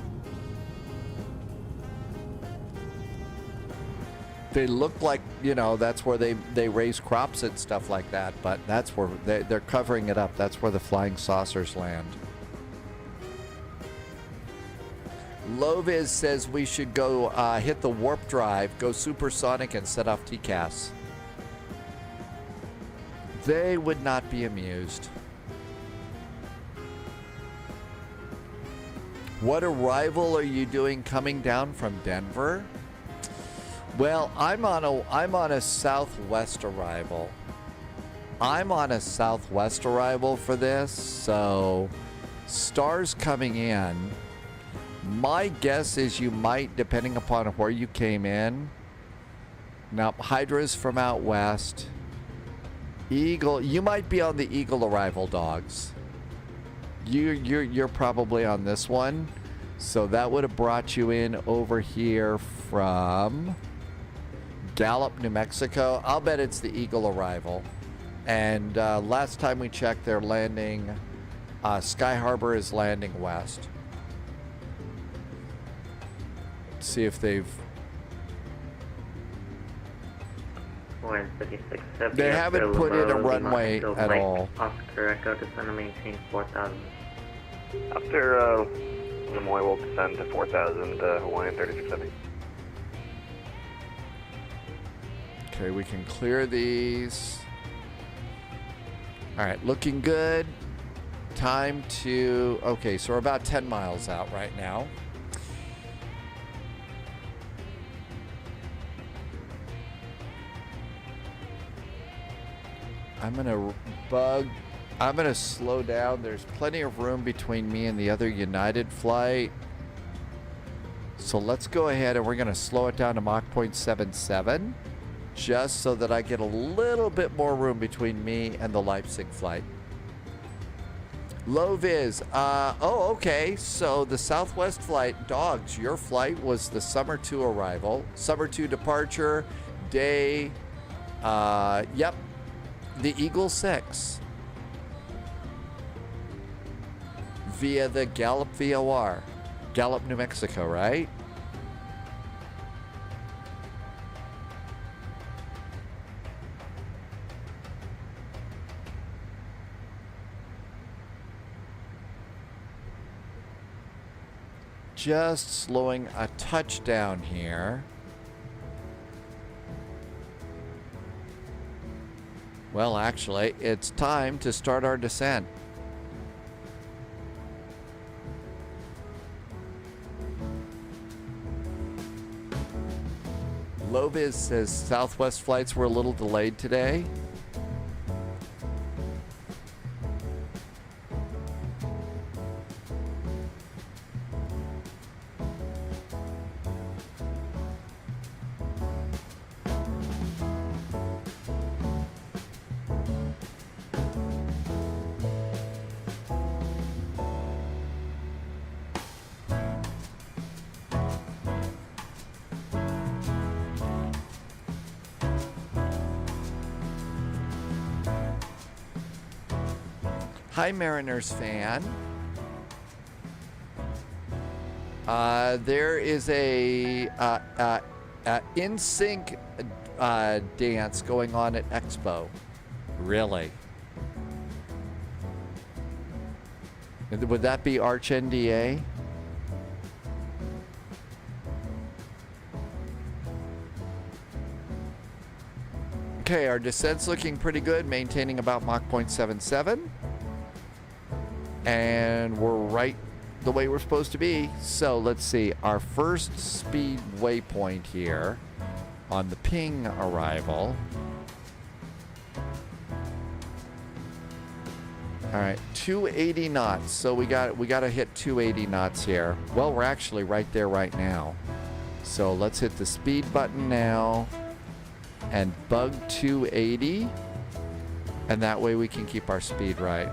They look like, you know, that's where they raise crops and stuff like that, but that's where they're covering it up. That's where the flying saucers land. Loviz says we should go hit the warp drive, go supersonic, and set off TCAS. They would not be amused. What arrival are you doing coming down from Denver? Well, I'm on a southwest arrival. I'm on a southwest arrival for this, so stars coming in. My guess is you might, depending upon where you came in. Now, Hydra's from out west. Eagle, you might be on the Eagle arrival, Dogs. You're probably on this one. So that would have brought you in over here from Gallup, New Mexico. I'll bet it's the Eagle arrival. And last time we checked, they're landing, Sky Harbor is landing west. See if they've... They haven't put in a runway at all. Oscar Echo, descend and maintain 4,000. After Lemoy will descend to 4,000, Hawaiian 3670. Okay, we can clear these. All right, looking good. Time to... Okay, so we're about 10 miles out right now. I'm gonna slow down. There's plenty of room between me and the other United flight. So let's go ahead and we're gonna slow it down to Mach 0.77, just so that I get a little bit more room between me and the Leipzig flight. Low Viz, oh, okay. So the Southwest flight, Dogs, your flight was the Summer 2 arrival, Summer 2 departure, day, yep. The Eagle 6 via the Gallup VOR, Gallup, New Mexico, right? Just slowing a touchdown here. Well, actually, it's time to start our descent. Loviz says Southwest flights were a little delayed today. Hi, Mariners fan. There is a in-sync dance going on at Expo. Really? Would that be Arch NDA? Okay, our descent's looking pretty good, maintaining about Mach 0.77. And we're right the way we're supposed to be. So let's see, our first speed waypoint here on the ping arrival. All right, 280 knots. So we got to hit 280 knots here. Well, we're actually right there right now. So let's hit the speed button now and bug 280. And that way we can keep our speed right.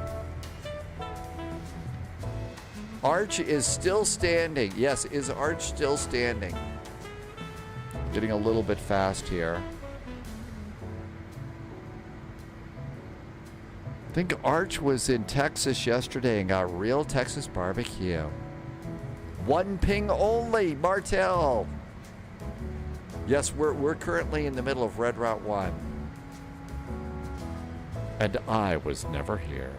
Arch is still standing. Yes, is Arch still standing? Getting a little bit fast here. I think Arch was in Texas yesterday and got real Texas barbecue. One ping only, Martel. Yes, we're currently in the middle of Red Route 1. And I was never here.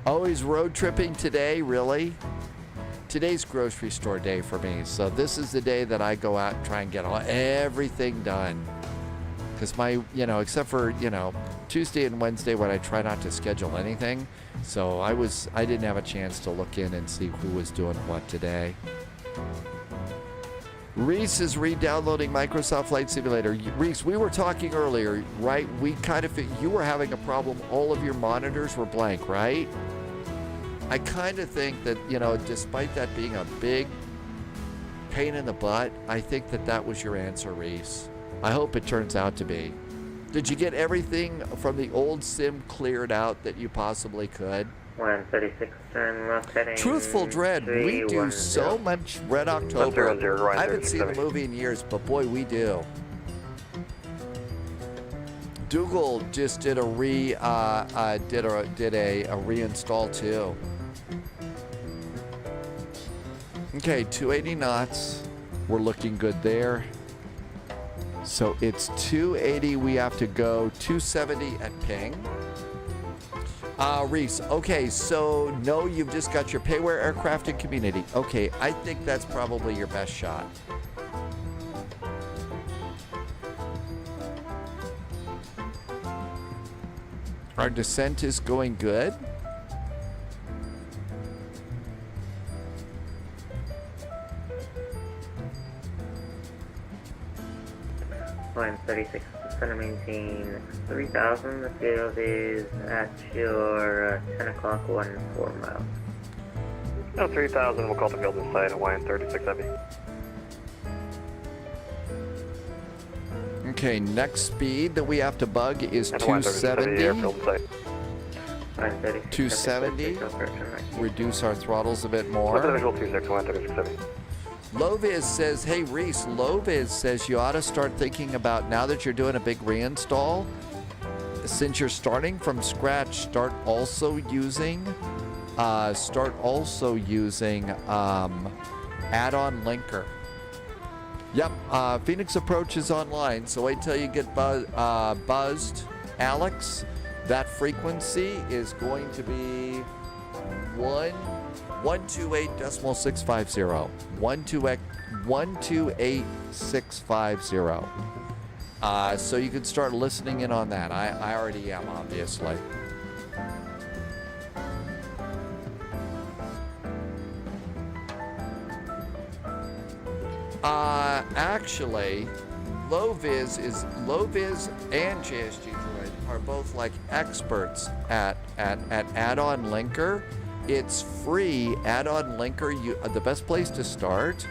Oh, he's road tripping today, really? Today's grocery store day for me. So this is the day that I go out and try and get everything done. Because my, except for, Tuesday and Wednesday when I try not to schedule anything. So I didn't have a chance to look in and see who was doing what today. Reese is re-downloading Microsoft Flight Simulator. Reese, we were talking earlier, right? You were having a problem. All of your monitors were blank, right? I kind of think that, despite that being a big pain in the butt, I think that was your answer, Reese. I hope it turns out to be. Did you get everything from the old sim cleared out that you possibly could? 136 turn left heading. Truthful Dread, we do so much Red October. I haven't seen the movie in years, but boy, we do. Dougal just did a reinstall too. Okay, 280 knots. We're looking good there. So it's 280. We have to go 270 at ping. Reese, okay, so no, you've just got your payware aircraft and community. Okay, I think that's probably your best shot. Our descent is going good. Line 36, center maintain 3000. The field is at your 10 o'clock, 14 miles. No, 3000, we'll call the field inside Hawaiian 36 Heavy. Okay, next speed that we have to bug is 270. 270. Reduce our throttles a bit more. Loviz says, hey Reese, Loviz says you ought to start thinking about, now that you're doing a big reinstall, since you're starting from scratch, start also using add-on linker. Yep, Phoenix Approach is online, so wait till you get buzzed, Alex. That frequency is going to be 128.650. 128.650. So you can start listening in on that. I already am, obviously. Actually, Loviz and JSG Droid are both like experts at add-on linker. It's free add-on linker. The best place to start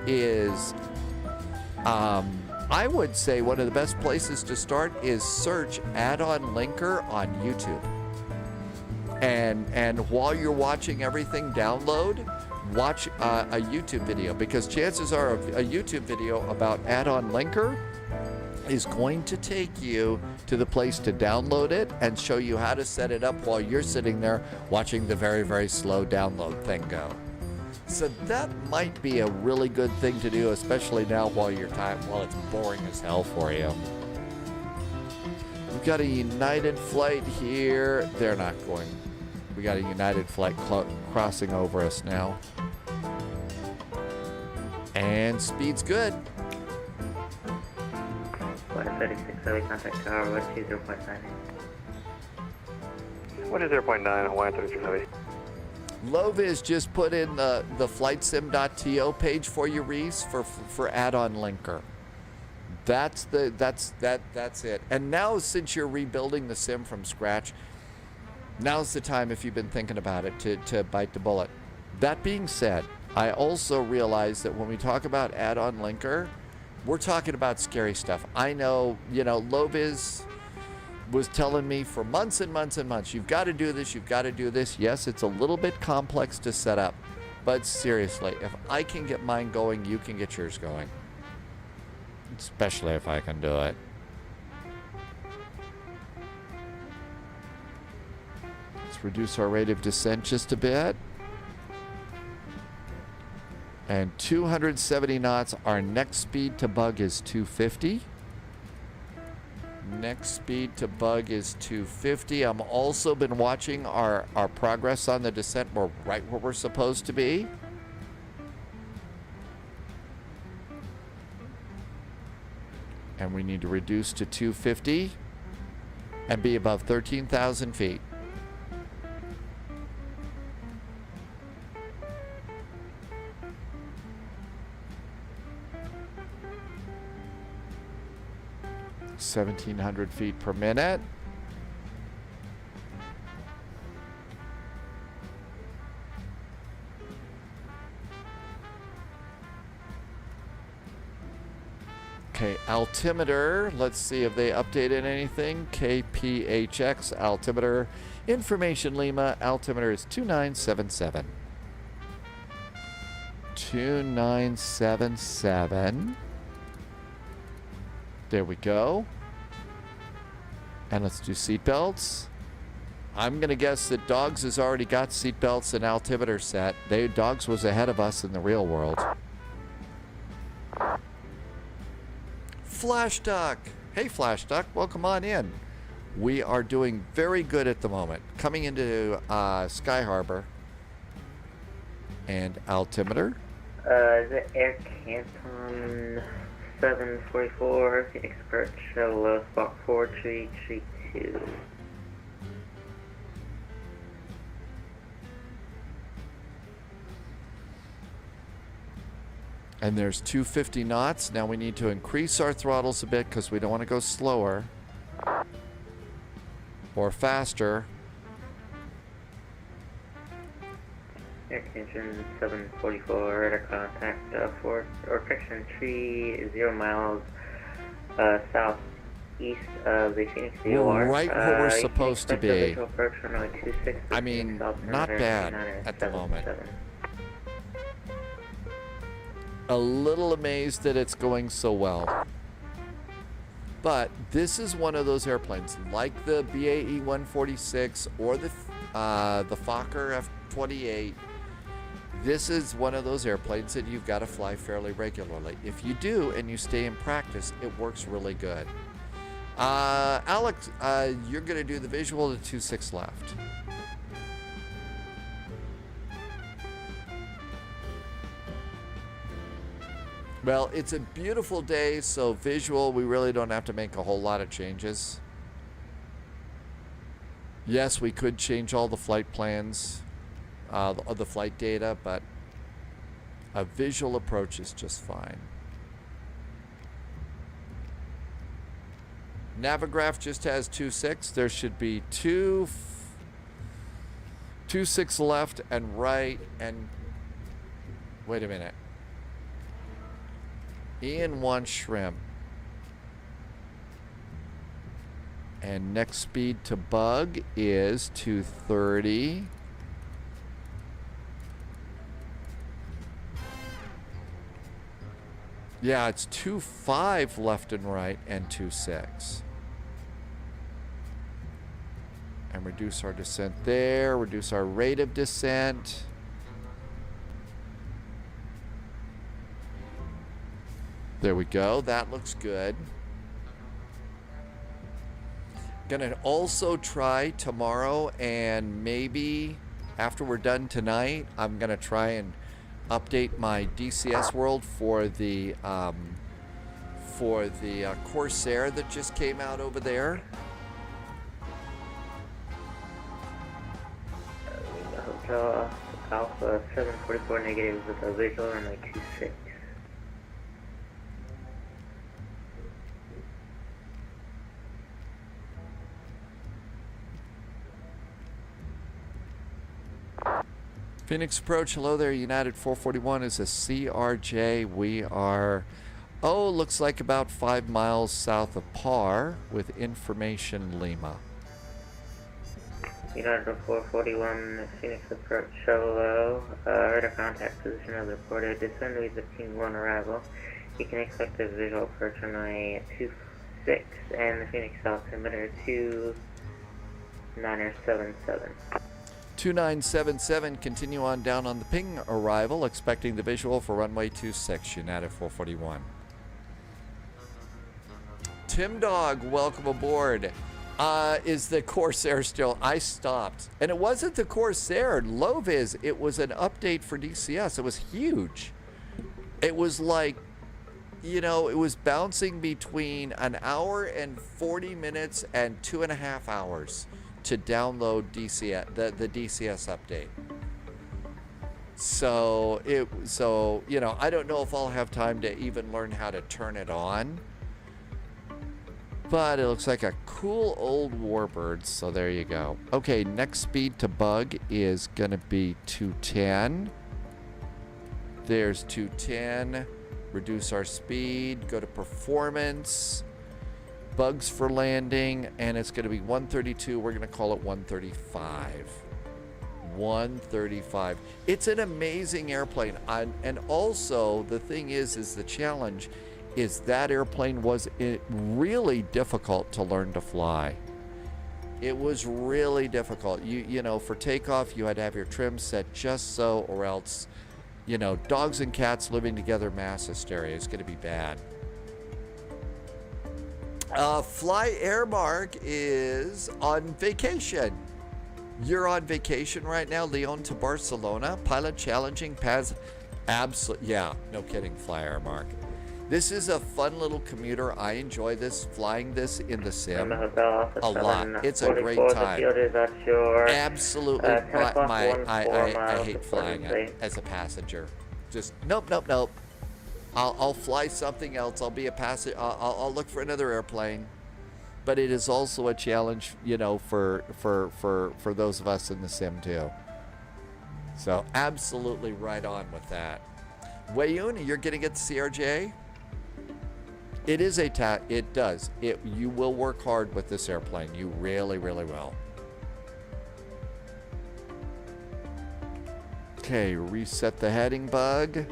is, I would say one of the best places to start is search add-on linker on YouTube. And while you're watching everything download, watch a YouTube video, because chances are a YouTube video about add-on linker is going to take you to the place to download it and show you how to set it up while you're sitting there watching the very, very slow download thing go. So that might be a really good thing to do, especially now while it's boring as hell for you. We've got a United flight here. They're not going. We got a United flight crossing over us now. And speed's good. 136, Zoe, contact tower, 120.9. 120.9, Hawaiian 33 Heavy. Loviz just put in the FlightSim.to page for you, Reese, for add-on linker. That's it. And now, since you're rebuilding the sim from scratch, now's the time, if you've been thinking about it, to bite the bullet. That being said, I also realize that when we talk about add-on linker, we're talking about scary stuff. I know, Loviz was telling me for months and months and months, you've got to do this, you've got to do this. Yes, it's a little bit complex to set up, but seriously, if I can get mine going, you can get yours going. Especially if I can do it. Let's reduce our rate of descent just a bit. And 270 knots. Our next speed to bug is 250. Next speed to bug is 250. I'm also been watching our progress on the descent. We're right where we're supposed to be. And we need to reduce to 250 and be above 13,000 feet. (1,700 feet per minute). Okay, altimeter. Let's see if they updated anything. KPHX altimeter. Information Lima. Altimeter is 2977. 2977. There we go. And let's do seatbelts. I'm going to guess that Dogs has already got seatbelts and altimeter set. Dogs was ahead of us in the real world. Flash Duck. Hey, Flash Duck. Welcome on in. We are doing very good at the moment. Coming into Sky Harbor. And altimeter. The Air Canton 744, Phoenix Perch, low spot 4332. And there's 250 knots. Now we need to increase our throttles a bit because we don't want to go slower or faster. Air Canton 744, radar contact for friction 30 miles southeast of the Phoenix VOR. We're right where we're supposed to be. I mean, not bad at the moment. A little amazed that it's going so well. But this is one of those airplanes, like the BAE 146 or the Fokker F-28. This is one of those airplanes that you've got to fly fairly regularly. If you do and you stay in practice, it works really good. Alex, you're going to do the visual to 26 left. Well, it's a beautiful day, so visual, we really don't have to make a whole lot of changes. Yes, we could change all the flight plans, the flight data, but a visual approach is just fine. Navigraph just has 26. There should be 26 left and right, and wait a minute. Ian wants shrimp. And next speed to bug is 230. Yeah, it's 2.5 left and right and 2.6. And reduce our descent there, reduce our rate of descent. There we go. That looks good. Gonna also try tomorrow, and maybe after we're done tonight, I'm gonna try and update my DCS world for the Corsair that just came out over there. Hotel Alpha 744 negative with a visual runway 26. Phoenix approach, hello there, United 441 is a CRJ. We are, looks like about 5 miles south of Par with information Lima. United 441, Phoenix approach, hello. Radar contact position as reported. Descend with the King 1 arrival. You can expect a visual approach runway 26 and the Phoenix altimeter 2977. 2977, continue on down on the ping arrival, expecting the visual for runway 26, United 441. Tim Dog, welcome aboard. Is the Corsair still? I stopped. And it wasn't the Corsair, Loviz, it was an update for DCS. It was huge. It was like, you know, it was bouncing between an hour and 40 minutes and 2.5 hours to download DCS, the DCS update. So you know, I don't know if I'll have time to even learn how to turn it on, but it looks like a cool old Warbird. So there you go. Okay, next speed to bug is gonna be 210. There's 210. Reduce our speed. Go to performance. Bugs for landing, and it's going to be 132. We're going to call it 135. 135. It's an amazing airplane. And also, the thing is the challenge is that airplane was really difficult to learn to fly. It was really difficult. You know, for takeoff, you had to have your trim set just so, or else, you know, dogs and cats living together, mass hysteria. It's going to be bad. Fly Airmark is on vacation. You're on vacation right now, Leon to Barcelona. Pilot challenging paths. Absolutely, yeah, no kidding, Fly Airmark. This is a fun little commuter. I enjoy this, flying this in the sim a lot. It's a great time. Absolutely, I hate flying it as a passenger. Just nope. I'll fly something else. I'll be a passenger. I'll look for another airplane. But it is also a challenge, you know, for those of us in the sim too. So absolutely right on with that. Wayun, you're gonna get the CRJ. It is it does. You will work hard with this airplane. You really, really will. Okay, reset the heading bug.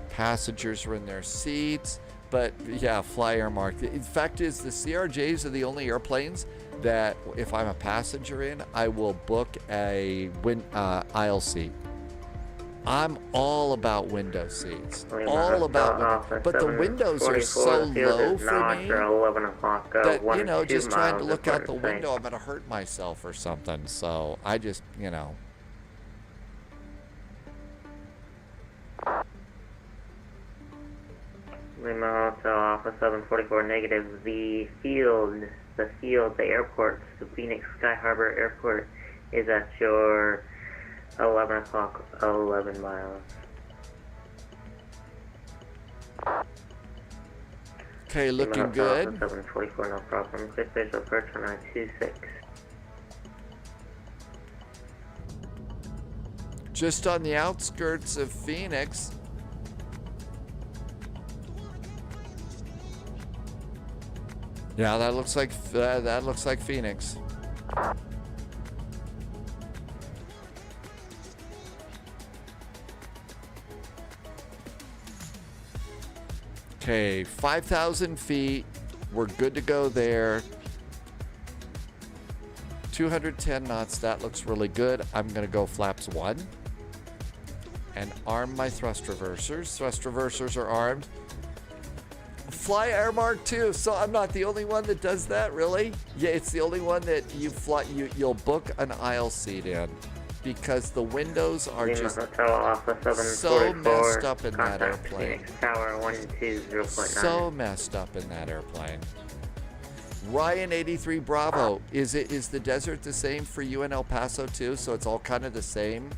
Passengers are in their seats, but yeah, Fly Airmark. The fact is, the CRJs are the only airplanes that if I'm a passenger in, I will book a aisle seat. I'm all about window seats. All about window. But the windows are so low for me that, you know, just trying to look out the window, I'm going to hurt myself or something. So I just, you know. Lima Hotel Alpha 744 negative. The airport, the Phoenix Sky Harbor Airport is at your 11 o'clock, 11 miles. Okay, looking good. 744, no problem. Quick visual approach on 926. Just on the outskirts of Phoenix. Yeah, that looks like Phoenix. Okay, 5,000 feet. We're good to go there. 210 knots. That looks really good. I'm going to go flaps 1 and arm my thrust reversers. Thrust reversers are armed. Fly Air Mark 2. So I'm not the only one that does that, really? Yeah, it's the only one that you'll book an aisle seat in, because the windows are just so messed up in that airplane. Tower 120.9. So messed up in that airplane. Ryan 83 Bravo. Is the desert the same for you in El Paso too? So it's all kind of the same.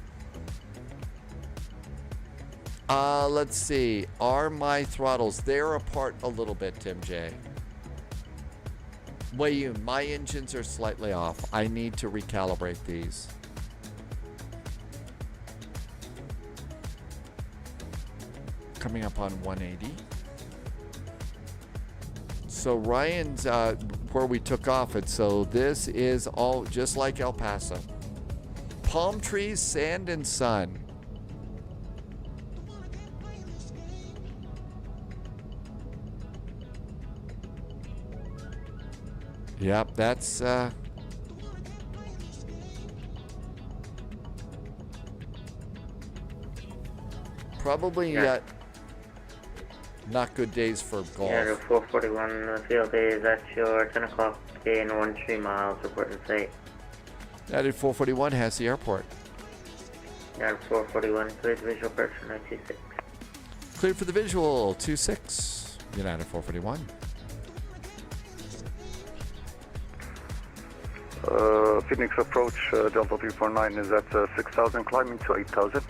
Let's see. Are my throttles? They're apart a little bit, Tim J. Wayun, my engines are slightly off. I need to recalibrate these. Coming up on 180. So Ryan's where we took off it. So this is all just like El Paso. Palm trees, sand, and sun. Yep, that's probably not good days for golf. Yeah, 441, the field is at your 10 o'clock in 13 miles, reporting site. That at 441 has the airport. Yeah, 441, cleared visual approach 926. Cleared for the visual, 26, United 441. Phoenix approach, Delta 349 is at 6,000, climbing to 8,000.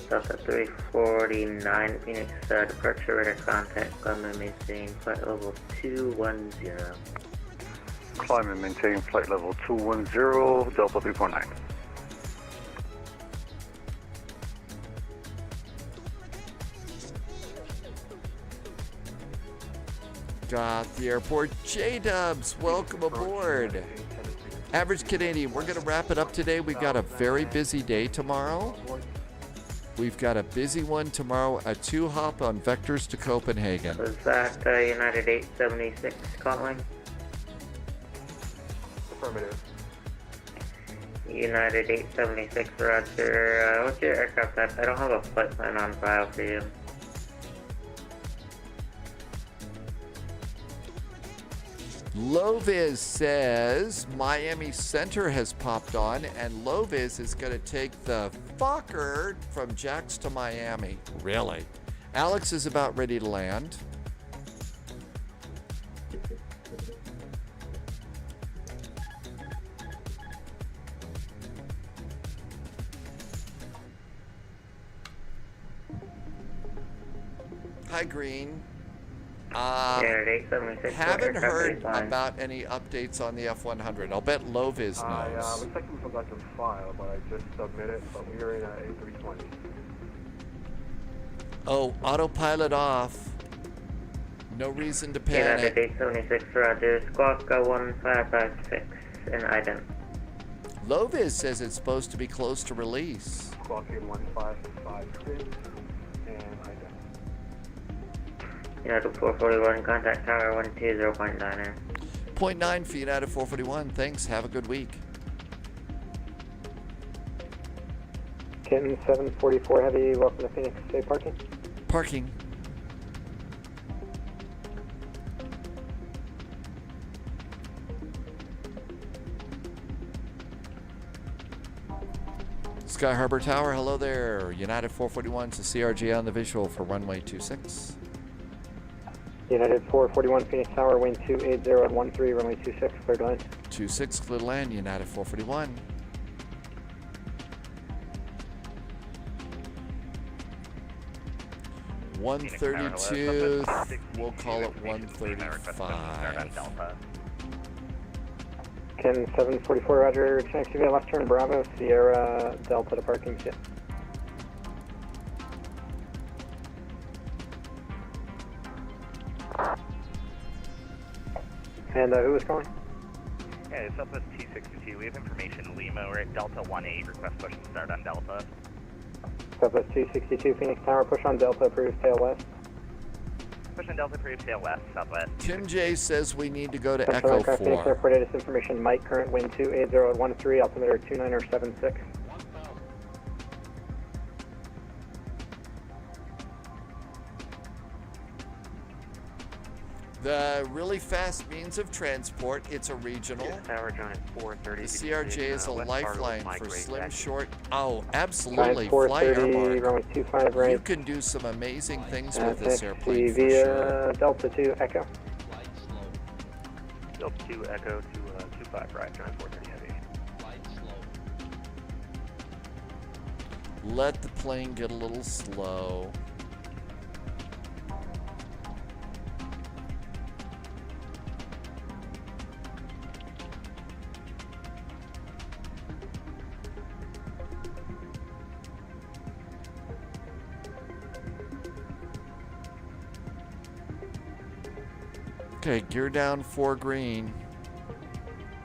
Delta 349, Phoenix, departure radar contact, climb and maintain flight level 210. Climb and maintain flight level 210, Delta 349. Got the airport. J-Dubs, welcome aboard. Average Canadian, we're going to wrap it up today. We've got a very busy day tomorrow. We've got a busy one tomorrow, a 2-hop on Vectors to Copenhagen. Was that United 876 calling? Affirmative. United 876, roger. What's your aircraft type? I don't have a flight plan on file for you. Loviz says Miami Center has popped on, and Loviz is going to take the fucker from Jax to Miami. Really? Alex is about ready to land. Hi, Green. Haven't heard about any updates on the F100. I'll bet Loviz knows. Looks like we forgot to file, but I just submitted, but we are in A320. Oh, autopilot off. No reason to panic. United 876, roger. Squawk 1556 in ident. Loviz says it's supposed to be close to release. Squawk 1556 and ident. United 441, contact tower 120.9. 0.9 for United 441. Thanks. Have a good week. Kitten 744 Heavy, welcome to Phoenix. Say parking. Parking. Sky Harbor Tower, hello there. United 441 to CRG on the visual for runway 26. United 441 Phoenix Tower, wind 280 at 13, runway 26, clear to land. 26, clear to land, United 441. $132, we'll call it 135. Ken 744, roger, next to left turn Bravo, Sierra Delta to parking kit. And who was calling? Yeah, it's Southwest 262. We have information Lima. We're at Delta 18. Request push and start on Delta. Southwest 262, Phoenix Tower, push on Delta, approved, tail west. Push on Delta, approved, tail west, Southwest. Tim J says we need to go to Central Echo Aircraft 4. Phoenix Airport, ATIS information, Mike, current wind 280 at 13, altimeter 2976. The really fast means of transport, it's a regional. Tower Giant 430. The CRJ is a lifeline for slim, short. Oh, Giant absolutely. Fly 430, runway 25 right. You can do some amazing things with this Taxi airplane for via sure. Delta 2 Echo. Delta 2 Echo to 25 right, Giant 430 heavy. Let the plane get a little slow. Okay, gear down 4 green.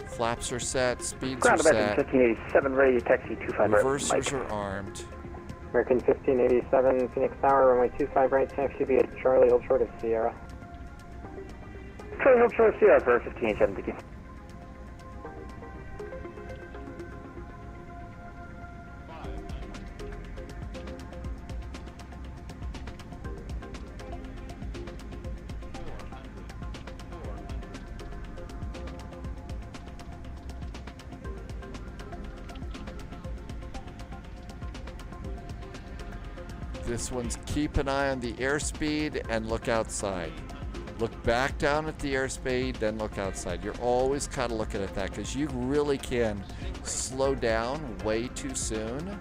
Flaps are set, speeds are Ground set. American 1587, ready to taxi 25 right. Reversers are armed. American 1587, Phoenix Tower, runway 25 right, taxi via Charlie Hold Short of Sierra. Charlie Hold Short of Sierra for 1587, thank you. This one's keep an eye on the airspeed and look outside. Look back down at the airspeed, then look outside. You're always kind of looking at that because you really can slow down way too soon,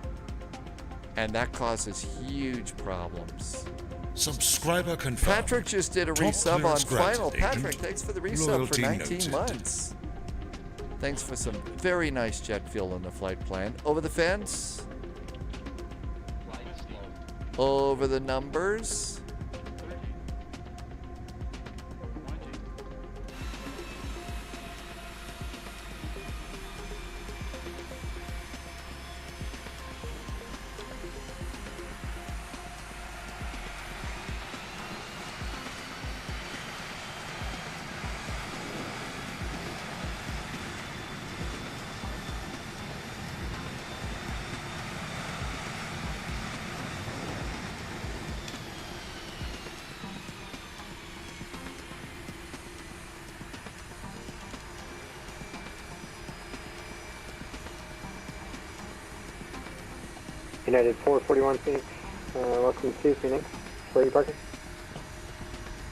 and that causes huge problems. Subscriber confirmed. Patrick just did a Top resub on clearance granted, Final. agent. Patrick, thanks for the resub for Loyalty 19 noted. months. Thanks for some very nice jet fuel in the flight plan. Over the fence. Over the numbers. United 441 Phoenix, welcome to Phoenix. Where are you parking?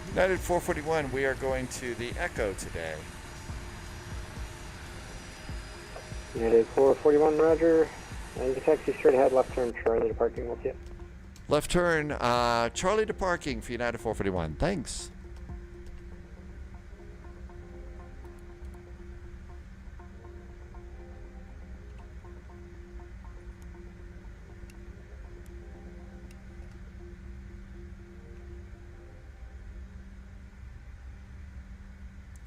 United 441, we are going to the Echo today. United 441, roger. You can taxi straight ahead, left turn, Charlie to parking, we'll see you. Left turn, Charlie to parking for United 441. Thanks.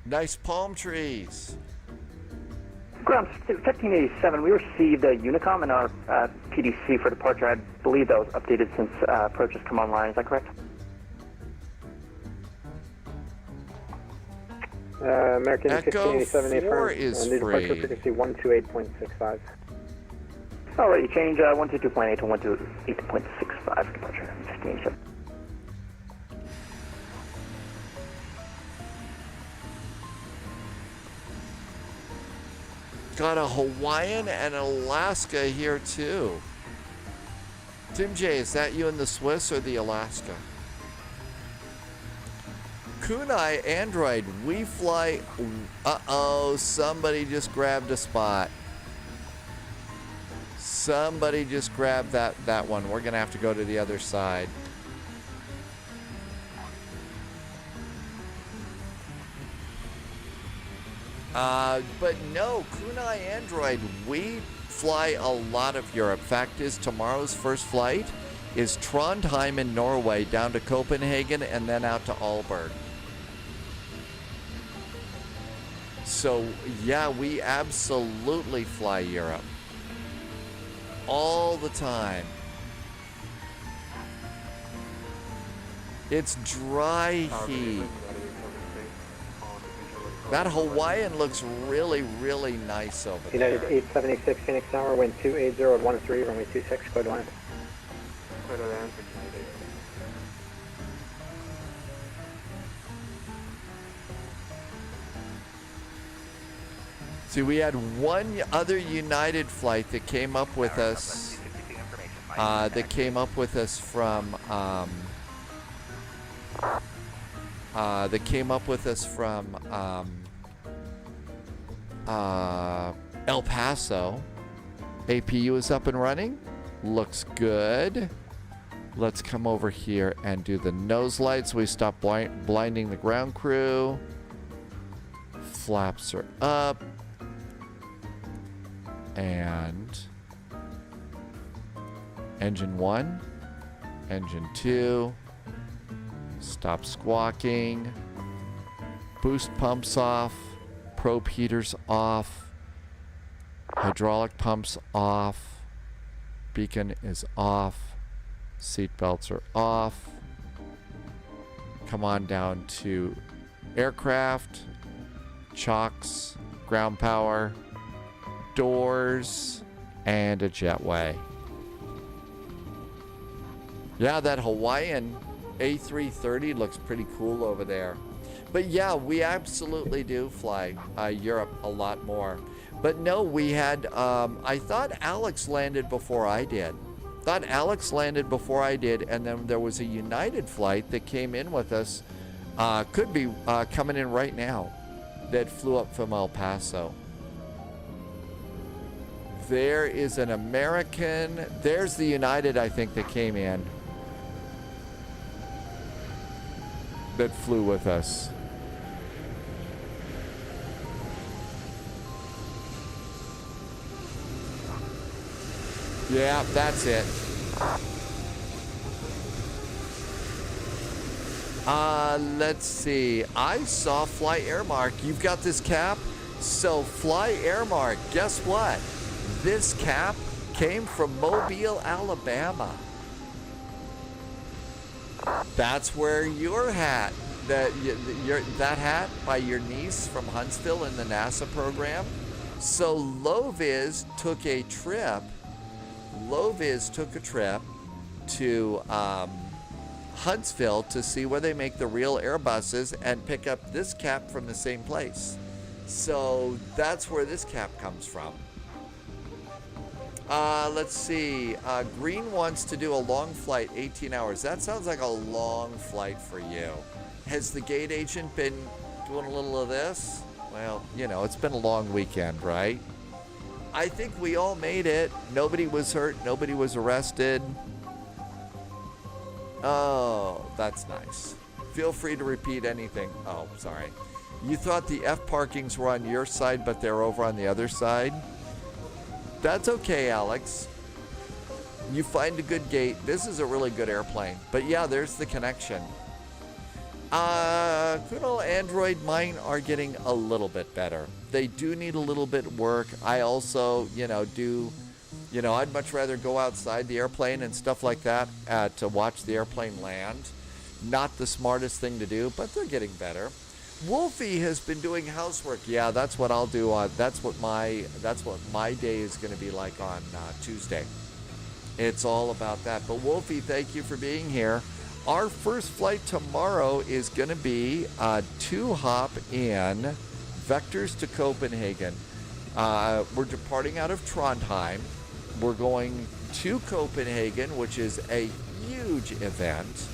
Nice palm trees. Ground 1587, we received a Unicom in our PDC for departure. I believe that was updated since approach has come online. Is that correct? American Echo 1587 4 affirm. is New free. departure frequency 128.65. Alright, you change 122.8 to 128.65 departure 1587. Got a Hawaiian and Alaska here too. Tim J, is that you in the Swiss or the Alaska? Kunai Android, we fly. Uh-oh, somebody just grabbed a spot. Somebody just grabbed that one. We're gonna have to go to the other side. But no, Kunai Android, we fly a lot of Europe. Fact is, tomorrow's first flight is Trondheim in Norway down to Copenhagen and then out to Aalborg. So yeah, we absolutely fly Europe. All the time. It's dry heat. That Hawaiian looks really, really nice over there. United 876 Phoenix Tower, wind 280 at 13, runway 26, code land. Clear to land for United. See, we had one other United flight that came up with us. That came up with us from. That came up with us from El Paso. APU is up and running. Looks good. Let's come over here and do the nose lights. We stop blinding the ground crew. Flaps are up. And engine 1, engine 2. Stop squawking. Boost pumps off. Probe heaters off. Hydraulic pumps off. Beacon is off. Seat belts are off. Come on down to aircraft. Chocks. Ground power. Doors. And a jetway. Yeah, that Hawaiian A330 looks pretty cool over there. But yeah, we absolutely do fly Europe a lot more. But no, we had, I thought Alex landed before I did. And then there was a United flight that came in with us, could be coming in right now, that flew up from El Paso. There is an American, there's the United, I think, that came in, that flew with us. Yeah, that's it. Let's see. I saw Fly Airmark. You've got this cap? So Fly Airmark, guess what? This cap came from Mobile, Alabama. That's where your hat, that hat by your niece from Huntsville in the NASA program. So Loviz took a trip to Huntsville to see where they make the real Airbuses and pick up this cap from the same place. So that's where this cap comes from. Let's see. Green wants to do a long flight, 18 hours. That sounds like a long flight for you. Has the gate agent been doing a little of this? Well, you know, it's been a long weekend, right? I think we all made it. Nobody was hurt. Nobody was arrested. Oh, that's nice. Feel free to repeat anything. Oh, sorry. You thought the F parkings were on your side, but they're over on the other side? That's okay, Alex. You find a good gate. This is a really good airplane. But yeah, there's the connection. Kuno Android, mine are getting a little bit better. They do need a little bit of work. I also, I'd much rather go outside the airplane and stuff like that to watch the airplane land. Not the smartest thing to do, but they're getting better. Wolfie has been doing housework. Yeah, that's what I'll do. That's what my day is going to be like on Tuesday. It's all about that. But Wolfie, thank you for being here. Our first flight tomorrow is going to be 2-hop in Vectors to Copenhagen. We're departing out of Trondheim. We're going to Copenhagen, which is a huge event.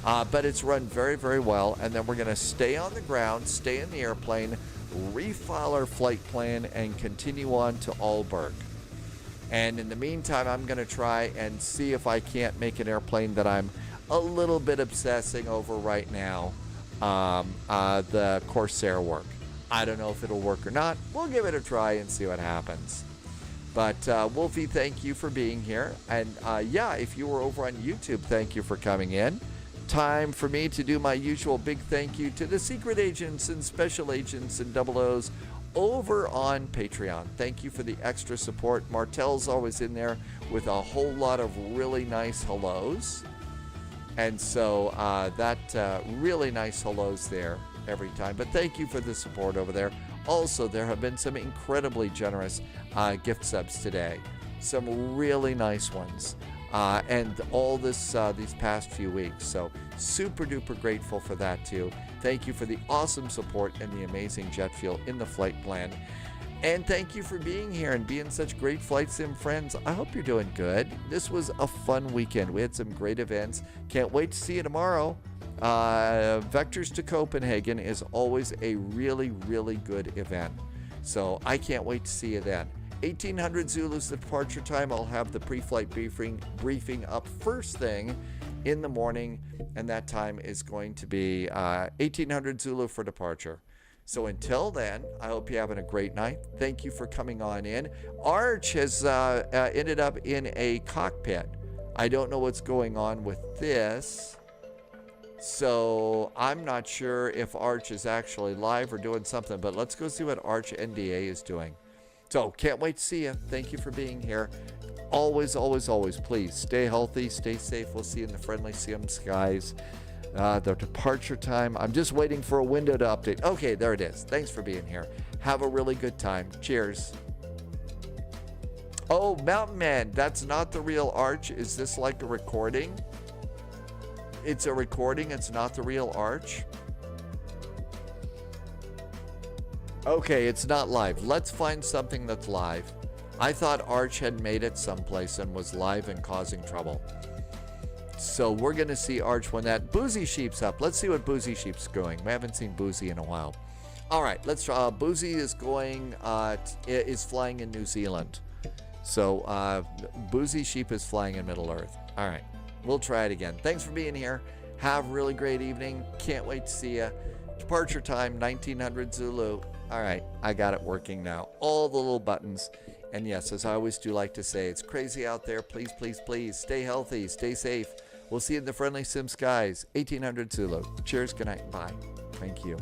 But it's run very, very well. And then we're going to stay on the ground, stay in the airplane, refile our flight plan, and continue on to Aalborg. And in the meantime, I'm going to try and see if I can't make an airplane that I'm a little bit obsessing over right now, the Corsair work. I don't know if it'll work or not. We'll give it a try and see what happens. But Wolfie, thank you for being here. And yeah, if you were over on YouTube, thank you for coming in. Time for me to do my usual big thank you to the secret agents and special agents and 00s over on Patreon. Thank you for the extra support. Martel's always in there with a whole lot of really nice hellos. And so really nice hellos there every time. But thank you for the support over there. Also, there have been some incredibly generous gift subs today. Some really nice ones. And all these past few weeks. So super duper grateful for that too. Thank you for the awesome support and the amazing jet fuel in the flight plan. And thank you for being here and being such great Flight Sim friends. I hope you're doing good. This was a fun weekend. We had some great events. Can't wait to see you tomorrow. Vectors to Copenhagen is always a really, really good event. So I can't wait to see you then. 1800 Zulu's the departure time. I'll have the pre-flight briefing up first thing in the morning, and that time is going to be 1800 Zulu for departure. So until then, I hope you're having a great night. Thank you for coming on in. Arch has ended up in a cockpit. I don't know what's going on with this. So I'm not sure if Arch is actually live or doing something, but let's go see what Arch NDA is doing. So can't wait to see you. Thank you for being here. Always, always, always, please stay healthy, stay safe. We'll see you in the friendly sim skies. The departure time. I'm just waiting for a window to update. Okay, there it is. Thanks for being here. Have a really good time. Cheers. Oh, Mountain Man, that's not the real Arch. Is this like a recording? It's a recording. It's not the real Arch. Okay, it's not live. Let's find something that's live. I thought Arch had made it someplace and was live and causing trouble. So we're going to see Arch when that Boozy Sheep's up. Let's see what Boozy Sheep's going. We haven't seen Boozy in a while. All right, let's try. Boozy is going, is flying in New Zealand. So Boozy Sheep is flying in Middle Earth. All right, we'll try it again. Thanks for being here. Have a really great evening. Can't wait to see you. Departure time, 1900 Zulu. All right, I got it working now. All the little buttons. And yes, as I always do like to say, it's crazy out there. Please, please, please stay healthy, stay safe. We'll see you in the friendly sim skies. 1800 Zulu. Cheers, good night, bye. Thank you.